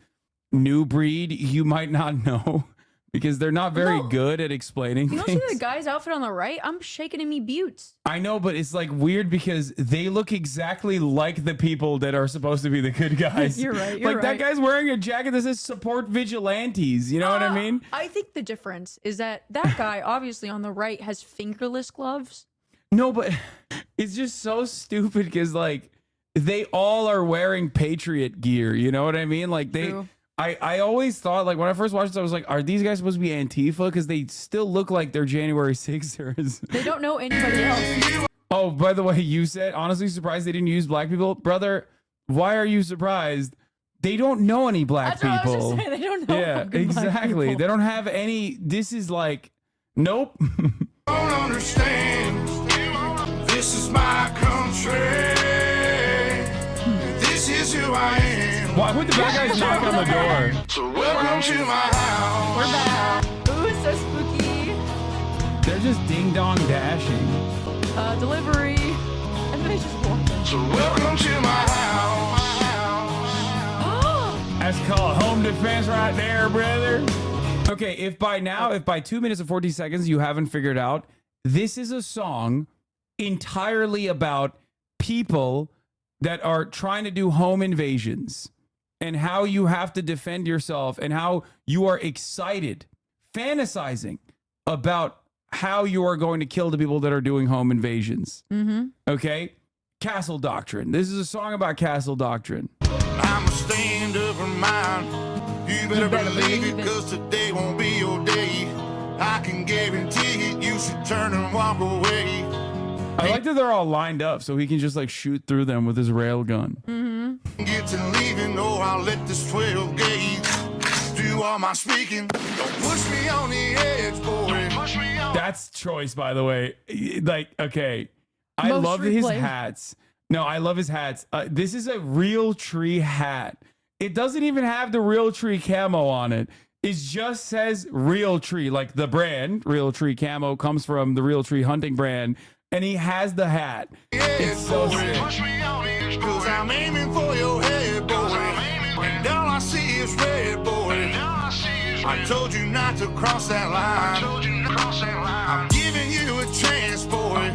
new breed, you might not know because they're not very good at explaining You don't things. see the guy's outfit on the right? I'm shaking in me buttes. I know, but it's like weird because they look exactly like the people that are supposed to be the good guys. You're right. You're Like, that right. guy's wearing a jacket that says support vigilantes. You know what I mean? I think the difference is that guy, obviously on the right, has fingerless gloves. No, but it's just so stupid because, like, they all are wearing Patriot gear. You know what I mean? Like, True. I always thought, like, when I first watched this, I was like, are these guys supposed to be Antifa? Because they still look like they're January 6ers. They don't know anybody else. Oh, by the way, you said, honestly surprised they didn't use black people. Brother, why are you surprised? They don't know any black That's people. what I was just saying. They don't know Yeah, fucking black exactly. people. They don't have any. This is like, nope. Don't understand. This is my country. This is who I am. Why would the bad guys knock on the door? So welcome to my house. We're back. Ooh, it's so spooky. They're just ding dong dashing. Delivery. And then they just walk in. So welcome to my house. That's called home defense right there, brother. Okay, if by 2 minutes and 40 seconds you haven't figured out, this is a song entirely about people that are trying to do home invasions and how you have to defend yourself and how you are excited, fantasizing about how you are going to kill the people that are doing home invasions. Mm-hmm. Okay? Castle Doctrine. This is a song about Castle Doctrine. I'ma stand up and mine. You better believe it, cause today won't be your day. I can guarantee it, you should turn and walk away. I like that they're all lined up so he can just like shoot through them with his rail gun. Get to leaving, or I'll let this 12 gauge do all my speaking. Don't push me on the edge, boy. Push me on. That's choice, by the way. Like, okay. I Most love his replay. hats. No, I love his hats. This is a Real Tree hat. It doesn't even have the Real Tree camo on it. It just says Real Tree, like the brand. Real Tree camo comes from the Real Tree hunting brand. And he has the hat. It's so sick. Push me on the edge, cause I'm aiming for your head, boy. And all I see is red, boy. I told you not to cross that line. I'm giving you a chance, boy.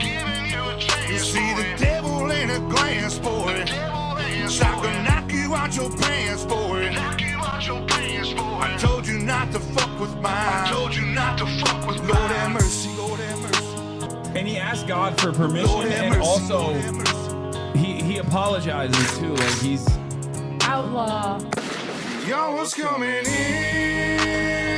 You see the devil in a glance, boy. I can knock you out your pants, boy. I told you not to fuck with mine. Lord have mercy, Lord have mercy. And he asked God for permission, and also he apologizes too. Like he's Outlaw. Y'all was coming in.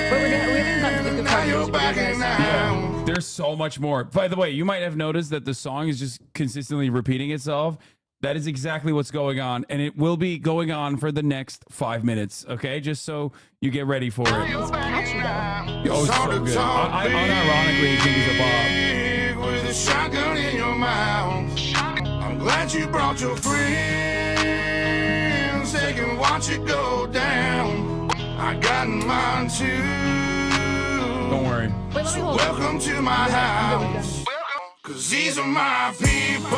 But we haven't gotten to the good part of the music, you guys. yeah, there's so much more. By the way, you might have noticed that the song is just consistently repeating itself. That is exactly what's going on, and it will be going on for the next 5 minutes. Okay, just so you get ready for it. It's catchy though. Oh, it's so good. I unironically think he's a Bob. With a shotgun in your mouth. I'm glad you brought your friends. They can watch it go down. I got mine too. Don't worry. So welcome to my house. Cause these are my people.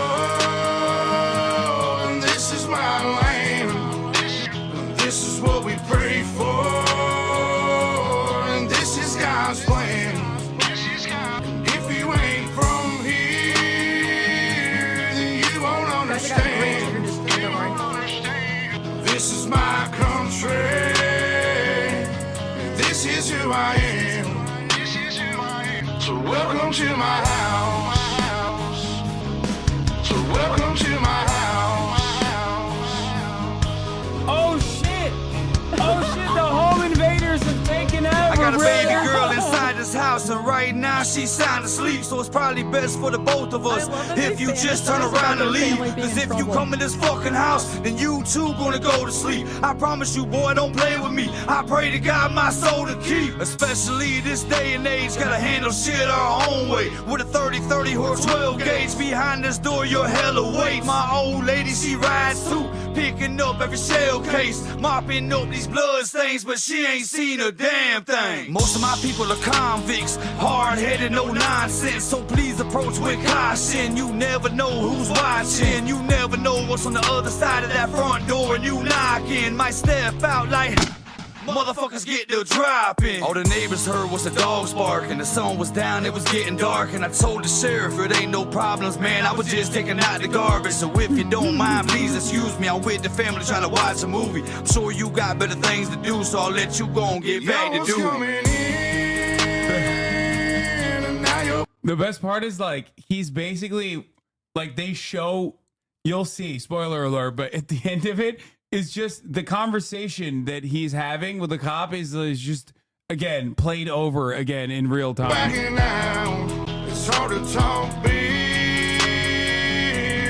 And this is my land. And this is what we pray for. And this is God's plan. And if you ain't from here, then you won't understand. This is my country. And this is who I am. So welcome to my house. So welcome to my house. Oh shit! Oh shit! The home invaders have taken over. I got a baby bro. girl inside this house, and right now she's sound asleep. So it's probably best for the both of us if you just turn around and leave. Cause if you come in this fucking house, then you too gonna go to sleep. I promise you, boy, don't play with me. I pray to God my soul to keep. Especially this day and age, gotta handle shit our own way. With a 30-30 or 12 gauge behind this door, you're hella wait. My old lady, she rides too, picking up every shell case, mopping up these blood stains, but she ain't seen a damn thing. Most of my people are convicts, hard-headed, no nonsense. So please approach with caution. You never know who's watching. You never know what's on the other side of that front door, and you knocking. Might step out like motherfuckers get the dropping. All the neighbors heard was the dogs barking. The sun was down, it was getting dark, and I told the sheriff it ain't no problems, man. I was just taking out the garbage. So if you don't mind, please excuse me. I'm with the family trying to watch a movie. I'm sure you got better things to do, so I'll let you go and get back to doing. The best part is like he's basically like they show. You'll see. Spoiler alert! But at the end of it, is just the conversation that he's having with the cop is just again played over again in real time. Backing out, it's hard to talk big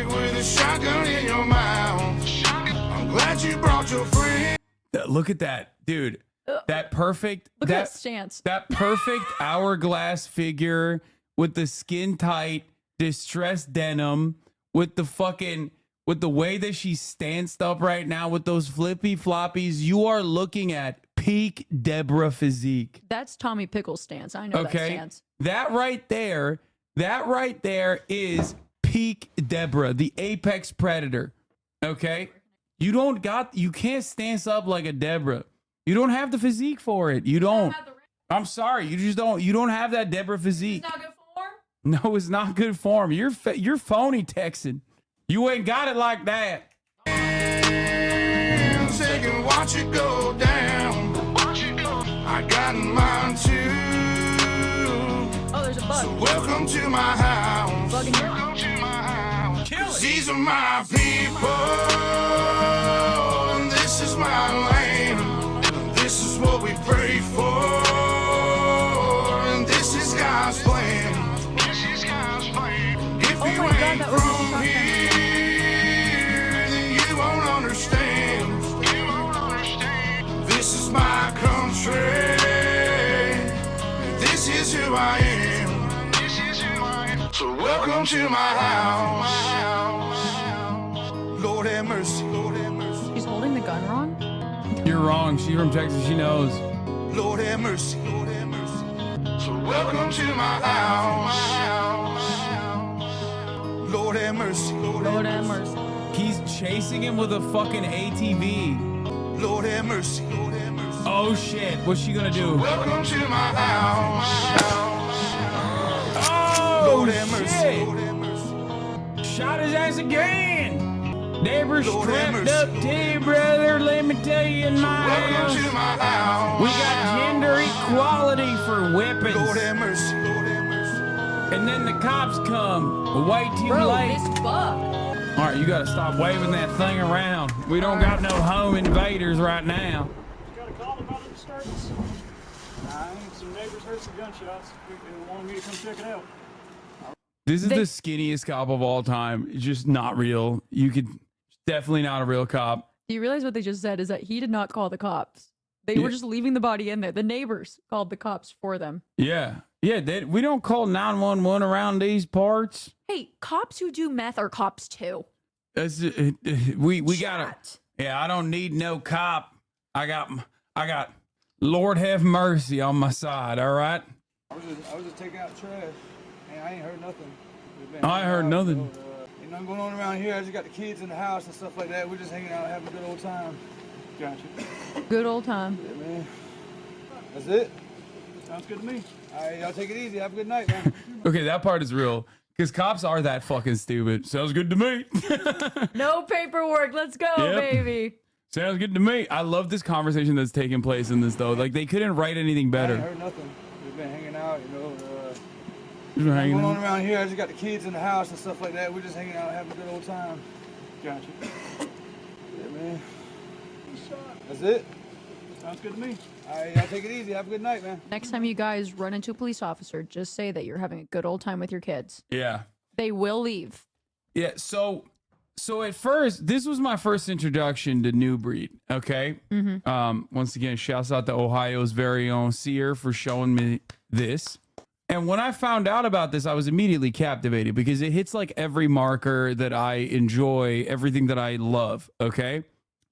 with a shotgun in your mouth. I'm glad you brought your friend. Look at that, dude. That perfect. Look at that stance. That perfect hourglass figure with the skin tight distressed denim with the fucking. With the way that she's stanced up right now with those flippy floppies, you are looking at peak Deborah physique. That's Tommy Pickle's stance. I know that stance. That right there is peak Deborah, the apex predator. Okay? You can't stance up like a Deborah. You don't have the physique for it. You don't. I'm sorry. You just don't. You don't have that Deborah physique. It's not good form? No, it's not good form. You're phony Texan. You ain't got it like that. Second, watch it go down. I got mine too. Oh, there's a bug. So welcome to my house. Bug in here. These These are my people, and this is my land. This is what we pray for, and this is God's plan. If you ain't from here, then you won't understand. This is my country, this is who I am. So welcome to my house. Lord have mercy, Lord have mercy. She's holding the gun wrong? You're wrong. She's from Texas. She knows. Lord have mercy, Lord have mercy. So welcome to my house. Lord have mercy, Lord have mercy. He's chasing him with a fucking ATV. Lord have mercy, Lord have mercy. Oh shit, what's she gonna do? Welcome to my house. Oh Lord have mercy, shit! Lord have mercy. Shot his ass again! Neighbors Lord have strapped mercy. up to you, brother. Let me tell you in my Welcome to my house. we got gender equality for weapons. Lord have mercy, Lord have mercy. And then the cops come. Way too Bro, late. this buck. All right, you gotta stop waving that thing around. We don't got no home invaders right now. Got a call about a disturbance. Some neighbors heard some gunshots. They wanted me to come check it out. This is the skinniest cop of all time. It's just not real. You could definitely not a real cop. Do you realize what they just said is that he did not call the cops. They were just leaving the body in there. The neighbors called the cops for them. Yeah. Yeah, we don't call 911 around these parts. Hey, cops who do meth are cops too. That's we gotta. Yeah, I don't need no cop. I got Lord have mercy on my side. All right. I was just taking out the trash, and I ain't heard nothing. I heard nothing. Ain't nothing going on around here. I just got the kids in the house and stuff like that. We're just hanging out, having a good old time. Gotcha. Good old time. Yeah, man. That's it. Sounds good to me. All right, y'all take it easy. Have a good night, man. Okay, that part is real. Because cops are that fucking stupid. Sounds good to me. No paperwork. Let's go, Yep. baby. Sounds good to me. I love this conversation that's taking place in this, though. Like, they couldn't write anything I better. ain't heard nothing. We've been hanging out, you know. Just been hanging going on out. around here. I just got the kids in the house and stuff like that. We're just hanging out, having a good old time. Gotcha. Yeah, man. That's it. Sounds good to me. All right, y'all take it easy. Have a good night, man. Next time you guys run into a police officer, just say that you're having a good old time with your kids. Yeah. They will leave. Yeah, so at first, this was my first introduction to New Breed, okay? Once again, shouts out to Ohio's very own Seer for showing me this. And when I found out about this, I was immediately captivated because it hits like every marker that I enjoy, everything that I love, okay?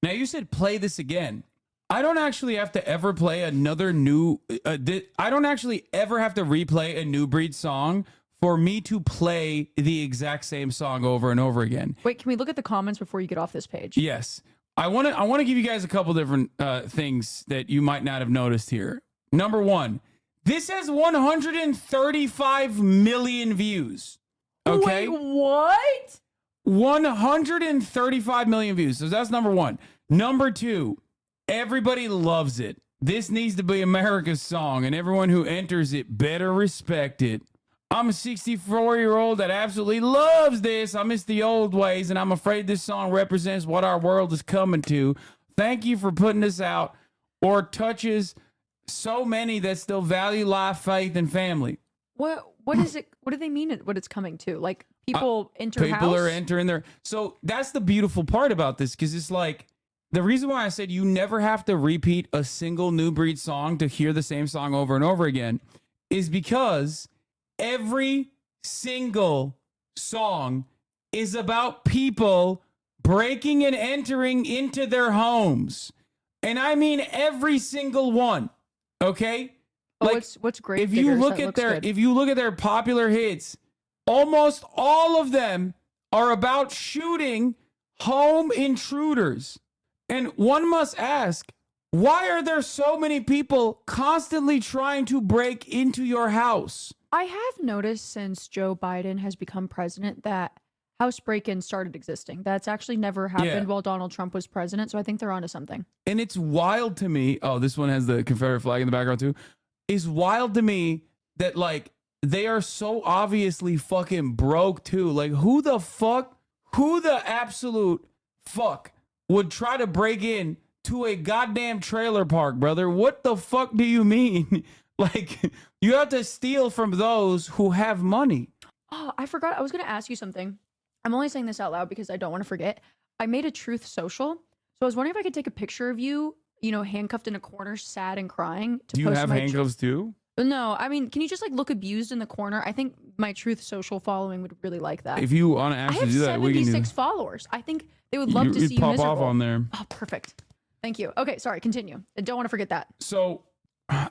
Now, you said play this again. I don't actually have to ever play another new... I don't actually ever have to replay a New Breed song for me to play the exact same song over and over again. Wait, can we look at the comments before you get off this page? Yes. I want to give you guys a couple different things that you might not have noticed here. Number one, this has 135 million views. Okay? Wait, what? 135 million views. So that's number one. Number two, everybody loves it. This needs to be America's song, and everyone who enters it better respect it. I'm a 64-year-old that absolutely loves this. I miss the old ways, and I'm afraid this song represents what our world is coming to. Thank you for putting this out, or touches so many that still value life, faith, and family. What is it? What do they mean? What it's coming to? Like people enter People house? are entering there. So that's the beautiful part about this, because it's like the reason why I said you never have to repeat a single New Breed song to hear the same song over and over again is because every single song is about people breaking and entering into their homes. And I mean every single one. Okay? Like, what's great? If you look at their popular hits, almost all of them are about shooting home intruders. And one must ask, why are there so many people constantly trying to break into your house? I have noticed since Joe Biden has become president that house break-ins started existing. That's actually never happened while Donald Trump was president. So I think they're onto something. And it's wild to me. Oh, this one has the Confederate flag in the background too. It's wild to me that like they are so obviously fucking broke too. Like who the fuck who the absolute fuck would try to break in to a goddamn trailer park, brother? What the fuck do you mean? Like, you have to steal from those who have money. Oh, I forgot. I was going to ask you something. I'm only saying this out loud because I don't want to forget. I made a truth social. So I was wondering if I could take a picture of you, you know, handcuffed in a corner, sad and crying. Do you have handcuffs too? No, I mean, can you just like look abused in the corner? I think my truth social following would really like that. If you want to actually do that, we can do 76 followers. I think they would love to see you pop miserable. off on there. Oh, perfect. Thank you. Okay, sorry, continue. I don't want to forget that. So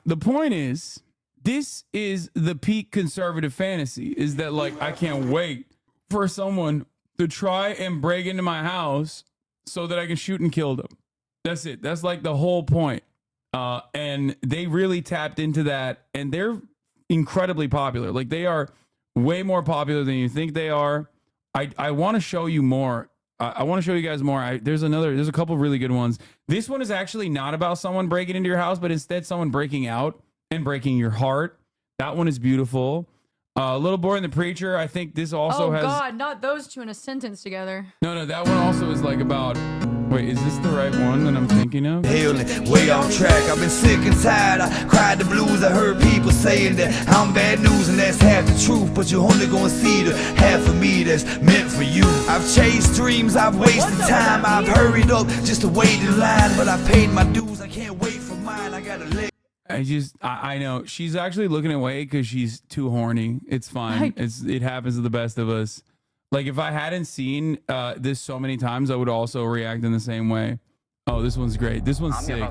the point is, this is the peak conservative fantasy, is that like, I can't wait for someone to try and break into my house so that I can shoot and kill them. That's it. That's like the whole point. And they really tapped into that, and they're incredibly popular. Like, they are way more popular than you think they are. I want to show you more. I want to show you guys more. There's a couple really good ones. This one is actually not about someone breaking into your house, but instead someone breaking out and breaking your heart. That one is beautiful. Little Boy and the Preacher. I think this also has. Oh God, not those two in a sentence together. No, that one also is like about. Wait, is this the right one that I'm thinking of? Hailing, way off track. I've been sick and tired. I cried the blues. I heard people saying that I'm bad news, and that's half the truth. But you're only gonna see the half of me that's meant for you. I've chased dreams, I've wasted time. I've hurried up just to wait in line, but I paid my dues. I can't wait for mine. I gotta live. I know she's actually looking away because she's too horny. It's fine. It happens to the best of us. Like, if I hadn't seen this so many times, I would also react in the same way. Oh, this one's great. This one's sick.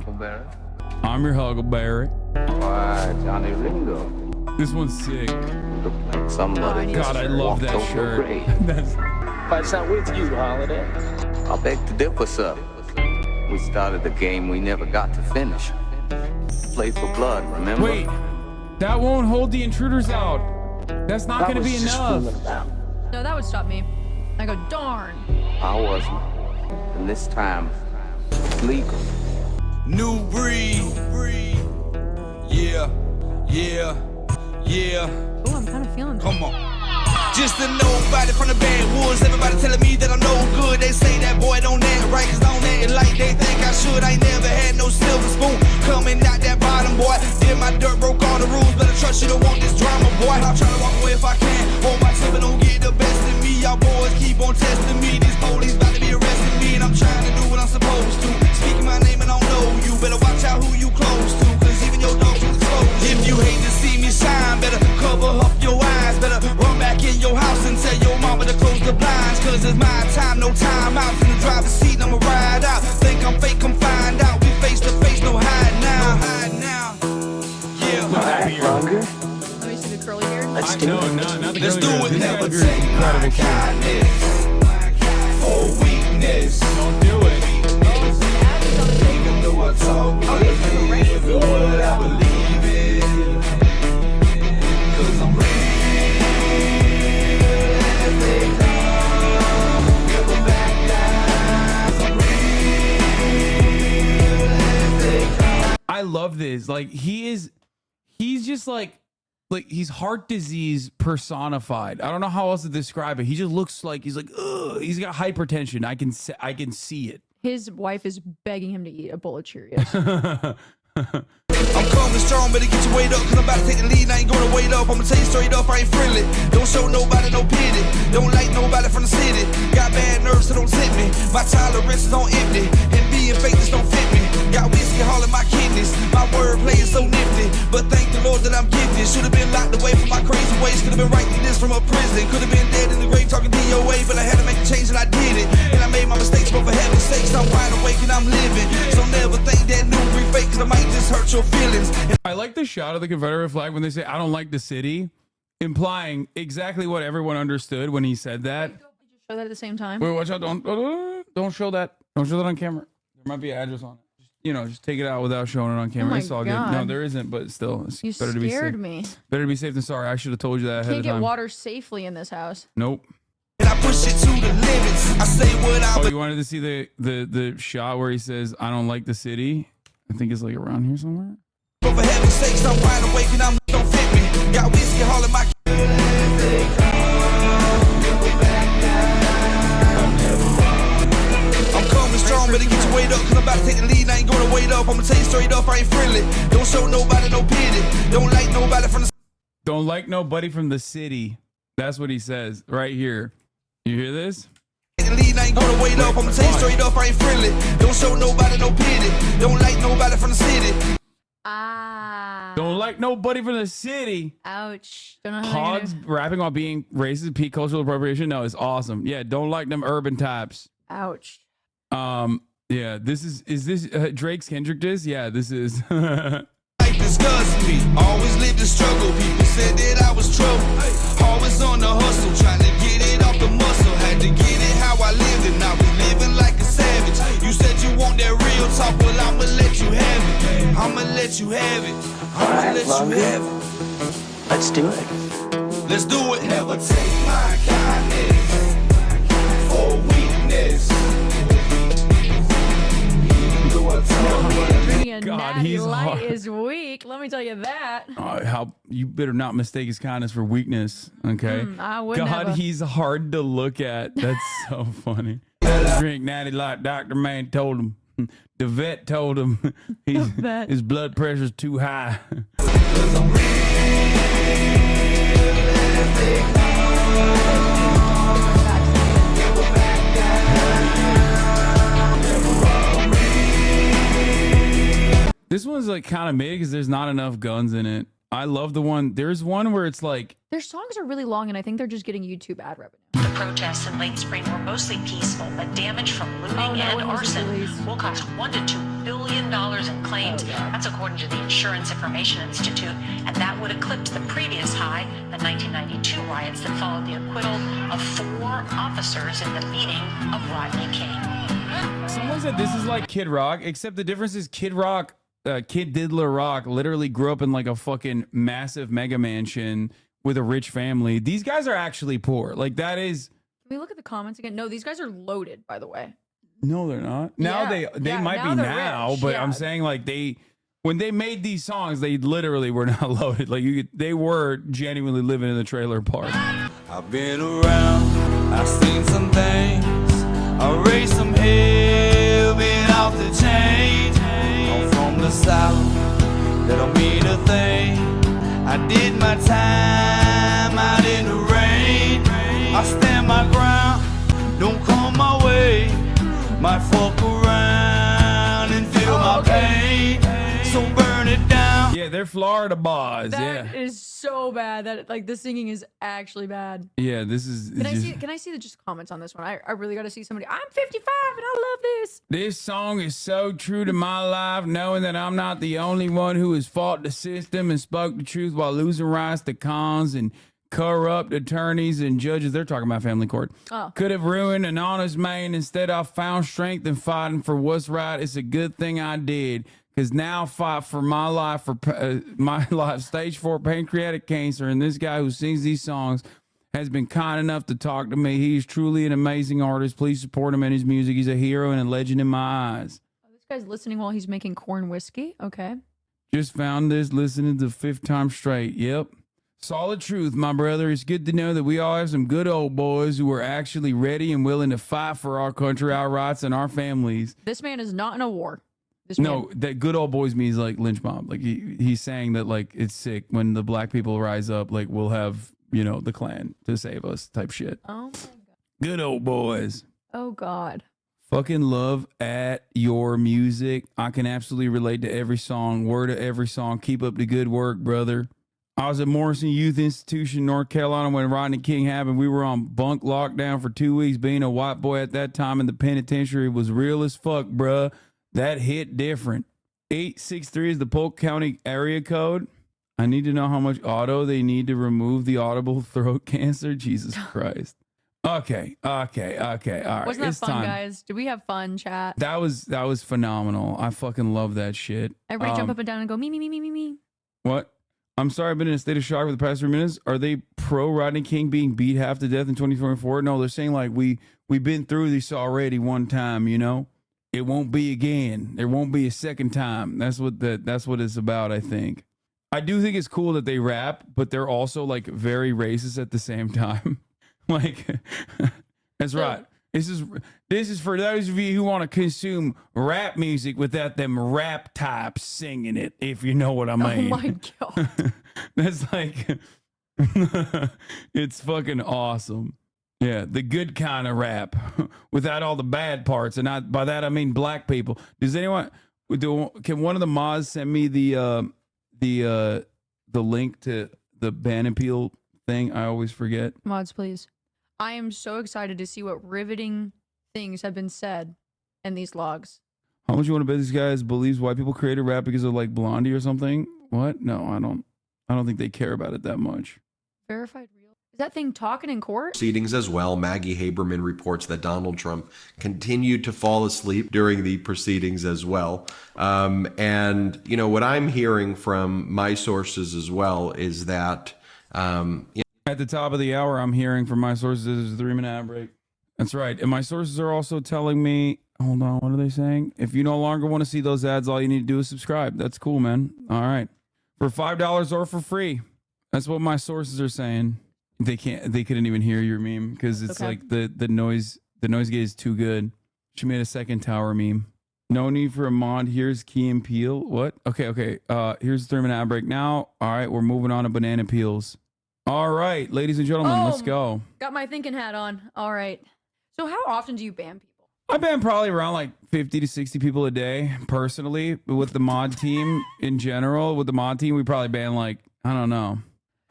I'm your Huckleberry. Why, Johnny Ringo. This one's sick. Look like somebody. God, I love that shirt. That's. What's up with you, Holiday? I beg to differ, sir. We started the game we never got to finish. Play for blood, remember? Wait, that won't hold the intruders out. That's not going to be enough. No, that would stop me. I go, darn. I wasn't. And this time, it's legal. New breed. Yeah. Oh, I'm kind of feeling that. Come on. Just a nobody from the backwoods. Everybody telling me that I'm no good. They say that boy don't act right, cause I don't act like they think I should. I ain't never had no silver spoon coming out that bottom, boy. Did my dirt, broke all the rules. Better trust you, don't want this drama, boy. I'm trying to walk away if I can. Hold my temper, don't get the best of me. Y'all boys keep on testing me. These police about to be arresting me, and I'm trying to do what I'm supposed to. Speaking my name and I don't know you. Better watch out who you close to, cause even your dogs will expose. If you hate to see me shine, better cover up your eyes. Better run back in your house and tell your mama to close the blinds, cause it's my time, no time out. In the driver's seat, I'ma ride out. Think I'm fake, come find out. We face to face, no hide now. Yeah. Let me see the curly hair. Let's do it. Never This take incredible my kindness for weakness. Don't do it. Even though I talk it, what I believe in, cause I'm real. I love this. Like, he's just like he's heart disease personified. I don't know how else to describe it. He just looks like he's like, ugh, he's got hypertension. I can see it. His wife is begging him to eat a bowl of Cheerios. I'm coming strong, better get your weight up, cause I'm about to take the lead, I ain't gonna wait up. I'ma tell you straight up, I ain't friendly. Don't show nobody no pity. Don't like nobody from the city. Got bad nerves, so don't tip me. My tolerance is on empty, and being fake just don't fit me. Got whiskey all in my kidneys. My wordplay is so nifty, but thank the Lord that I'm gifted. Should've been locked away from my crazy ways. Could've been writing this from a prison. Could've been dead in the grave talking DOA, but I had to make a change and I did it. And I made my mistakes, but for heaven's sakes, I'm wide awake and I'm living. So never think that new be fake, cause I might just hurt your feelings. I like the shot of the Confederate flag when they say, I don't like the city, implying exactly what everyone understood when he said that. Show that at the same time. Wait, watch out. Don't show that. Don't show that on camera. There might be an address on it. Just take it out without showing it on camera. Oh my it's all God. good. No, there isn't, but still, it's You better to be safe. scared me. Better to be safe than sorry. I should have told you that ahead Can't of get time. water safely in this house. Nope. And I push it to the limits. I say what I You wanted to see the shot where he says, I don't like the city? I think it's like around here somewhere. But for heaven's sakes, I'm wide awake and I'm don't fit me. Got whiskey all in my show nobody no pity. Don't like nobody from the Don't like nobody from the city. That's what he says right here. You hear this? lead, I ain't gonna wait up. I'ma tell you straight up, I ain't friendly. Don't show nobody no pity. Don't like nobody from the city. Don't like nobody from the city. Ouch. Don't know how Hogs rapping while being racist, peak cultural appropriation. No, it's awesome. Yeah, don't like them urban types. Ouch. Yeah, this is this Drake's Kendrick diss? Yeah, this is. Disgust me. Always lived the struggle. People said that I was trouble. Always on the hustle, trying to get it off the muscle. Had to get it how I lived, and I was living like a savage. You said you want that real talk, well I'ma let you have it. I'ma let you have it. I'ma let you have it. Let's do it. Let's do it. Never take my kindness for weakness. Drinking a God, natty he's light hard. is weak. Let me tell you that. How you better not mistake his kindness for weakness, okay? I would God, never. he's hard to look at. That's so funny. Drink natty light. Dr. Man told him. The vet told him his blood pressure's too high. This one's like kind of mid because there's not enough guns in it. I love the one. There's one where it's like Their songs are really long, and I think they're just getting YouTube ad revenue. The protests in late spring were mostly peaceful, but damage from looting and arson will cost $1 to $2 billion in claims. That's according to the Insurance Information Institute, and that would eclipse the previous high, the 1992 riots that followed the acquittal of 4 officers in the beating of Rodney King. someone said this is like Kid Rock, except the difference is Kid Diddler Rock literally grew up in like a fucking massive mega mansion with a rich family. These guys are actually poor. Like that is. Can we look at the comments again? No, these guys are loaded, by the way. No, they're not. Now Yeah, they yeah, might now be they're now, rich, but yeah. I'm saying like when they made these songs, they literally were not loaded. Like they were genuinely living in the trailer park. I've been around, I've seen some things. I raised some hell, been off the chain. I'm from the south, that don't mean a thing. I did my time out in the rain. I stand my ground, don't come my way. Might fuck around and feel my pain. So burn it down. Yeah, they're Florida boys. That Yeah. is so bad. That like the singing is actually bad. Yeah, this is. Can I see the just comments on this one? I really got to see somebody. I'm 55 and I love this. This song is so true to my life, knowing that I'm not the only one who has fought the system and spoke the truth while losing rights to cons and corrupt attorneys and judges. They're talking about family court. Oh. Could have ruined an honest man. Instead, I found strength in fighting for what's right. It's a good thing I did. Because now I fight for my life, stage 4 pancreatic cancer. And this guy who sings these songs has been kind enough to talk to me. He's truly an amazing artist. Please support him and his music. He's a hero and a legend in my eyes. This guy's listening while he's making corn whiskey. Okay. Just found this listening the 5th time straight. Yep. Solid truth, my brother. It's good to know that we all have some good old boys who are actually ready and willing to fight for our country, our rights, and our families. This man is not in a war. No, that good old boys means like lynch mob. Like he's saying that like it's sick when the black people rise up, like we'll have, the Klan to save us type shit. Oh my God. Good old boys. Oh God. Fucking love at your music. I can absolutely relate to every song, word of every song. Keep up the good work, brother. I was at Morrison Youth Institution, North Carolina when Rodney King happened. We were on bunk lockdown for 2 weeks. Being a white boy at that time in the penitentiary was real as fuck, bruh. That hit different. 863 is the Polk County area code. I need to know how much auto they need to remove the audible throat cancer. Jesus Christ. Okay. All right. Wasn't that it's fun, time. guys? Did we have fun, chat? That was phenomenal. I fucking love that shit. Everybody jump up and down and go me, me, me, me, me, me. What? I'm sorry, I've been in a state of shock for the past 3 minutes. Are they pro Rodney King being beat half to death in 2024? No, they're saying like we've been through this already one time, It won't be again. There won't be a second time. That's what it's about, I think. I do think it's cool that they rap, but they're also like very racist at the same time. Like that's right. This is for those of you who want to consume rap music without them rap types singing it, if you know what I mean. Oh my god. That's like it's fucking awesome. Yeah, the good kind of rap without all the bad parts, and by that I mean black people. Does anyone can one of the mods send me the link to the ban appeal thing? I always forget. Mods, please. I am so excited to see what riveting things have been said in these logs. How much you want to bet this guy believes white people created rap because of like Blondie or something? What? No, I don't think they care about it that much. Verified real. Is that thing talking in court? Proceedings as well. Maggie Haberman reports that Donald Trump continued to fall asleep during the proceedings as well. And you know what I'm hearing from my sources as well is that at the top of the hour, I'm hearing from my sources there's a 3-minute ad break. That's right. And my sources are also telling me, hold on, what are they saying? If you no longer want to see those ads, all you need to do is subscribe. That's cool, man. All right. For $5 or for free. That's what my sources are saying. They couldn't even hear your meme because it's like the noise gate is too good. She made a second tower meme. No need for a mod. Here's Key and Peel. What? Okay. Here's the 3-minute ad break now. All right, we're moving on to banana peels. All right, ladies and gentlemen, let's go. Got my thinking hat on. All right. So how often do you ban people? I ban probably around like 50 to 60 people a day, personally. With the mod team in general, with the mod team, we probably ban like, I don't know.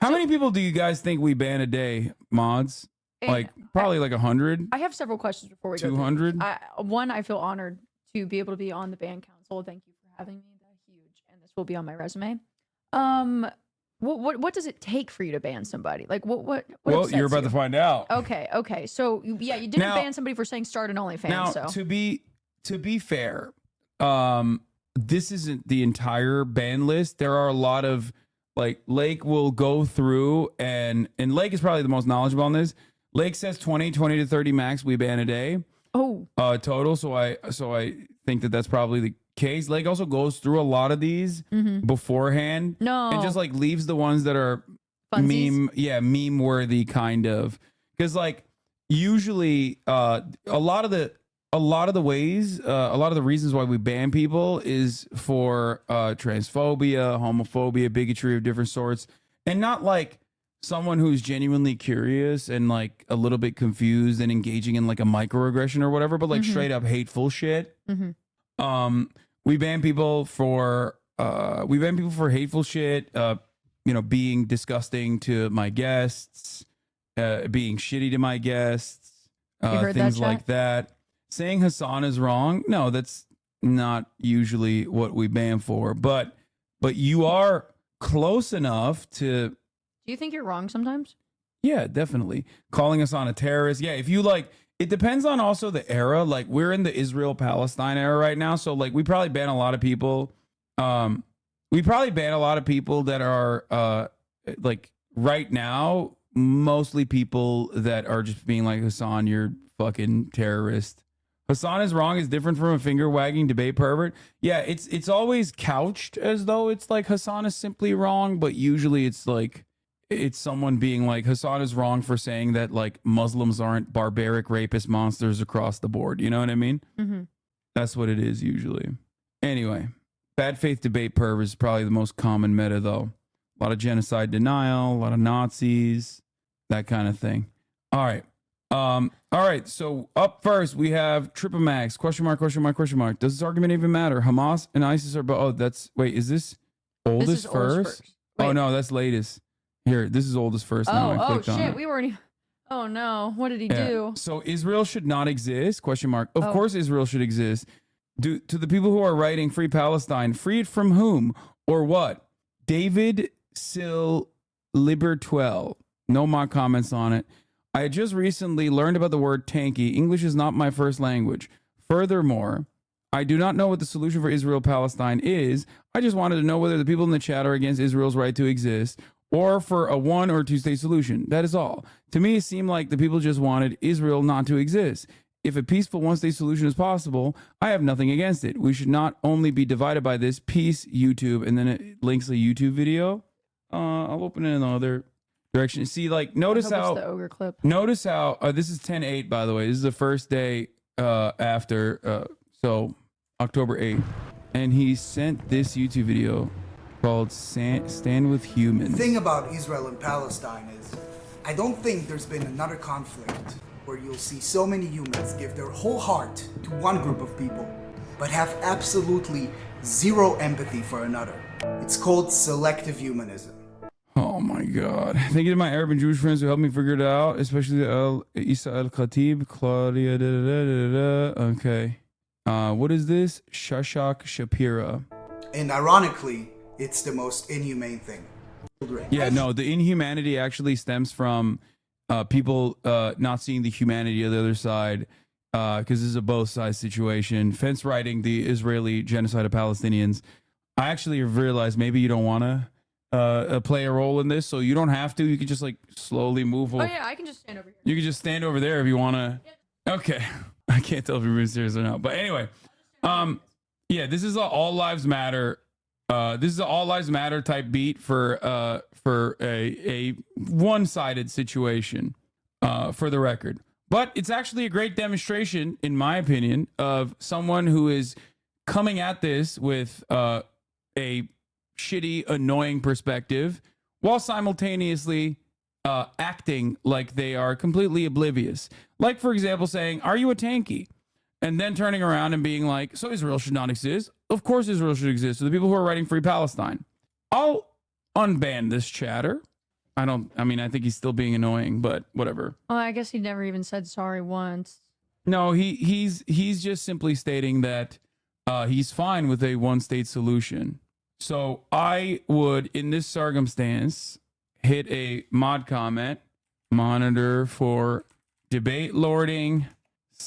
How many people do you guys think we ban a day, mods? Like probably like 100? I have several questions before we go. 200? One, I feel honored to be able to be on the ban council. Thank you for having me. That's huge. And this will be on my resume. What does it take for you to ban somebody? Like what well, you're about to find out. Okay. So yeah, you didn't ban somebody for saying start an OnlyFans. Now, so to be fair, this isn't the entire ban list. There are a lot of like Lake will go through and Lake is probably the most knowledgeable on this. Lake says 20 to 30 max we ban a day. Oh. Total. So I think that's probably the case. Lake also goes through a lot of these beforehand. No. And just like leaves the ones that are meme worthy kind of. Because like usually a lot of the reasons why we ban people is for transphobia, homophobia, bigotry of different sorts, and not like someone who's genuinely curious and like a little bit confused and engaging in like a microaggression or whatever, but like straight up hateful shit. We ban people for hateful shit, being disgusting to my guests, being shitty to my guests, things like that. Saying Hasan is wrong. No, that's not usually what we ban for, but you are close enough to. Do you think you're wrong sometimes? Yeah, definitely. Calling Hasan a terrorist. Yeah, if you like, it depends on also the era. Like we're in the Israel-Palestine era right now. So like we probably ban a lot of people. We probably ban a lot of people that are like right now, mostly people that are just being like, Hasan, you're fucking terrorist. Hasan is wrong is different from a finger wagging debate pervert. Yeah, it's always couched as though it's like Hasan is simply wrong, but usually it's like it's someone being like Hasan is wrong for saying that like Muslims aren't barbaric rapist monsters across the board. You know what I mean? That's what it is usually. Anyway, bad faith debate perv is probably the most common meta though. A lot of genocide denial, a lot of Nazis, that kind of thing. All right. All right. So up first we have Triple Max question mark. Does this argument even matter? Hamas and ISIS are both. Is this oldest first? Oh no, that's latest. Here, this is oldest first. Oh shit, we weren't. Oh no, what did he do? So Israel should not exist? Question mark. Of course, Israel should exist. To the people who are writing "Free Palestine," free it from whom or what? David Sil Libertuel. No more comments on it. I just recently learned about the word tanky. English is not my first language. Furthermore, I do not know what the solution for Israel-Palestine is. I just wanted to know whether the people in the chat are against Israel's right to exist or for a 1 or 2 state solution. That is all. To me, it seemed like the people just wanted Israel not to exist. If a peaceful 1-state solution is possible, I have nothing against it. We should not only be divided by this. Peace, YouTube. And then it links a YouTube video. I'll open it in another. direction. See, like, notice I hope how it's the ogre clip. Notice how this is 10/8, by the way. This is the first day after so October 8th, and he sent this YouTube video called "Stand with Humans." The thing about Israel and Palestine is, I don't think there's been another conflict where you'll see so many humans give their whole heart to one group of people, but have absolutely zero empathy for another. It's called selective humanism. Oh my God. Thank you to my Arab and Jewish friends who helped me figure it out, especially Isa Al-Khatib, Claudia, Okay. What is this? Shashak Shapira. And ironically, it's the most inhumane thing. Yeah, no, the inhumanity actually stems from people not seeing the humanity of the other side, because this is a both sides situation. Fence riding the Israeli genocide of Palestinians. I actually have realized maybe you don't want to play a role in this, so you don't have to. You can just like slowly move over. Oh yeah, I can just stand over here. You can just stand over there if you want to. Okay. I can't tell if you're being serious or not. But anyway, yeah, this is a all lives matter. This is an all lives matter type beat for a one-sided situation, for the record. But it's actually a great demonstration, in my opinion, of someone who is coming at this with a shitty, annoying perspective while simultaneously acting like they are completely oblivious. Like, for example, saying, "Are you a tanky?" And then turning around and being like, "So Israel should not exist." Of course Israel should exist. So the people who are writing Free Palestine. I'll unban this chatter. I think he's still being annoying, but whatever. Oh, I guess he never even said sorry once. No, he's just simply stating that he's fine with a one-state solution. So I would, in this circumstance, hit a mod comment, monitor for debate lording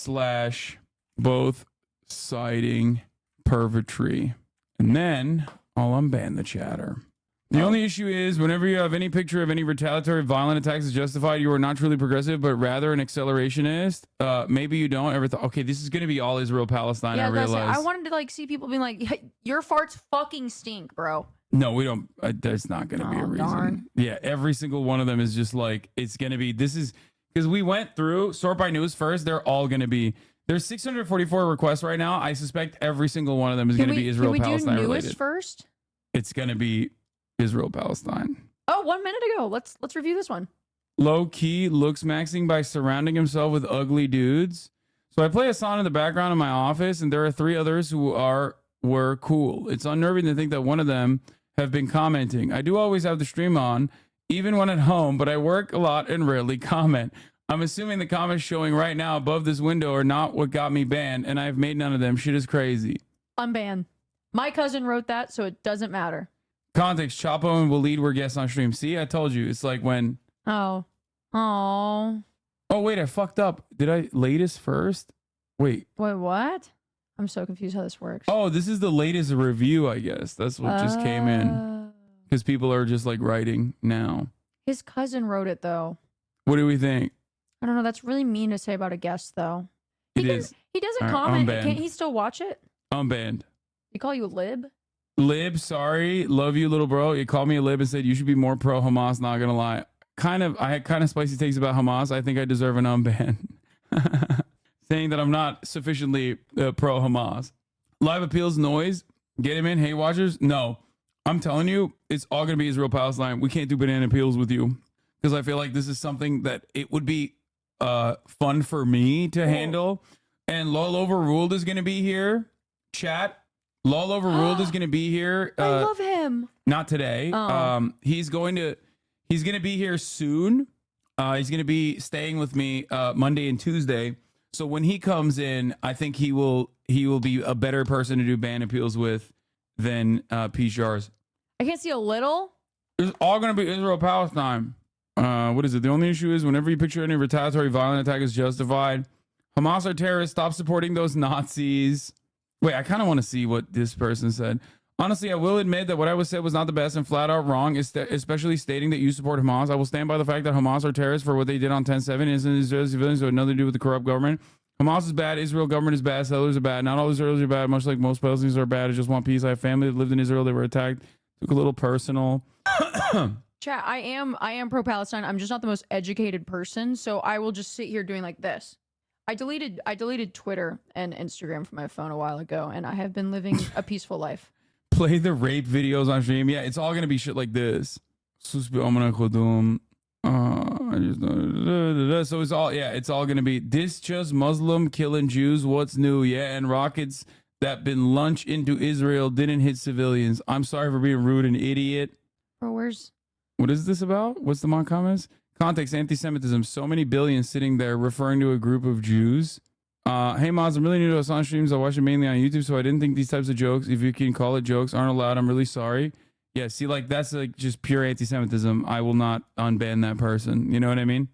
/ both siding pervertry. And then I'll unban the chatter. The only issue is whenever you have any picture of any retaliatory violent attacks is justified, you are not truly progressive, but rather an accelerationist. Maybe you don't ever thought, okay, this is going to be all Israel Palestine. Yeah, I realize. I wanted to like see people being like, "Hey, your farts fucking stink, bro." No, we don't. There's not going to be a reason. Darn. Yeah, every single one of them is just like, it's going to be, this is, because we went through sort by news first. They're all going to be, there's 644 requests right now. I suspect every single one of them is going to be Israel Palestine do newest related. First? It's going to be Israel Palestine. Oh, 1 minute ago. Let's review this one. Low key looks maxing by surrounding himself with ugly dudes. So I play a song in the background in my office, and there are 3 others who were cool. It's unnerving to think that one of them have been commenting. I do always have the stream on, even when at home, but I work a lot and rarely comment. I'm assuming the comments showing right now above this window are not what got me banned, and I've made none of them. Shit is crazy. Unban. My cousin wrote that, so it doesn't matter. Context, Chapo and Waleed were guests on stream. See, I told you. It's like when... Oh, wait, I fucked up. Did I latest first? Wait, what? I'm so confused how this works. Oh, this is the latest review, I guess. That's what just came in. Because people are just like writing now. His cousin wrote it, though. What do we think? I don't know. That's really mean to say about a guest, though. It is. He doesn't All right, comment. unbanned. Can't he still watch it? Unbanned. He call you a lib? Lib, sorry. Love you, little bro. You called me a lib and said you should be more pro Hamas, not gonna lie. I had kind of spicy takes about Hamas. I think I deserve an unban. Saying that I'm not sufficiently pro Hamas. Live appeals noise. Get him in. Hey, watchers. No, I'm telling you, it's all going to be Israel Palestine. We can't do banana peels with you because I feel like this is something that it would be fun for me to handle. And Lol Overruled is going to be here. Chat. Lol Overruled is going to be here. I love him. Not today. Oh. He's going to be here soon. He's going to be staying with me Monday and Tuesday. So when he comes in, I think he will be a better person to do ban appeals with than PEACHJARS. I can't see a little. It's all going to be Israel Palestine. What is it? The only issue is whenever you picture any retaliatory violent attack is justified. Hamas are terrorists. Stop supporting those Nazis. Wait, I kind of want to see what this person said. Honestly, I will admit that what I was said was not the best and flat out wrong, especially stating that you support Hamas. I will stand by the fact that Hamas are terrorists for what they did on 10/7. Innocent Israeli civilians who had nothing to do with the corrupt government. Hamas is bad. Israel government is bad. Settlers are bad. Not all Israelis are bad. Much like most Palestinians are bad. I just want peace. I have family that lived in Israel. They were attacked. Took a little personal. Chat, I am pro-Palestine. I'm just not the most educated person, so I will just sit here doing like this. I deleted Twitter and Instagram from my phone a while ago, and I have been living a peaceful life. Play the rape videos on stream. Yeah, it's all gonna be shit like this. So it's all, yeah, it's all gonna be this just Muslim killing Jews. What's new? Yeah, and rockets that been launched into Israel didn't hit civilians. I'm sorry for being rude and idiot. Bro, where's... What is this about? What's the mod comments? Context, anti-Semitism. So many billions sitting there referring to a group of Jews. Hey mods, I'm really new to Hasan streams. I watch it mainly on YouTube, so I didn't think these types of jokes, if you can call it jokes, aren't allowed. I'm really sorry. Yeah, see, like, that's like just pure anti-Semitism. I will not unban that person. You know what I mean?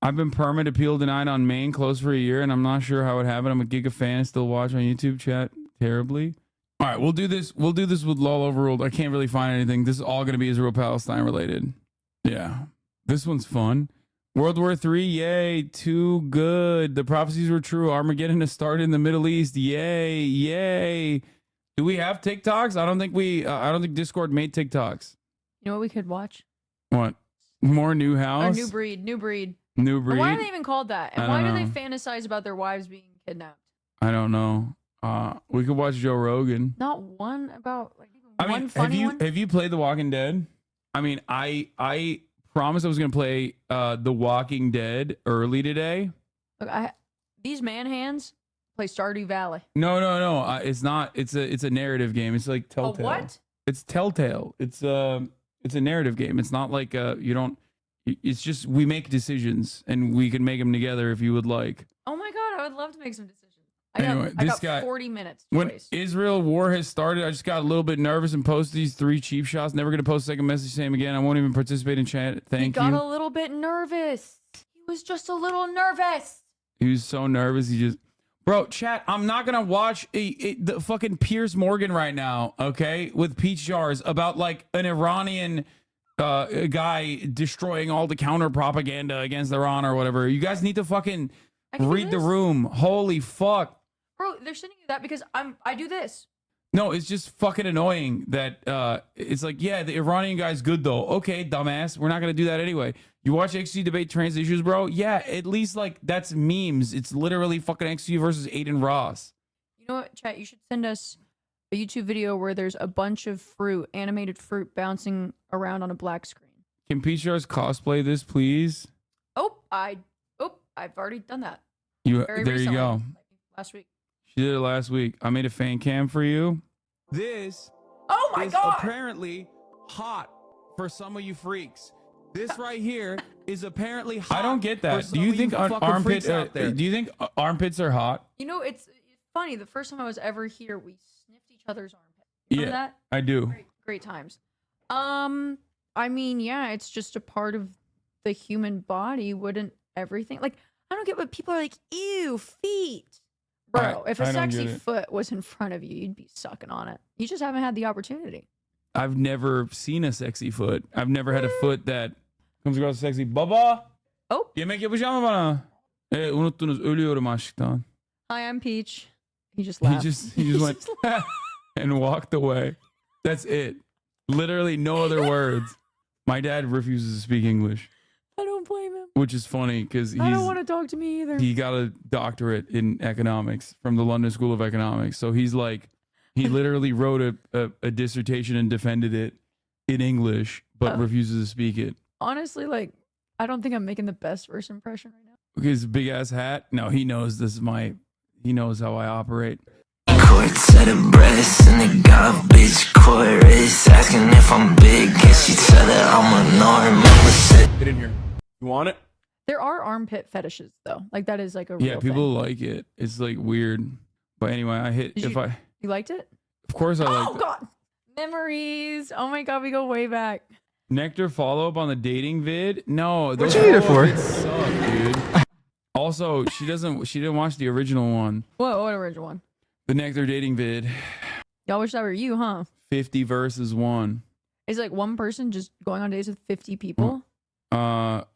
I've been permit appeal denied on main, closed for a year, and I'm not sure how it happened. I'm a Giga fan, still watch on YouTube chat terribly. All right, we'll do this. We'll do this with LOL overruled. I can't really find anything. This is all going to be Israel-Palestine related. Yeah, this one's fun. World War III, yay, too good. The prophecies were true. Armageddon has started in the Middle East. Yay, yay. Do we have TikToks? I don't think Discord made TikToks. You know what we could watch? What? More New House? Or New Breed. New Breed. And why are they even called that? And why do they fantasize about their wives being kidnapped? I don't know. We could watch Joe Rogan. Not one about like even I one mean, funny one? have you played The Walking Dead? I mean, I promised I was gonna play The Walking Dead early today. Look, these man hands play Stardew Valley. No. It's not. It's a narrative game. It's like Telltale. what? It's Telltale. It's a narrative game. It's not like you don't. It's just we make decisions and we can make them together if you would like. Oh my god, I would love to make some decisions. Anyway, I this got guy, 40 minutes to when waste. Israel war has started, I just got a little bit nervous and posted these 3 cheap shots. Never going to post a second message saying again. I won't even participate in chat. Thank you. He got a little bit nervous. He was just a little nervous. He was so nervous. He just... Bro, chat, I'm not going to watch the fucking Piers Morgan right now, okay, with PEACHJARS about like an Iranian guy destroying all the counter propaganda against Iran or whatever. You guys need to fucking read the room. Holy fuck. Bro, they're sending you that because I do this. No, it's just fucking annoying that it's like, yeah, the Iranian guy's good though. Okay, dumbass. We're not going to do that anyway. You watch XG debate trans issues, bro? Yeah, at least like that's memes. It's literally fucking XG versus Aiden Ross. You know what, chat? You should send us a YouTube video where there's a bunch of fruit, animated fruit bouncing around on a black screen. Can PEACHJARS cosplay this, please? I've already done that. There you go. Last week. She did it last week. I made a fan cam for you. This is apparently hot for some of you freaks. This right here is apparently hot. I don't get that. Do you think armpits are hot? You know, it's funny. The first time I was ever here, we sniffed each other's armpits. Remember that? I do. Great times. I mean, yeah, it's just a part of the human body. Wouldn't everything like? I don't get what people are like. Ew, feet. Bro, if a sexy foot was in front of you, you'd be sucking on it. You just haven't had the opportunity. I've never seen a sexy foot. I've never had a foot that comes across sexy. Baba. Oh. Yemek yapacağım mı bana? Unuttunuz. Ölüyorum aşktan. Hi, I'm Peach. He just laughed. He just went and walked away. That's it. Literally no other words. My dad refuses to speak English. I don't blame him. Which is funny because I don't want to talk to me either. He got a doctorate in economics from the London School of Economics. So he's like, he literally wrote a dissertation and defended it in English, but refuses to speak it. Honestly, like, I don't think I'm making the best first impression right now. His big ass hat. No, he knows he knows how I operate. Court set of breasts and they got a bitch chorus asking if I'm big. And she said that I'm a norm. Get in here. You want it? There are armpit fetishes though. Like that is like a real yeah. People thing. like it. It's like weird. But anyway, I hit You liked it? Of course I liked it. Oh god, memories. Oh my god, we go way back. Nectar follow up on the dating vid? No, those what you need it for? Suck, dude. Also, she didn't watch the original one. What original one? The Nectar dating vid. Y'all wish that were you, huh? 50 versus 1. Is like one person just going on dates with 50 people?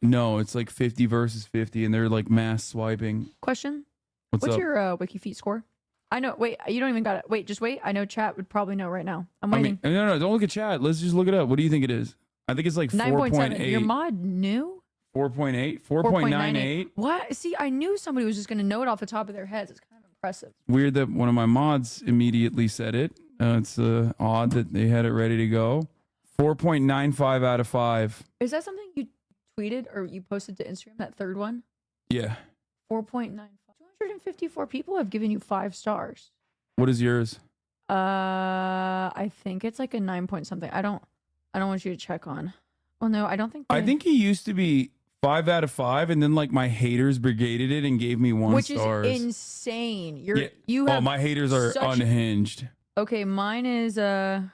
No, it's like 50 versus 50, and they're like mass swiping. Question. What's What's up? your wiki feet score? I know. Wait, you don't even got it. Wait, just wait. I know chat would probably know right now. I'm waiting. No, don't look at chat. Let's just look it up. What do you think it is? I think it's like 9.7. Your 4.8. mod knew? 4.8? 4.98? What? See, I knew somebody was just going to know it off the top of their heads. It's kind of impressive. Weird that one of my mods immediately said it. It's odd that they had it ready to go. 4.95 out of 5. Is that something you tweeted or you posted to Instagram, that third one? Yeah. 4.95. 254 people have given you 5 stars. What is yours? I think it's like a 9 point something. I don't want you to check on. Well, no, I don't think. I think he used to be 5 out of 5, and then like my haters brigaded it and gave me 1 which stars. is insane. Yeah. You have my haters are such- unhinged. Okay, mine is how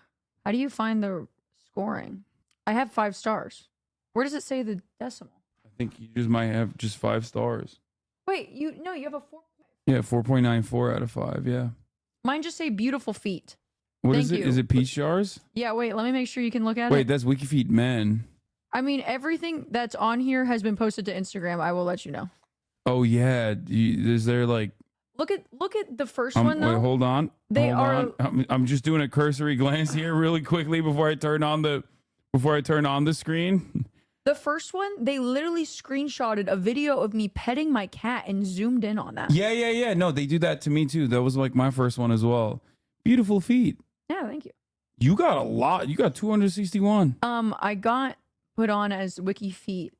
do you find the scoring? I have 5 stars. Where does it say the decimal? I think you just might have just 5 stars. Wait, you have a 4. Yeah, 4.94 out of 5. Yeah. Mine just say beautiful feet. What Thank is it? you. Is it PEACHJARS? Yeah, wait, let me make sure you can look at Wait, it. that's WikiFeet Men. I mean, everything that's on here has been posted to Instagram. I will let you know. Oh yeah. Is there like? Look at the first one though. Wait, hold on. They Hold on. I'm just doing a cursory glance here really quickly before I turn on the screen. The first one, they literally screenshotted a video of me petting my cat and zoomed in on that. Yeah. No, they do that to me too. That was like my first one as well. Beautiful feet. Yeah, thank you. You got a lot. You got 261. I got put on as Wiki feet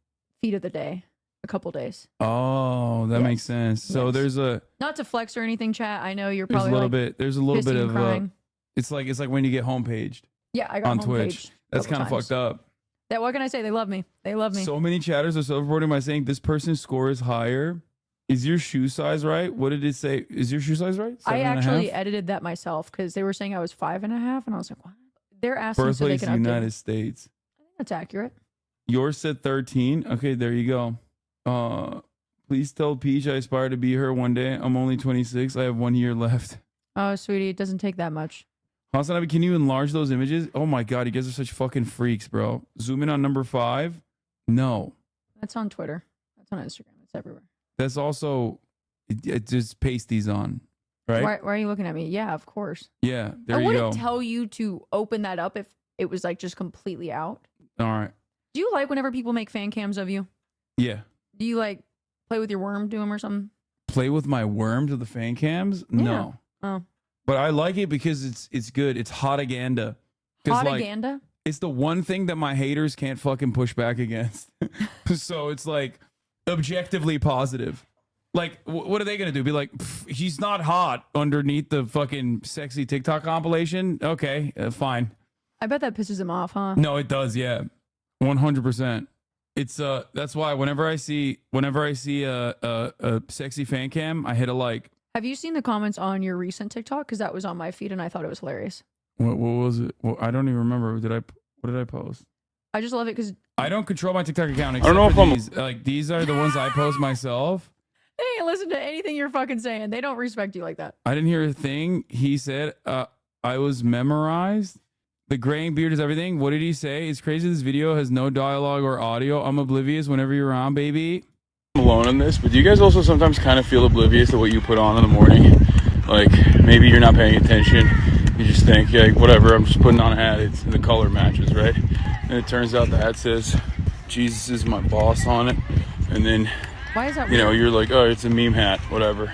of the day a couple days. Oh, that makes sense. So there's a Not to flex or anything, chat. I know you're there's probably a little like, bit there's a little bit pissing and of crying. it's like when you get homepaged. Yeah, I got on homepaged Twitch. That's kind of fucked up. Yeah, what can I say? They love me. They love me. So many chatters are self-reporting by saying this person's score is higher. Is your shoe size right? What did it say? Is your shoe size right? I 7.5? actually edited that myself because they were saying I was 5.5, and I was like, what? They're asking so they Birthplace, can update. United States. I think that's accurate. Yours said 13. Okay, there you go. Please tell Peach I aspire to be her one day. I'm only 26. I have 1 year left. Oh, sweetie, it doesn't take that much. HasanAbi, can you enlarge those images? Oh my god, you guys are such fucking freaks, bro. Zoom in on number 5. No. That's on Twitter. That's on Instagram. It's everywhere. That's also it just paste these on, right? Why are you looking at me? Yeah, of course. Yeah, there I you go. wouldn't tell you to open that up if it was like just completely out. All right. Do you like whenever people make fan cams of you? Yeah. Do you like play with your worm, do them or something? Play with my worm to the fan cams? No. Oh. But I like it because it's good. It's hotaganda. 'Cause, like, Hotaganda? it's the one thing that my haters can't fucking push back against. So it's like objectively positive. Like, what are they gonna do? Be like, he's not hot underneath the fucking sexy TikTok compilation? Okay, fine. I bet that pisses him off, huh? No, it does. Yeah, 100%. It's that's why whenever I see a sexy fan cam, I hit a like. Have you seen the comments on your recent TikTok? Because that was on my feed and I thought it was hilarious. What was it? Well, I don't even remember. What did I post? I just love it because I don't control my TikTok account. I don't know except if for I'm- these. Like, these are the ones I post myself. they ain't listen to anything you're fucking saying. They don't respect you like that. I didn't hear a thing. He said, I was memorized. The graying beard is everything. What did he say? It's crazy this video has no dialogue or audio. I'm oblivious whenever you're around, baby. I'm alone in this, but do you guys also sometimes kind of feel oblivious to what you put on in the morning? Like, maybe you're not paying attention. You just think, yeah, whatever, I'm just putting on a hat. It's the color matches, right? And it turns out the hat says, Jesus is my boss on it. And then, Why is that you know, weird? you're like, oh, it's a meme hat, whatever.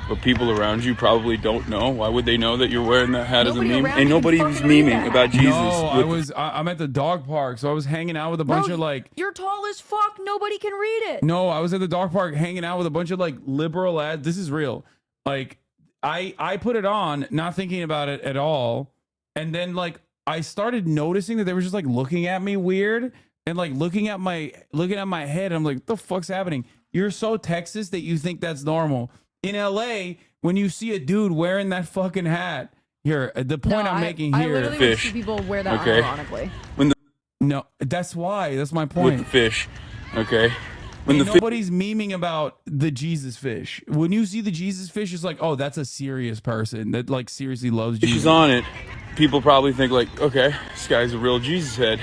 But people around you probably don't know. Why would they know that you're wearing that hat as a meme? And nobody was memeing about Jesus. No, I'm at the dog park, so I was hanging out with a bunch of like. You're tall as fuck. Nobody can read it. No, I was at the dog park hanging out with a bunch of like liberal ads. This is real. Like, I put it on, not thinking about it at all, and then like I started noticing that they were just like looking at me weird and like looking at my head. I'm like, what the fuck's happening? You're so Texas that you think that's normal. In LA, when you see a dude wearing that fucking hat, here, the point I'm making here, I literally would see people wear that ironically. No, that's why. That's my point. With the fish, okay? Nobody's memeing about the Jesus fish. When you see the Jesus fish, it's like, oh, that's a serious person that like seriously loves Jesus. She's on it. People probably think like, okay, this guy's a real Jesus head.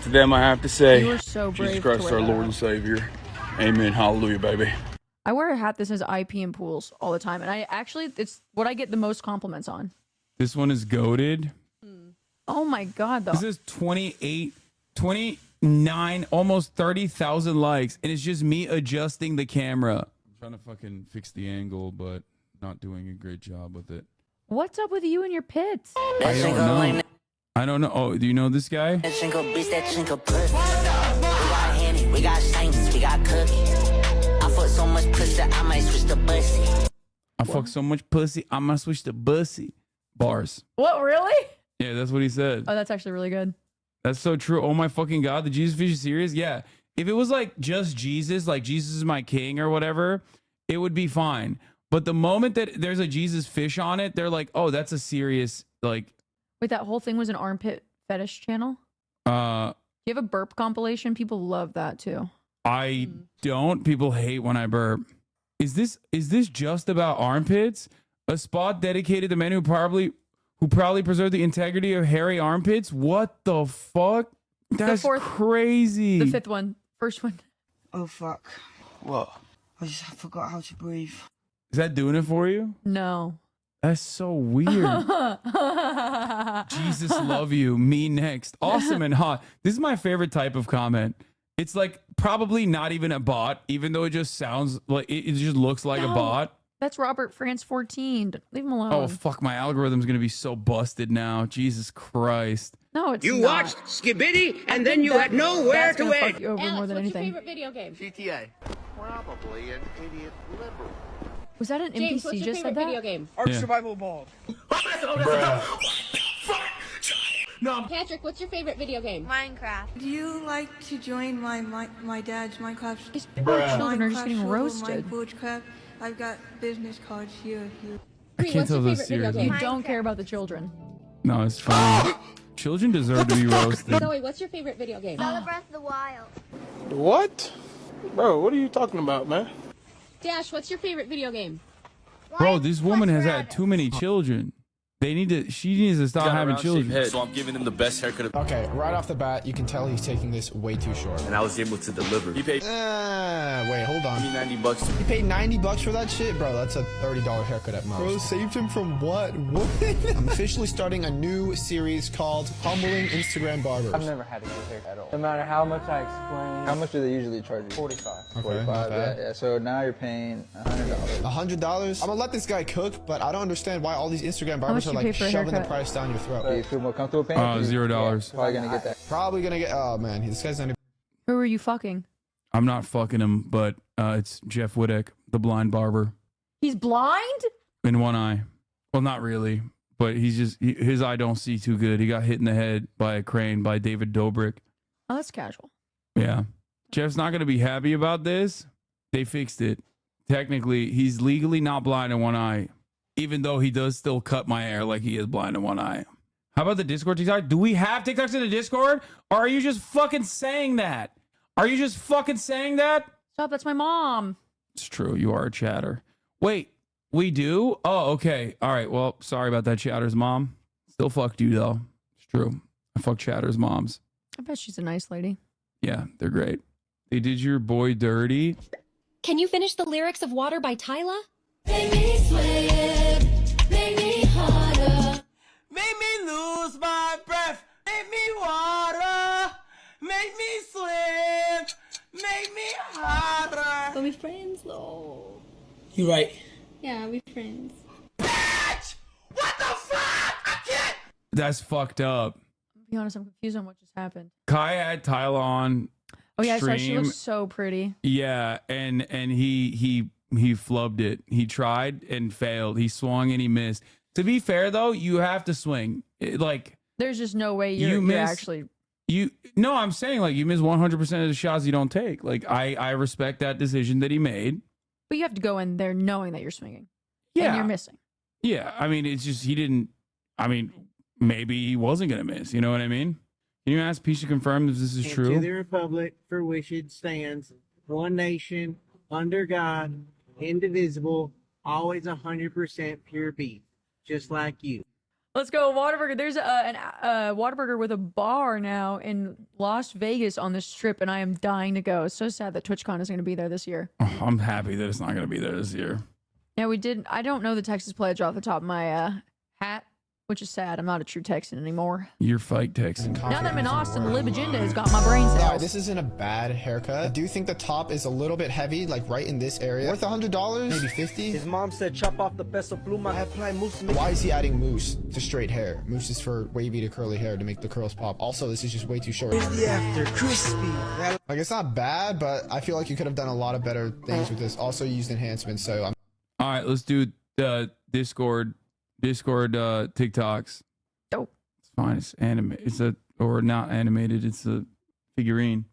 To them, I have to say, You were so brave Jesus to Christ, wear our that Lord hat. and Savior. Amen. Hallelujah, baby. I wear a hat that says IP in pools all the time, and it's what I get the most compliments on. This one is goated. Oh my god, though. This is 28 almost 30,000 likes, and it's just me adjusting the camera. I'm trying to fucking fix the angle, but not doing a great job with it. What's up with you and your pits? I don't know. I don't know. Oh, do you know this guy? We got Henny, we got Saints, we got cookies. I fuck so much pussy, I might switch to bussy. I fuck so much pussy, I might switch to bussy. Bars. What, really? Yeah, that's what he said. Oh, that's actually really good. That's so true. Oh my fucking God. The Jesus Fish series? Yeah. If it was like just Jesus, like Jesus is my king or whatever, it would be fine. But the moment that there's a Jesus Fish on it, they're like, oh, that's a serious, like. Wait, that whole thing was an armpit fetish channel? Do you have a burp compilation? People love that too. I don't. People hate when I burp. Is this just about armpits? A spot dedicated to men who probably preserve the integrity of hairy armpits? What the fuck? That's crazy. The fifth one. First one. Oh, fuck. What? I forgot how to breathe. Is that doing it for you? No. That's so weird. Jesus love you. Me next. Awesome and hot. This is my favorite type of comment. It's like probably not even a bot, even though it just sounds like it just looks like a bot. That's Robert France 14. Leave him alone. Oh fuck, my algorithm's gonna be so busted now. Jesus Christ. No, it's You not. watched Skibidi, and then you had nowhere to fuck end. you over more than anything. video game? GTA. Probably an idiot liberal. Was that an James, NPC what's your just said favorite that? video game? Ark Yeah. Survival Evolved. No. Patrick, what's your favorite video game? Minecraft. Do you like to join my dad's Minecraft? These children are just getting roasted. I've got business cards here. I can't tell this serious. You don't care about the children. No, it's fine. Children deserve to be roasted. Zoe, what's your favorite video game? Zelda Breath of the Wild. What? Bro, what are you talking about, man? Dash, what's your favorite video game? Bro, this woman has had too many children. She needs to stop having children. So I'm giving him the best haircut. Okay, right off the bat, you can tell he's taking this way too short. And I was able to deliver. He paid. Wait, hold on. Give me $90. You paid $90 for that shit? Bro, that's a $30 haircut at most. Bro, saved him from what? What? I'm officially starting a new series called Humbling Instagram Barbers. I've never had a good haircut at all. No matter how much I explain. How much do they usually charge you? 45. Okay, 45, yeah. So now you're paying $100. $100? I'm gonna let this guy cook, but I don't understand why all these Instagram barbers are like shoving the price down your throat. Do you feel more comfortable paying? $0. Probably gonna get that. Probably gonna get. Oh man, this guy's not. Who are you fucking? I'm not fucking him, but it's Jeff Wittek, the blind barber, He's blind? in one eye. Well, not really, but his eye don't see too good. He got hit in the head by a crane by David Dobrik. Oh, that's casual. Yeah, Jeff's not gonna be happy about this. They fixed it. Technically, he's legally not blind in one eye, even though he does still cut my hair like he is blind in one eye. How about the Discord TikTok? Do we have TikToks in the Discord? Or are you just fucking saying that? Are you just fucking saying that? Stop, that's my mom. It's true. You are a chatter. Wait, we do? Oh, okay. All right. Well, sorry about that, Chatter's mom. Still fucked you, though. It's true. I fucked Chatter's moms. I bet she's a nice lady. Yeah, they're great. They did your boy dirty. Can you finish the lyrics of Water by Tyla? Make me sweat, make me harder. Make me lose my breath. Make me water. Make me swim. Make me harder. Are we friends? No. You right. Yeah, we friends. Bitch! What the fuck? I can't. That's fucked up. To be honest, I'm confused on what just happened. Kai had Tyla on Oh yeah, I saw she stream. looks so pretty. Yeah, and he flubbed it. He tried and failed. He swung and he missed. To be fair though, you have to swing. There's just no way you're miss- actually. No, I'm saying like you miss 100% of the shots you don't take. Like I respect that decision that he made. But you have to go in there knowing that you're swinging. Yeah. And you're missing. Yeah, I mean it's just he didn't. I mean maybe he wasn't gonna miss. You know what I mean? Can you ask Peach to confirm if this is And true? to the republic for which it stands, one nation, under God, indivisible, always 100% pure beef, just like you. Let's go, Whataburger. There's a Whataburger with a bar now in Las Vegas on the Strip, and I am dying to go. It's so sad that TwitchCon isn't going to be there this year. Oh, I'm happy that it's not going to be there this year. Yeah, we did. I don't know the Texas pledge off the top of my hat, which is sad. I'm not a true Texan anymore. You're fake Texan. Now that I'm in Austin, the Lib Agenda has got my brain cells. Alright, this isn't a bad haircut. I do think the top is a little bit heavy, like right in this area. Worth $100, maybe 50. His mom said chop off the peso pluma, apply mousse. Why is he adding mousse to straight hair? Mousse is for wavy to curly hair to make the curls pop. Also, this is just way too short. After crispy. Like, it's not bad, but I feel like you could have done a lot of better things with this. Also used enhancements, so I'm... All right, let's do the Discord TikToks. Dope. It's fine. It's anime. Or not animated. It's a figurine.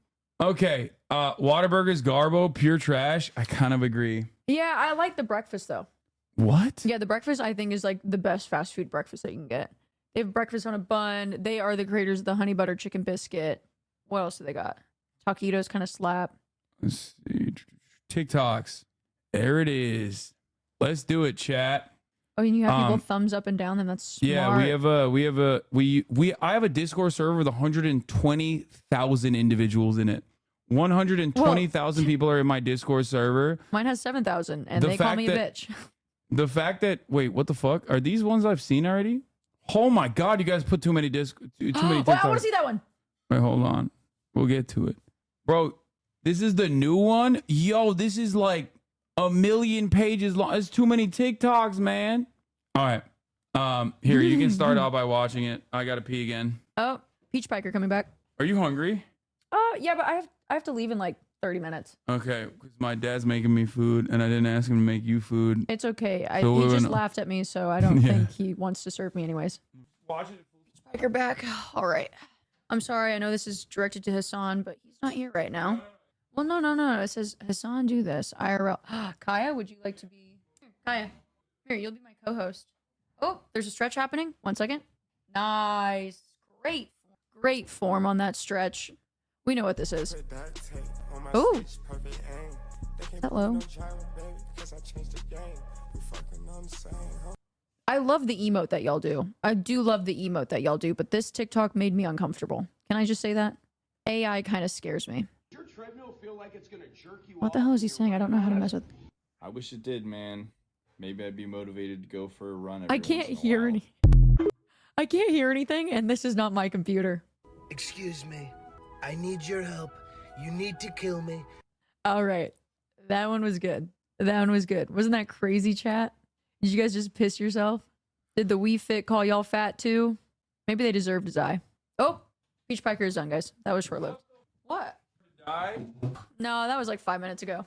Okay. Whataburger's Garbo, pure trash. I kind of agree. Yeah, I like the breakfast though. What? Yeah, the breakfast I think is like the best fast food breakfast that you can get. They have breakfast on a bun. They are the creators of the honey butter chicken biscuit. What else do they got? Taquitos kind of slap. Let's see. TikToks. There it is. Let's do it, chat. Oh, and you have people thumbs up and down them. That's smart. Yeah, I have a Discord server with 120,000 individuals in it. 120,000 people are in my Discord server. Mine has 7,000, and they call me a bitch. The fact that what the fuck are these ones I've seen already? Oh my god, you guys put too many TikToks. Well, I want to see that one. Wait, hold on. We'll get to it, bro. This is the new one. Yo, this is like 1 million pages long. It's too many TikToks, man. All right. Here, you can start out by watching it. I gotta pee again. Oh, Peach Piker coming back. Are you hungry? Yeah, but I have to leave in like 30 minutes. Okay, because my dad's making me food, and I didn't ask him to make you food. It's okay. So he just laughed at me, so I don't think he wants to serve me anyways. Watch it. Peach Piker back. All right. I'm sorry. I know this is directed to Hasan, but he's not here right now. Well, no. It says, Hasan, do this. IRL. Kaya, would you like to be... Here, Kaya, here, you'll be my co-host. Oh, there's a stretch happening. 1 second. Nice. Great form on that stretch. We know what this is. Oh. Hello. I love the emote that y'all do. I do love the emote that y'all do, but this TikTok made me uncomfortable. Can I just say that? AI kind of scares me. What the hell is he saying? I don't know how to mess with. I wish it did, man. Maybe I'd be motivated to go for a run. I can't hear anything, and this is not my computer. Excuse me. I need your help. You need to kill me. All right. That one was good. Wasn't that crazy, chat? Did you guys just piss yourself? Did the Wii Fit call y'all fat too? Maybe they deserve to die. Oh, Peach Piker is done, guys. That was short-lived. What? No, that was like 5 minutes ago.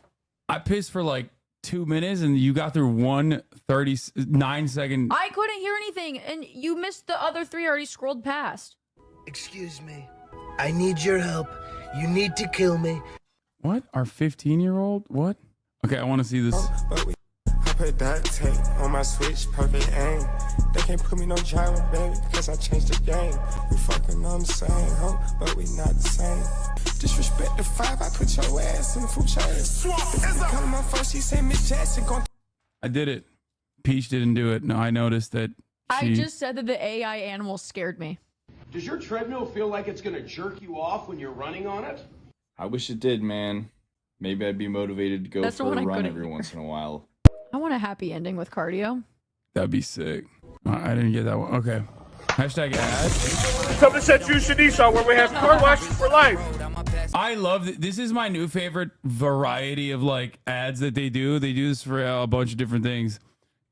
I pissed for like 2 minutes, and you got through 1:39 second. I couldn't hear anything, and you missed the other 3 already scrolled past. Excuse me. I need your help. You need to kill me. What? Our 15-year-old? What? Okay, I want to see this. I put duct tape on my switch, perfect aim. They can't put me no gyro, baby, because I changed the game. We fucking on the same hoe, but we not the same. Disrespect the 5, I put your ass in the food chain. Come my phone, she say Miss Jackson gon'. I did it. Peach didn't do it. No, I noticed that. I just said that the AI animal scared me. Does your treadmill feel like it's gonna jerk you off when you're running on it? I wish it did, man. Maybe I'd be motivated to go for a run every once in a while. I want a happy ending with cardio. That'd be sick. I didn't get that one. Okay. Hashtag ad. Come to Set You Shadisha, where we have car washes for life. I love it. This is my new favorite variety of like ads that they do. They do this for a bunch of different things.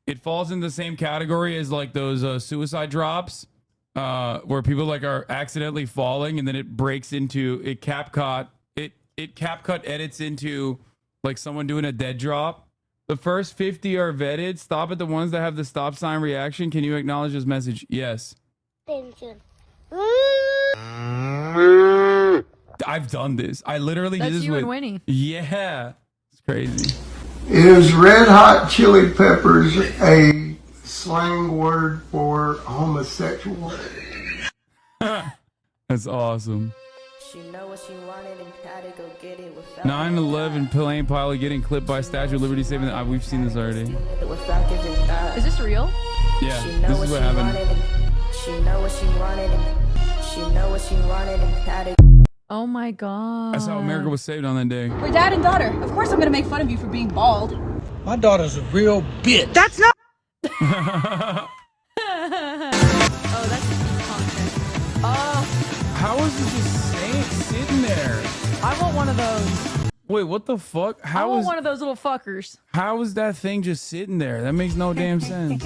It falls in the same category as like those suicide drops. Where people like are accidentally falling and then it breaks into it CapCut edits into like someone doing a dead drop. The first 50 are vetted. Stop at the ones that have the stop sign reaction. Can you acknowledge this message? Yes. I've done this. I literally did this you with and Winnie. Yeah. It's crazy. Is red hot chili peppers a slang word for homosexual? That's awesome. 9/11 plane pilot getting clipped by Statue of Liberty saving the... we've seen this already. Is this real? Yeah, this is what happened. Oh my god. That's how America was saved on that day. We're dad and daughter. Of course I'm gonna make fun of you for being bald. My daughter's a real bitch. That's not... is it just sitting there? I want one of those. Wait, what the fuck? I want one of those little fuckers. How is that thing just sitting there? That makes no damn sense.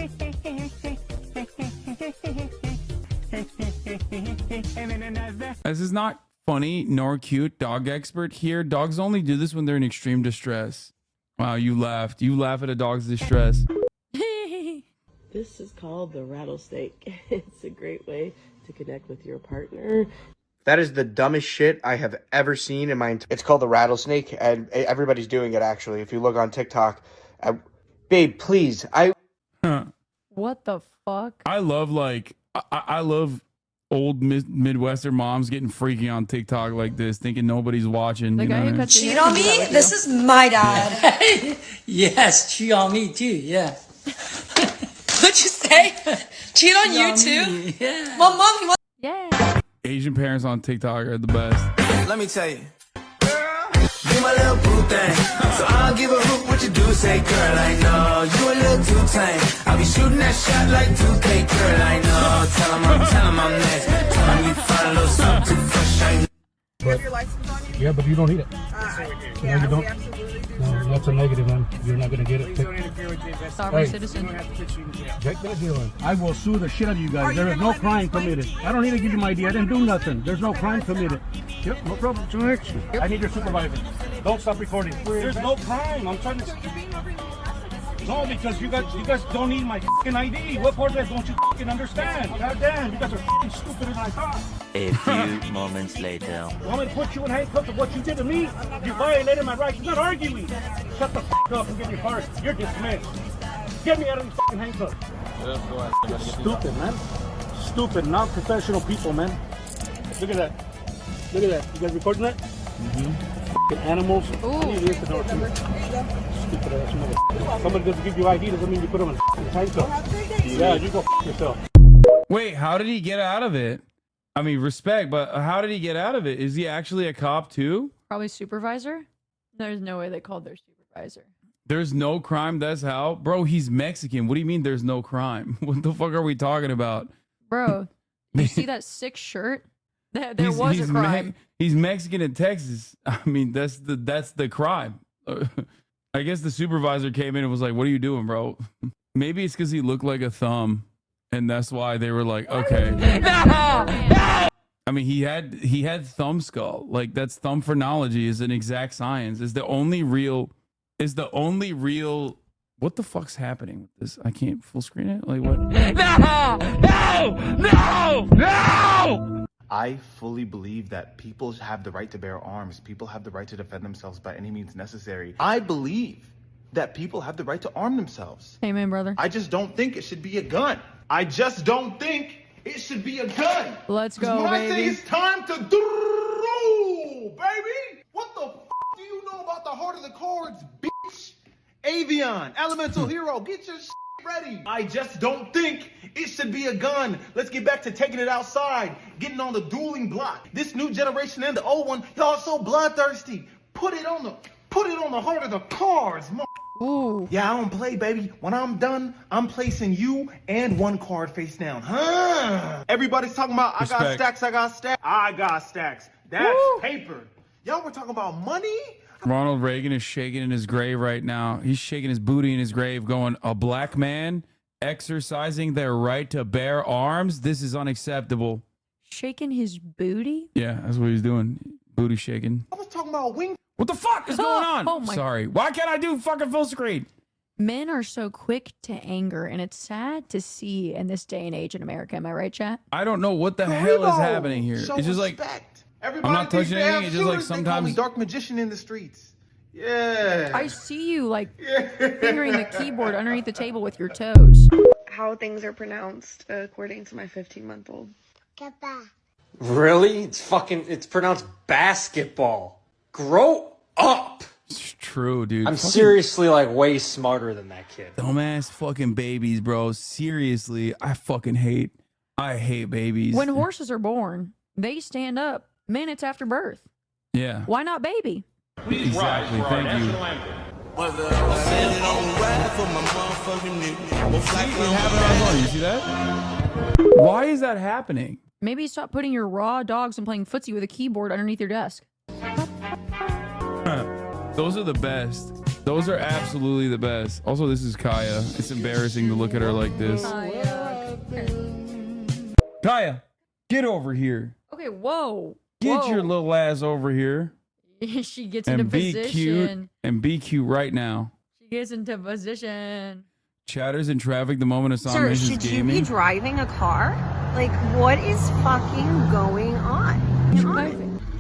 This is not funny nor cute. Dog expert here. Dogs only do this when they're in extreme distress. Wow, you laughed. You laugh at a dog's distress. This is called the rattlesnake. It's a great way to connect with your partner. That is the dumbest shit I have ever seen in my. It's called the rattlesnake, and everybody's doing it. Actually, if you look on TikTok, babe, please, What the fuck? I love I love old Midwestern moms getting freaky on TikTok like this, thinking nobody's watching. The you know guy what I who mean? cuts your Cheat hair on can do that me? with This you. is my dad. Yes, cheat on me too. Yeah. What'd you say? Cheat on you too? Yeah. Well, mommy, what? Yeah. Asian parents on TikTok are the best. Let me tell you. You my little boo thing. So I'll give a hoot what you do. Say, girl, I know you a little too tame. I'll be shooting that shot like 2K, girl, I know. Tell him I'm next. Tell him you find a little something too fresh. I know. You have your license on you? Yeah, but you don't need it. Yeah, you don't. we absolutely do. No, that's a negative, man. You're not gonna get it. Please don't interfere with the investigation. Sovereign citizen. We don't have to put you in jail. Check that deal in. I will sue the shit out of you guys. Are There you is gonna no let me crime explain committed. this? I don't need to give you my ID. I didn't do nothing. There's no crime committed. Yep, no problem. It's no action. I need your supervisor. Don't stop recording. There's no crime. I'm trying to. No, because you guys don't need my fucking ID. What part of that don't you fucking understand? God damn, you guys are fucking stupider than I thought. A few moments later. Want me to put you in handcuffs of what you did to me? You violated my rights. You're not arguing. Shut the fuck up and get your cars. You're dismissed. Get me out of these fucking handcuffs. Stupid, man. Stupid, non-professional people, man. Look at that. Look at that. You guys recording that? Fucking animals. Stupid ass motherfucker. Somebody doesn't give you ID doesn't mean you put them in handcuffs. Yeah, you go f yourself. Wait, how did he get out of it? I mean, respect, but how did he get out of it? Is he actually a cop too? Probably supervisor. There's no way they called their supervisor. There's no crime. That's how, bro. He's Mexican. What do you mean there's no crime? What the fuck are we talking about, Bro? You see that sick shirt? There was a crime. He's Mexican in Texas. I mean, that's the crime. I guess the supervisor came in and was like, "What are you doing, bro?" Maybe it's because he looked like a thumb, and that's why they were like, "Okay." I mean, he had thumb skull. Like that's thumb phrenology is an exact science. Is the only real. What the fuck's happening with this? I can't full screen it. Like what? No! I fully believe that people have the right to bear arms. People have the right to defend themselves by any means necessary. I believe that people have the right to arm themselves. Amen, brother. I just don't think it should be a gun. I just don't think it should be a gun. Let's go, when baby. I say it's time to throw, baby, what the f do you know about the heart of the cards, bitch? Avion, Elemental Hero, get your shit ready. I just don't think it should be a gun. Let's get back to taking it outside, getting on the dueling block. This new generation and the old one, y'all so bloodthirsty. Put it on the heart of the cards, Ooh. Yeah, I don't play, baby. When I'm done, I'm placing you and one card face down. Huh? Everybody's talking about I got stacks. I got stacks. That's paper. Y'all were talking about money? Ronald Reagan is shaking in his grave right now. He's shaking his booty in his grave, going, "A black man exercising their right to bear arms? This is unacceptable." Shaking his booty? Yeah, that's what he's doing. Booty shaking. I was talking about wing. What the fuck is going on? Oh my. Sorry. Why can't I do fucking full screen? Men are so quick to anger, and it's sad to see in this day and age in America. Am I right, chat? I don't know what the hell is happening here. Show It's just like respect. Everybody I'm not thinks touching they have anything. It's just like shooters. They call me sometimes dark magician in the streets. Yeah. I see you like fingering the keyboard underneath the table with your toes. How things are pronounced according to my 15-month-old. Really? It's pronounced basketball. Grow up. It's true, dude. I'm Fucking seriously like way smarter than that kid. dumbass fucking babies, bro. Seriously, I hate babies. When horses are born, they stand up minutes after birth. Yeah. Why not baby? Exactly. Thank you. You see that? Why is that happening? Maybe stop putting your raw dogs and playing footsie with a keyboard underneath your desk. Those are the best. Those are absolutely the best. Also, this is Kaya. It's embarrassing to look at her like this. Kaya, get over here. Okay, whoa. Get your little ass over here. She gets into be position. cute and be cute right now. She gets into position. Chatters in traffic the moment Hasan Sir, mentions should you gaming. be driving a car? Like, what is fucking going on?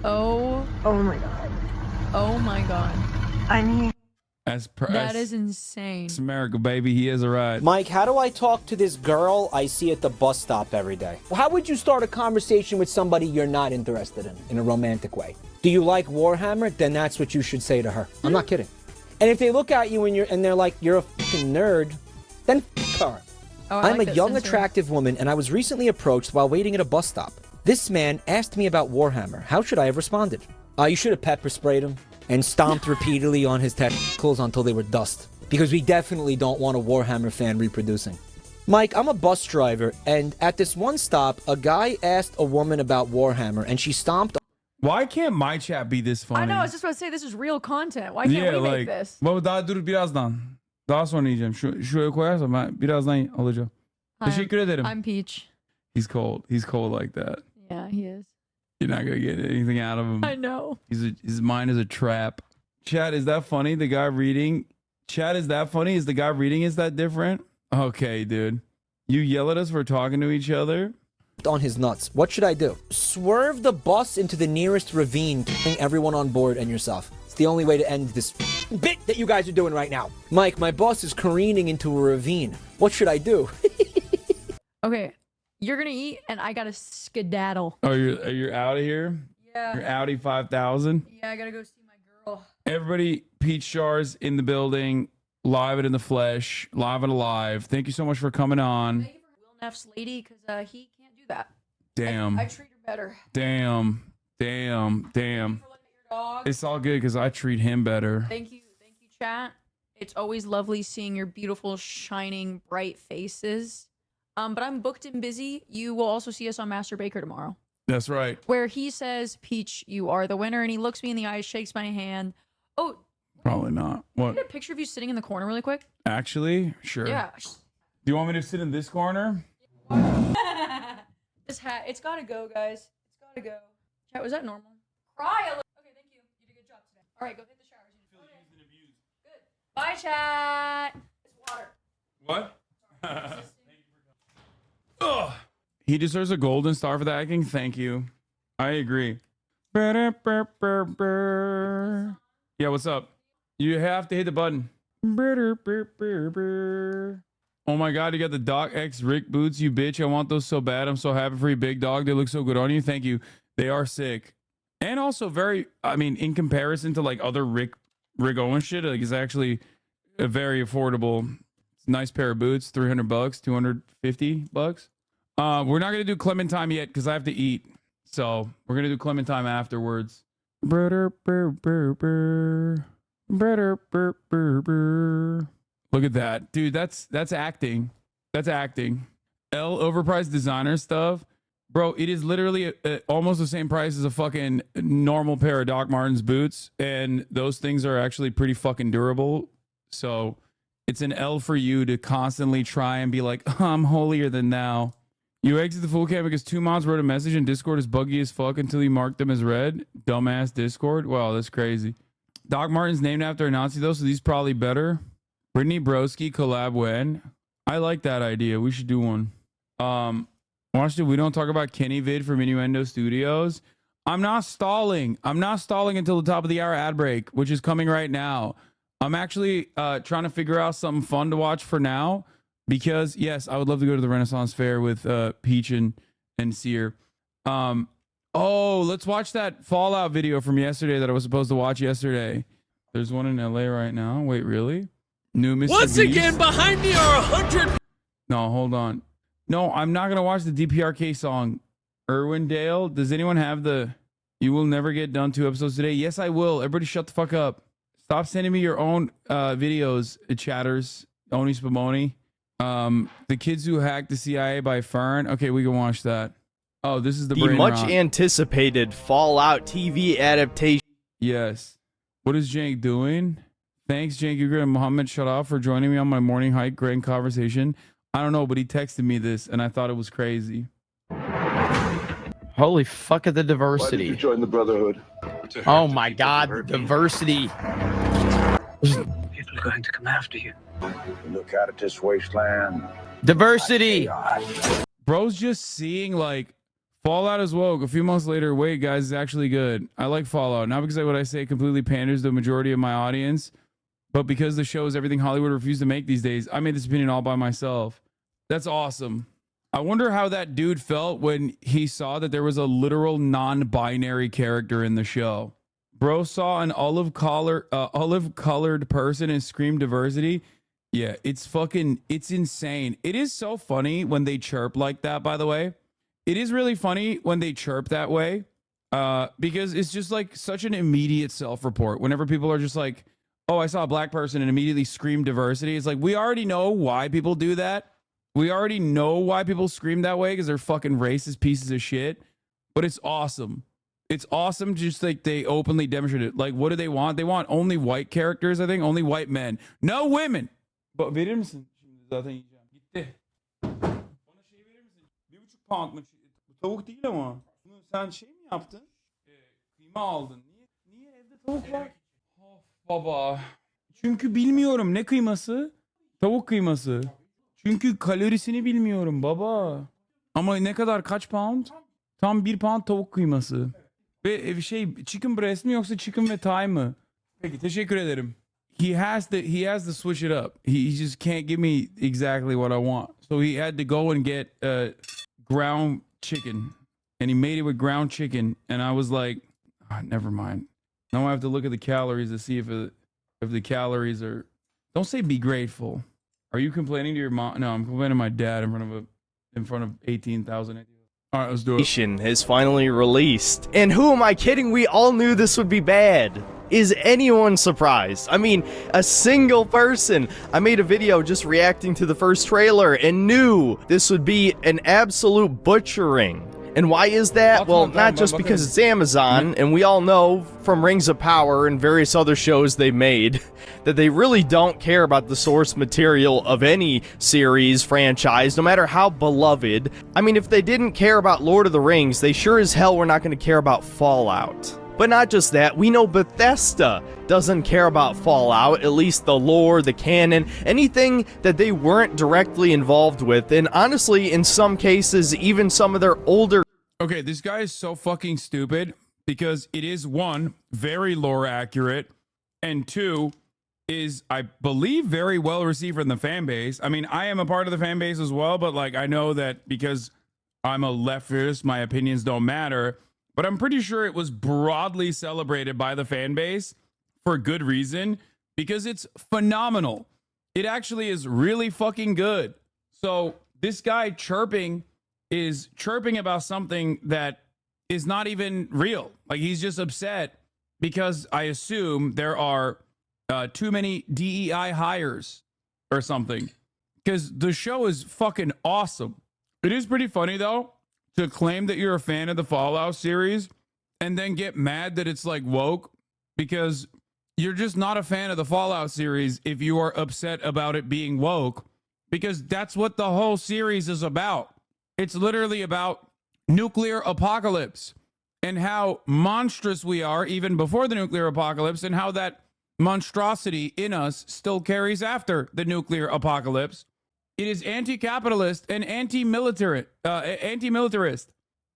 Oh my god. Oh my god. I mean, That is insane. It's America, baby. He is a ride. Mike, how do I talk to this girl I see at the bus stop every day? How would you start a conversation with somebody you're not interested in a romantic way? Do you like Warhammer? Then that's what you should say to her. I'm not kidding. And if they look at you and they're like, you're a fucking nerd, then f her. Oh, I I'm like a that young, sensor. attractive woman, and I was recently approached while waiting at a bus stop. This man asked me about Warhammer. How should I have responded? You should have pepper sprayed him and stomped repeatedly on his testicles until they were dust. Because we definitely don't want a Warhammer fan reproducing. Mike, I'm a bus driver, and at this one stop, a guy asked a woman about Warhammer, and she stomped. Why can't my chat be this funny? I know, I was just about to say this is real content. Why can't we make this? Baba daha dur birazdan. Daha sonra yiyeceğim. Şuraya koyarsam ben birazdan alacağım. Teşekkür ederim. I'm Peach. He's cold. He's cold like that. Yeah, he is. You're not gonna get anything out of him. I know. His mind is a trap. Chat, is that funny? The guy reading. Chat, is that funny? Is the guy reading? Is that different? Okay, dude. You yell at us for talking to each other. On his nuts. What should I do? Swerve the bus into the nearest ravine, killing everyone on board and yourself. It's the only way to end this bit that you guys are doing right now. Mike, my bus is careening into a ravine. What should I do? Okay, you're gonna eat, and I gotta skedaddle. Oh, you're out of here? Yeah. Your Audi 5000? Yeah, I gotta go see my girl. Everybody, PEACHJARS in the building, live and in the flesh, live and alive. Thank you so much for coming on. Will Neff's lady, because he can't do that. Damn. I treat her better. Damn. It's all good because I treat him better. Thank you, chat. It's always lovely seeing your beautiful, shining, bright faces. But I'm booked and busy. You will also see us on Master Baker tomorrow, That's right. where he says, "Peach, you are the winner," and he looks me in the eyes, shakes my hand. Oh, Probably not. can I What? get a picture of you sitting in the corner really quick? Actually, sure. Yeah. Do you want me to sit in this corner? This hat, it's gotta go, guys. It's gotta go. Chat, was that normal? Cry a little. Okay, thank you. You did a good job today. All right, go hit the showers. Good. Bye, chat. It's water. What? Ugh. He deserves a golden star for that acting. Thank you. I agree. Yeah, what's up? You have to hit the button. Oh my god, you got the Doc X Rick boots, you bitch. I want those so bad. I'm so happy for you, big dog. They look so good on you. Thank you. They are sick. And also very, I mean, in comparison to like other Rick Owens shit, like it's actually a very affordable, nice pair of boots, $300, $250. We're not gonna do Clementine yet because I have to eat. So we're gonna do Clementine afterwards. Look at that, dude. That's acting. That's acting. L overpriced designer stuff, bro. It is literally almost the same price as a fucking normal pair of Doc Martens boots, and those things are actually pretty fucking durable. So it's an L for you to constantly try and be like, I'm holier than thou. You exit the full cam because two mods wrote a message and Discord is buggy as fuck until you mark them as red. Dumbass Discord. Wow, that's crazy. Doc Martens named after a Nazi though, so these probably better. Brittany Broski collab when? I like that idea. We should do one. Watch it. We don't talk about Kenny vid from Innuendo Studios. I'm not stalling. I'm not stalling until the top of the hour ad break, which is coming right now. I'm actually trying to figure out something fun to watch for now. Because yes, I would love to go to the Renaissance Fair with Peach and Seer. Oh, let's watch that Fallout video from yesterday that I was supposed to watch yesterday. There's one in LA right now. Wait, really? New Mr. Once Beast? again, behind me are 100. No, hold on. No, I'm not gonna watch the DPRK song. Irwindale. Does anyone have the "You Will Never Get Done" 2 episodes today? Yes, I will. Everybody, shut the fuck up. Stop sending me your own videos, chatters. Oni Spumoni. The Kids Who Hacked the CIA by Fern. Okay, we can watch that. Oh, this is the The brain much rot. anticipated Fallout TV adaptation. Yes. What is Jank doing? Thanks, Jank Uger and Mohammed Sharaf for joining me on my morning hike. Great conversation. I don't know, but he texted me this, and I thought it was crazy. Holy fuck at the diversity. Why did you join the Brotherhood? Oh my god, the diversity. People are going to come after you. Look out at this wasteland. Diversity. Bro's just seeing like Fallout is woke. A few months later, wait, guys, it's actually good. I like Fallout, not because what I say completely panders to the majority of my audience, but because the show is everything Hollywood refused to make these days. I made this opinion all by myself. That's awesome. I wonder how that dude felt when he saw that there was a literal non-binary character in the show. Bro saw an olive-colored person and screamed diversity. Yeah, it's insane. It is so funny when they chirp like that, by the way. It is really funny when they chirp that way because it's just like such an immediate self-report. Whenever people are just like, oh, I saw a black person and immediately scream diversity. It's like, we already know why people do that. We already know why people scream that way because they're fucking racist pieces of shit. But it's awesome. It's awesome just like they openly demonstrate it. Like, what do they want? They want only white characters, I think. Only white men. No women. But verir misin zaten yiyeceğim. Gitti. Ona şey verir misin? 1,5 pound mı? Tavuk değil ama. Bunu sen şey mi yaptın? Kıyma aldın. Niye evde tavuk var? Of baba. Çünkü bilmiyorum ne kıyması? Tavuk kıyması. Çünkü kalorisini bilmiyorum baba. Ama ne kadar, kaç pound? Tam 1 pound tavuk kıyması. Ve chicken breast mi yoksa chicken ve thigh mı? Peki, teşekkür ederim. He has to switch it up. He just can't give me exactly what I want. So he had to go and get ground chicken. And he made it with ground chicken. And I was like, never mind. Now I have to look at the calories to see if the calories are... Don't say be grateful. Are you complaining to your mom? No, I'm complaining to my dad in front of 18,000. All right, let's do it. Has finally released. And who am I kidding? We all knew this would be bad. Is anyone surprised? I mean, a single person. I made a video just reacting to the first trailer and knew this would be an absolute butchering. And why is that? Well, not just because it's Amazon, and we all know from Rings of Power and various other shows they made that they really don't care about the source material of any series, franchise, no matter how beloved. I mean, if they didn't care about Lord of the Rings, they sure as hell were not going to care about Fallout. But not just that, we know Bethesda doesn't care about Fallout, at least the lore, the canon, anything that they weren't directly involved with, and honestly, in some cases, even some of their older... Okay, this guy is so fucking stupid because it is, one, very lore accurate, and two, is, I believe, very well received from the fan base. I mean, I am a part of the fan base as well, but like, I know that because I'm a leftist, my opinions don't matter. But I'm pretty sure it was broadly celebrated by the fan base for good reason, because it's phenomenal. It actually is really fucking good. So this guy chirping is chirping about something that is not even real. Like, he's just upset because I assume there are too many DEI hires or something. Because the show is fucking awesome. It is pretty funny, though, to claim that you're a fan of the Fallout series and then get mad that it's like woke, because you're just not a fan of the Fallout series if you are upset about it being woke, because that's what the whole series is about. It's literally about nuclear apocalypse and how monstrous we are even before the nuclear apocalypse, and how that monstrosity in us still carries after the nuclear apocalypse. It is anti-capitalist and anti-militarist.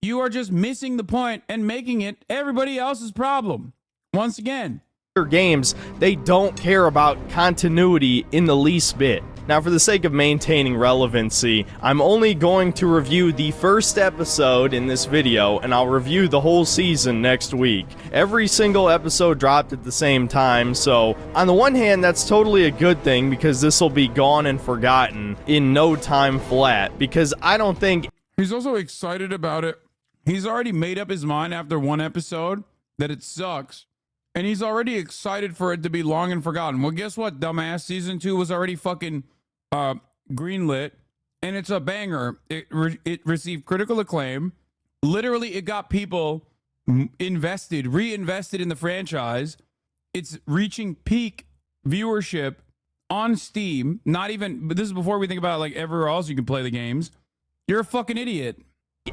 You are just missing the point and making it everybody else's problem. Once again, games, they don't care about continuity in the least bit. Now, for the sake of maintaining relevancy, I'm only going to review the first episode in this video, and I'll review the whole season next week. Every single episode dropped at the same time, so on the one hand, that's totally a good thing, because this will be gone and forgotten in no time flat, because I don't think... He's also excited about it. He's already made up his mind after one episode that it sucks. And he's already excited for it to be long and forgotten. Well, guess what, dumbass? Season 2 was already fucking greenlit, and it's a banger. It received critical acclaim. Literally, it got people reinvested in the franchise. It's reaching peak viewership on Steam. Not even, but this is before we think about like everywhere else you can play the games. You're a fucking idiot.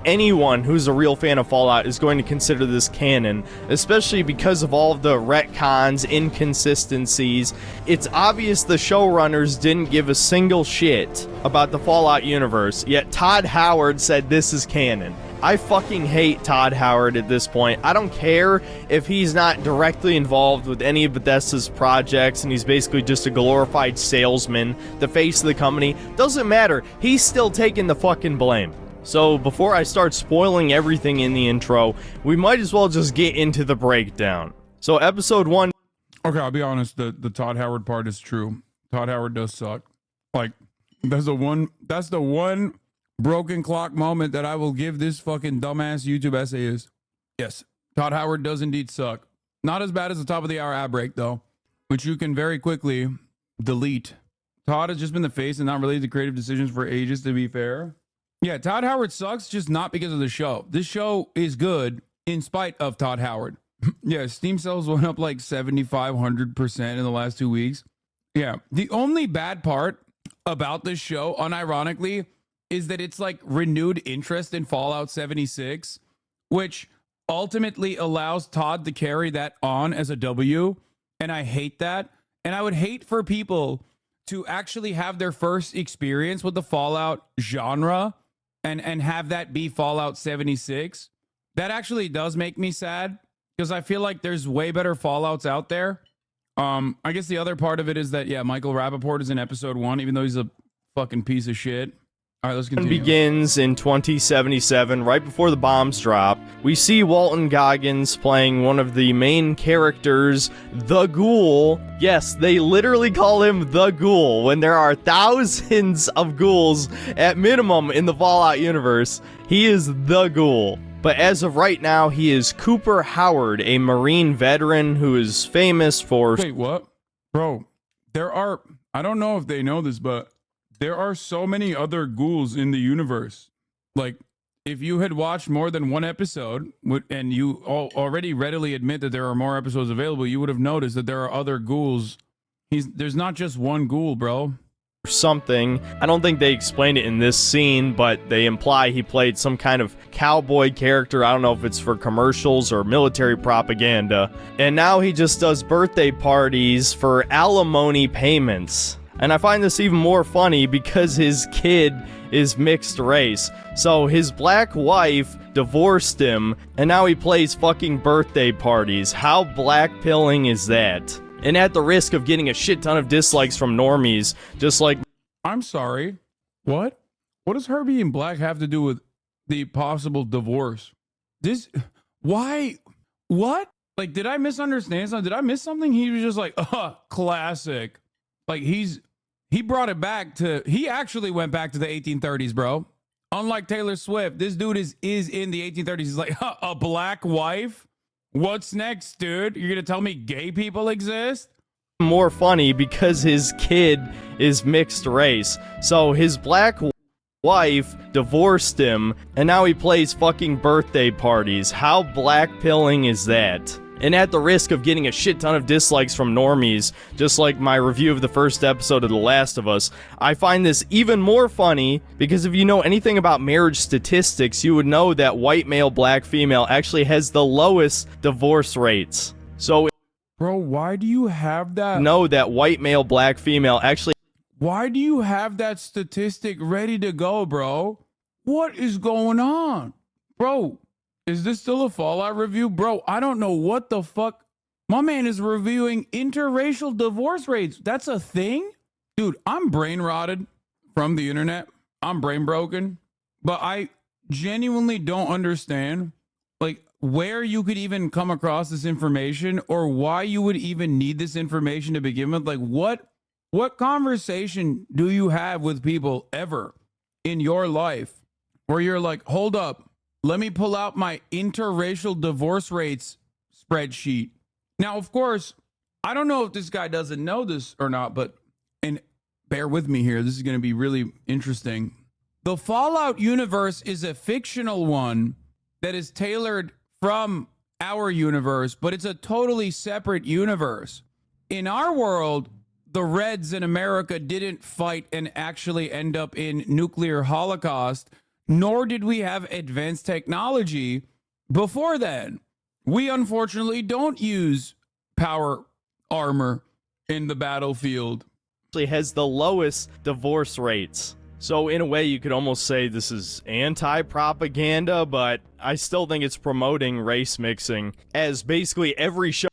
Anyone who's a real fan of Fallout is going to consider this canon, especially because of all of the retcons, inconsistencies. It's obvious the showrunners didn't give a single shit about the Fallout universe, yet Todd Howard said this is canon. I fucking hate Todd Howard at this point. I don't care if he's not directly involved with any of Bethesda's projects and he's basically just a glorified salesman, the face of the company. Doesn't matter. He's still taking the fucking blame. So before I start spoiling everything in the intro, we might as well just get into the breakdown. So episode 1. Okay, I'll be honest, the Todd Howard part is true. Todd Howard does suck. Like, that's the one broken clock moment that I will give this fucking dumbass YouTube essayist. Yes, Todd Howard does indeed suck. Not as bad as the top of the hour ad break though, which you can very quickly delete. Todd has just been the face and not related to creative decisions for ages, to be fair. Yeah, Todd Howard sucks, just not because of the show. This show is good in spite of Todd Howard. Yeah, Steam sales went up like 7,500% in the last 2 weeks. Yeah, the only bad part about this show, unironically, is that it's like renewed interest in Fallout 76, which ultimately allows Todd to carry that on as a W. And I hate that. And I would hate for people to actually have their first experience with the Fallout genre and have that be Fallout 76. That actually does make me sad because I feel like there's way better Fallouts out there. I guess the other part of it is that, yeah, Michael Rappaport is in episode 1, even though he's a fucking piece of shit. All right, let's continue. Begins in 2077, right before the bombs drop. We see Walton Goggins playing one of the main characters, the Ghoul. Yes, they literally call him the Ghoul when there are thousands of ghouls at minimum in the Fallout universe. He is the Ghoul. But as of right now, he is Cooper Howard, a Marine veteran who is famous for... Wait, what? Bro, there are... I don't know if they know this, but there are so many other ghouls in the universe. Like, if you had watched more than one episode, and you already readily admit that there are more episodes available, you would have noticed that there are other ghouls. There's not just one ghoul, bro. Something. I don't think they explained it in this scene, but they imply he played some kind of cowboy character. I don't know if it's for commercials or military propaganda. And now he just does birthday parties for alimony payments. And I find this even more funny because his kid is mixed race. So his black wife divorced him, and now he plays fucking birthday parties. How black-pilling is that? And at the risk of getting a shit ton of dislikes from normies, just like... I'm sorry. What? What does her being black have to do with the possible divorce? Why? What? Like, did I misunderstand something? Did I miss something? He was just like, classic. Like, he brought it back to... He actually went back to the 1830s, bro. Unlike Taylor Swift, this dude is in the 1830s. He's like, a black wife? What's next, dude? You're gonna tell me gay people exist? More funny because his kid is mixed race. So his black wife divorced him, and now he plays fucking birthday parties. How black-pilling is that? And at the risk of getting a shit ton of dislikes from normies, just like my review of the first episode of The Last of Us, I find this even more funny because if you know anything about marriage statistics, you would know that white male, black female actually has the lowest divorce rates. So, bro, why do you have that? Know that white male, black female actually... Why do you have that statistic ready to go, bro? What is going on? Bro, is this still a Fallout review? Bro, I don't know what the fuck. My man is reviewing interracial divorce rates. That's a thing? Dude, I'm brain rotted from the internet. I'm brain broken. But I genuinely don't understand, like, where you could even come across this information or why you would even need this information to begin with. Like, what conversation do you have with people ever in your life where you're like, hold up, let me pull out my interracial divorce rates spreadsheet. Now, of course, I don't know if this guy doesn't know this or not, but, and bear with me here, this is going to be really interesting. The Fallout universe is a fictional one that is tailored from our universe, but it's a totally separate universe. In our world, the Reds in America didn't fight and actually end up in nuclear holocaust, nor did we have advanced technology before then. We unfortunately don't use power armor in the battlefield. Actually has the lowest divorce rates. So in a way, you could almost say this is anti-propaganda, but I still think it's promoting race mixing, as basically every show.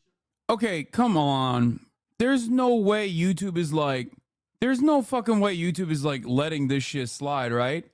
Okay, come on. There's no way YouTube is like, there's no fucking way YouTube is like letting this shit slide, right?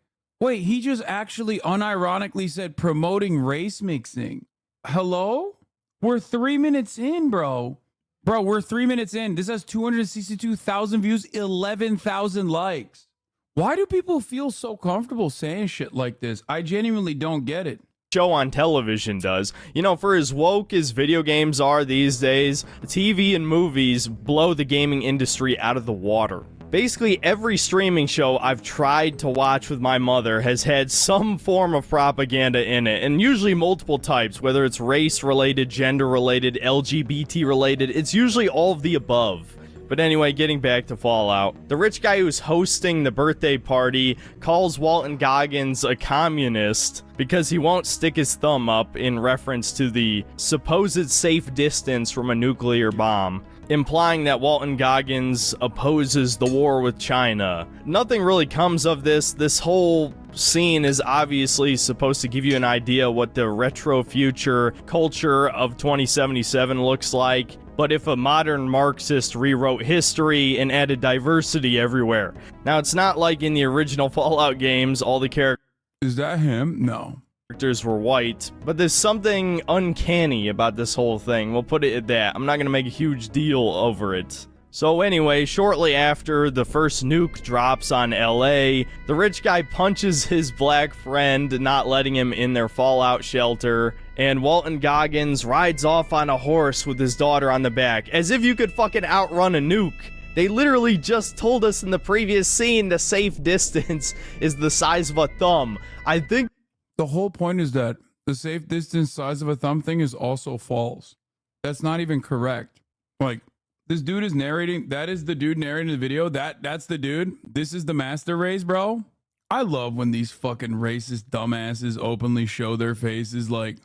Wait, he just actually unironically said promoting race mixing. Hello? We're 3 minutes in, bro. Bro, we're 3 minutes in. This has 262,000 views, 11,000 likes. Why do people feel so comfortable saying shit like this? I genuinely don't get it. Show on television does. You know, for as woke as video games are these days, TV and movies blow the gaming industry out of the water. Basically, every streaming show I've tried to watch with my mother has had some form of propaganda in it, and usually multiple types, whether it's race-related, gender-related, LGBT-related, it's usually all of the above. But anyway, getting back to Fallout. The rich guy who's hosting the birthday party calls Walton Goggins a communist because he won't stick his thumb up in reference to the supposed safe distance from a nuclear bomb, implying that Walton Goggins opposes the war with China. Nothing really comes of this. This whole scene is obviously supposed to give you an idea what the retro future culture of 2077 looks like. But if a modern Marxist rewrote history and added diversity everywhere. Now, it's not like in the original Fallout games, all the characters... Is that him? No. Characters were white, but there's something uncanny about this whole thing. We'll put it at that. I'm not going to make a huge deal over it. So anyway, shortly after the first nuke drops on LA, the rich guy punches his black friend, not letting him in their Fallout shelter, and Walton Goggins rides off on a horse with his daughter on the back, as if you could fucking outrun a nuke. They literally just told us in the previous scene the safe distance is the size of a thumb. I think the whole point is that the safe distance size of a thumb thing is also false. That's not even correct. Like, this dude is narrating. That is the dude narrating the video. That's the dude. This is the master race, bro. I love when these fucking racist dumbasses openly show their faces. Like,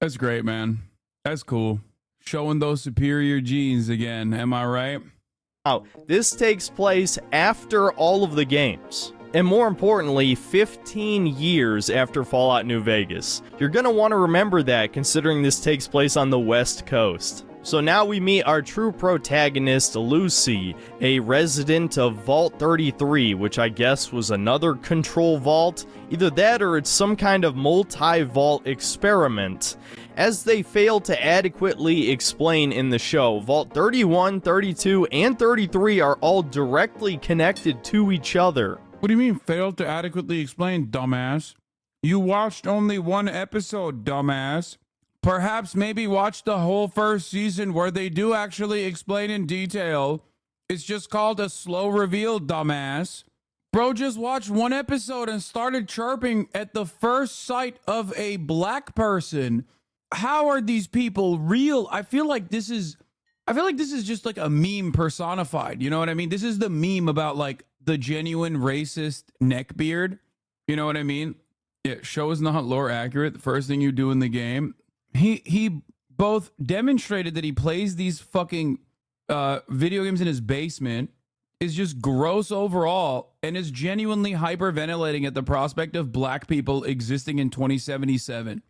that's great, man. That's cool. Showing those superior genes again. Am I right? Now, this takes place after all of the games. And more importantly, 15 years after Fallout New Vegas. You're gonna want to remember that, considering this takes place on the West Coast. So now we meet our true protagonist, Lucy, a resident of Vault 33, which I guess was another control vault. Either that or it's some kind of multi-vault experiment. As they fail to adequately explain in the show, Vault 31, 32, and 33 are all directly connected to each other. What do you mean, failed to adequately explain, dumbass? You watched only one episode, dumbass. Perhaps maybe watch the whole first season where they do actually explain in detail. It's just called a slow reveal, dumbass. Bro just watched one episode and started chirping at the first sight of a black person. How are these people real? I feel like this is just like a meme personified. You know what I mean? This is the meme about like the genuine racist neckbeard. You know what I mean? Yeah, show is not lore accurate. The first thing you do in the game. He both demonstrated that he plays these fucking video games in his basement, is just gross overall, and is genuinely hyperventilating at the prospect of black people existing in 2077,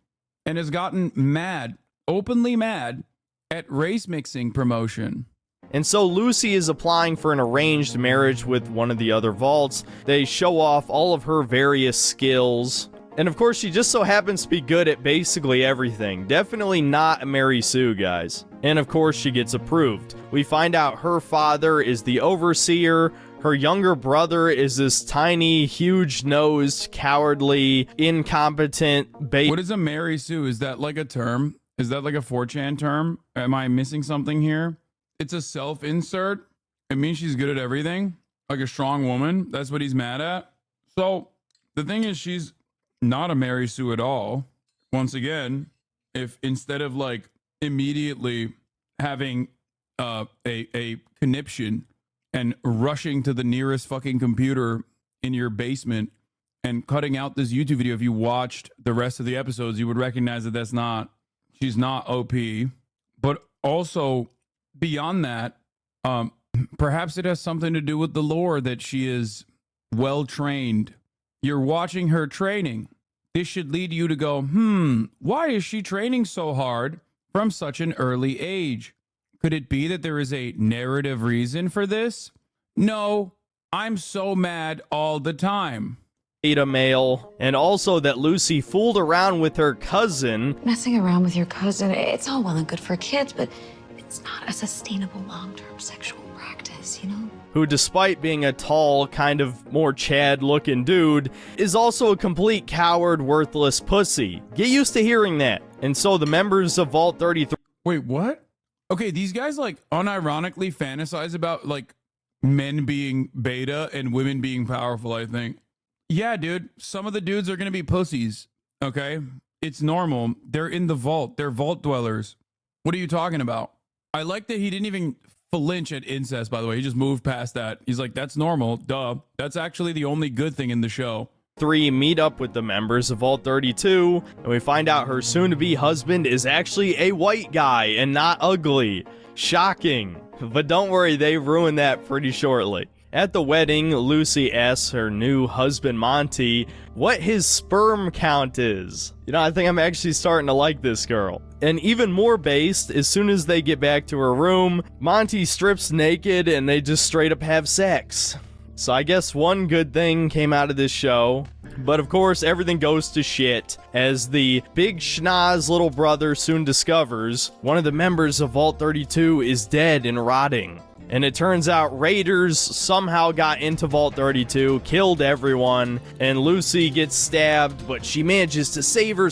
and has gotten mad, openly mad, at race mixing promotion. And so Lucy is applying for an arranged marriage with one of the other vaults. They show off all of her various skills. And of course, she just so happens to be good at basically everything. Definitely not Mary Sue, guys. And of course, she gets approved. We find out her father is the overseer. Her younger brother is this tiny, huge-nosed, cowardly, incompetent What is a Mary Sue? Is that like a term? Is that like a 4chan term? Am I missing something here? It's a self-insert. It means she's good at everything. Like a strong woman. That's what he's mad at. So the thing is, she's not a Mary Sue at all. once again, if instead of like immediately having a conniption and rushing to the nearest fucking computer in your basement and cutting out this YouTube video, if you watched the rest of the episodes, you would recognize that she's not OP. But also beyond that, perhaps it has something to do with the lore that she is well trained. You're watching her training. This should lead you to go, why is she training so hard from such an early age? Could it be that there is a narrative reason for this? No, I'm so mad all the time. Beta male, and also that Lucy fooled around with her cousin. Messing around with your cousin, it's all well and good for kids, but it's not a sustainable long-term sexual practice, you know? Who, despite being a tall, kind of more Chad-looking dude, is also a complete coward, worthless pussy. Get used to hearing that. And so the members of Vault 33... Wait, what? Okay, these guys, like, unironically fantasize about, like, men being beta and women being powerful, I think. Yeah, dude, some of the dudes are gonna be pussies, okay? It's normal. They're in the vault. They're vault dwellers. What are you talking about? I like that he didn't even flinch at incest, by the way. He just moved past that. He's like, that's normal. Duh. That's actually the only good thing in the show. 3 meet up with the members of Vault 32, and we find out her soon-to-be husband is actually a white guy and not ugly. Shocking. But don't worry, they ruined that pretty shortly. At the wedding, Lucy asks her new husband, Monty, what his sperm count is. You know, I think I'm actually starting to like this girl. And even more based, as soon as they get back to her room, Monty strips naked and they just straight up have sex. So I guess one good thing came out of this show. But of course, everything goes to shit as the big schnoz little brother soon discovers one of the members of Vault 32 is dead and rotting. And it turns out raiders somehow got into Vault 32, killed everyone, and Lucy gets stabbed, but she manages to save her.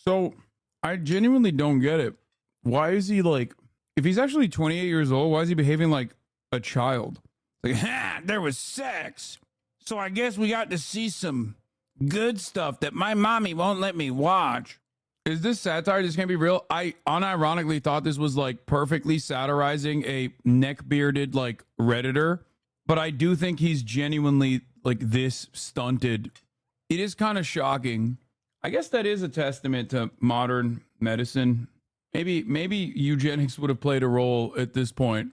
So, I genuinely don't get it. Why is he like, if he's actually 28 years old, why is he behaving like a child? Like, ha, there was sex. So I guess we got to see some good stuff that my mommy won't let me watch. Is this satire? This can't be real. I unironically thought this was like perfectly satirizing a neck-bearded like Redditor, but I do think he's genuinely like this stunted. It is kind of shocking. I guess that is a testament to modern medicine. Maybe eugenics would have played a role at this point.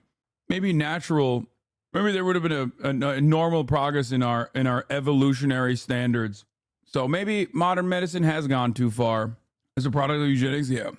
Maybe there would have been a normal progress in our evolutionary standards. So maybe modern medicine has gone too far. As a product of eugenics, yeah.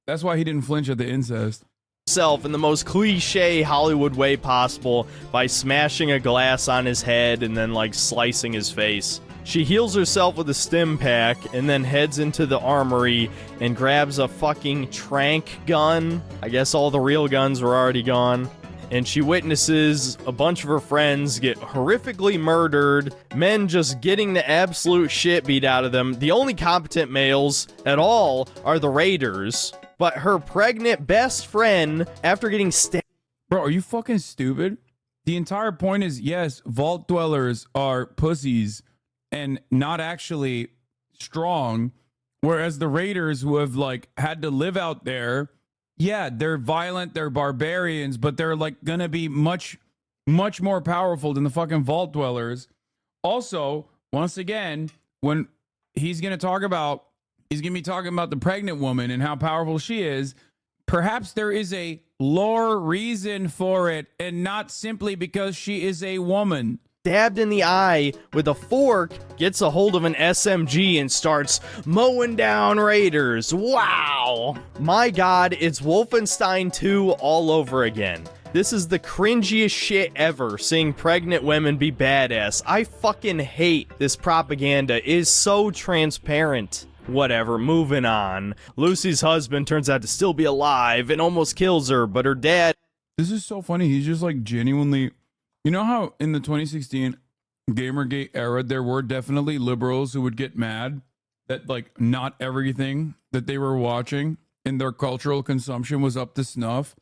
That's why he didn't flinch at the incest. Self in the most cliche Hollywood way possible by smashing a glass on his head and then like slicing his face. She heals herself with a stim pack and then heads into the armory and grabs a fucking trank gun. I guess all the real guns were already gone. And she witnesses a bunch of her friends get horrifically murdered, men just getting the absolute shit beat out of them. The only competent males at all are the raiders, but her pregnant best friend, after getting stabbed... Bro, are you fucking stupid? The entire point is, yes, vault dwellers are pussies and not actually strong, whereas the raiders who have like had to live out there, yeah, they're violent, they're barbarians, but they're like gonna be much more powerful than the fucking vault dwellers. Also, once again, when he's gonna be talking about the pregnant woman and how powerful she is, perhaps there is a lore reason for it and not simply because she is a woman. Stabbed in the eye with a fork, gets a hold of an SMG and starts mowing down raiders. Wow! My god, it's Wolfenstein 2 all over again. This is the cringiest shit ever, seeing pregnant women be badass. I fucking hate this propaganda. It is so transparent. Whatever, moving on. Lucy's husband turns out to still be alive and almost kills her, but her dad... This is so funny. He's just like genuinely... You know how in the 2016 Gamergate era, there were definitely liberals who would get mad that like not everything that they were watching in their cultural consumption was up to snuff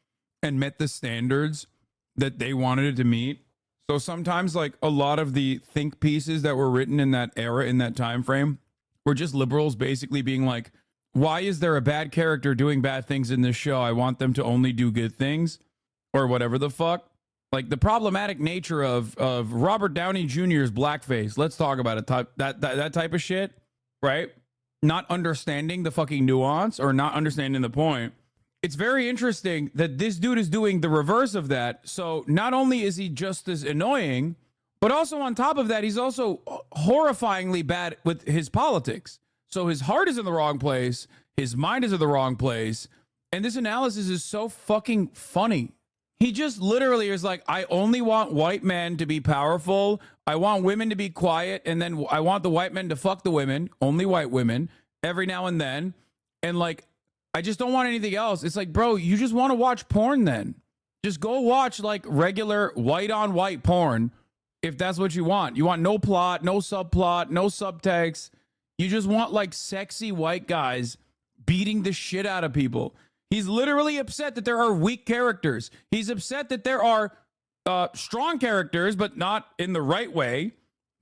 and met the standards that they wanted it to meet. So sometimes like a lot of the think pieces that were written in that era, in that time frame, were just liberals basically being like, why is there a bad character doing bad things in this show? I want them to only do good things or whatever the fuck. Like the problematic nature of Robert Downey Jr.'s blackface. Let's talk about it. That type of shit, right? Not understanding the fucking nuance or not understanding the point. It's very interesting that this dude is doing the reverse of that. So not only is he just as annoying, but also on top of that, he's also horrifyingly bad with his politics. So his heart is in the wrong place. His mind is in the wrong place. And this analysis is so fucking funny. He just literally is like, I only want white men to be powerful. I want women to be quiet. And then I want the white men to fuck the women, only white women, every now and then. And like, I just don't want anything else. It's like, bro, you just want to watch porn then. Just go watch like regular white on white porn if that's what you want. You want no plot, no subplot, no subtext. You just want like sexy white guys beating the shit out of people. He's literally upset that there are weak characters. He's upset that there are strong characters, but not in the right way.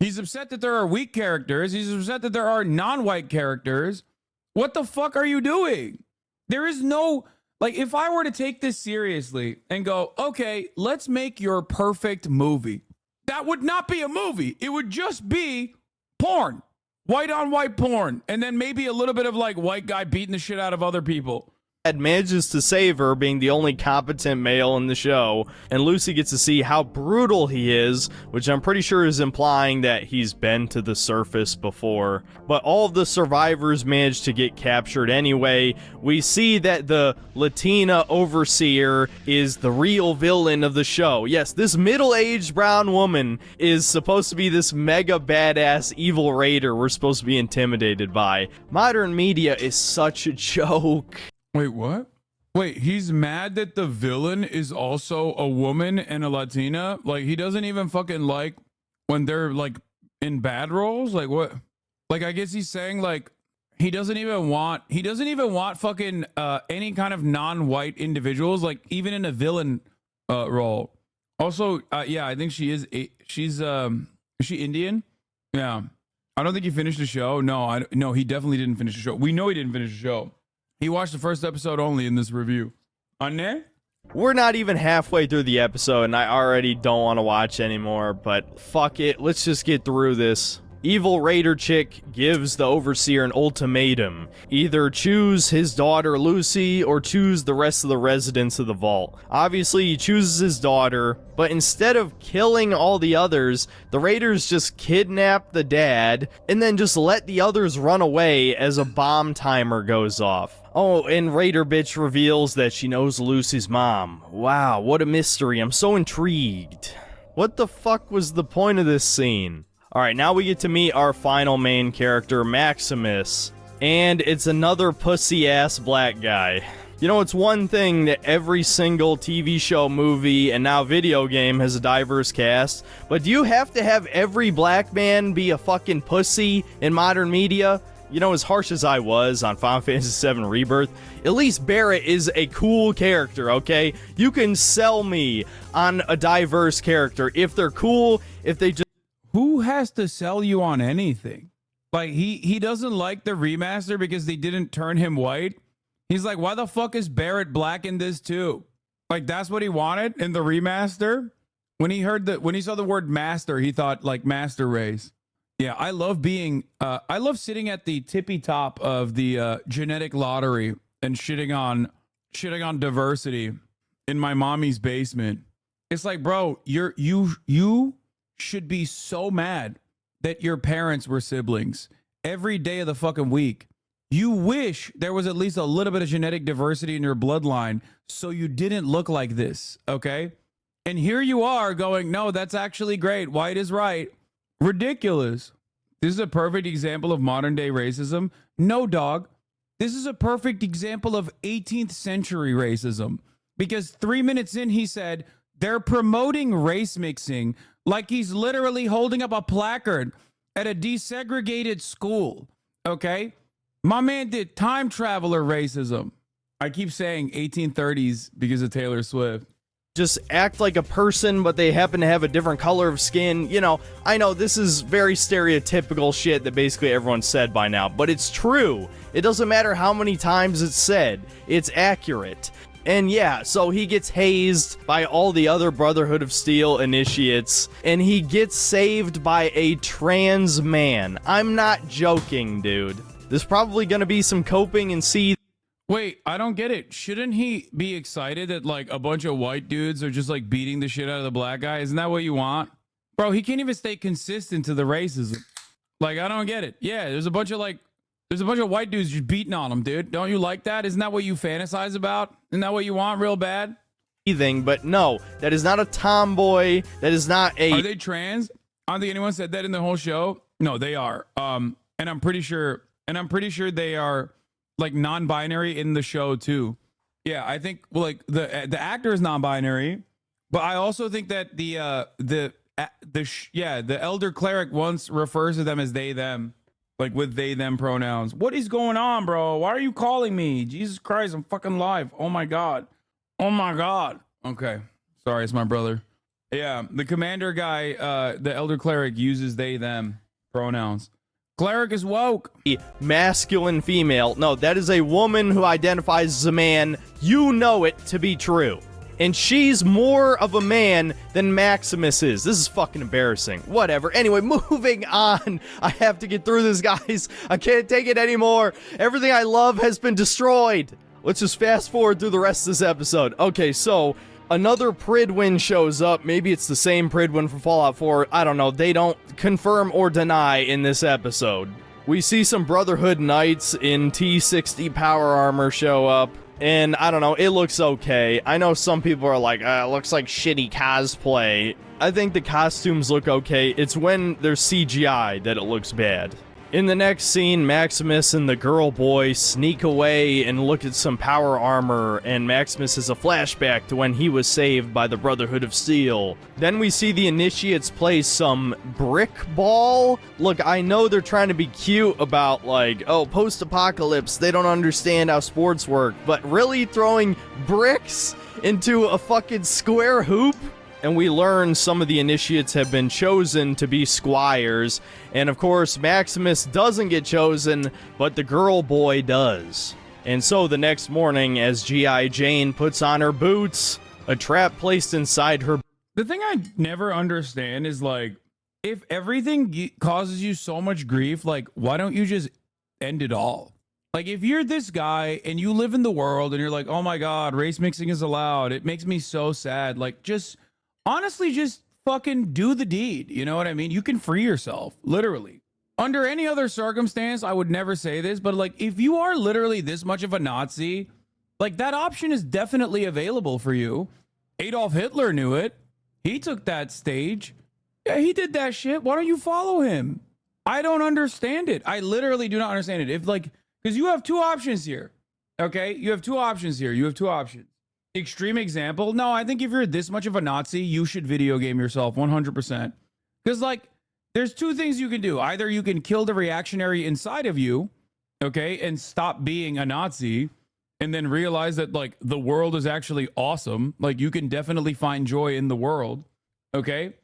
He's upset that there are weak characters. He's upset that there are non-white characters. What the fuck are you doing? There is no, like, if I were to take this seriously and go, okay, let's make your perfect movie. That would not be a movie. It would just be porn. White on white porn. And then maybe a little bit of like white guy beating the shit out of other people. Manages to save her, being the only competent male in the show, and Lucy gets to see how brutal he is, which I'm pretty sure is implying that he's been to the surface before. But all of the survivors manage to get captured anyway. We see that the Latina overseer is the real villain of the show. Yes, this middle-aged brown woman is supposed to be this mega badass evil raider we're supposed to be intimidated by. Modern media is such a joke. Wait, what? Wait, he's mad that the villain is also a woman and a Latina? Like, he doesn't even fucking like when they're, like, in bad roles? Like, what? Like, I guess he's saying, like, he doesn't even want fucking any kind of non-white individuals, like, even in a villain role. Also, yeah, I think is she Indian? Yeah. I don't think he finished the show. No, he definitely didn't finish the show. We know he didn't finish the show. He watched the first episode only in this review. Anne? We're not even halfway through the episode, and I already don't want to watch anymore, but fuck it. Let's just get through this. Evil Raider chick gives the overseer an ultimatum. Either choose his daughter Lucy or choose the rest of the residents of the vault. Obviously, he chooses his daughter, but instead of killing all the others, the Raiders just kidnap the dad and then just let the others run away as a bomb timer goes off. Oh, and Raider bitch reveals that she knows Lucy's mom. Wow, what a mystery. I'm so intrigued. What the fuck was the point of this scene? Alright, now we get to meet our final main character, Maximus. And it's another pussy-ass black guy. You know, it's one thing that every single TV show, movie, and now video game has a diverse cast, but do you have to have every black man be a fucking pussy in modern media? You know, as harsh as I was on Final Fantasy VII Rebirth, at least Barrett is a cool character, okay? You can sell me on a diverse character if they're cool, if they just... Who has to sell you on anything? Like, he doesn't like the remaster because they didn't turn him white. He's like, why the fuck is Barrett black in this too? Like, that's what he wanted in the remaster? When he saw the word master, he thought like master race. Yeah, I love sitting at the tippy top of the genetic lottery and shitting on diversity in my mommy's basement. It's like, bro, you should be so mad that your parents were siblings every day of the fucking week. You wish there was at least a little bit of genetic diversity in your bloodline so you didn't look like this, okay? And here you are going, no, that's actually great. White is right. Ridiculous. This is a perfect example of modern day racism. No, dog. This is a perfect example of 18th century racism. Because 3 minutes in, he said, they're promoting race mixing like he's literally holding up a placard at a desegregated school, okay? My man did time traveler racism. I keep saying 1830s because of Taylor Swift. just act like a person, but they happen to have a different color of skin. You know, I know this is very stereotypical shit that basically everyone said by now, but it's true. It doesn't matter how many times it's said, it's accurate. And yeah, so he gets hazed by all the other Brotherhood of Steel initiates, and he gets saved by a trans man. I'm not joking, dude. There's probably gonna be some coping and see. Wait, I don't get it. Shouldn't he be excited that like a bunch of white dudes are just like beating the shit out of the black guy? Isn't that what you want? Bro, he can't even stay consistent to the racism. Like, I don't get it. Yeah, there's a bunch of white dudes just beating on him, dude. Don't you like that? Isn't that what you fantasize about? Isn't that what you want real bad? But no, that is not a tomboy. That is not a... Are they trans? I don't think anyone said that in the whole show. No, they are. And I'm pretty sure they are like non-binary in the show too. Yeah, I think like the actor is non-binary, but I also think that the elder cleric once refers to them as they them, like with they them pronouns. What is going on, bro? Why are you calling me? Jesus Christ, I'm fucking live. Oh my god. Oh my god. Okay, sorry, it's my brother. Yeah, the commander guy, the elder cleric uses they them pronouns. Cleric is woke. Masculine female. No, that is a woman who identifies as a man. You know it to be true. And she's more of a man than Maximus is. This is fucking embarrassing. Whatever. Anyway, moving on. I have to get through this, guys. I can't take it anymore. Everything I love has been destroyed. Let's just fast forward through the rest of this episode. Okay, so another Pridwin shows up. Maybe it's the same Pridwin from Fallout 4. I don't know. They don't confirm or deny in this episode. We see some Brotherhood Knights in T60 power armor show up. And I don't know, it looks okay. I know some people are like, it looks like shitty cosplay. I think the costumes look okay. It's when there's CGI that it looks bad. In the next scene, Maximus and the girl boy sneak away and look at some power armor, and Maximus has a flashback to when he was saved by the Brotherhood of Steel. Then we see the initiates play some brick ball. Look, I know they're trying to be cute about like, oh, post-apocalypse, they don't understand how sports work, but really throwing bricks into a fucking square hoop? And we learn some of the initiates have been chosen to be squires. And of course, Maximus doesn't get chosen, but the girl boy does. And so the next morning, as G.I. Jane puts on her boots, a trap placed inside her... The thing I never understand is like, if everything causes you so much grief, like, why don't you just end it all? Like, if you're this guy and you live in the world and you're like, oh my God, race mixing is allowed. It makes me so sad. Like, just... honestly, just fucking do the deed. You know what I mean? You can free yourself, literally. Under any other circumstance, I would never say this, but like, if you are literally this much of a Nazi, like, that option is definitely available for you. Adolf Hitler knew it. He took that stage. Yeah, he did that shit. Why don't you follow him? I don't understand it. I literally do not understand it. If like, because you have two options here. Okay? You have two options here. You have two options. Extreme example. No, I think if you're this much of a Nazi, you should video game yourself 100%. Because like, there's two things you can do. Either you can kill the reactionary inside of you, okay, and stop being a Nazi, and then realize that like the world is actually awesome. Like, you can definitely find joy in the world, okay?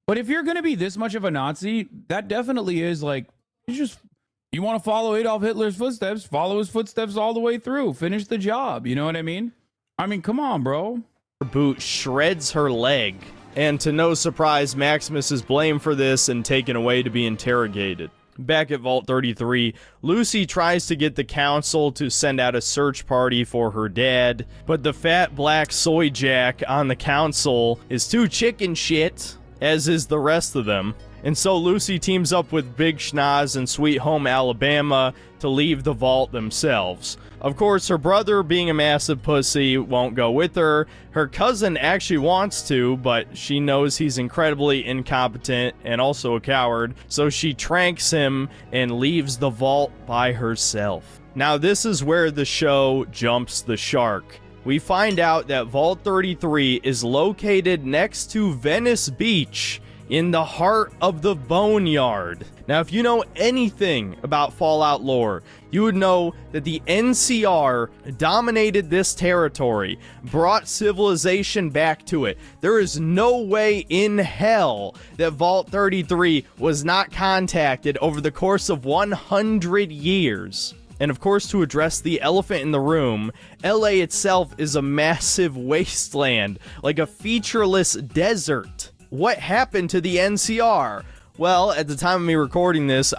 But if you're going to be this much of a Nazi, that definitely is like, you want to follow Adolf Hitler's footsteps, follow his footsteps all the way through, finish the job. You know what I mean? I mean, come on, bro. Her boot shreds her leg. And to no surprise, Maximus is blamed for this and taken away to be interrogated. Back at Vault 33, Lucy tries to get the council to send out a search party for her dad, but the fat black soy jack on the council is too chicken shit, as is the rest of them. And so Lucy teams up with Big Schnoz and Sweet Home Alabama to leave the vault themselves. Of course, her brother, being a massive pussy, won't go with her. Her cousin actually wants to, but she knows he's incredibly incompetent and also a coward, so she tranks him and leaves the vault by herself. Now, this is where the show jumps the shark. We find out that Vault 33 is located next to Venice Beach, in the heart of the Boneyard. Now, if you know anything about Fallout lore, you would know that the NCR dominated this territory, brought civilization back to it. There is no way in hell that Vault 33 was not contacted over the course of 100 years. And of course, to address the elephant in the room, LA itself is a massive wasteland, like a featureless desert. What happened to the NCR? Well, at the time of me recording this,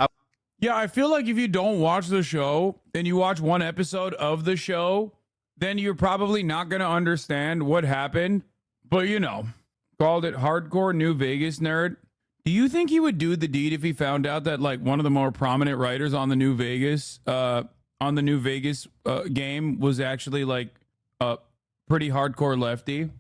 yeah, I feel like if you don't watch the show and you watch one episode of the show, then you're probably not going to understand what happened. But, you know, called it hardcore New Vegas nerd. Do you think he would do the deed if he found out that, like, one of the more prominent writers on the New Vegas game was actually, like, a pretty hardcore lefty,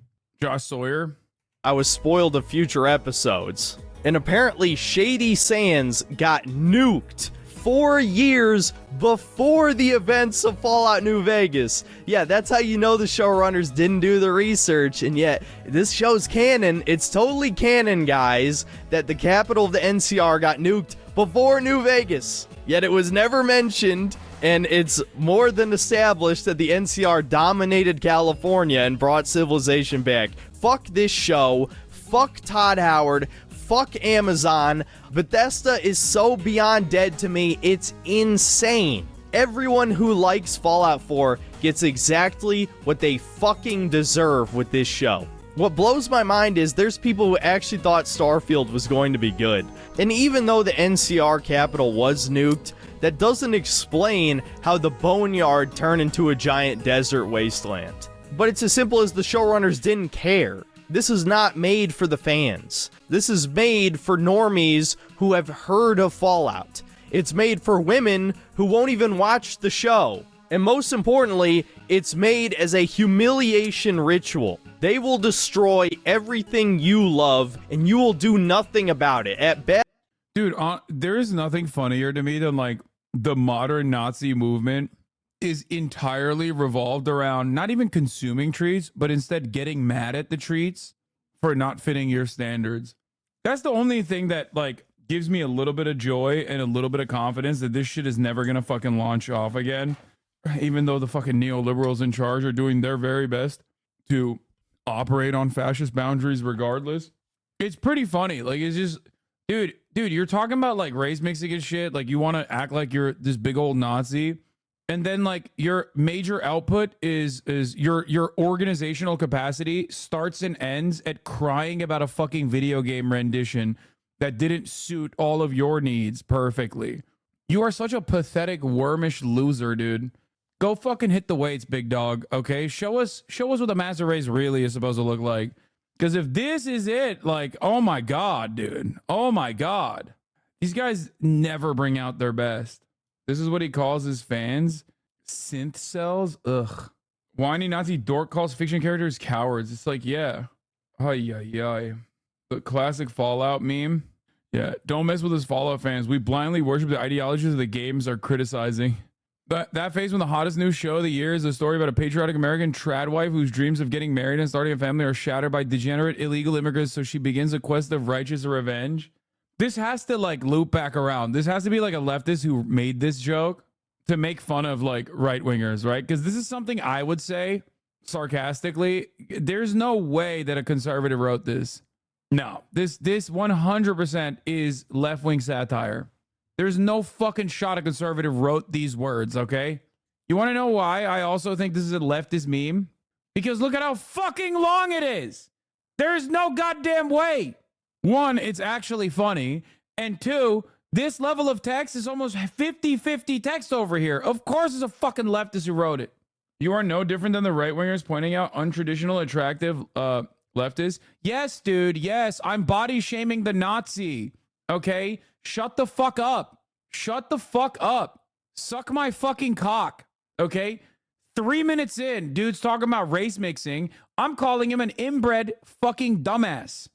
Josh Sawyer? I was spoiled of future episodes. And apparently Shady Sands got nuked 4 years before the events of Fallout New Vegas. Yeah, that's how you know the showrunners didn't do the research. And yet, this show's canon. It's totally canon, guys, that the capital of the NCR got nuked before New Vegas. Yet it was never mentioned, and it's more than established that the NCR dominated California and brought civilization back. Fuck this show. Fuck Todd Howard. Fuck Amazon. Bethesda is so beyond dead to me, it's insane. Everyone who likes Fallout 4 gets exactly what they fucking deserve with this show. What blows my mind is there's people who actually thought Starfield was going to be good. And even though the NCR capital was nuked, that doesn't explain how the Boneyard turned into a giant desert wasteland. But it's as simple as the showrunners didn't care. This is not made for the fans. This is made for normies who have heard of Fallout. It's made for women who won't even watch the show. And most importantly, it's made as a humiliation ritual. They will destroy everything you love, and you will do nothing about it. At best, dude, there is nothing funnier to me than, like, the modern Nazi movement is entirely revolved around not even consuming treats, but instead getting mad at the treats for not fitting your standards. That's the only thing that, like, gives me a little bit of joy and a little bit of confidence that this shit is never gonna fucking launch off again. Even though the fucking neoliberals in charge are doing their very best to operate on fascist boundaries regardless. It's pretty funny. Like, it's just, dude, you're talking about, like, race mixing and shit. Like, you want to act like you're this big old Nazi. And then, like, your major output is your organizational capacity starts and ends at crying about a fucking video game rendition that didn't suit all of your needs perfectly. You are such a pathetic, wormish loser, dude. Go fucking hit the weights, big dog, okay? Show us what the master race really is supposed to look like. Because if this is it, like, oh my God, dude. Oh my God. These guys never bring out their best. This is what he calls his fans synth cells. Ugh. Whiny Nazi dork calls fiction characters cowards. It's like, yeah. Ay. The classic Fallout meme. Yeah, don't mess with us Fallout fans. We blindly worship the ideologies of the games are criticizing. That phase when the hottest new show of the year is a story about a patriotic American trad wife whose dreams of getting married and starting a family are shattered by degenerate illegal immigrants, so she begins a quest of righteous revenge. This has to, like, loop back around. This has to be like a leftist who made this joke to make fun of, like, right-wingers, right? Because this is something I would say sarcastically. There's no way that a conservative wrote this. No, this 100% is left-wing satire. There's no fucking shot a conservative wrote these words, okay? You want to know why I also think this is a leftist meme? Because look at how fucking long it is. There's no goddamn way. One, it's actually funny. And two, this level of text is almost 50-50 text over here. Of course it's a fucking leftist who wrote it. You are no different than the right-wingers pointing out untraditional, attractive leftists. Yes, dude, yes. I'm body-shaming the Nazi. Okay? Shut the fuck up. Shut the fuck up. Suck my fucking cock. Okay? 3 minutes in, dude's talking about race mixing. I'm calling him an inbred fucking dumbass.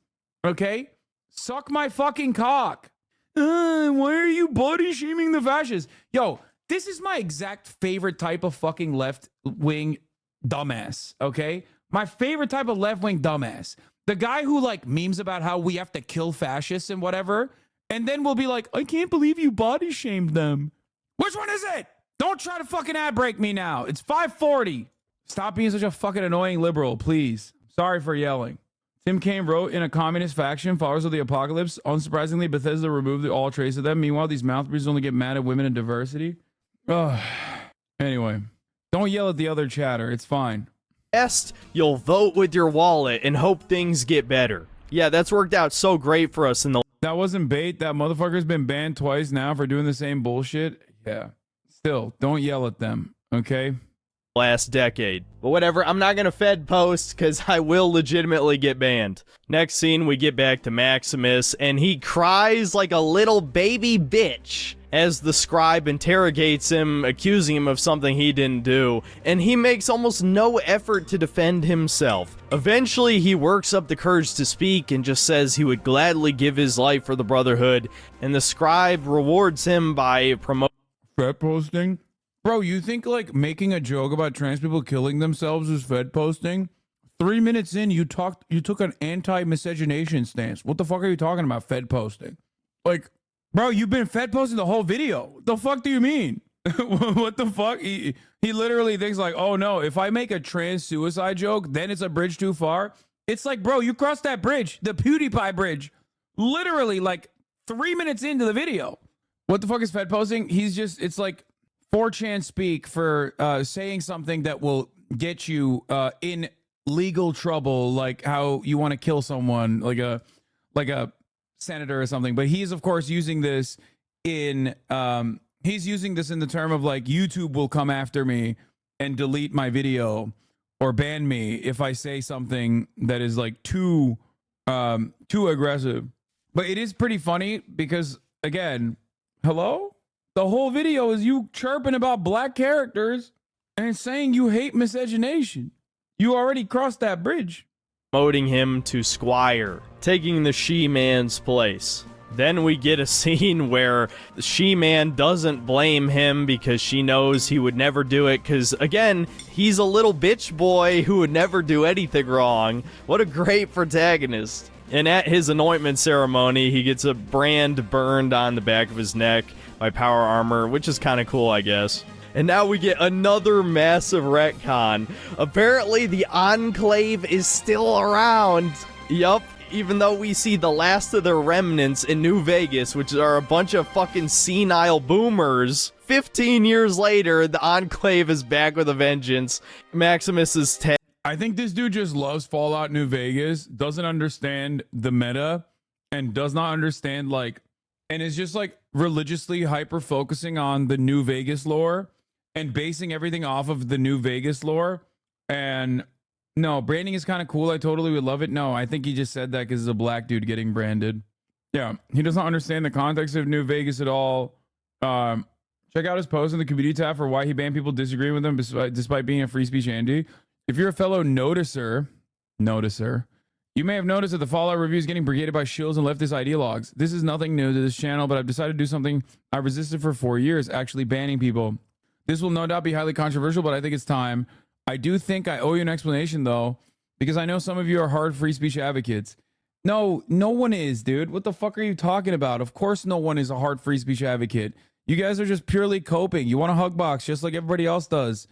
Okay? Suck my fucking cock. Why are you body shaming the fascists? Yo, this is my exact favorite type of fucking left-wing dumbass, okay? My favorite type of left-wing dumbass. The guy who, like, memes about how we have to kill fascists and whatever, And then we'll be like, I can't believe you body shamed them. Which one is it? Don't try to fucking ad break me now. It's 5:40. Stop being such a fucking annoying liberal, please. Sorry for yelling. Tim Kaine wrote, in a communist faction, followers of the apocalypse, unsurprisingly, Bethesda removed all trace of them. Meanwhile, these mouth breathers only get mad at women and diversity. Ugh. Anyway, don't yell at the other chatter. It's fine. You'll vote with your wallet and hope things get better. Yeah, that's worked out so great for us in the... That wasn't bait. That motherfucker's been banned twice now for doing the same bullshit. Yeah. Still, don't yell at them, okay? Last decade. But whatever, I'm not gonna Fed post because I will legitimately get banned. Next scene, we get back to Maximus, and he cries like a little baby bitch as the scribe interrogates him, accusing him of something he didn't do, and he makes almost no effort to defend himself. Eventually, he works up the courage to speak and just says he would gladly give his life for the Brotherhood, and the scribe rewards him by promoting Fed posting? Bro, you think like making a joke about trans people killing themselves is Fed posting? 3 minutes in, you took an anti-miscegenation stance. What the fuck are you talking about, Fed posting? Like, bro, you've been Fed posting the whole video. What the fuck do you mean? What the fuck? He literally thinks like, oh no, if I make a trans suicide joke, then it's a bridge too far. It's like, bro, you crossed that bridge, the PewDiePie bridge, literally like 3 minutes into the video. What the fuck is Fed posting? He's just, it's like 4chan speak for saying something that will get you in legal trouble, like how you want to kill someone, like a senator or something. But he's of course using this in the term of like YouTube will come after me and delete my video or ban me if I say something that is like too aggressive. But it is pretty funny because again, hello? The whole video is you chirping about black characters and saying you hate miscegenation. You already crossed that bridge. Promoting him to Squire, taking the She-Man's place. Then we get a scene where the She-Man doesn't blame him because she knows he would never do it because, again, he's a little bitch boy who would never do anything wrong. What a great protagonist. And at his anointment ceremony, he gets a brand burned on the back of his neck by Power Armor, which is kind of cool, I guess. And now we get another massive retcon. Apparently, the Enclave is still around. Yup, even though we see the last of their remnants in New Vegas, which are a bunch of fucking senile boomers. 15 years later, the Enclave is back with a vengeance. Maximus is I think this dude just loves Fallout New Vegas, doesn't understand the meta, and does not understand, like, and is just, like, religiously hyper-focusing on the New Vegas lore and basing everything off of the New Vegas lore. And, no, branding is kind of cool. I totally would love it. No, I think he just said that because he's a black dude getting branded. Yeah, he does not understand the context of New Vegas at all. Check out his post in the community tab for why he banned people disagreeing with him despite being a free speech Andy. If you're a fellow noticer, you may have noticed that the Fallout review is getting brigaded by shills and leftist ideologues. This is nothing new to this channel, but I've decided to do something I resisted for 4 years, actually banning people. This will no doubt be highly controversial, but I think it's time. I do think I owe you an explanation, though, because I know some of you are hard free speech advocates. No one is, dude. What the fuck are you talking about? Of course no one is a hard free speech advocate. You guys are just purely coping. You want a hug box just like everybody else does.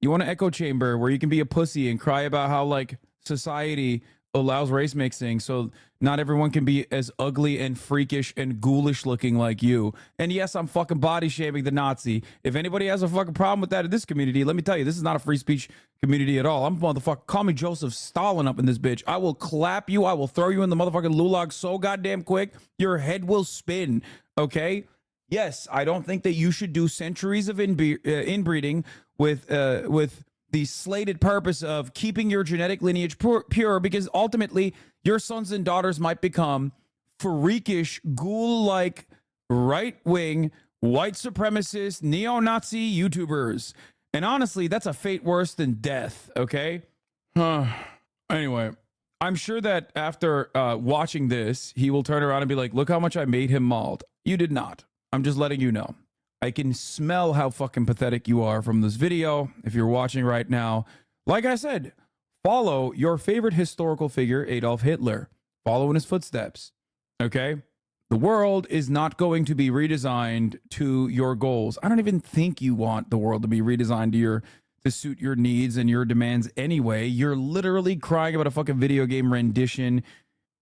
You want an echo chamber where you can be a pussy and cry about how, like, society allows race mixing so not everyone can be as ugly and freakish and ghoulish looking like you. And yes, I'm fucking body shaming the Nazi. If anybody has a fucking problem with that in this community, let me tell you, this is not a free speech community at all. I'm motherfucker. Call me Joseph Stalin up in this bitch. I will clap you. I will throw you in the motherfucking lulag so goddamn quick, your head will spin. Okay? Yes, I don't think that you should do centuries of inbreeding with the slated purpose of keeping your genetic lineage pure, because ultimately your sons and daughters might become freakish, ghoul-like, right-wing, white supremacist, neo-Nazi YouTubers. And honestly, that's a fate worse than death, okay? Anyway, I'm sure that after watching this, he will turn around and be like, look how much I made him mauled. You did not. I'm just letting you know. I can smell how fucking pathetic you are from this video. If you're watching right now, like I said, follow your favorite historical figure, Adolf Hitler. Follow in his footsteps. Okay? The world is not going to be redesigned to your goals. I don't even think you want the world to be redesigned to suit your needs and your demands anyway. You're literally crying about a fucking video game rendition.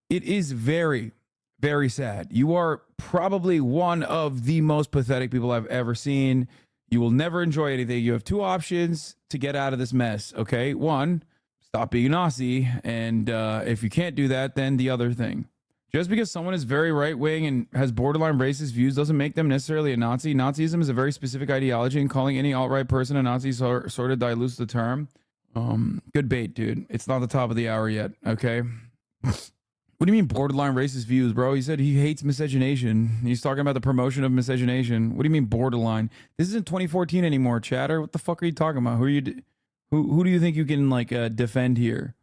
It is very, very sad. You are probably one of the most pathetic people I've ever seen. You will never enjoy anything. You have two options to get out of this mess, okay? One, stop being a Nazi, and if you can't do that, then the other thing. Just because someone is very right-wing and has borderline racist views doesn't make them necessarily a Nazi. Nazism is a very specific ideology, and calling any alt-right person a Nazi sort of dilutes the term. Good bait, dude. It's not the top of the hour yet, okay? What do you mean borderline racist views, bro? He said he hates miscegenation. He's talking about the promotion of miscegenation. What do you mean borderline? This isn't 2014 anymore, chatter. What the fuck are you talking about? Who do you think you can, like, defend here?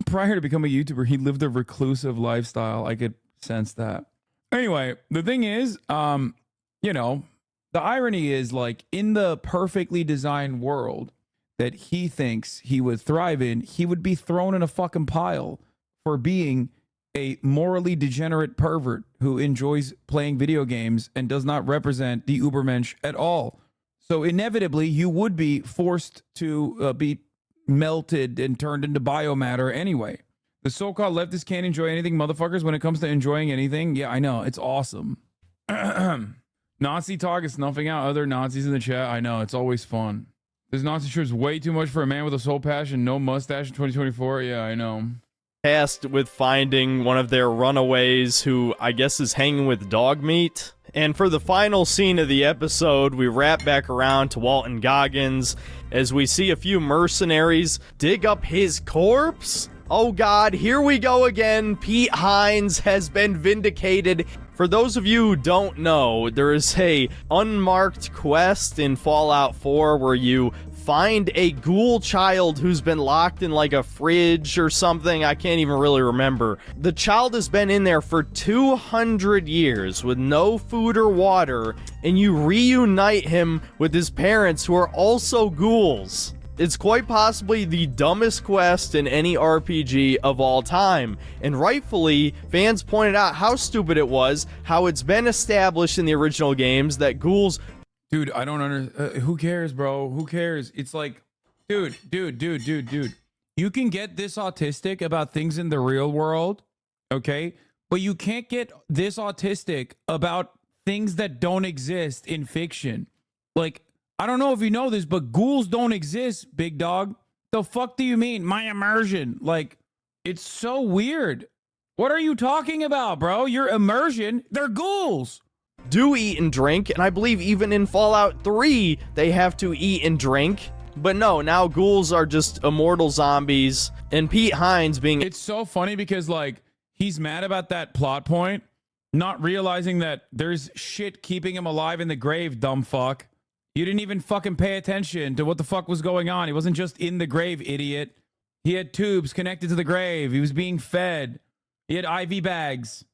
Prior to becoming a YouTuber, he lived a reclusive lifestyle. I could sense that. Anyway, the thing is, you know, the irony is, like, in the perfectly designed world that he thinks he would thrive in, he would be thrown in a fucking pile for being a morally degenerate pervert who enjoys playing video games and does not represent the Ubermensch at all. So inevitably, you would be forced to be melted and turned into biomatter anyway. The so-called leftists can't enjoy anything, motherfuckers. When it comes to enjoying anything, yeah, I know, it's awesome. Nazi talk is snuffing out other Nazis in the chat. I know, it's always fun. This Nazi shirt is way too much for a man with a soul passion, no mustache in 2024. Yeah, I know. Tasked with finding one of their runaways who I guess is hanging with dog meat. And for the final scene of the episode, we wrap back around to Walton Goggins as we see a few mercenaries dig up his corpse. Oh god, here we go again. Pete Hines has been vindicated. For those of you who don't know, there is a unmarked quest in Fallout 4 where you find a ghoul child who's been locked in like a fridge or something. I can't even really remember. The child has been in there for 200 years with no food or water, and you reunite him with his parents who are also ghouls. It's quite possibly the dumbest quest in any RPG of all time, and rightfully, fans pointed out how stupid it was, how it's been established in the original games that ghouls... Dude, I don't who cares, bro? Who cares? It's like, dude. You can get this autistic about things in the real world, okay? But you can't get this autistic about things that don't exist in fiction. Like, I don't know if you know this, but ghouls don't exist, big dog. The fuck do you mean? My immersion. Like, it's so weird. What are you talking about, bro? Your immersion? They're ghouls. Do eat and drink, and I believe even in Fallout 3 they have to eat and drink. But no, now ghouls are just immortal zombies, and Pete Hines being... It's so funny because, like, he's mad about that plot point, not realizing that there's shit keeping him alive in the grave, dumb fuck. You didn't even fucking pay attention to what the fuck was going on. He wasn't just in the grave, idiot. He had tubes connected to the grave. He was being fed. He had IV bags.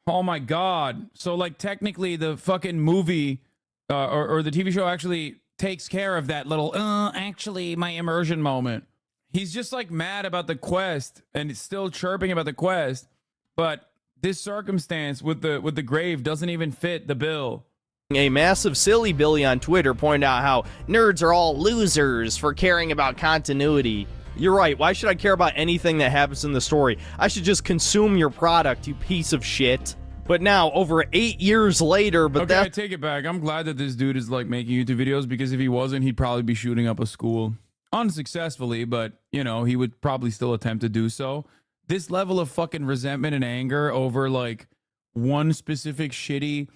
Oh my god. So, like, technically the fucking movie or the TV show actually takes care of that little actually my immersion moment. He's just, like, mad about the quest and it's still chirping about the quest, but this circumstance with the grave doesn't even fit the bill. A massive silly Billy on Twitter pointed out how nerds are all losers for caring about continuity. You're right, why should I care about anything that happens in the story? I should just consume your product, you piece of shit. But now, over 8 years later, Okay, I take it back. I'm glad that this dude is, like, making YouTube videos, because if he wasn't, he'd probably be shooting up a school. Unsuccessfully, but, you know, he would probably still attempt to do so. This level of fucking resentment and anger over, like, one specific shitty,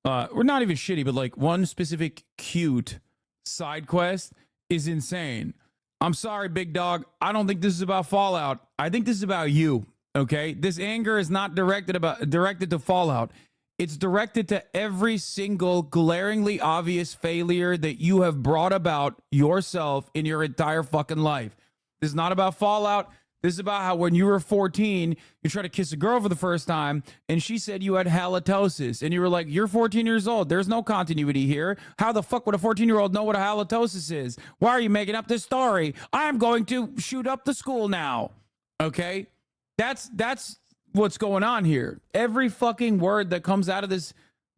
or not even shitty, but, like, one specific cute side quest is insane. I'm sorry, big dog. I don't think this is about Fallout. I think this is about you, okay? This anger is not directed to Fallout. It's directed to every single glaringly obvious failure that you have brought about yourself in your entire fucking life. This is not about Fallout. This is about how when you were 14, you tried to kiss a girl for the first time, and she said you had halitosis. And you were like, you're 14 years old. There's no continuity here. How the fuck would a 14-year-old know what a halitosis is? Why are you making up this story? I'm going to shoot up the school now. Okay? That's what's going on here. Every fucking word that comes out of this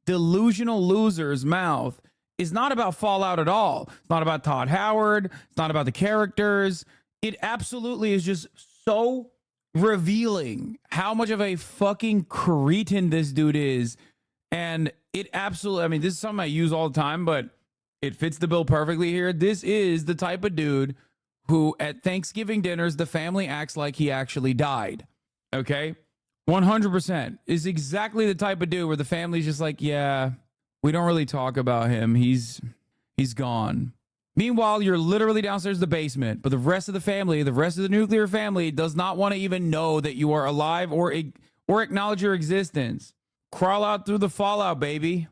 delusional loser's mouth is not about Fallout at all. It's not about Todd Howard. It's not about the characters. It absolutely is just so revealing how much of a fucking cretin this dude is. And it absolutely, I mean, this is something I use all the time, but it fits the bill perfectly here. This is the type of dude who at Thanksgiving dinners, the family acts like he actually died. Okay? 100% is exactly the type of dude where the family's just like, yeah, we don't really talk about him. He's gone. Meanwhile, you're literally downstairs in the basement, but the rest of the family, the rest of the nuclear family does not want to even know that you are alive or acknowledge your existence. Crawl out through the fallout, baby.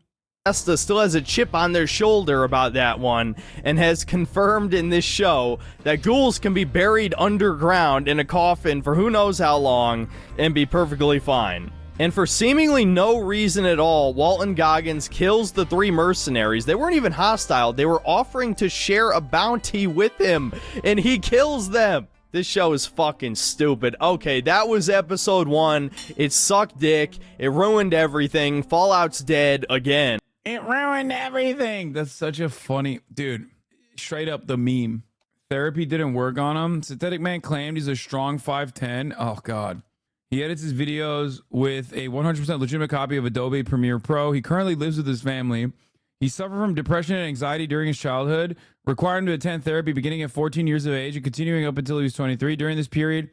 Asta still has a chip on their shoulder about that one and has confirmed in this show that ghouls can be buried underground in a coffin for who knows how long and be perfectly fine. And for seemingly no reason at all, Walton Goggins kills the 3 mercenaries. They weren't even hostile. They were offering to share a bounty with him, and he kills them. This show is fucking stupid. Okay, that was episode 1. It sucked dick. It ruined everything. Fallout's dead again. It ruined everything. That's such a funny... Dude, straight up the meme. Therapy didn't work on him. Synthetic Man claimed he's a strong 5'10". Oh, God. He edits his videos with a 100% legitimate copy of Adobe Premiere Pro. He currently lives with his family. He suffered from depression and anxiety during his childhood, required him to attend therapy beginning at 14 years of age and continuing up until he was 23. During this period,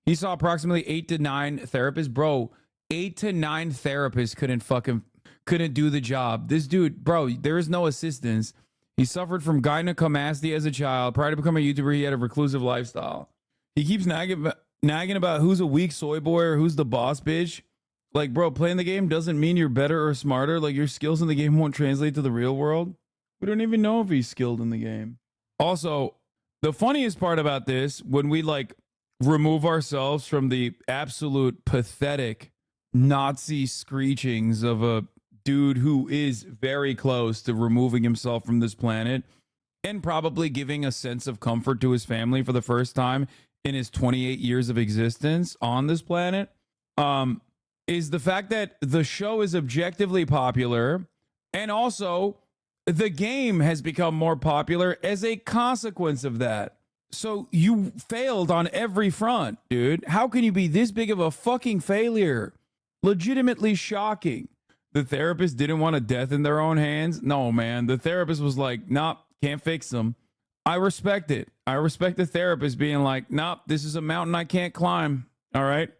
he saw approximately 8 to 9 therapists. Bro, 8 to 9 therapists couldn't do the job. This dude, bro, there is no assistance. He suffered from gynecomastia as a child. Prior to becoming a YouTuber, he had a reclusive lifestyle. He keeps nagging about who's a weak soy boy or who's the boss bitch. Like, bro, playing the game doesn't mean you're better or smarter. Like, your skills in the game won't translate to the real world. We don't even know if he's skilled in the game. Also, the funniest part about this, when we like remove ourselves from the absolute pathetic Nazi screechings of a dude who is very close to removing himself from this planet and probably giving a sense of comfort to his family for the first time in his 28 years of existence on this planet, is the fact that the show is objectively popular, and also the game has become more popular as a consequence of that. So you failed on every front, dude. How can you be this big of a fucking failure? Legitimately shocking. The therapist didn't want a death in their own hands. No, man. The therapist was like, nope, can't fix them. I respect it. I respect the therapist being like, nope, this is a mountain I can't climb. All right.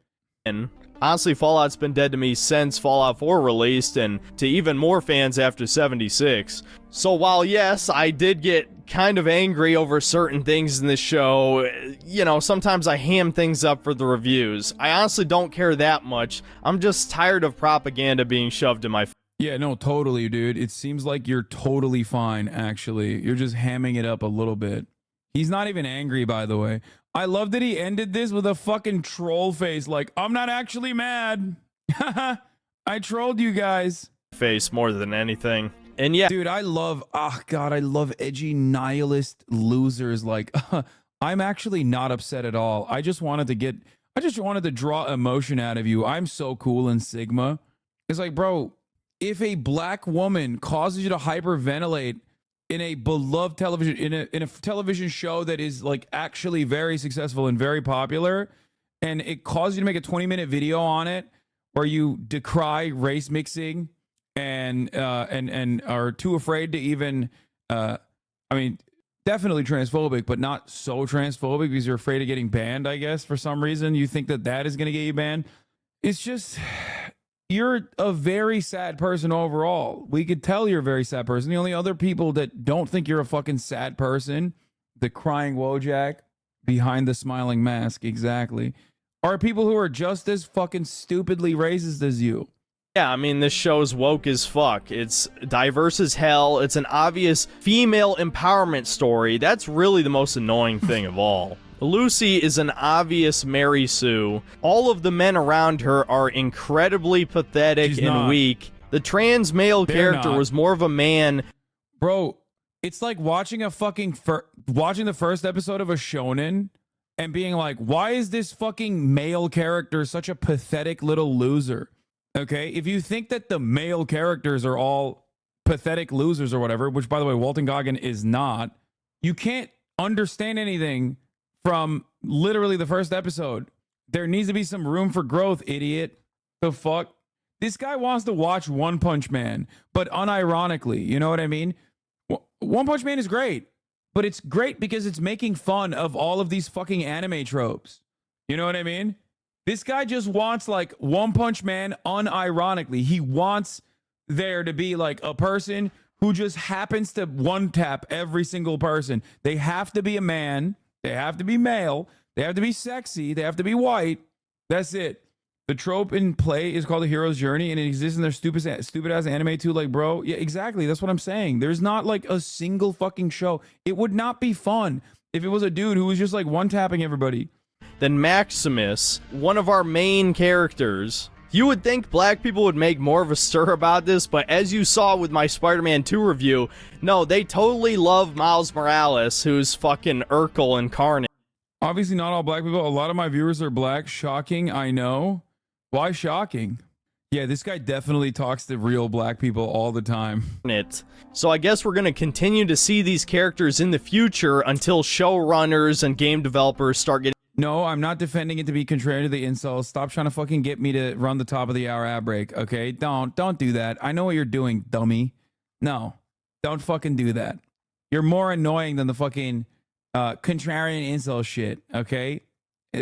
And honestly, Fallout's been dead to me since Fallout 4 released, and to even more fans after 76. So while, yes, I did get kind of angry over certain things in this show, you know, sometimes I ham things up for the reviews. I honestly don't care that much. I'm just tired of propaganda being shoved in my face. Yeah, no, totally, dude. It seems like you're totally fine, actually. You're just hamming it up a little bit. He's not even angry, by the way. I love that he ended this with a fucking troll face, like, I'm not actually mad. I trolled you guys. Face more than anything. And yeah. Dude, I love, God, I love edgy nihilist losers. Like, I'm actually not upset at all. I just wanted to draw emotion out of you. I'm so cool in Sigma. It's like, bro, if a black woman causes you to hyperventilate in a beloved television, in a television show that is like actually very successful and very popular, and it causes you to make a 20-minute video on it where you decry race mixing and are too afraid to even, I mean, definitely transphobic, but not so transphobic because you're afraid of getting banned, I guess, for some reason. You think that is going to get you banned. It's just, you're a very sad person overall. We could tell you're a very sad person. The only other people that don't think you're a fucking sad person, the crying Wojak behind the smiling mask, exactly, are people who are just as fucking stupidly racist as you. Yeah, I mean, this show's woke as fuck. It's diverse as hell. It's an obvious female empowerment story. That's really the most annoying thing of all. Lucy is an obvious Mary Sue. All of the men around her are incredibly pathetic and weak. The trans male character was more of a man. Bro, it's like watching a fucking watching the first episode of a shonen and being like, why is this fucking male character such a pathetic little loser? Okay, if you think that the male characters are all pathetic losers or whatever, which by the way, Walton Goggin is not, you can't understand anything from literally the first episode. There needs to be some room for growth, idiot. The fuck? This guy wants to watch One Punch Man, but unironically, you know what I mean? One Punch Man is great, but it's great because it's making fun of all of these fucking anime tropes. You know what I mean? This guy just wants like One Punch Man unironically. He wants there to be like a person who just happens to one tap every single person. They have to be a man. They have to be male. They have to be sexy. They have to be white. That's it. The trope in play is called a hero's journey, and it exists in their stupid ass anime too. Like, bro, yeah, exactly. That's what I'm saying. There's not like a single fucking show. It would not be fun if it was a dude who was just like one tapping everybody. Then Maximus, one of our main characters. You would think black people would make more of a stir about this, but as you saw with my Spider-Man 2 review, no, they totally love Miles Morales, who's fucking Urkel incarnate. Obviously not all black people. A lot of my viewers are black. Shocking, I know. Why shocking? Yeah, this guy definitely talks to real black people all the time. So I guess we're going to continue to see these characters in the future until showrunners and game developers start getting... No, I'm not defending it to be contrary to the incels. Stop trying to fucking get me to run the top of the hour ad break, okay? Don't do that. I know what you're doing, dummy. No, don't fucking do that. You're more annoying than the fucking contrarian incel shit, okay?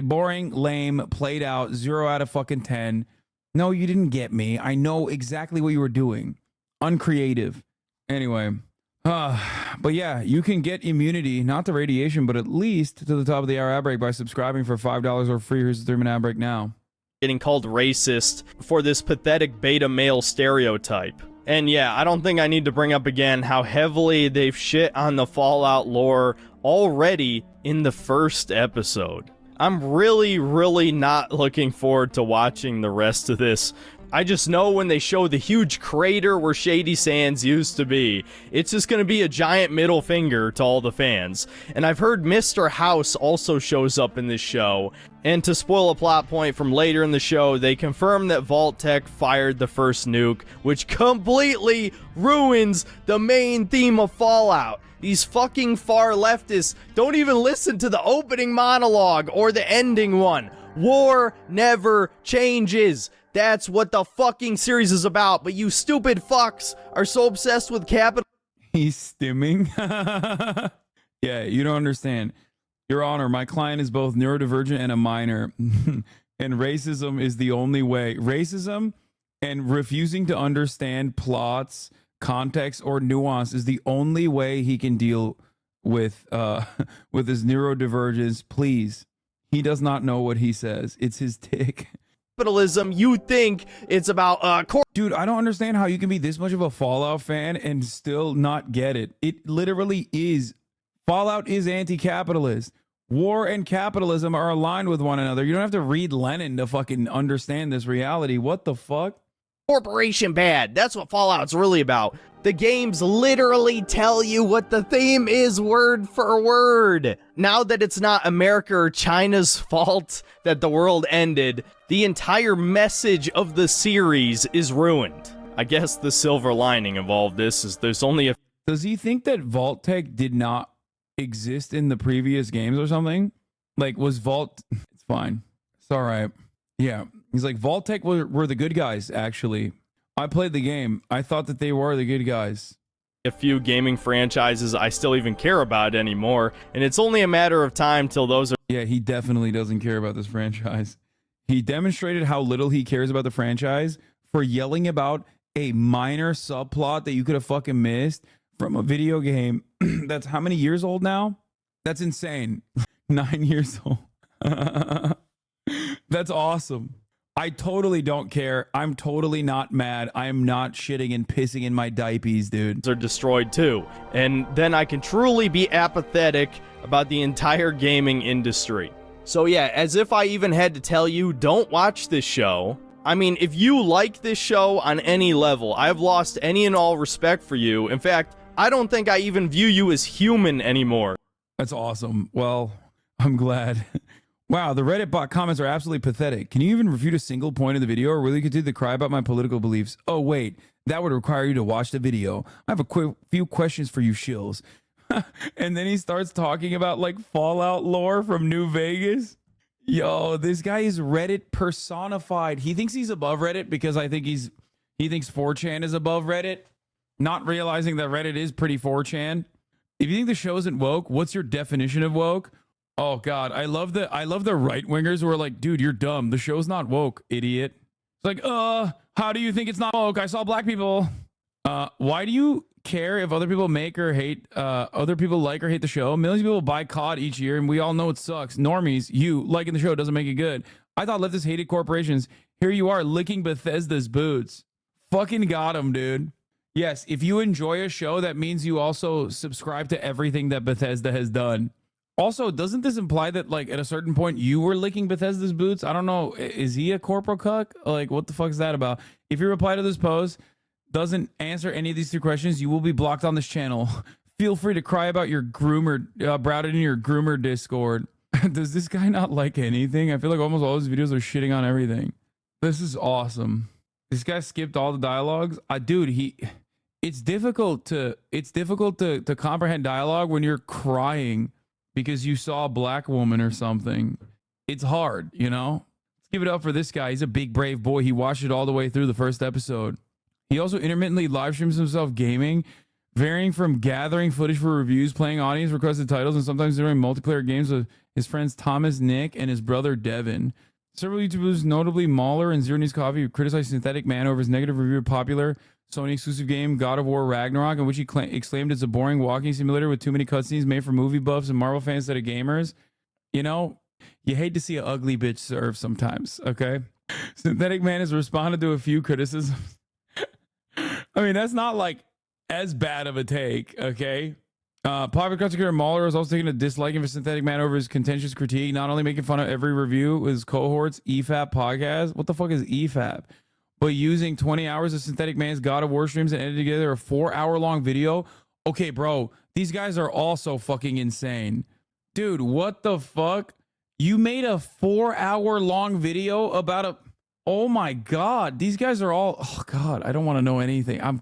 Boring, lame, played out, 0 out of fucking 10. No, you didn't get me. I know exactly what you were doing. Uncreative. Anyway, but yeah, you can get immunity, not the radiation, but at least to the top of the hour ad break by subscribing for $5 or free. Here's the 3-minute ad break now. Getting called racist for this pathetic beta male stereotype. And yeah, I don't think I need to bring up again how heavily they've shit on the Fallout lore already in the first episode. I'm really not looking forward to watching the rest of this. I just know when they show the huge crater where Shady Sands used to be, it's just going to be a giant middle finger to all the fans. And I've heard Mr. House also shows up in this show. And to spoil a plot point from later in the show, they confirm that Vault-Tec fired the first nuke, which completely ruins the main theme of Fallout. These fucking far leftists don't even listen to the opening monologue or the ending one. War never changes. That's what the fucking series is about. But you stupid fucks are so obsessed with capital. He's stimming. Yeah, you don't understand. Your Honor, my client is both neurodivergent and a minor. And racism is the only way. Racism and refusing to understand plots, context, or nuance is the only way he can deal with his neurodivergence. Please. He does not know what he says. It's his tick. Capitalism, you think it's about dude, I don't understand how you can be this much of a Fallout fan and still not get it. It literally is. Fallout is anti-capitalist. War and capitalism are aligned with one another. You don't have to read Lenin to fucking understand this reality. What the fuck? Corporation bad. That's what Fallout's really about. The games literally tell you what the theme is word for word. Now that it's not America or China's fault that the world ended, the entire message of the series is ruined. I guess the silver lining of all of this is there's only a... Does he think that Vault-Tec did not exist in the previous games or something? Like, was Vault... It's fine. It's all right. Yeah. He's like, Vault-Tec were the good guys, actually. I played the game. I thought that they were the good guys. A few gaming franchises I still even care about anymore, and it's only a matter of time till those are... Yeah, he definitely doesn't care about this franchise. He demonstrated how little he cares about the franchise for yelling about a minor subplot that you could have fucking missed from a video game that's how many years old now? That's insane. 9 years old. That's awesome. I totally don't care. I'm totally not mad. I am not shitting and pissing in my diapers, dude. Are destroyed too. And then I can truly be apathetic about the entire gaming industry. So yeah, as if I even had to tell you, don't watch this show. I mean, if you like this show on any level, I've lost any and all respect for you. In fact, I don't think I even view you as human anymore. That's awesome. Well, I'm glad. Wow, the Reddit bot comments are absolutely pathetic. Can you even refute a single point in the video or really continue to cry about my political beliefs? Oh, wait, that would require you to watch the video. I have a few questions for you shills. And then he starts talking about like Fallout lore from New Vegas. Yo, this guy is Reddit personified. He thinks he's above Reddit because I think he thinks 4chan is above Reddit, not realizing that Reddit is pretty 4chan. If you think the show isn't woke, what's your definition of woke? Oh God, I love the right wingers who are like, dude, you're dumb. The show's not woke, idiot. It's like, how do you think it's not woke? I saw black people. Why do you care if other people make or hate, other people like or hate the show? Millions of people buy COD each year, and we all know it sucks. Normies, you liking the show doesn't make it good. I thought leftists hated corporations. Here you are licking Bethesda's boots. Fucking got him, dude. Yes, if you enjoy a show, that means you also subscribe to everything that Bethesda has done. Also, doesn't this imply that, like, at a certain point, you were licking Bethesda's boots? I don't know. Is he a corporal cuck? Like, what the fuck is that about? If you reply to this post, doesn't answer any of these 3 questions, you will be blocked on this channel. Feel free to cry about your groomer, about it in your groomer Discord. Does this guy not like anything? I feel like almost all his videos are shitting on everything. This is awesome. This guy skipped all the dialogues. Dude, it's difficult to comprehend dialogue when you're crying because you saw a black woman or something. It's hard, you know? Let's give it up for this guy. He's a big, brave boy. He watched it all the way through the first episode. He also intermittently live streams himself gaming, varying from gathering footage for reviews, playing audience requested titles, and sometimes doing multiplayer games with his friends Thomas, Nick, and his brother Devin. Several YouTubers, notably Mauler and Zero Needs Coffee, criticized Synthetic Man over his negative review of popular Sony exclusive game God of War Ragnarok, in which he exclaimed it's a boring walking simulator with too many cutscenes made for movie buffs and Marvel fans instead of gamers. You know, you hate to see an ugly bitch serve sometimes, okay? Synthetic Man has responded to a few criticisms. I mean, that's not like as bad of a take, okay? Popular content creator Mauler is also taking a disliking for Synthetic Man over his contentious critique, not only making fun of every review with his cohorts, EFAP podcast. What the fuck is EFAP? But using 20 hours of Synthetic Man's God of War streams and edited together a 4-hour-long video. Okay, bro, these guys are also fucking insane. Dude, what the fuck? You made a 4-hour-long video about a... Oh my God, these guys are all... Oh God, I don't want to know anything. I'm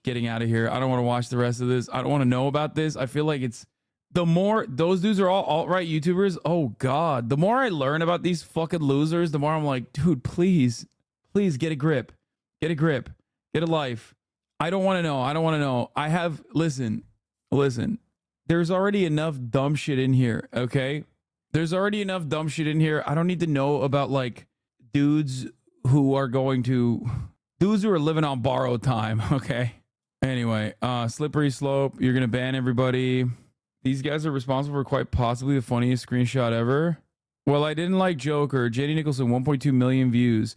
getting out of here. I don't want to watch the rest of this. I don't want to know about this. I feel like it's... The more... Those dudes are all alt-right YouTubers. Oh God, the more I learn about these fucking losers, the more I'm like, dude, please get a grip. Get a grip. Get a life. I don't want to know. I don't want to know. I have... Listen. There's already enough dumb shit in here, okay? There's already enough dumb shit in here. I don't need to know about, like, dudes who are living on borrowed time, okay? Anyway, slippery slope. You're gonna ban everybody. These guys are responsible for quite possibly the funniest screenshot ever. Well, I didn't like Joker. Jenny Nicholson, 1.2 million views.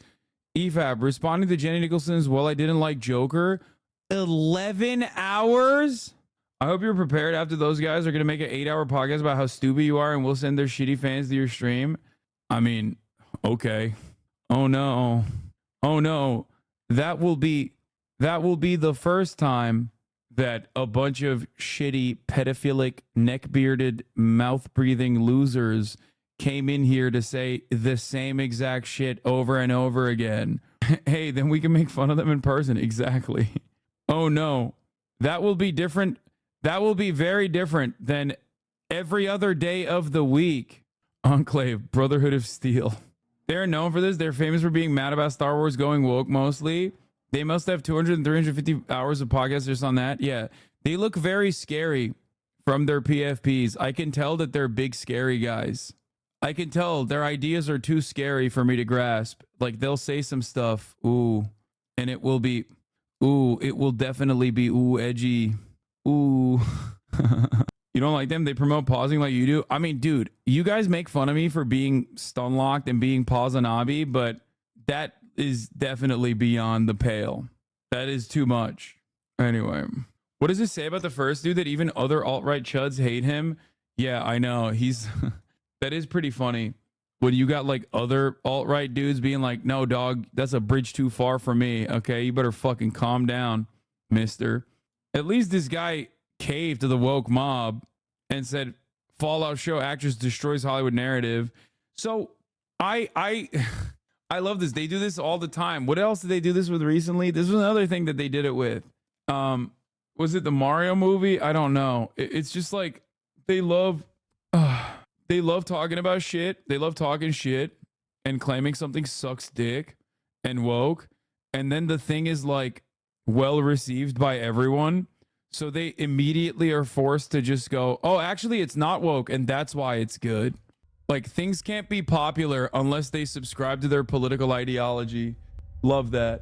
EFAB responding to Jenny Nicholson's "Well, I didn't like Joker." 11 hours. I hope you're prepared after those guys are gonna make an 8-hour podcast about how stupid you are, and we'll send their shitty fans to your stream. I mean, okay. Oh no. That will be the first time that a bunch of shitty, pedophilic, neck-bearded, mouth-breathing losers came in here to say the same exact shit over and over again. Hey, then we can make fun of them in person. Exactly. Oh no. That will be different. That will be very different than every other day of the week. Enclave, Brotherhood of Steel. They're known for this. They're famous for being mad about Star Wars going woke mostly. They must have 200 and 350 hours of podcasts just on that. Yeah. They look very scary from their PFPs. I can tell that they're big, scary guys. I can tell their ideas are too scary for me to grasp. Like, they'll say some stuff. Ooh. And it will be, ooh, it will definitely be, ooh, edgy. Ooh. You don't like them? They promote pausing like you do? I mean, dude, you guys make fun of me for being stun locked and being HasanAbi, but that is definitely beyond the pale. That is too much. Anyway, what does it say about the first dude that even other alt-right chuds hate him? Yeah, I know. He's that is pretty funny. When you got like other alt-right dudes being like, no, dog, that's a bridge too far for me. Okay, you better fucking calm down, mister. At least this guy caved to the woke mob and said Fallout show actress destroys Hollywood narrative. So I love this. They do this all the time. What else did they do this with recently? This was another thing that they did it with. Was it the Mario movie? I don't know. It's just like they love talking about shit. They love talking shit and claiming something sucks dick and woke. And then the thing is like well received by everyone. So they immediately are forced to just go, oh, actually, it's not woke. And that's why it's good. Like, things can't be popular unless they subscribe to their political ideology. Love that.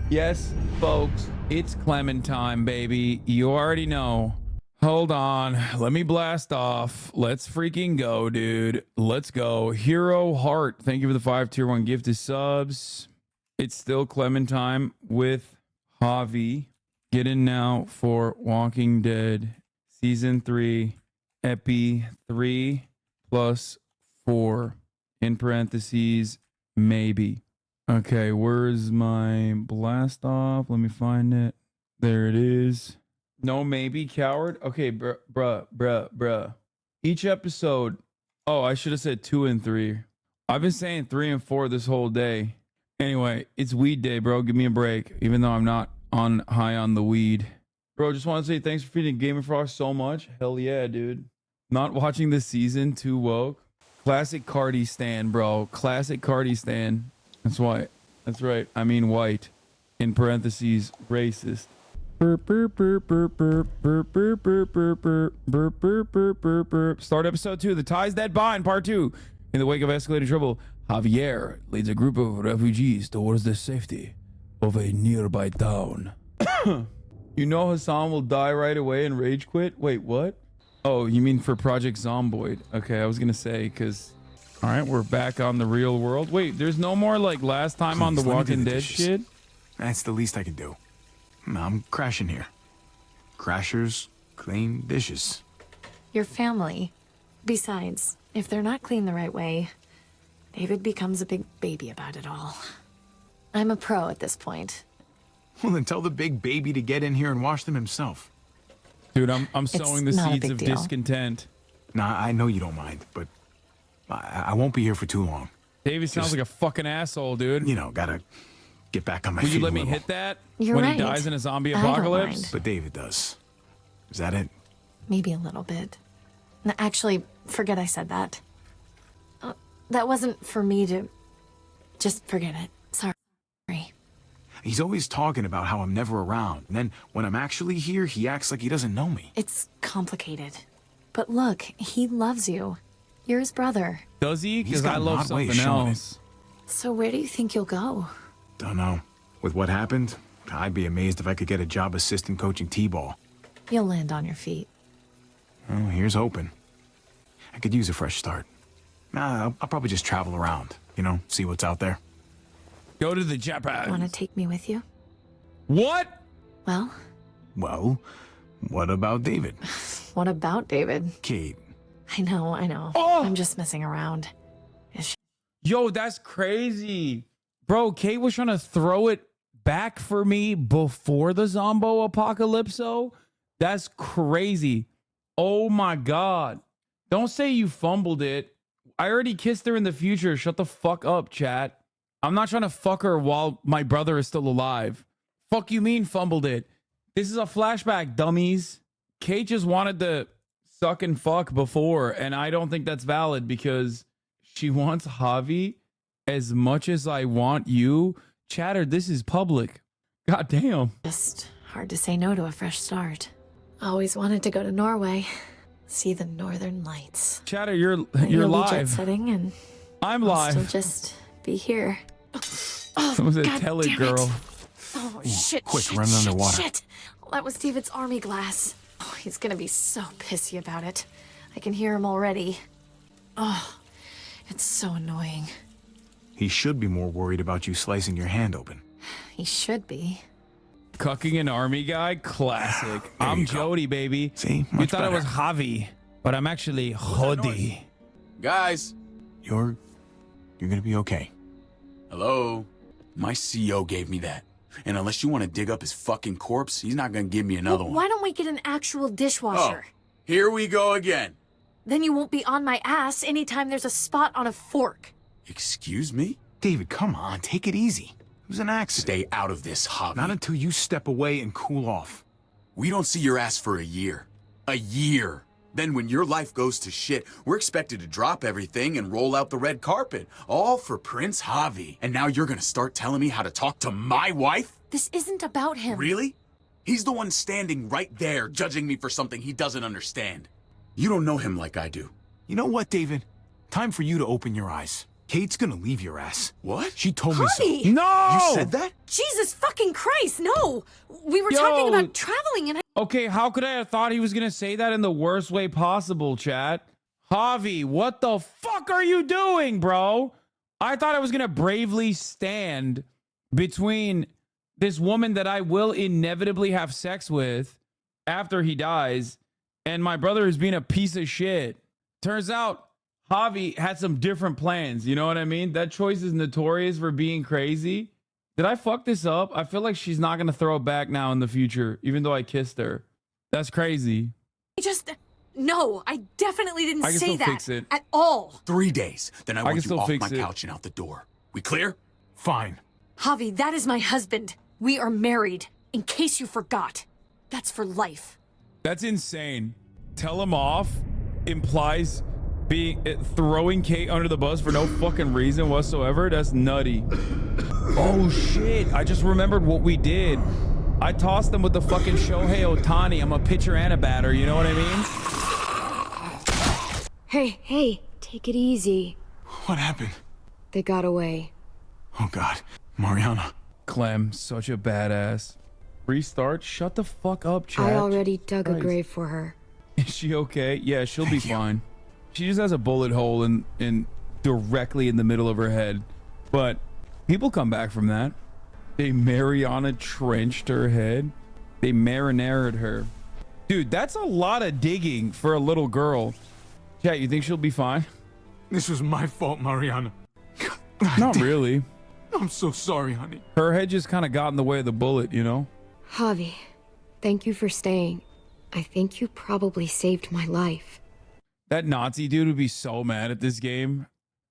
Yes, folks, it's Clementine, baby. You already know. Hold on. Let me blast off. Let's freaking go, dude. Let's go. Hero Heart. Thank you for the 5 tier 1 gifted subs. It's still Clementine with Javi. Get in now for Walking Dead Season 3, Epi 3+4, in parentheses, maybe. Okay, where's my blast off? Let me find it. There it is. No, maybe, coward. Okay, bruh. Each episode. Oh, I should have said 2 and 3. I've been saying 3 and 4 this whole day. Anyway, it's weed day, bro. Give me a break, even though I'm not high on the weed. Bro, just want to say thanks for feeding Game of Frost so much. Hell yeah, dude. Not watching this season, too woke. Classic Cardi stan, bro. Classic Cardi stan. That's why. That's right. I mean white. In parentheses, racist. Start episode 2. The ties that bind, part 2. In the wake of escalating trouble, Javier leads a group of refugees towards the safety of a nearby town. You know Hasan will die right away and rage quit? Wait, what? Oh, you mean for Project Zomboid. Okay, I was gonna say, because... Alright, we're back on the real world. Wait, there's no more, like, last time on The Walking Dead shit? That's the least I can do. I'm crashing here. Crashers clean dishes. Your family. Besides, if they're not clean the right way, David becomes a big baby about it all. I'm a pro at this point. Well, then tell the big baby to get in here and wash them himself. Dude, I'm sowing the seeds of discontent. Nah, I know you don't mind, but I won't be here for too long. David sounds like a fucking asshole, dude. You know, gotta get back on my feet. Will you let a me little. hit that You're when right. he dies in a zombie I don't apocalypse? mind. But David does. Is that it? Maybe a little bit. No, actually, forget I said that. That wasn't for me to... Just forget it. Sorry. He's always talking about how I'm never around. And then when I'm actually here, he acts like he doesn't know me. It's complicated. But look, he loves you. You're his brother. Does he? He's Because got I an love odd way of something showing else. So where do you think you'll go? Don't know. With what happened, I'd be amazed if I could get a job assistant coaching T-ball. You'll land on your feet. Well, here's hoping. I could use a fresh start. I'll probably just travel around, you know, see what's out there. Go to the Japan. Want to take me with you? What? Well, what about David? what about David? Kate. I know. Oh! I'm just messing around. Yo, that's crazy. Bro, Kate was trying to throw it back for me before the Zombo apocalypso. That's crazy. Oh my God. Don't say you fumbled it. I already kissed her in the future. Shut the fuck up, chat. I'm not trying to fuck her while my brother is still alive. Fuck you mean fumbled it? This is a flashback, dummies. Kate just wanted to suck and fuck before, and I don't think that's valid because she wants Javi as much as I want you. Chatter, this is public. God damn. Just hard to say no to a fresh start. Always wanted to go to Norway, see the northern lights. Chatter, you're You'll be live. jet setting and I'm I'll live. still just be here. Oh, Someone said, God tell it, damn girl. Oh, shit, quick, shit, run shit, underwater. shit. Well, that was David's army glass. Oh, he's gonna be so pissy about it. I can hear him already. Oh, it's so annoying. He should be more worried about you slicing your hand open. He should be. Cucking an army guy? Classic. I'm Jody, baby. See? You Much thought I better. was Javi, but I'm actually Hodi. Guys, You're gonna be okay. hello. My CEO gave me that. And unless you want to dig up his fucking corpse, he's not gonna give me another one. Why don't we get an actual dishwasher? Here we go again. Then you won't be on my ass anytime there's a spot on a fork. Excuse me? David, come on, take it easy. It was an accident. Stay out of this, Javi. Not until you step away and cool off. We don't see your ass for a year. A year. Then when your life goes to shit, we're expected to drop everything and roll out the red carpet. All for Prince Javi. And now you're gonna start telling me how to talk to my wife? This isn't about him. Really? He's the one standing right there, judging me for something he doesn't understand. You don't know him like I do. You know what, David? Time for you to open your eyes. Kate's gonna leave your ass. What? She told me so. Honey! No! You said that? Jesus fucking Christ, no! We were talking about traveling and... Okay, how could I have thought he was gonna say that in the worst way possible, chat? Javi, what the fuck are you doing, bro? I thought I was gonna bravely stand between this woman that I will inevitably have sex with after he dies and my brother who's being a piece of shit. Turns out Javi had some different plans, you know what I mean? That choice is notorious for being crazy. Did I fuck this up? I feel like she's not gonna throw it back now in the future, even though I kissed her. That's crazy. No, I definitely didn't I can say still that fix it. at all. 3 days. Then I I want can you still off fix my it. couch and out the door. We clear? Fine. Javi, that is my husband. We are married, in case you forgot. That's for life. That's insane. Tell him off implies throwing Kate under the bus for no fucking reason whatsoever. That's nutty. Oh shit, I just remembered what we did. I tossed them with the fucking Shohei Ohtani. I'm a pitcher and a batter, you know what I mean? Hey, take it easy. What happened? They got away. Oh God, Mariana. Clem, such a badass. Restart? Shut the fuck up, chat. I already dug a Christ. grave for her. Is she okay? Yeah, she'll be fine. She just has a bullet hole in directly in the middle of her head. But people come back from that. They Mariana trenched her head. They marinated her. Dude, that's a lot of digging for a little girl. Chat, you think she'll be fine? This was my fault, Mariana. Not really. I'm so sorry, honey. Her head just kind of got in the way of the bullet, you know? Javi, thank you for staying. I think you probably saved my life. That Nazi dude would be so mad at this game.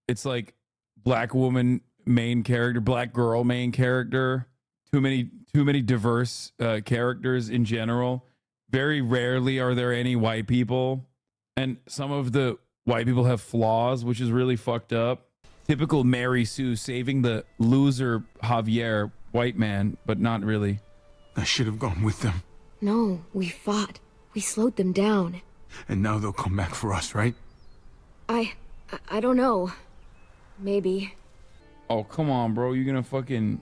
It's like black woman main character, black girl main character. Too many diverse characters in general. Very rarely are there any white people. And some of the white people have flaws, which is really fucked up. Typical Mary Sue saving the loser Javier, white man, but not really. I should have gone with them. No, we fought. We slowed them down. And now they'll come back for us, right? I don't know. Maybe. Oh, come on, bro. You're gonna fucking...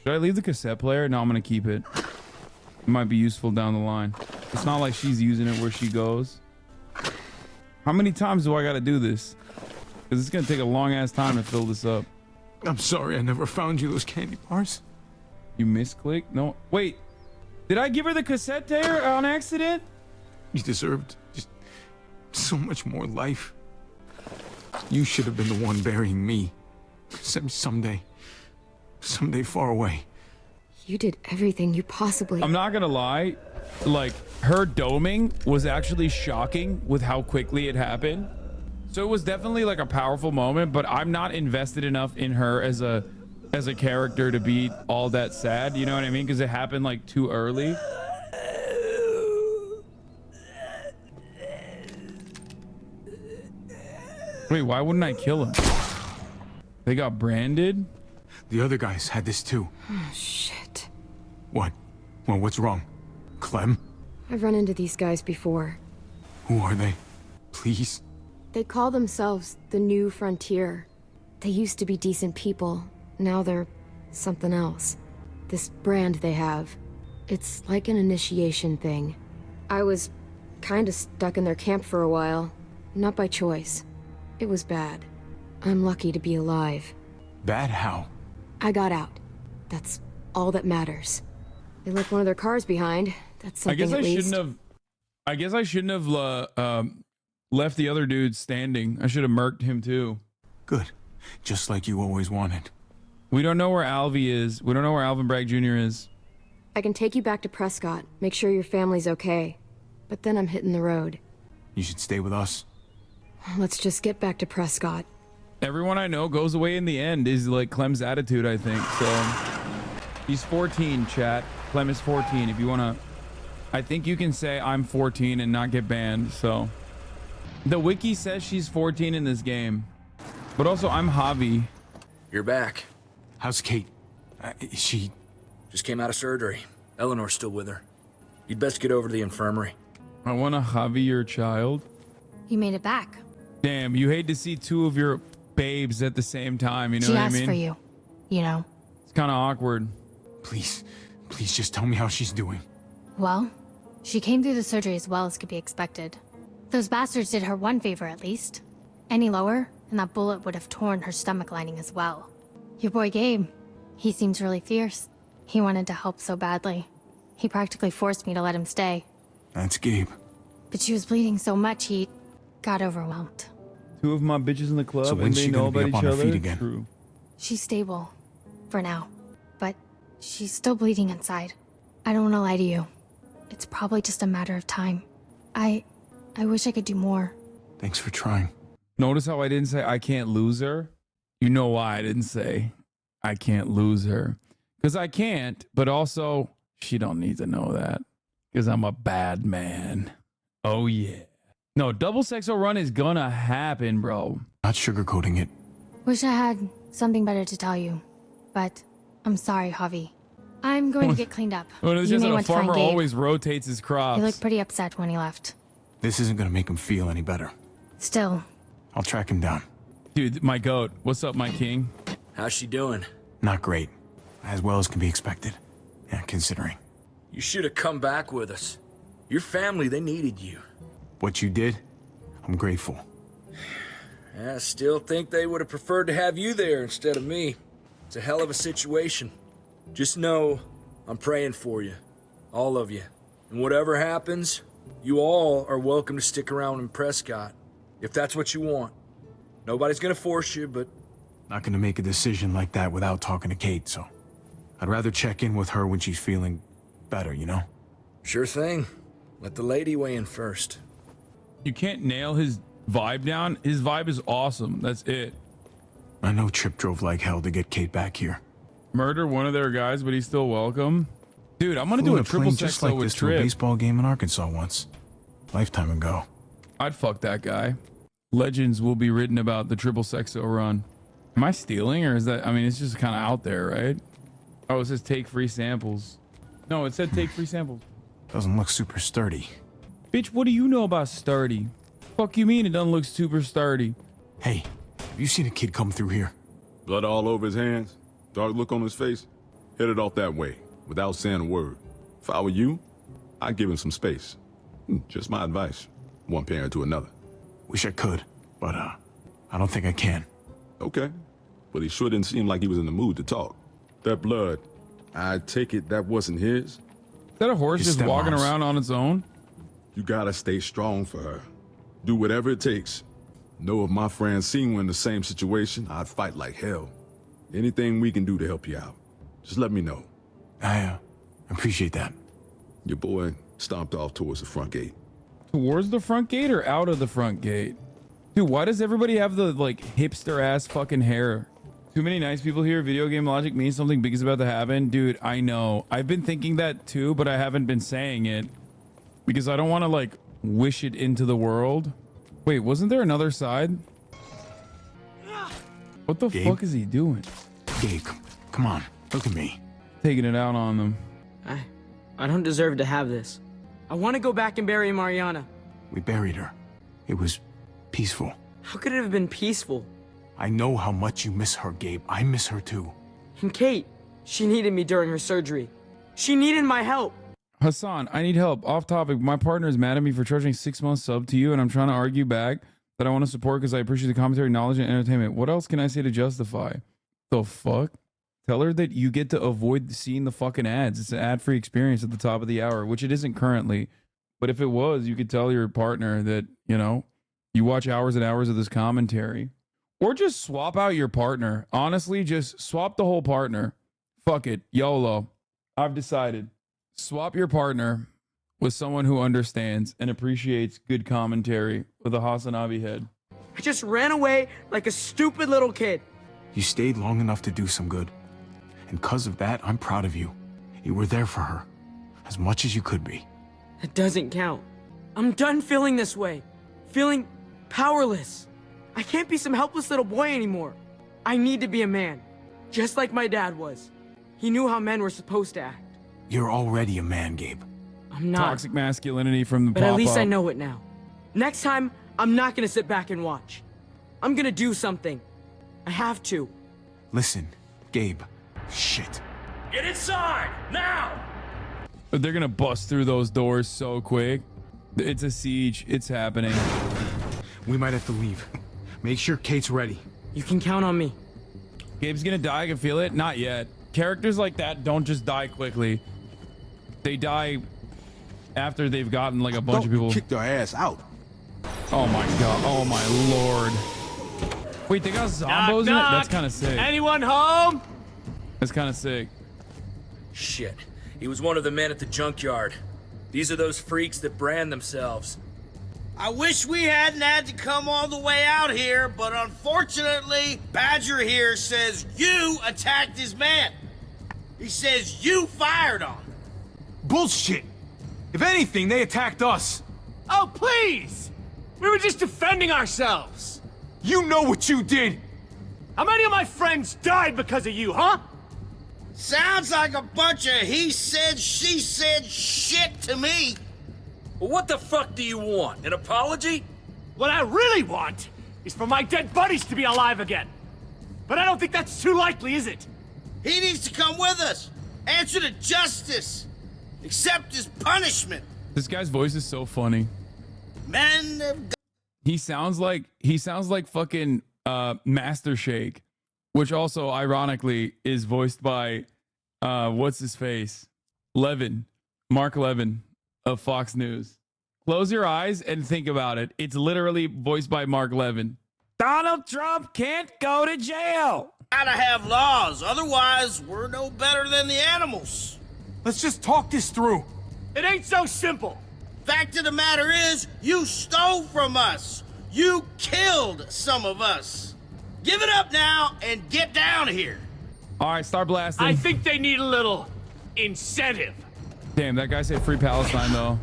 Should I leave the cassette player? No, I'm gonna keep it. It might be useful down the line. It's not like she's using it where she goes. How many times do I gotta do this? Because it's gonna take a long ass time to fill this up. I'm sorry I never found you those candy bars. You misclicked? No. Wait. Did I give her the cassette there on accident? You deserved just so much more life. You should have been the one burying me. Someday far away. You did everything you possibly... I'm not gonna lie. Like, her doming was actually shocking with how quickly it happened. So it was definitely like a powerful moment, but I'm not invested enough in her as a character to be all that sad. You know what I mean? Because it happened like too early. Wait, why wouldn't I kill him? They got branded? The other guys had this too. Oh, shit. What? Well, what's wrong? Clem? I've run into these guys before. Who are they? Please? They call themselves the New Frontier. They used to be decent people. Now they're something else. This brand they have. It's like an initiation thing. I was kinda stuck in their camp for a while. Not by choice. It was bad. I'm lucky to be alive. Bad how? I got out. That's all that matters. They left one of their cars behind. That's something at least. I guess I shouldn't have left the other dude standing. I should have murked him too. Good. Just like you always wanted. We don't know where Alvy is. We don't know where Alvin Bragg Jr. is. I can take you back to Prescott, make sure your family's okay. But then I'm hitting the road. You should stay with us. Let's just get back to Prescott. Everyone I know goes away in the end is like Clem's attitude, I think. So he's 14, chat. Clem is 14. If you want to, I think you can say I'm 14 and not get banned. So the wiki says she's 14 in this game, but also I'm Javi. You're back. How's Kate? She just came out of surgery. Eleanor's still with her. You'd best get over to the infirmary. I want to Javi your child. You made it back. Damn, you hate to see two of your babes at the same time, you know She what I asked mean? for you, you know. It's kind of awkward. Please just tell me how she's doing. Well, she came through the surgery as well as could be expected. Those bastards did her one favor at least. Any lower, and that bullet would have torn her stomach lining as well. Your boy Gabe, he seems really fierce. He wanted to help so badly. He practically forced me to let him stay. That's Gabe. But she was bleeding so much he got overwhelmed. Two of my bitches in the club, So and when's they she know gonna be about up each on her other. feet again? True. She's stable, for now. But she's still bleeding inside. I don't want to lie to you. It's probably just a matter of time. I wish I could do more. Thanks for trying. Notice how I didn't say I can't lose her? You know why I didn't say I can't lose her. Because I can't, but also she don't need to know that. Because I'm a bad man. Oh yeah. No, double sexo run is gonna happen, bro. Not sugarcoating it. Wish I had something better to tell you. But I'm sorry, Javi. I'm going to get cleaned up. Well, it's You just may that a want to find farmer Gabe. always rotates his crops. He looked pretty upset when he left. This isn't gonna make him feel any better. Still, I'll track him down. Dude, my goat. What's up, my king? How's she doing? Not great. As well as can be expected. Yeah, considering. You should have come back with us. Your family, they needed you. What you did, I'm grateful. I still think they would have preferred to have you there instead of me. It's a hell of a situation. Just know I'm praying for you. All of you. And whatever happens, you all are welcome to stick around in Prescott. If that's what you want. Nobody's gonna force you, but... Not gonna make a decision like that without talking to Kate, so... I'd rather check in with her when she's feeling better, you know? Sure thing. Let the lady weigh in first. You can't nail his vibe down. His vibe is awesome. That's it. I know Trip drove like hell to get Kate back here. Murder one of their guys, but he's still welcome. Dude, I'm gonna do a triple just sexo like with this to a Trip. baseball game in Arkansas once. Lifetime ago. I'd fuck that guy. Legends will be written about the triple sexo run. Am I stealing, or is that? I mean, it's just kind of out there, right? Oh, it says take free samples. No, it said take free samples. Doesn't look super sturdy. Bitch, what do you know about sturdy? Fuck you mean it doesn't look super sturdy? Hey, have you seen a kid come through here? Blood all over his hands, dark look on his face. Headed off that way, without saying a word. If I were you, I'd give him some space. Just my advice. One parent to another. Wish I could, but I don't think I can. Okay, but he sure didn't seem like he was in the mood to talk. That blood, I take it that wasn't his? Is that a horse just walking around on its own? You gotta stay strong for her. Do whatever it takes. Know if my friend seen one in the same situation, I'd fight like hell. Anything we can do to help you out, just let me know. I appreciate that. Your boy stomped off towards the front gate. Towards the front gate or out of the front gate? Dude, why does everybody have the like hipster ass fucking hair? Too many nice people here. Video game logic means something big is about to happen. Dude, I know. I've been thinking that too, but I haven't been saying it because I don't want to like wish it into the world. Wait, wasn't there another side? What the fuck is he doing? Gabe, come on. Look at me. Taking it out on them. I don't deserve to have this. I want to go back and bury Mariana. We buried her. It was peaceful. How could it have been peaceful? I know how much you miss her, Gabe. I miss her too. And Kate, she needed me during her surgery. She needed my help. Hasan, I need help. Off topic. My partner is mad at me for charging 6 months sub to you, and I'm trying to argue back that I want to support because I appreciate the commentary, knowledge, and entertainment. What else can I say to justify? The fuck? Tell her that you get to avoid seeing the fucking ads. It's an ad-free experience at the top of the hour, which it isn't currently. But if it was, you could tell your partner that, you know, you watch hours and hours of this commentary. Or just swap out your partner. Honestly, just swap the whole partner. Fuck it. YOLO. I've decided. Swap your partner with someone who understands and appreciates good commentary with a HasanAbi head. I just ran away like a stupid little kid. You stayed long enough to do some good. And because of that, I'm proud of you. You were there for her. As much as you could be. It doesn't count. I'm done feeling this way. Feeling powerless. I can't be some helpless little boy anymore. I need to be a man. Just like my dad was. He knew how men were supposed to act. You're already a man, Gabe. I'm not. Toxic masculinity from the But at least I pop-up. know it now. Next time, I'm not gonna sit back and watch. I'm gonna do something. I have to. Listen, Gabe. Shit. Get inside, now! They're gonna bust through those doors so quick. It's a siege. It's happening. We might have to leave. Make sure Kate's ready. You can count on me. Gabe's gonna die. I can feel it. Not yet. Characters like that don't just die quickly. They die after they've gotten like a bunch of people. Kick their ass out. Oh my god. Oh my lord. Wait, they got zombos in it? That's kind of sick. Anyone home? That's kind of sick. Shit. He was one of the men at the junkyard. These are those freaks that brand themselves. I wish we hadn't had to come all the way out here, but unfortunately, Badger here says you attacked his man. He says you fired on him. Bullshit! If anything, they attacked us. Oh, please! We were just defending ourselves. You know what you did! How many of my friends died because of you, huh? Sounds like a bunch of he said, she said shit to me. Well, what the fuck do you want? An apology? What I really want is for my dead buddies to be alive again. But I don't think that's too likely, is it? He needs to come with us. Answer to justice. Accept his punishment. This guy's voice is so funny. Men have got... He sounds like fucking Master Shake, which also ironically is voiced by what's his face? Levin. Mark Levin of Fox News. Close your eyes and think about it. It's literally voiced by Mark Levin. Donald Trump can't go to jail. Gotta have laws, otherwise we're no better than the animals. Let's just talk this through. It ain't so simple. Fact of the matter is, you stole from us. You killed some of us. Give it up now and get down here. All right, start blasting. I think they need a little incentive. Damn, that guy said free Palestine though.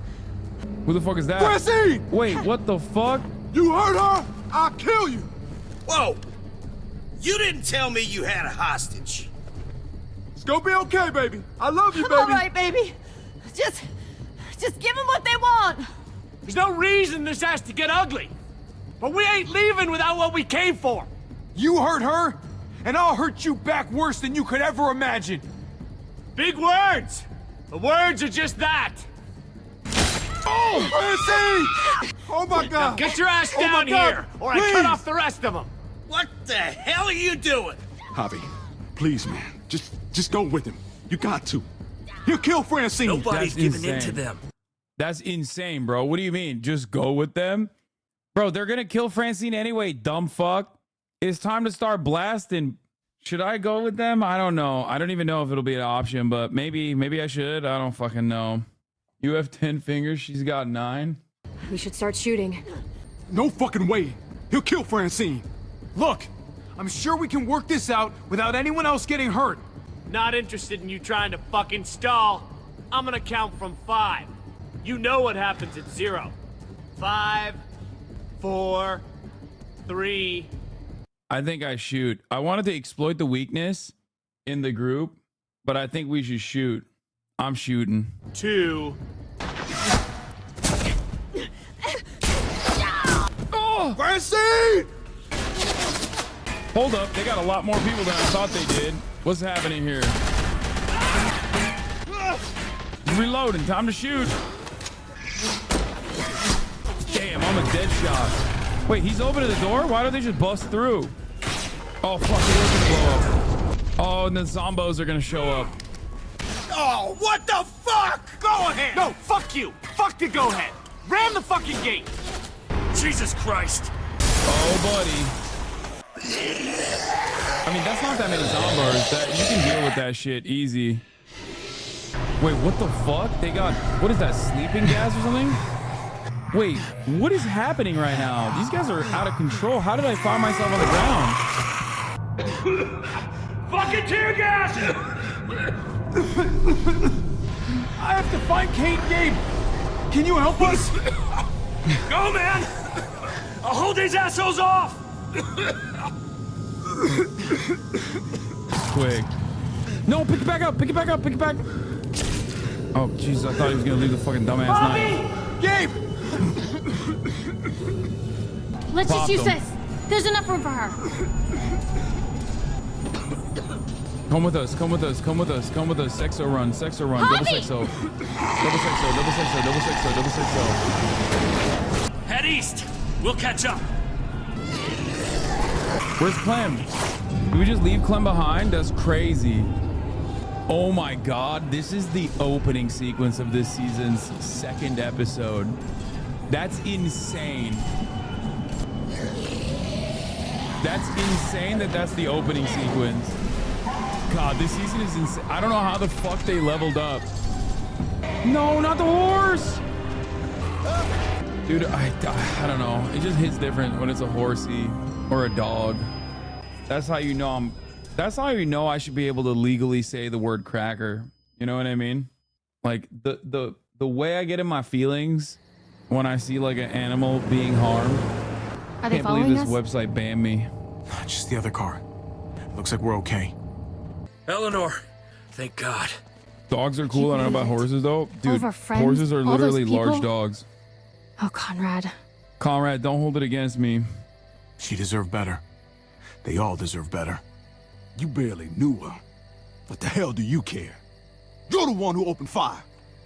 Who the fuck is that? Francine! Wait, what the fuck? You hurt her? I'll kill you. Whoa. You didn't tell me you had a hostage. It's gonna be okay, baby. I love you, baby. All right, baby. Just give them what they want. There's no reason this has to get ugly. But we ain't leaving without what we came for. You hurt her, and I'll hurt you back worse than you could ever imagine. Big words. The words are just that. Oh, Francine! Oh my God! Now get your ass Oh, down my God. here, or I Please. cut off the rest of them. What the hell are you doing? Javi, please, man. Just go with him. You got to. He'll kill Francine. Nobody's That's giving in insane. to them. That's insane, bro. What do you mean? Just go with them? Bro, they're gonna kill Francine anyway, dumb fuck. It's time to start blasting. Should I go with them? I don't know. I don't even know if it'll be an option, but maybe I should. I don't fucking know. You have 10 fingers, she's got 9. We should start shooting. No fucking way. He'll kill Francine. Look, I'm sure we can work this out without anyone else getting hurt. Not interested in you trying to fucking stall. I'm gonna count from 5. You know what happens at 0. 5, 4, 3. I think I shoot. I wanted to exploit the weakness in the group, but I think we should shoot. I'm shooting. 2. Oh! Francine! Hold up, they got a lot more people than I thought they did. What's happening here? Reloading, time to shoot. Damn, I'm a dead shot. Wait, he's opening the door? Why don't they just bust through? Oh, fuck, it is gonna blow up. Oh, and the zombos are gonna show up. Oh, what the fuck? Go ahead. No, fuck you. Fuck the go ahead. Ram the fucking gate. Jesus Christ. Oh, buddy. I mean, that's not that many zombos. That you can deal with that shit easy. Wait, what the fuck? They got, what is that, sleeping gas or something? Wait, what is happening right now? These guys are out of control. How did I find myself on the ground? Fucking tear gas! I have to find Kate and Gabe. Can you help us? Go, man! I'll hold these assholes off! Quick. No, pick it back up. Pick it back up. Pick it back. Oh, jeez. I thought he was going to leave the fucking dumbass knife. Gabe! Let's Pop just use them. this. There's enough room for her. Come with us. Come with us. Come with us. Come with us. Sexo run. Sexo run. Double Hobby! sexo. Double sexo. Double sexo. Double sexo. Double sexo. Head east. We'll catch up. Where's Clem? Did we just leave Clem behind? That's crazy. Oh my God. This is the opening sequence of this season's second episode. That's insane. That's insane that that's the opening sequence. God, this season is insane. I don't know how the fuck they leveled up. No, not the horse. Dude, I don't know. It just hits different when it's a horsey or a dog. That's how you know that's how you know I should be able to legally say the word cracker. You know what I mean? Like the way I get in my feelings when I see like an animal being harmed. Are they Can't believe following this us? website banned me. Just the other car. Looks like we're okay. Eleanor, thank God. Dogs are cool. I don't know about horses though. Dude, of our friends, horses are all those literally large people? dogs. Oh, Conrad. Conrad, don't hold it against me. She deserved better. They all deserve better. You barely knew her. What the hell do you care? You're the one who opened fire.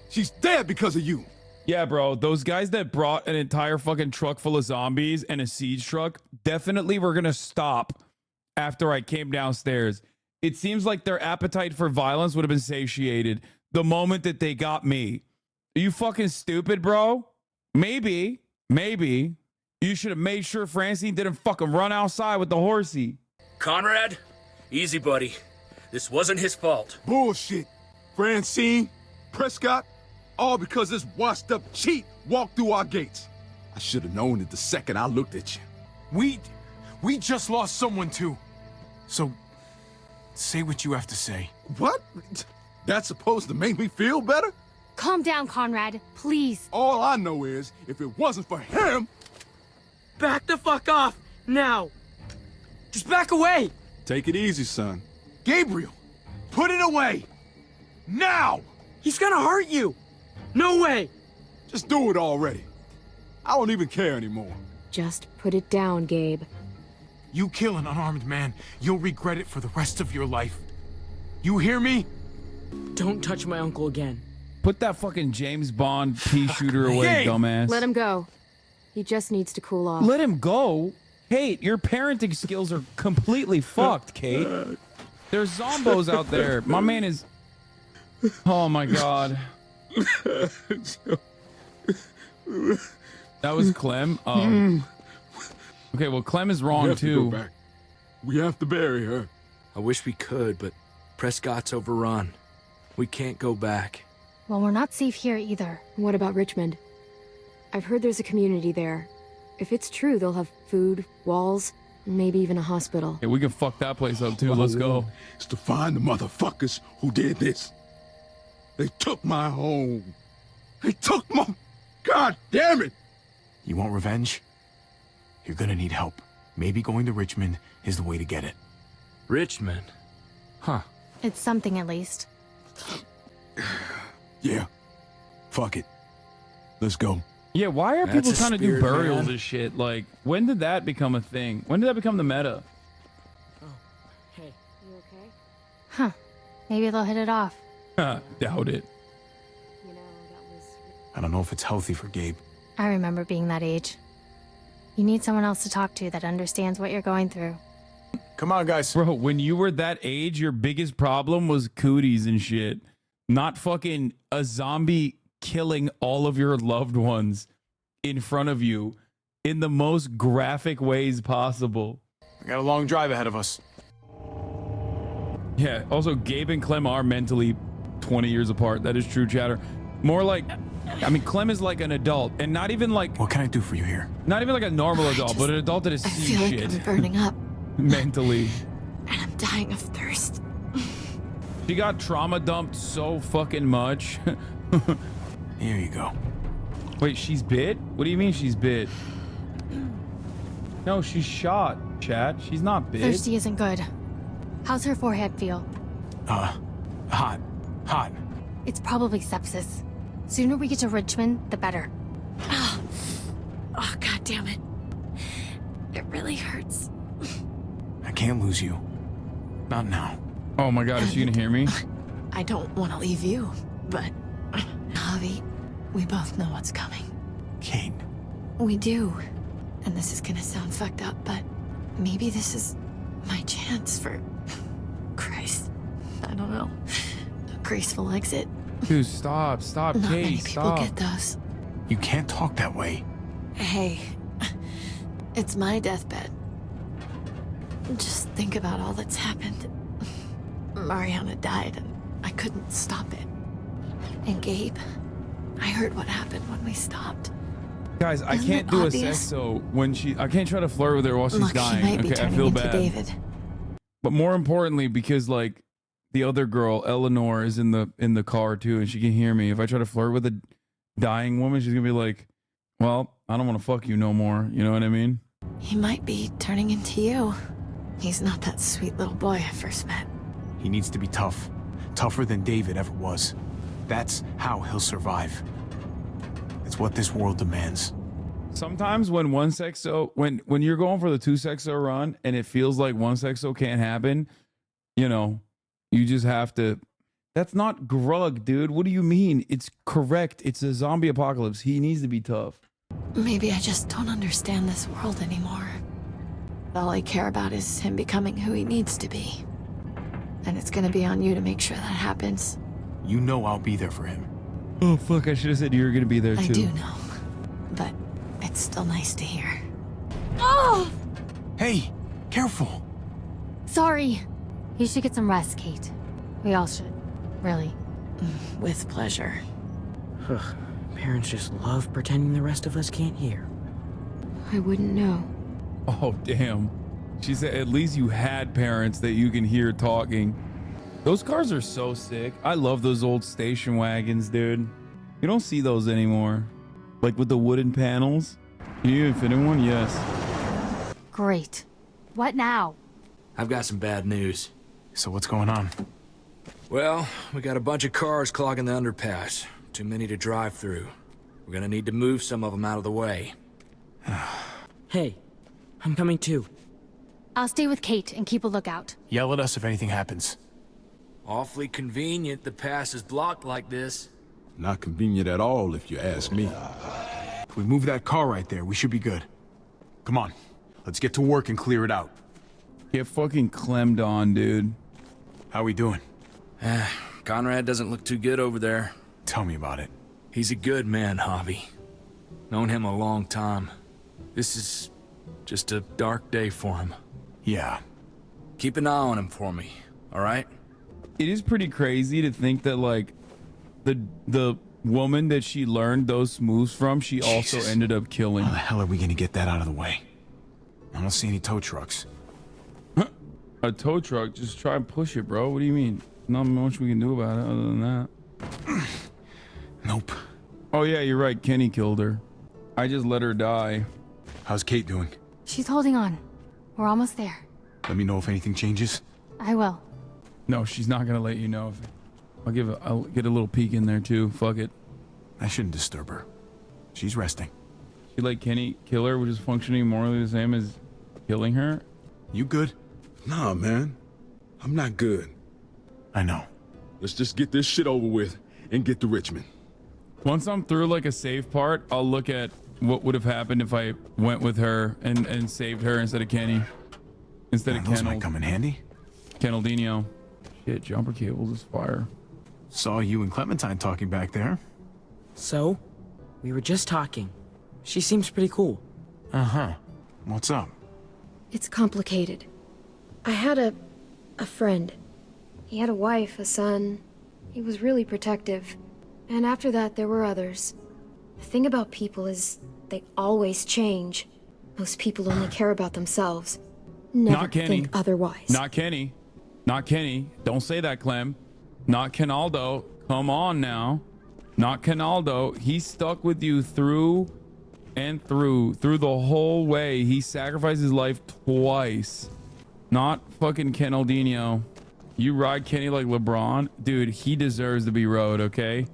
She's dead because of you. Yeah, bro. Those guys that brought an entire fucking truck full of zombies and a siege truck definitely were gonna stop after I came downstairs. It seems like their appetite for violence would have been satiated the moment that they got me. Are you fucking stupid, bro? Maybe you should have made sure Francine didn't fucking run outside with the horsey. Conrad, easy, buddy. This wasn't his fault. Bullshit. Francine, Prescott, all because this washed up cheat walked through our gates. I should have known it the second I looked at you. We just lost someone too. So say what you have to say. What? That's supposed to make me feel better? Calm down, Conrad. Please. All I know is, if it wasn't for him... Back the fuck off, now. Just back away. Take it easy, son. Gabriel, put it away. Now! He's gonna hurt you. No way. Just do it already. I don't even care anymore. Just put it down, Gabe. You kill an unarmed man, you'll regret it for the rest of your life. You hear me? Don't touch my uncle again. Put that fucking James Bond pea shooter away, Hey! dumbass. Let him go. He just needs to cool off. Let him go? Kate, your parenting skills are completely fucked, Kate. There's zombos out there. My man is... Oh my God. That was Clem? Okay, well, Clem is wrong too. We have to bury her. I wish we could, but Prescott's overrun. We can't go back. Well, we're not safe here either. What about Richmond? I've heard there's a community there. If it's true, they'll have food, walls, maybe even a hospital. Yeah, we can fuck that place up too. Let's go. It's to find the motherfuckers who did this. They took my home. They took my... God damn it! You want revenge? You're gonna need help. Maybe going to Richmond is the way to get it. Richmond? Huh. It's something at least. Yeah. Fuck it. Let's go. Yeah, why are That's people a trying to do spirit, burials man. and shit? Like, when did that become a thing? When did that become the meta? Hey. You okay? Huh. Maybe they'll hit it off. Doubt it. You know, that was... I don't know if it's healthy for Gabe. I remember being that age. You need someone else to talk to that understands what you're going through. Come on, guys. Bro, when you were that age, your biggest problem was cooties and shit. Not fucking a zombie killing all of your loved ones in front of you in the most graphic ways possible. We got a long drive ahead of us. Yeah, also Gabe and Clem are mentally 20 years apart. That is true, chatter. More like, I mean, Clem is like an adult, and not even like. What can I do for you here? Not even like a normal adult, but an adult that has I seen feel shit. like I'm burning up, Mentally. and I'm dying of thirst. She got trauma dumped so fucking much. Here you go. Wait, she's bit? What do you mean she's bit? No, she's shot, chat. She's not bit. Thirsty isn't good. How's her forehead feel? Hot. It's probably sepsis. Sooner we get to Richmond, the better. Oh, God damn it. It really hurts. I can't lose you. Not now. Oh my God, is she gonna hear me? I don't want to leave you, but Javi, we both know what's coming. Kate. We do. And this is gonna sound fucked up, but maybe this is my chance for Christ. I don't know. A graceful exit. Dude, stop, Not Kate, many people stop. get those. You can't talk that way. Hey, it's my deathbed. Just think about all that's happened. Mariana died and I couldn't stop it. And Gabe, I heard what happened when we stopped. Guys, I Isn't can't it do obvious? a sexo when I can't try to flirt with her while she's Look, dying. she might be Okay, I turning feel into bad. David. But more importantly, because like the other girl, Eleanor, is in the car too, and she can hear me. If I try to flirt with a dying woman, she's gonna be like, "Well, I don't want to fuck you no more." You know what I mean? He might be turning into you. He's not that sweet little boy I first met. He needs to be tough. Tougher than David ever was. That's how he'll survive. It's what this world demands. Sometimes when one sexo, when you're going for the two sexo run and it feels like one sexo can't happen, you know, you just have to. That's not grug, dude. What do you mean? It's correct. It's a zombie apocalypse. He needs to be tough. Maybe I just don't understand this world anymore. All I care about is him becoming who he needs to be. And it's gonna be on you to make sure that happens. You know I'll be there for him. Oh, fuck. I should have said you were going to be there too. I do know. But it's still nice to hear. Oh! Hey, careful. Sorry. You should get some rest, Kate. We all should. Really. With pleasure. Ugh, parents just love pretending the rest of us can't hear. I wouldn't know. Oh, damn. She said, at least you had parents that you can hear talking. Those cars are so sick. I love those old station wagons, dude. You don't see those anymore. Like with the wooden panels. Can you even fit in one? Yes. Great. What now? I've got some bad news. So what's going on? Well, we got a bunch of cars clogging the underpass. Too many to drive through. We're gonna need to move some of them out of the way. Hey, I'm coming too. I'll stay with Kate and keep a lookout. Yell at us if anything happens. Awfully convenient the pass is blocked like this. Not convenient at all, if you ask me. If we move that car right there, we should be good. Come on, let's get to work and clear it out. Get fucking clemmed on, dude. How we doing? Conrad doesn't look too good over there. Tell me about it. He's a good man, Javi. Known him a long time. This is just a dark day for him. Yeah. Keep an eye on him for me, all right? It is pretty crazy to think that like the woman that she learned those moves from, she also ended up killing. How the hell are we gonna get that out of the way? I don't see any tow trucks. A tow truck? Just try and push it, bro. What do you mean? Not much we can do about it other than that. Nope. Oh yeah, you're right. Kenny killed her. I just let her die. How's Kate doing? She's holding on. We're almost there. Let me know if anything changes. I will. No, she's not gonna let you know. I'll get a little peek in there too. Fuck it. I shouldn't disturb her. She's resting. She let Kenny kill her, which is functioning morally the same as killing her. You good? Nah, man. I'm not good. I know. Let's just get this shit over with and get to Richmond. Once I'm through like a save part, I'll look at what would have happened if I went with her and saved her instead of Kenny. Instead of those Kennel. might come in handy. Kennaldino. Shit, jumper cables is fire. Saw you and Clementine talking back there. So? We were just talking. She seems pretty cool. Uh-huh. What's up? It's complicated. I had a friend. He had a wife, a son. He was really protective. And after that, there were others. The thing about people is they always change. Most people only care about themselves. Never Not Kenny. think otherwise. Not Kenny. Not Kenny. Don't say that, Clem. Not Kenaldo. Come on now. Not Kenaldo. He stuck with you through and through the whole way. He sacrificed his life twice. Not fucking Kenaldinho. You ride Kenny like LeBron? Dude, he deserves to be rode, okay?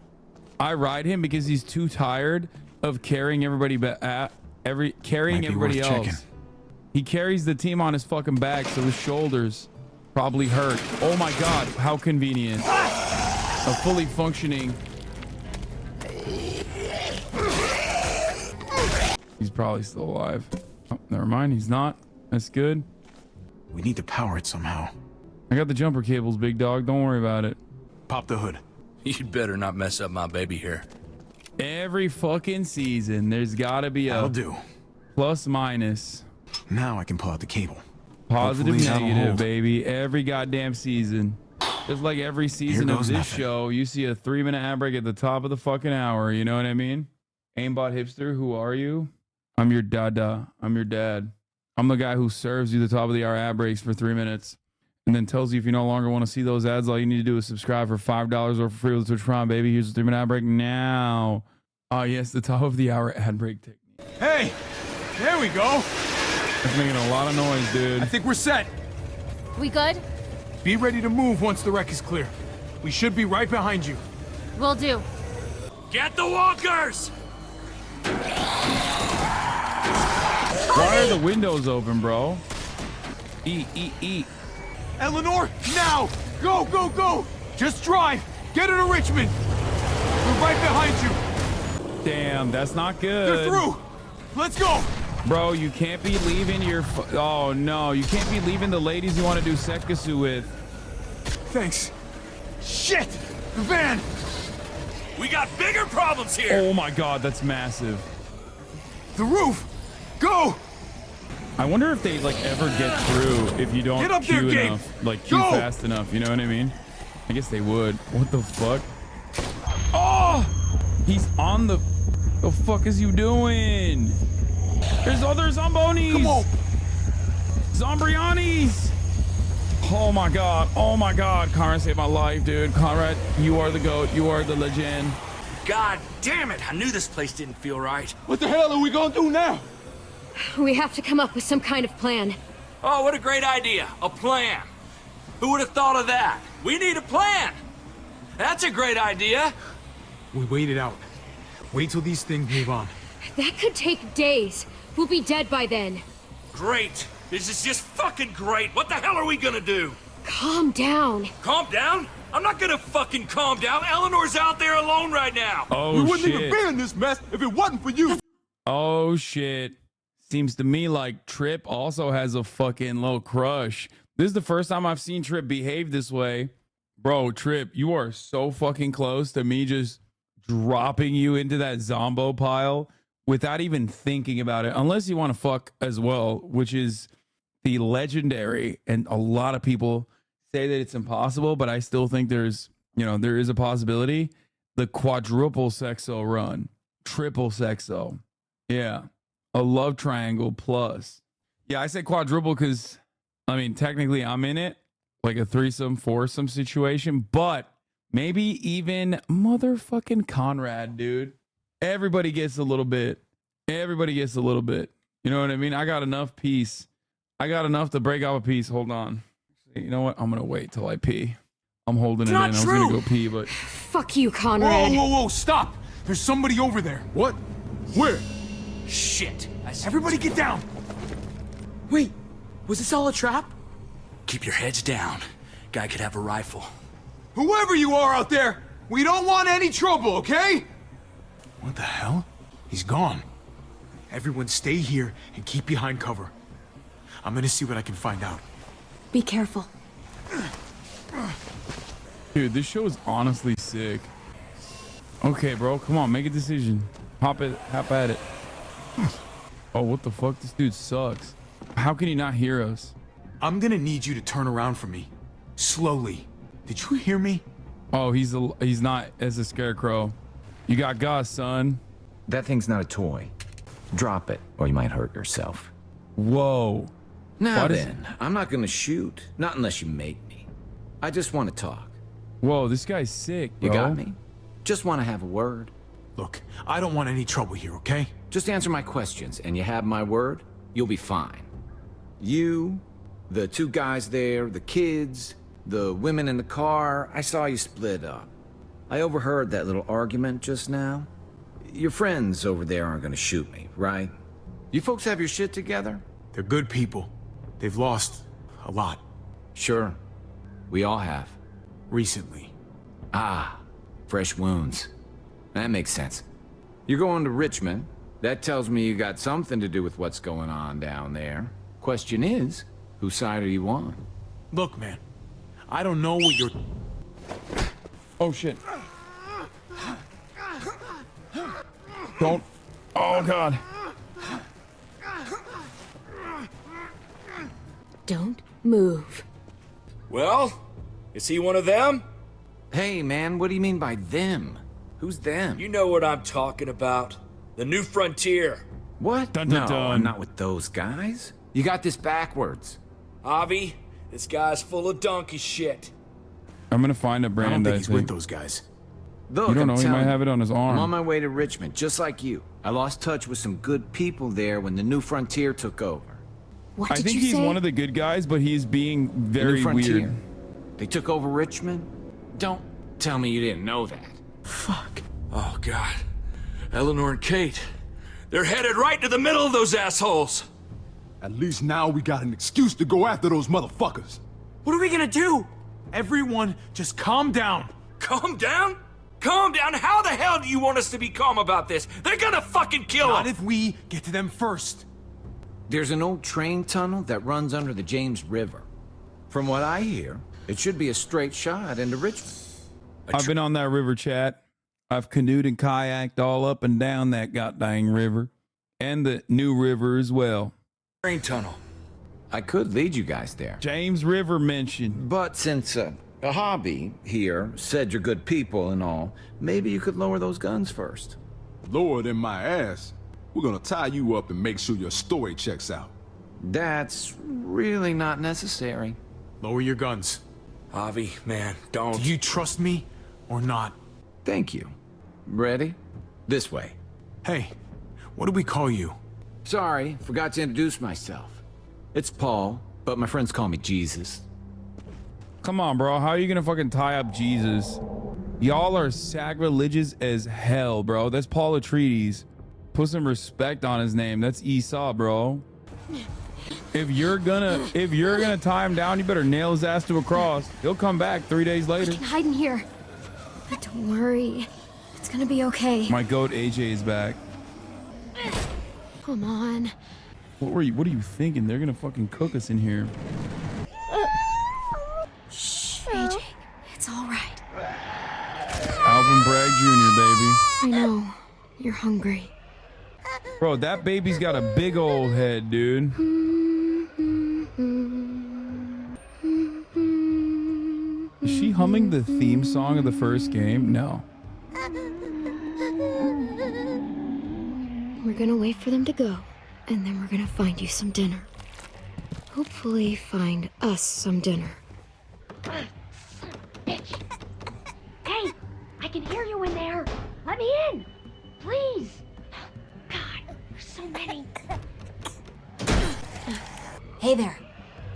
I ride him because he's too tired of carrying everybody everybody else. Checking. He carries the team on his fucking back, so his shoulders probably hurt. Oh my god, how convenient. A fully functioning. He's probably still alive. Oh, never mind, he's not. That's good. We need to power it somehow. I got the jumper cables, big dog. Don't worry about it. Pop the hood. You'd better not mess up my baby hair. Every fucking season, there's gotta be a That'll do. plus minus. Now I can pull out the cable. Positive, Hopefully that'll negative, hold. baby. Every goddamn season. Just like every season of this show, you see a 3-minute ad break at the top of the fucking hour. You know what I mean? Aimbot hipster, who are you? I'm your dada. I'm your dad. I'm the guy who serves you the top of the hour ad breaks for 3 minutes and then tells you if you no longer want to see those ads, all you need to do is subscribe for $5 or for free with Twitch Prime, baby. Here's the 3-minute ad break now. Oh, yes, the top of the hour ad break technique. Hey, there we go. That's making a lot of noise, dude. I think we're set. We good? Be ready to move once the wreck is clear. We should be right behind you. Will do. Get the walkers! Why are the windows open, bro? Eat. Eleanor, now! Go, go, go! Just drive! Get her to Richmond! We're right behind you! Damn, that's not good. They're through! Let's go! Bro, you can't be leaving your... Oh, no. You can't be leaving the ladies you want to do Sekatsu with. Thanks. Shit! The van! We got bigger problems here! Oh my god, that's massive. The roof! Go! I wonder if they, like, ever get through if you don't Get up there, queue Gabe. enough. Like, queue Go! fast enough. You know what I mean? I guess they would. What the fuck? Oh! He's on the... The fuck is you doing? There's other Zombonis! Come on! Zombrianis! Oh my god. Oh my god. Conrad saved my life, dude. Conrad, you are the GOAT. You are the legend. God damn it! I knew this place didn't feel right. What the hell are we gonna do now? We have to come up with some kind of plan. Oh, what a great idea. A plan. Who would have thought of that? We need a plan. That's a great idea. We wait it out. Wait till these things move on. That could take days. We'll be dead by then. Great. This is just fucking great. What the hell are we gonna do? Calm down. Calm down? I'm not gonna fucking calm down. Eleanor's out there alone right now. Oh, We wouldn't shit. even be in this mess if it wasn't for you. Oh, shit. Seems to me like Trip also has a fucking low crush. This is the first time I've seen Trip behave this way. Bro, Trip, you are so fucking close to me just dropping you into that Zombo pile without even thinking about it. Unless you want to fuck as well, which is the legendary. And a lot of people say that it's impossible, but I still think there's, there is a possibility. The quadruple sexo run. Triple sexo. Yeah. A love triangle plus. Yeah, I say quadruple because, technically I'm in it. Like a threesome, foursome situation. But maybe even motherfucking Conrad, dude. Everybody gets a little bit. Everybody gets a little bit. You know what I mean? I got enough peace. I got enough to break off a piece. Hold on. You know what? I'm going to wait till I pee. I'm holding it in. I was going to go pee, but... Fuck you, Conrad. Whoa, stop! There's somebody over there. What? Where? Shit. Everybody get down! Wait, was this all a trap? Keep your heads down. Guy could have a rifle. Whoever you are out there, we don't want any trouble, okay? What the hell? He's gone. Everyone stay here and keep behind cover. I'm gonna see what I can find out. Be careful. Dude, this show is honestly sick. Okay, bro, come on, make a decision. Hop at it. Oh, what the fuck? This dude sucks. How can he not hear us? I'm gonna need you to turn around for me. Slowly. Did you hear me? Oh, he's not as a scarecrow. You got Gus, son. That thing's not a toy. Drop it, or you might hurt yourself. Whoa. Now then, I'm not gonna shoot. Not unless you make me. I just want to talk. Whoa, this guy's sick, bro. You got me? Just want to have a word. Look, I don't want any trouble here, okay? Just answer my questions, and you have my word, you'll be fine. You, the two guys there, the kids, the women in the car, I saw you split up. I overheard that little argument just now. Your friends over there aren't gonna shoot me, right? You folks have your shit together? They're good people. They've lost a lot. Sure. We all have. Recently. Ah, fresh wounds. That makes sense. You're going to Richmond. That tells me you got something to do with what's going on down there. Question is, whose side are you on? Look, man. I don't know what you're... Oh, shit. Don't. Oh, God. Don't move. Well, is he one of them? Hey, man, what do you mean by them? Who's them? You know what I'm talking about. The New Frontier. What? Dun, dun, No, dun. I'm not with those guys. You got this backwards. Avi, this guy's full of donkey shit. I'm gonna find a I don't brand. think he's with those guys. Look, You don't I'm know, he might telling have it on his arm. I'm on my way to Richmond, just like you. I lost touch with some good people there when the New Frontier took over. What I did think you he's say? one of the good guys, but he's being The New very Frontier. weird. They took over Richmond? Don't tell me you didn't know that. Fuck. Oh, God. Eleanor and Kate. They're headed right to the middle of those assholes. At least now we got an excuse to go after those motherfuckers. What are we gonna do? Everyone, just calm down. Calm down? Calm down? How the hell do you want us to be calm about this? They're gonna fucking kill Not them. if we get to them first. There's an old train tunnel that runs under the James River. From what I hear, it should be a straight shot into Richmond. I've been on that river, chat. I've canoed and kayaked all up and down that goddamn river. And the new river as well. Train tunnel. I could lead you guys there. James River mentioned. But since a hobby here said you're good people and all, maybe you could lower those guns first. Lower than my ass. We're gonna tie you up and make sure your story checks out. That's really not necessary. Lower your guns. Avi, man, don't. Do you trust me or not? Thank you. Ready? This way. Hey, what do we call you? Sorry, forgot to introduce myself. It's Paul, but my friends call me Jesus. Come on, bro. How are you gonna fucking tie up Jesus? Y'all are sacrilegious as hell, bro. That's Paul Atreides. Put some respect on his name. That's Esau, bro. If you're gonna tie him down, you better nail his ass to a cross. He'll come back 3 days later. I can hide in here. Don't worry. It's gonna be okay. My goat AJ is back. Come on. What are you thinking? They're gonna fucking cook us in here. Shh, AJ. It's all right. Alvin Bragg Jr., baby. I know. You're hungry. Bro, that baby's got a big old head, dude. Is she humming the theme song of the first game? No. We're gonna wait for them to go, and then we're gonna find you some dinner. Hopefully find us some dinner. Bitch! Hey! I can hear you in there! Let me in! Please! God, there's so many. Hey there.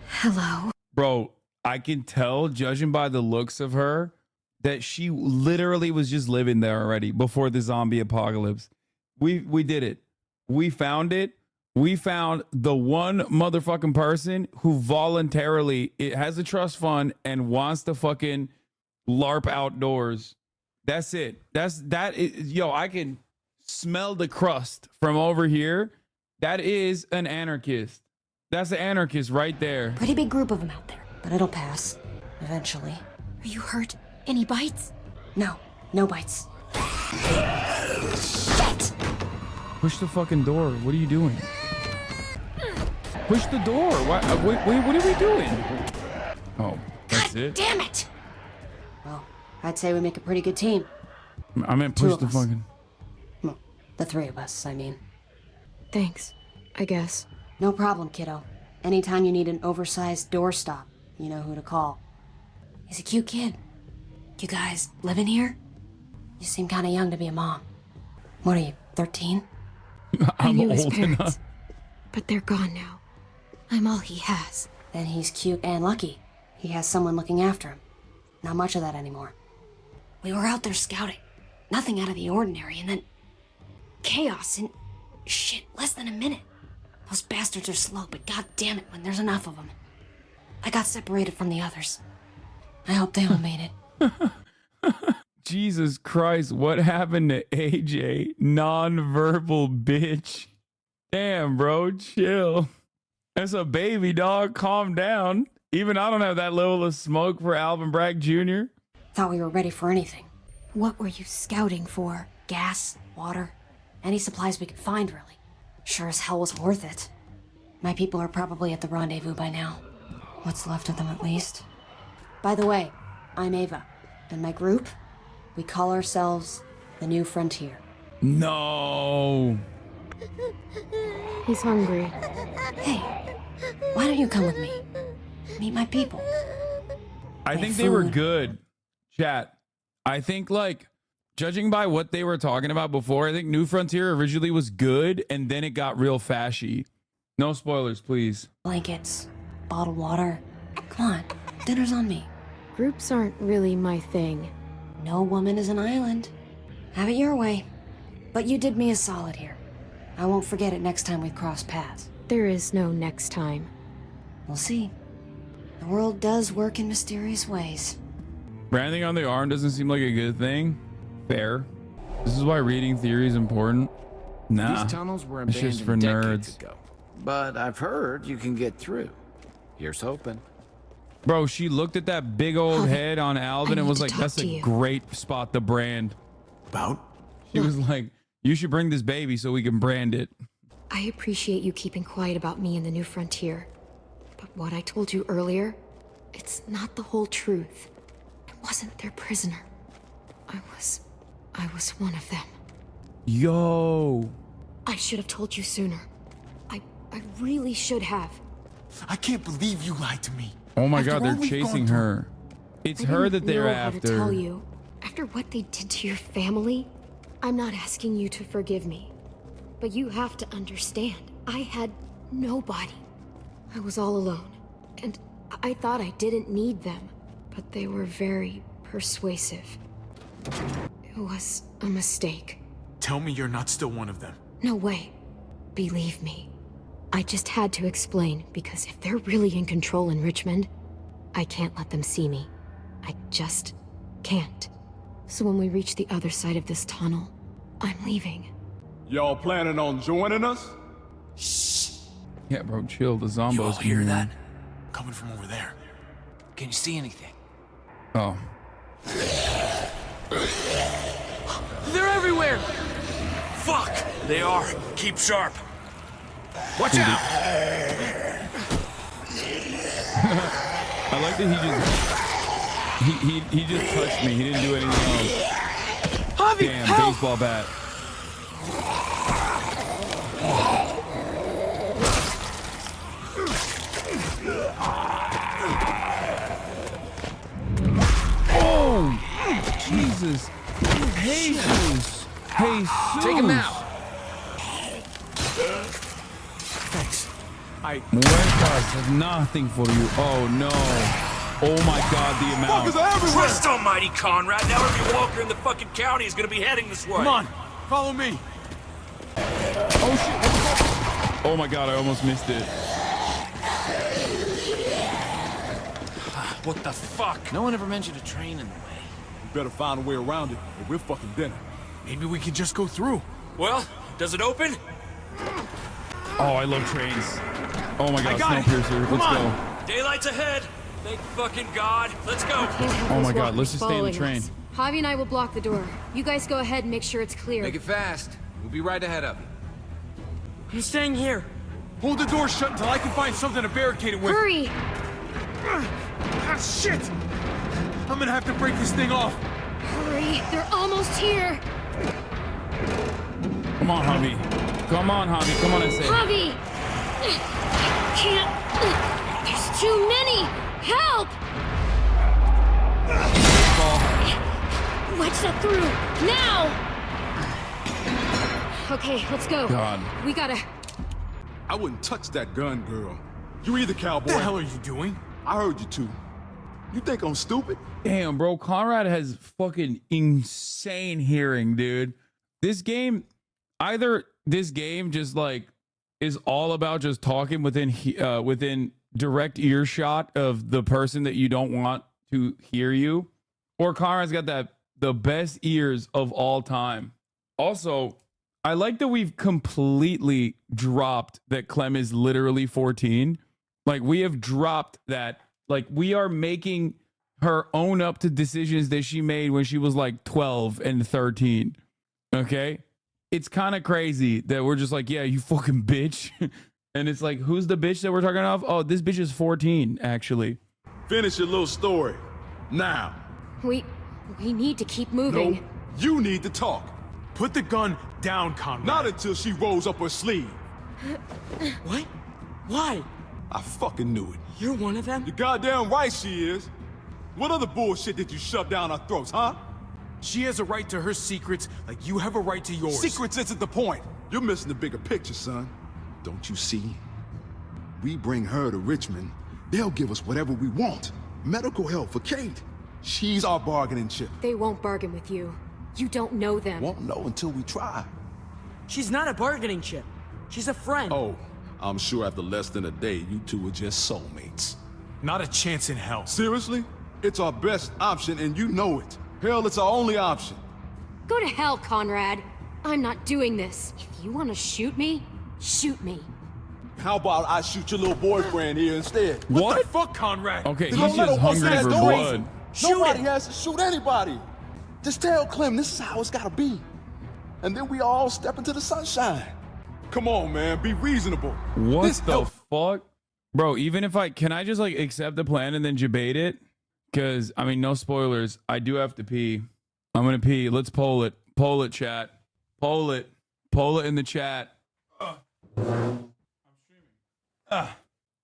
Hello. Bro, I can tell, judging by the looks of her, that she literally was just living there already before the zombie apocalypse. We did it. We found it. We found the one motherfucking person who voluntarily has a trust fund and wants to fucking LARP outdoors. That's it. Yo, I can smell the crust from over here. That is an anarchist. That's an anarchist right there. Pretty big group of them out there, but it'll pass. Eventually. Are you hurt? Any bites? No. No bites. Shit! Push the fucking door. What are you doing? Push the door. What are we doing? Oh, that's it? Damn it! Well, I'd say we make a pretty good team. I meant Two push of the us. fucking. Well, the three of us, I mean. Thanks, I guess. No problem, kiddo. Anytime you need an oversized doorstop, you know who to call. He's a cute kid. You guys living here? You seem kind of young to be a mom. What are you, 13? I knew his old parents, enough. but they're gone now. I'm all he has. Then he's cute and lucky. He has someone looking after him. Not much of that anymore. We were out there scouting. Nothing out of the ordinary, and then... chaos in... shit, less than a minute. Those bastards are slow, but god damn it when there's enough of them. I got separated from the others. I hope they all made it. Jesus Christ, what happened to AJ? Non-verbal bitch. Damn, bro, chill. That's a baby, dog. Calm down. Even I don't have that level of smoke for Alvin Bragg Jr. Thought we were ready for anything. What were you scouting for? Gas, water, any supplies we could find, really. Sure as hell was worth it. My people are probably at the rendezvous by now. What's left of them, at least. By the way, I'm Ava, and my group, we call ourselves the New Frontier. No. He's hungry. Hey, why don't you come with me? Meet my people. I Make think they were food. good. Chat. I think, like, judging by what they were talking about before, I think New Frontier originally was good, and then it got real fashy. No spoilers, please. Blankets, bottled water. Come on, dinner's on me. Groups aren't really my thing. No woman is an island. Have it your way. But you did me a solid here. I won't forget it next time we cross paths. There is no next time. We'll see. The world does work in mysterious ways. Branding on the arm doesn't seem like a good thing. Fair. This is why reading theory is important. Nah, These tunnels were it's abandoned just for decades nerds. ago. But I've heard you can get through. Here's hoping. Bro, she looked at that big old head on Alvin and was like, that's a great spot to brand. About? She was like, you should bring this baby so we can brand it. I appreciate you keeping quiet about me and the New Frontier. But what I told you earlier, it's not the whole truth. I wasn't their prisoner. I was one of them. Yo. I should have told you sooner. I really should have. I can't believe you lied to me. Oh my After God, all they're we've gone chasing through. her. It's I her didn't that they're know how to tell after. you. After what they did to your family, I'm not asking you to forgive me. But you have to understand, I had nobody. I was all alone. And I thought I didn't need them. But they were very persuasive. It was a mistake. Tell me you're not still one of them. No way. Believe me. I just had to explain, because if they're really in control in Richmond, I can't let them see me. I just can't. So when we reach the other side of this tunnel, I'm leaving. Y'all planning on joining us? Yeah, bro, chill. The zombos. You all hear that? Coming from over there. Can you see anything? Oh. They're everywhere! Fuck! They are. Keep sharp. Watch out! I like that he just touched me. He didn't do anything else. Javi, Damn, help! baseball bat. Oh, Jesus. Jesus. Jesus. Take him out. Thanks. Muertas has nothing for you. Oh, no. Oh, my God, the amount. Trust almighty Conrad. Now every walker in the fucking county is gonna be heading this way. Come on, follow me. Oh, shit. Oh, my God, I almost missed it. What the fuck? No one ever mentioned a train in the way. We better find a way around it, or we're fucking dinner. Maybe we can just go through. Well, does it open? Oh, I love trains. Oh, my God, got it. Snowpiercer. Come Let's on. go. Daylight's ahead. Thank fucking God. Let's go. Oh, my God, let's just stay in the train. Javi and I will block the door. You guys go ahead and make sure it's clear. Make it fast. We'll be right ahead of you. I'm staying here. Hold the door shut until I can find something to barricade it with. Hurry! Ah, shit! I'm gonna have to break this thing off. Hurry, they're almost here. Come on, Javi. Come on, Javi. Come on, I say. Javi! Can't. There's too many. Help! Wedge that through now. Okay, let's go. God. We gotta. I wouldn't touch that gun, girl. You either, cowboy. What the hell are you doing? I heard you too. You think I'm stupid? Damn, bro. Conrad has fucking insane hearing, dude. This game, either this game just like is all about just talking within direct earshot of the person that you don't want to hear you, or Conrad's got the best ears of all time. Also, I like that we've completely dropped that Clem is literally 14. Like, we have dropped that. Like, we are making her own up to decisions that she made when she was like 12 and 13. Okay? It's kind of crazy that we're just like, yeah, you fucking bitch. And it's like, who's the bitch that we're talking of? Oh, this bitch is 14, actually. Finish your little story. Now. We need to keep moving. No, you need to talk. Put the gun down, Conrad. Not until she rolls up her sleeve. What? Why? I fucking knew it. You're one of them? You're goddamn right she is. What other bullshit did you shove down our throats, huh? She has a right to her secrets like you have a right to yours. Secrets isn't the point. You're missing the bigger picture, son. Don't you see? We bring her to Richmond, they'll give us whatever we want. Medical help for Kate. She's our bargaining chip. They won't bargain with you. You don't know them. Won't know until we try. She's not a bargaining chip. She's a friend. Oh, I'm sure after less than a day, you two are just soulmates. Not a chance in hell. Seriously? It's our best option and you know it. Hell, it's our only option. Go to hell, Conrad. I'm not doing this. If you want to shoot me, shoot me. How about I shoot your little boyfriend here instead? What the fuck, Conrad? Okay, Then he's don't let just her walk hungry that for door. blood. Nobody has to shoot anybody. Just tell Clem this is how it's gotta be. And then we all step into the sunshine. Come on, man, be reasonable. What This the fuck? Bro, even if can I just like accept the plan and then debate it? Because, I mean, no spoilers. I do have to pee. I'm going to pee. Let's poll it. Poll it, chat. Poll it. Poll it in the chat.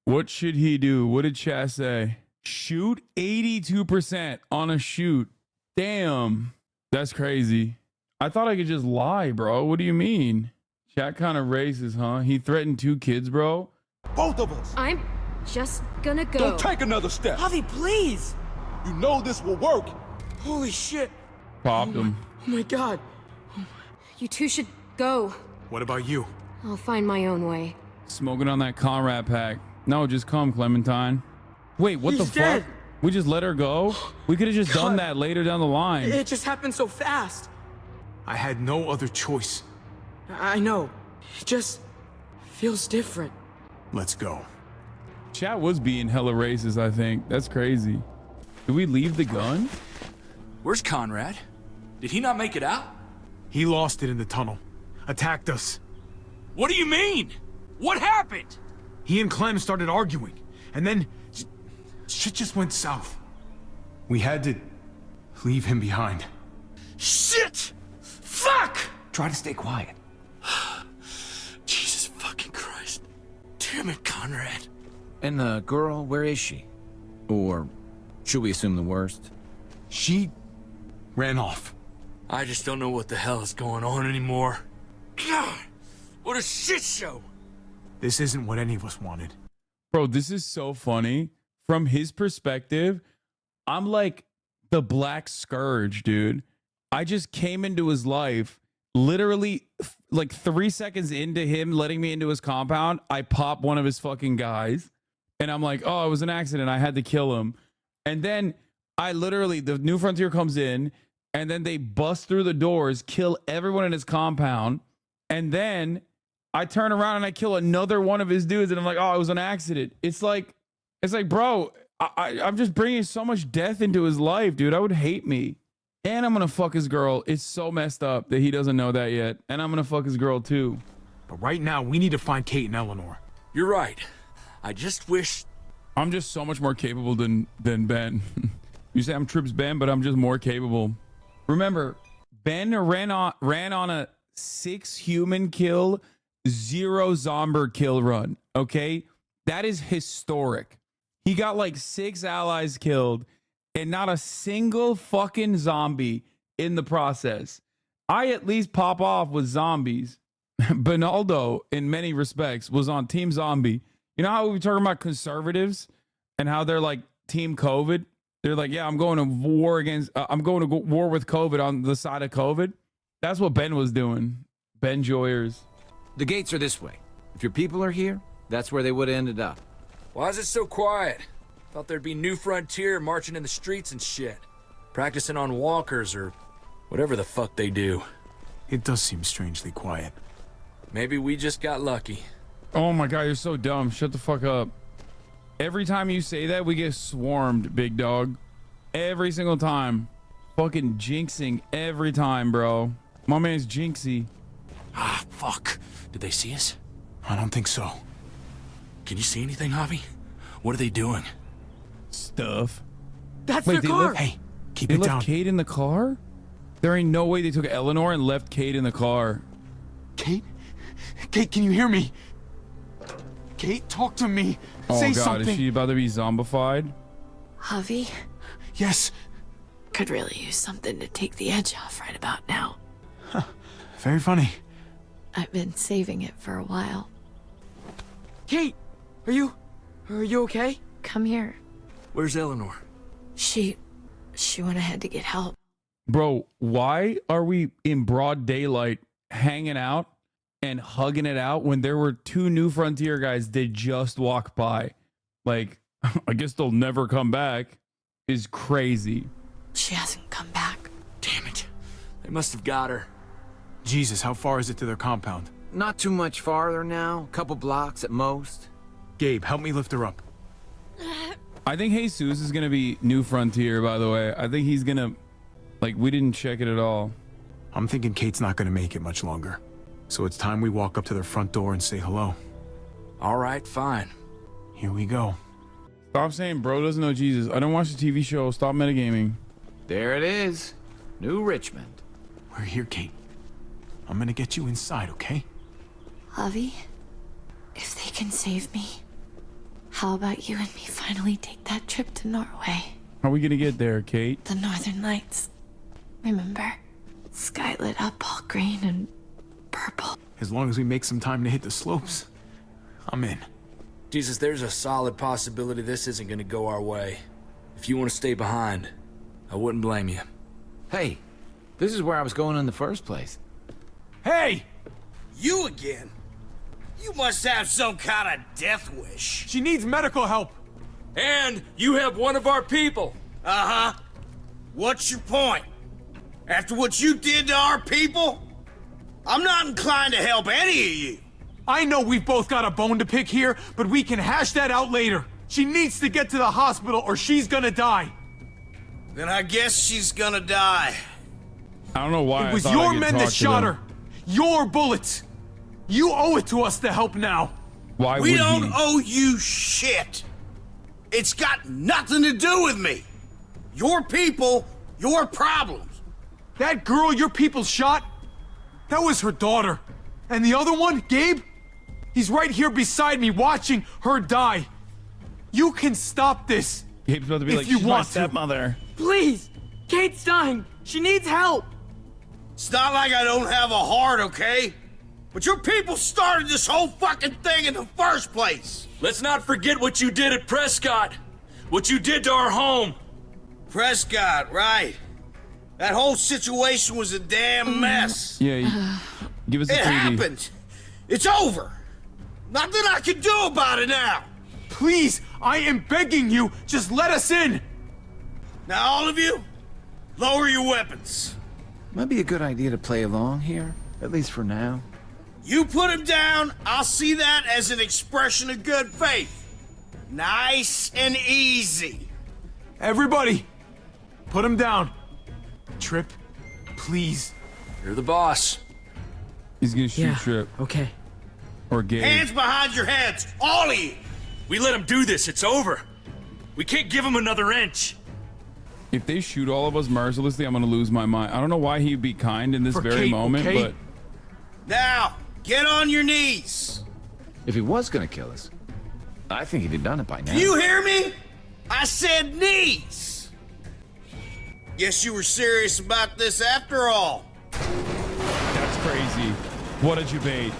What should he do? What did chat say? Shoot 82% on a shoot. Damn. That's crazy. I thought I could just lie, bro. What do you mean? Chat kind of racist, huh? He threatened 2 kids, bro. Both of us. I'm just gonna go. Don't take another step. Javi, please. You know this will work. Holy shit. Popped him. Oh my god. You two should go. What about you? I'll find my own way. Smoking on that Conrad pack. No, just come, Clementine. Wait, what the He's dead. fuck? We just let her go? We could have just done God. that later down the line. It just happened so fast. I had no other choice. I know. It just feels different. Let's go. Chat was being hella racist, I think. That's crazy. Did we leave the gun? Where's Conrad? Did he not make it out? He lost it in the tunnel. Attacked us. What do you mean? What happened? He and Clem started arguing. And then shit just went south. We had to leave him behind. Shit! Fuck! Try to stay quiet. Jesus fucking Christ. Damn it, Conrad. And the girl, where is she? Or should we assume the worst? She ran off. I just don't know what the hell is going on anymore. God, what a shit show. This isn't what any of us wanted. Bro, this is so funny. From his perspective, I'm like the Black Scourge, dude. I just came into his life, literally like 3 seconds into him letting me into his compound, I pop one of his fucking guys. And I'm like, oh, it was an accident. I had to kill him. And then I literally, the New Frontier comes in, and then they bust through the doors, kill everyone in his compound. And then I turn around and I kill another one of his dudes. And I'm like, oh, it was an accident. It's like, bro, I'm just bringing so much death into his life, dude. I would hate me. And I'm going to fuck his girl. It's so messed up that he doesn't know that yet. And I'm going to fuck his girl too. But right now, we need to find Kate and Eleanor. You're right. I just wish... I'm just so much more capable than Ben. You say I'm Trips Ben, but I'm just more capable. Remember, Ben ran on a 6 human kill, 0 zombie kill run. Okay, that is historic. He got like 6 allies killed and not a single fucking zombie in the process. I at least pop off with zombies. Benaldo, in many respects, was on Team Zombie. You know how we were talking about conservatives and how they're like Team COVID? They're like, yeah, I'm going to war with COVID on the side of COVID. That's what Ben was doing. Ben Joyers. The gates are this way. If your people are here, that's where they would have ended up. Why is it so quiet? Thought there'd be New Frontier marching in the streets and shit. Practicing on walkers or whatever the fuck they do. It does seem strangely quiet. Maybe we just got lucky. Oh my God, you're so dumb. Shut the fuck up. Every time you say that, we get swarmed, big dog. Every single time. Fucking jinxing every time, bro. My man's jinxy. Ah, fuck. Did they see us? I don't think so. Can you see anything, Javi? What are they doing? Stuff. That's their car. Hey, keep They it left down. Kate in the car? There ain't no way they took Eleanor and left Kate in the car. Kate? Kate, can you hear me? Kate, talk to me. Oh Say God, something. is she about to be zombified? Javi? Yes. Could really use something to take the edge off right about now. Huh. Very funny. I've been saving it for a while. Kate, are you okay? Come here. Where's Eleanor? She went ahead to get help. Bro, why are we in broad daylight hanging out and hugging it out when there were 2 New Frontier guys that just walked by? Like, I guess they'll never come back is crazy. She hasn't come back. Damn it. They must have got her. Jesus, how far is it to their compound? Not too much farther now. A couple blocks at most. Gabe, help me lift her up. I think Jesus is going to be New Frontier, by the way. I think he's going to... Like, we didn't check it at all. I'm thinking Kate's not going to make it much longer. So it's time we walk up to their front door and say hello. All right, fine. Here we go. Stop saying bro doesn't know Jesus. I don't watch the TV show. Stop metagaming. There it is. New Richmond. We're here, Kate. I'm going to get you inside, okay? Javi, if they can save me, how about you and me finally take that trip to Norway? How are we going to get there, Kate? The Northern Lights. Remember? Sky lit up all green and purple. As long as we make some time to hit the slopes, I'm in. Jesus, there's a solid possibility this isn't gonna go our way. If you want to stay behind, I wouldn't blame you. Hey, this is where I was going in the first place. Hey! You again? You must have some kind of death wish. She needs medical help. And you have one of our people. Uh-huh. What's your point? After what you did to our people? I'm not inclined to help any of you. I know we've both got a bone to pick here, but we can hash that out later. She needs to get to the hospital or she's gonna die. Then I guess she's gonna die. I don't know why. It was your men that shot her. Your bullets. You owe it to us to help now. Why we would don't he? owe you shit. It's got nothing to do with me. Your people, your problems. That girl your people shot, that was her daughter. And the other one, Gabe, he's right here beside me watching her die. You can stop this. Gabe's about to be if like, you she's want my stepmother. Please! Kate's dying! She needs help! It's not like I don't have a heart, okay? But your people started this whole fucking thing in the first place. Let's not forget what you did at Prescott. What you did to our home. Prescott, right. That whole situation was a damn mess. Yeah, give us a It 3D. happened. It's over. Nothing I can do about it now. Please, I am begging you, just let us in. Now, all of you, lower your weapons. Might be a good idea to play along here, at least for now. You put him down, I'll see that as an expression of good faith. Nice and easy. Everybody, put him down. Trip, please. You're the boss. He's gonna shoot Trip. Okay. Or Gabe. Hands behind your heads, all of you. We let him do this, it's over. We can't give him another inch. If they shoot all of us mercilessly, I'm gonna lose my mind. I don't know why he'd be kind in this For very Kate, moment, okay? but Now, get on your knees. If he was gonna kill us, I think he'd have done it by now. You hear me? I said knees. Guess you were serious about this after all. that's crazy. What a debate.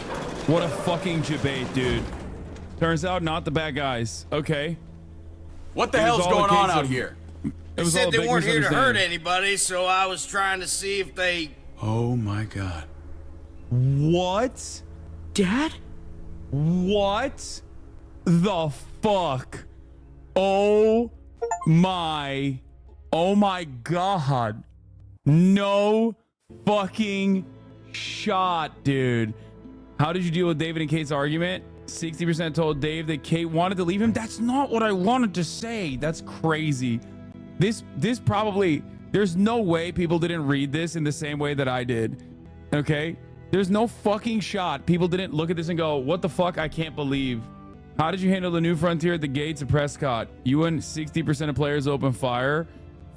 What a fucking debate, dude. Turns out not the bad guys. Okay. What the It was hell's all a going on case out of- here? It They was all said a they big weren't here to hurt misunderstanding. anybody, so I was trying to see if they... Oh my god. What? Dad? What the fuck? Oh my god. No fucking shot, dude. How did you deal with David and Kate's argument? 60% told Dave that Kate wanted to leave him. That's not what I wanted to say. That's crazy. This probably, there's no way people didn't read this in the same way that I did. Okay? There's no fucking shot people didn't look at this and go, what the fuck? I can't believe. How did you handle the new frontier at the gates of Prescott? You and 60% of players opened fire.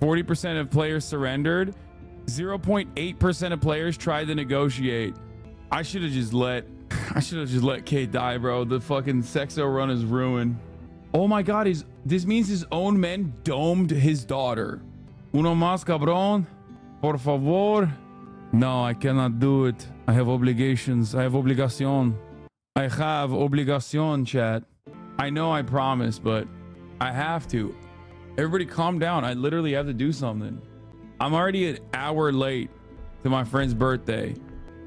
40% of players surrendered. 0.8% of players tried to negotiate. I should have just let Kate die, bro. The fucking sexo run is ruined. Oh my god, this means his own men domed his daughter. Uno más, cabrón. Por favor. No, I cannot do it. I have obligations. I have obligación. I have obligación, chat. I know I promised, but I have to. Everybody calm down. I literally have to do something. I'm already an hour late to my friend's birthday.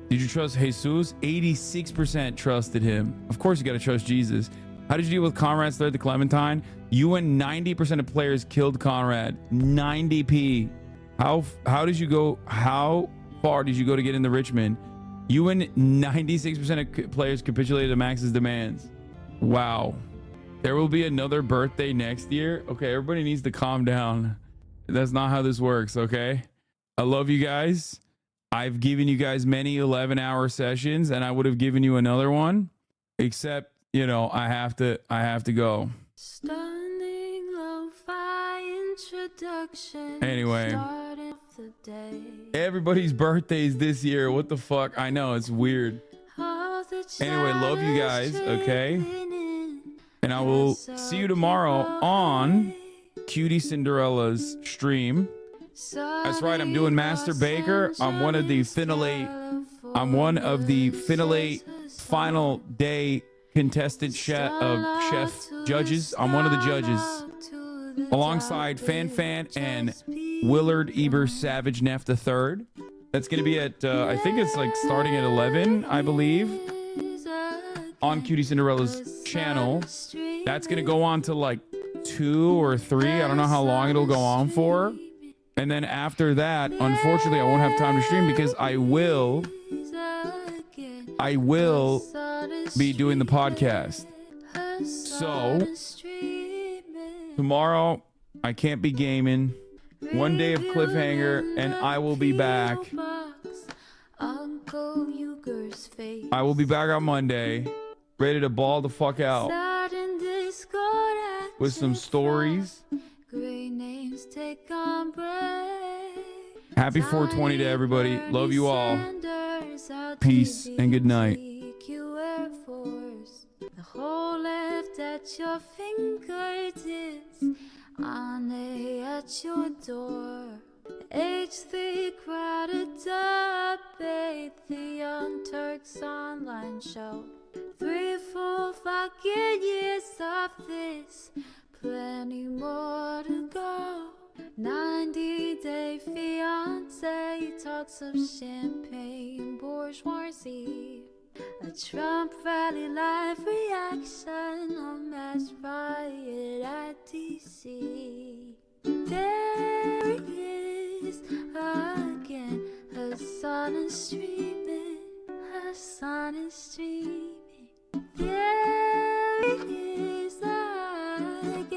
Did you trust Jesus? 86% trusted him. Of course you gotta trust Jesus. How did you deal with Conrad's threat to Clementine? You and 90% of players killed Conrad. 90p. How far did you go to get into Richmond? You and 96% of players capitulated to Max's demands. Wow. There will be another birthday next year. Okay, everybody needs to calm down. That's not how this works, okay? I love you guys. I've given you guys many 11-hour sessions, and I would have given you another one, except, you know, I have to go. Stunning lo-fi introduction. Anyway, Starting off the day. everybody's birthdays this year. What the fuck? I know, it's weird. Anyway, love you guys, okay? And I will see you tomorrow on Cutie Cinderella's stream. That's right, I'm doing Master Baker. I'm one of the finale final day contestant chef judges. I'm one of the judges, alongside Fan and Willard Eber Savage Neff III. That's gonna be at I think it's like starting at 11, I believe, on Cutie Cinderella's channel. That's gonna go on to like 2 or 3. I don't know how long it'll go on for. And then after that, unfortunately, I won't have time to stream because I will be doing the podcast. So tomorrow I can't be gaming. One day of cliffhanger and I will be back. I will be back on Monday, ready to ball the fuck out with some stories. Happy 420 to everybody. Love you all. Peace and good night. The whole left at your fingertips, Ane at your door. H3 crowded up, the Young Turks online show. 3 full fucking years of this, plenty more to go. 90-day fiance talks of champagne bourgeoisie. A Trump rally live reaction, a mass riot at DC. There he is again, Hasan is streaming, Hasan is streaming. There he is again.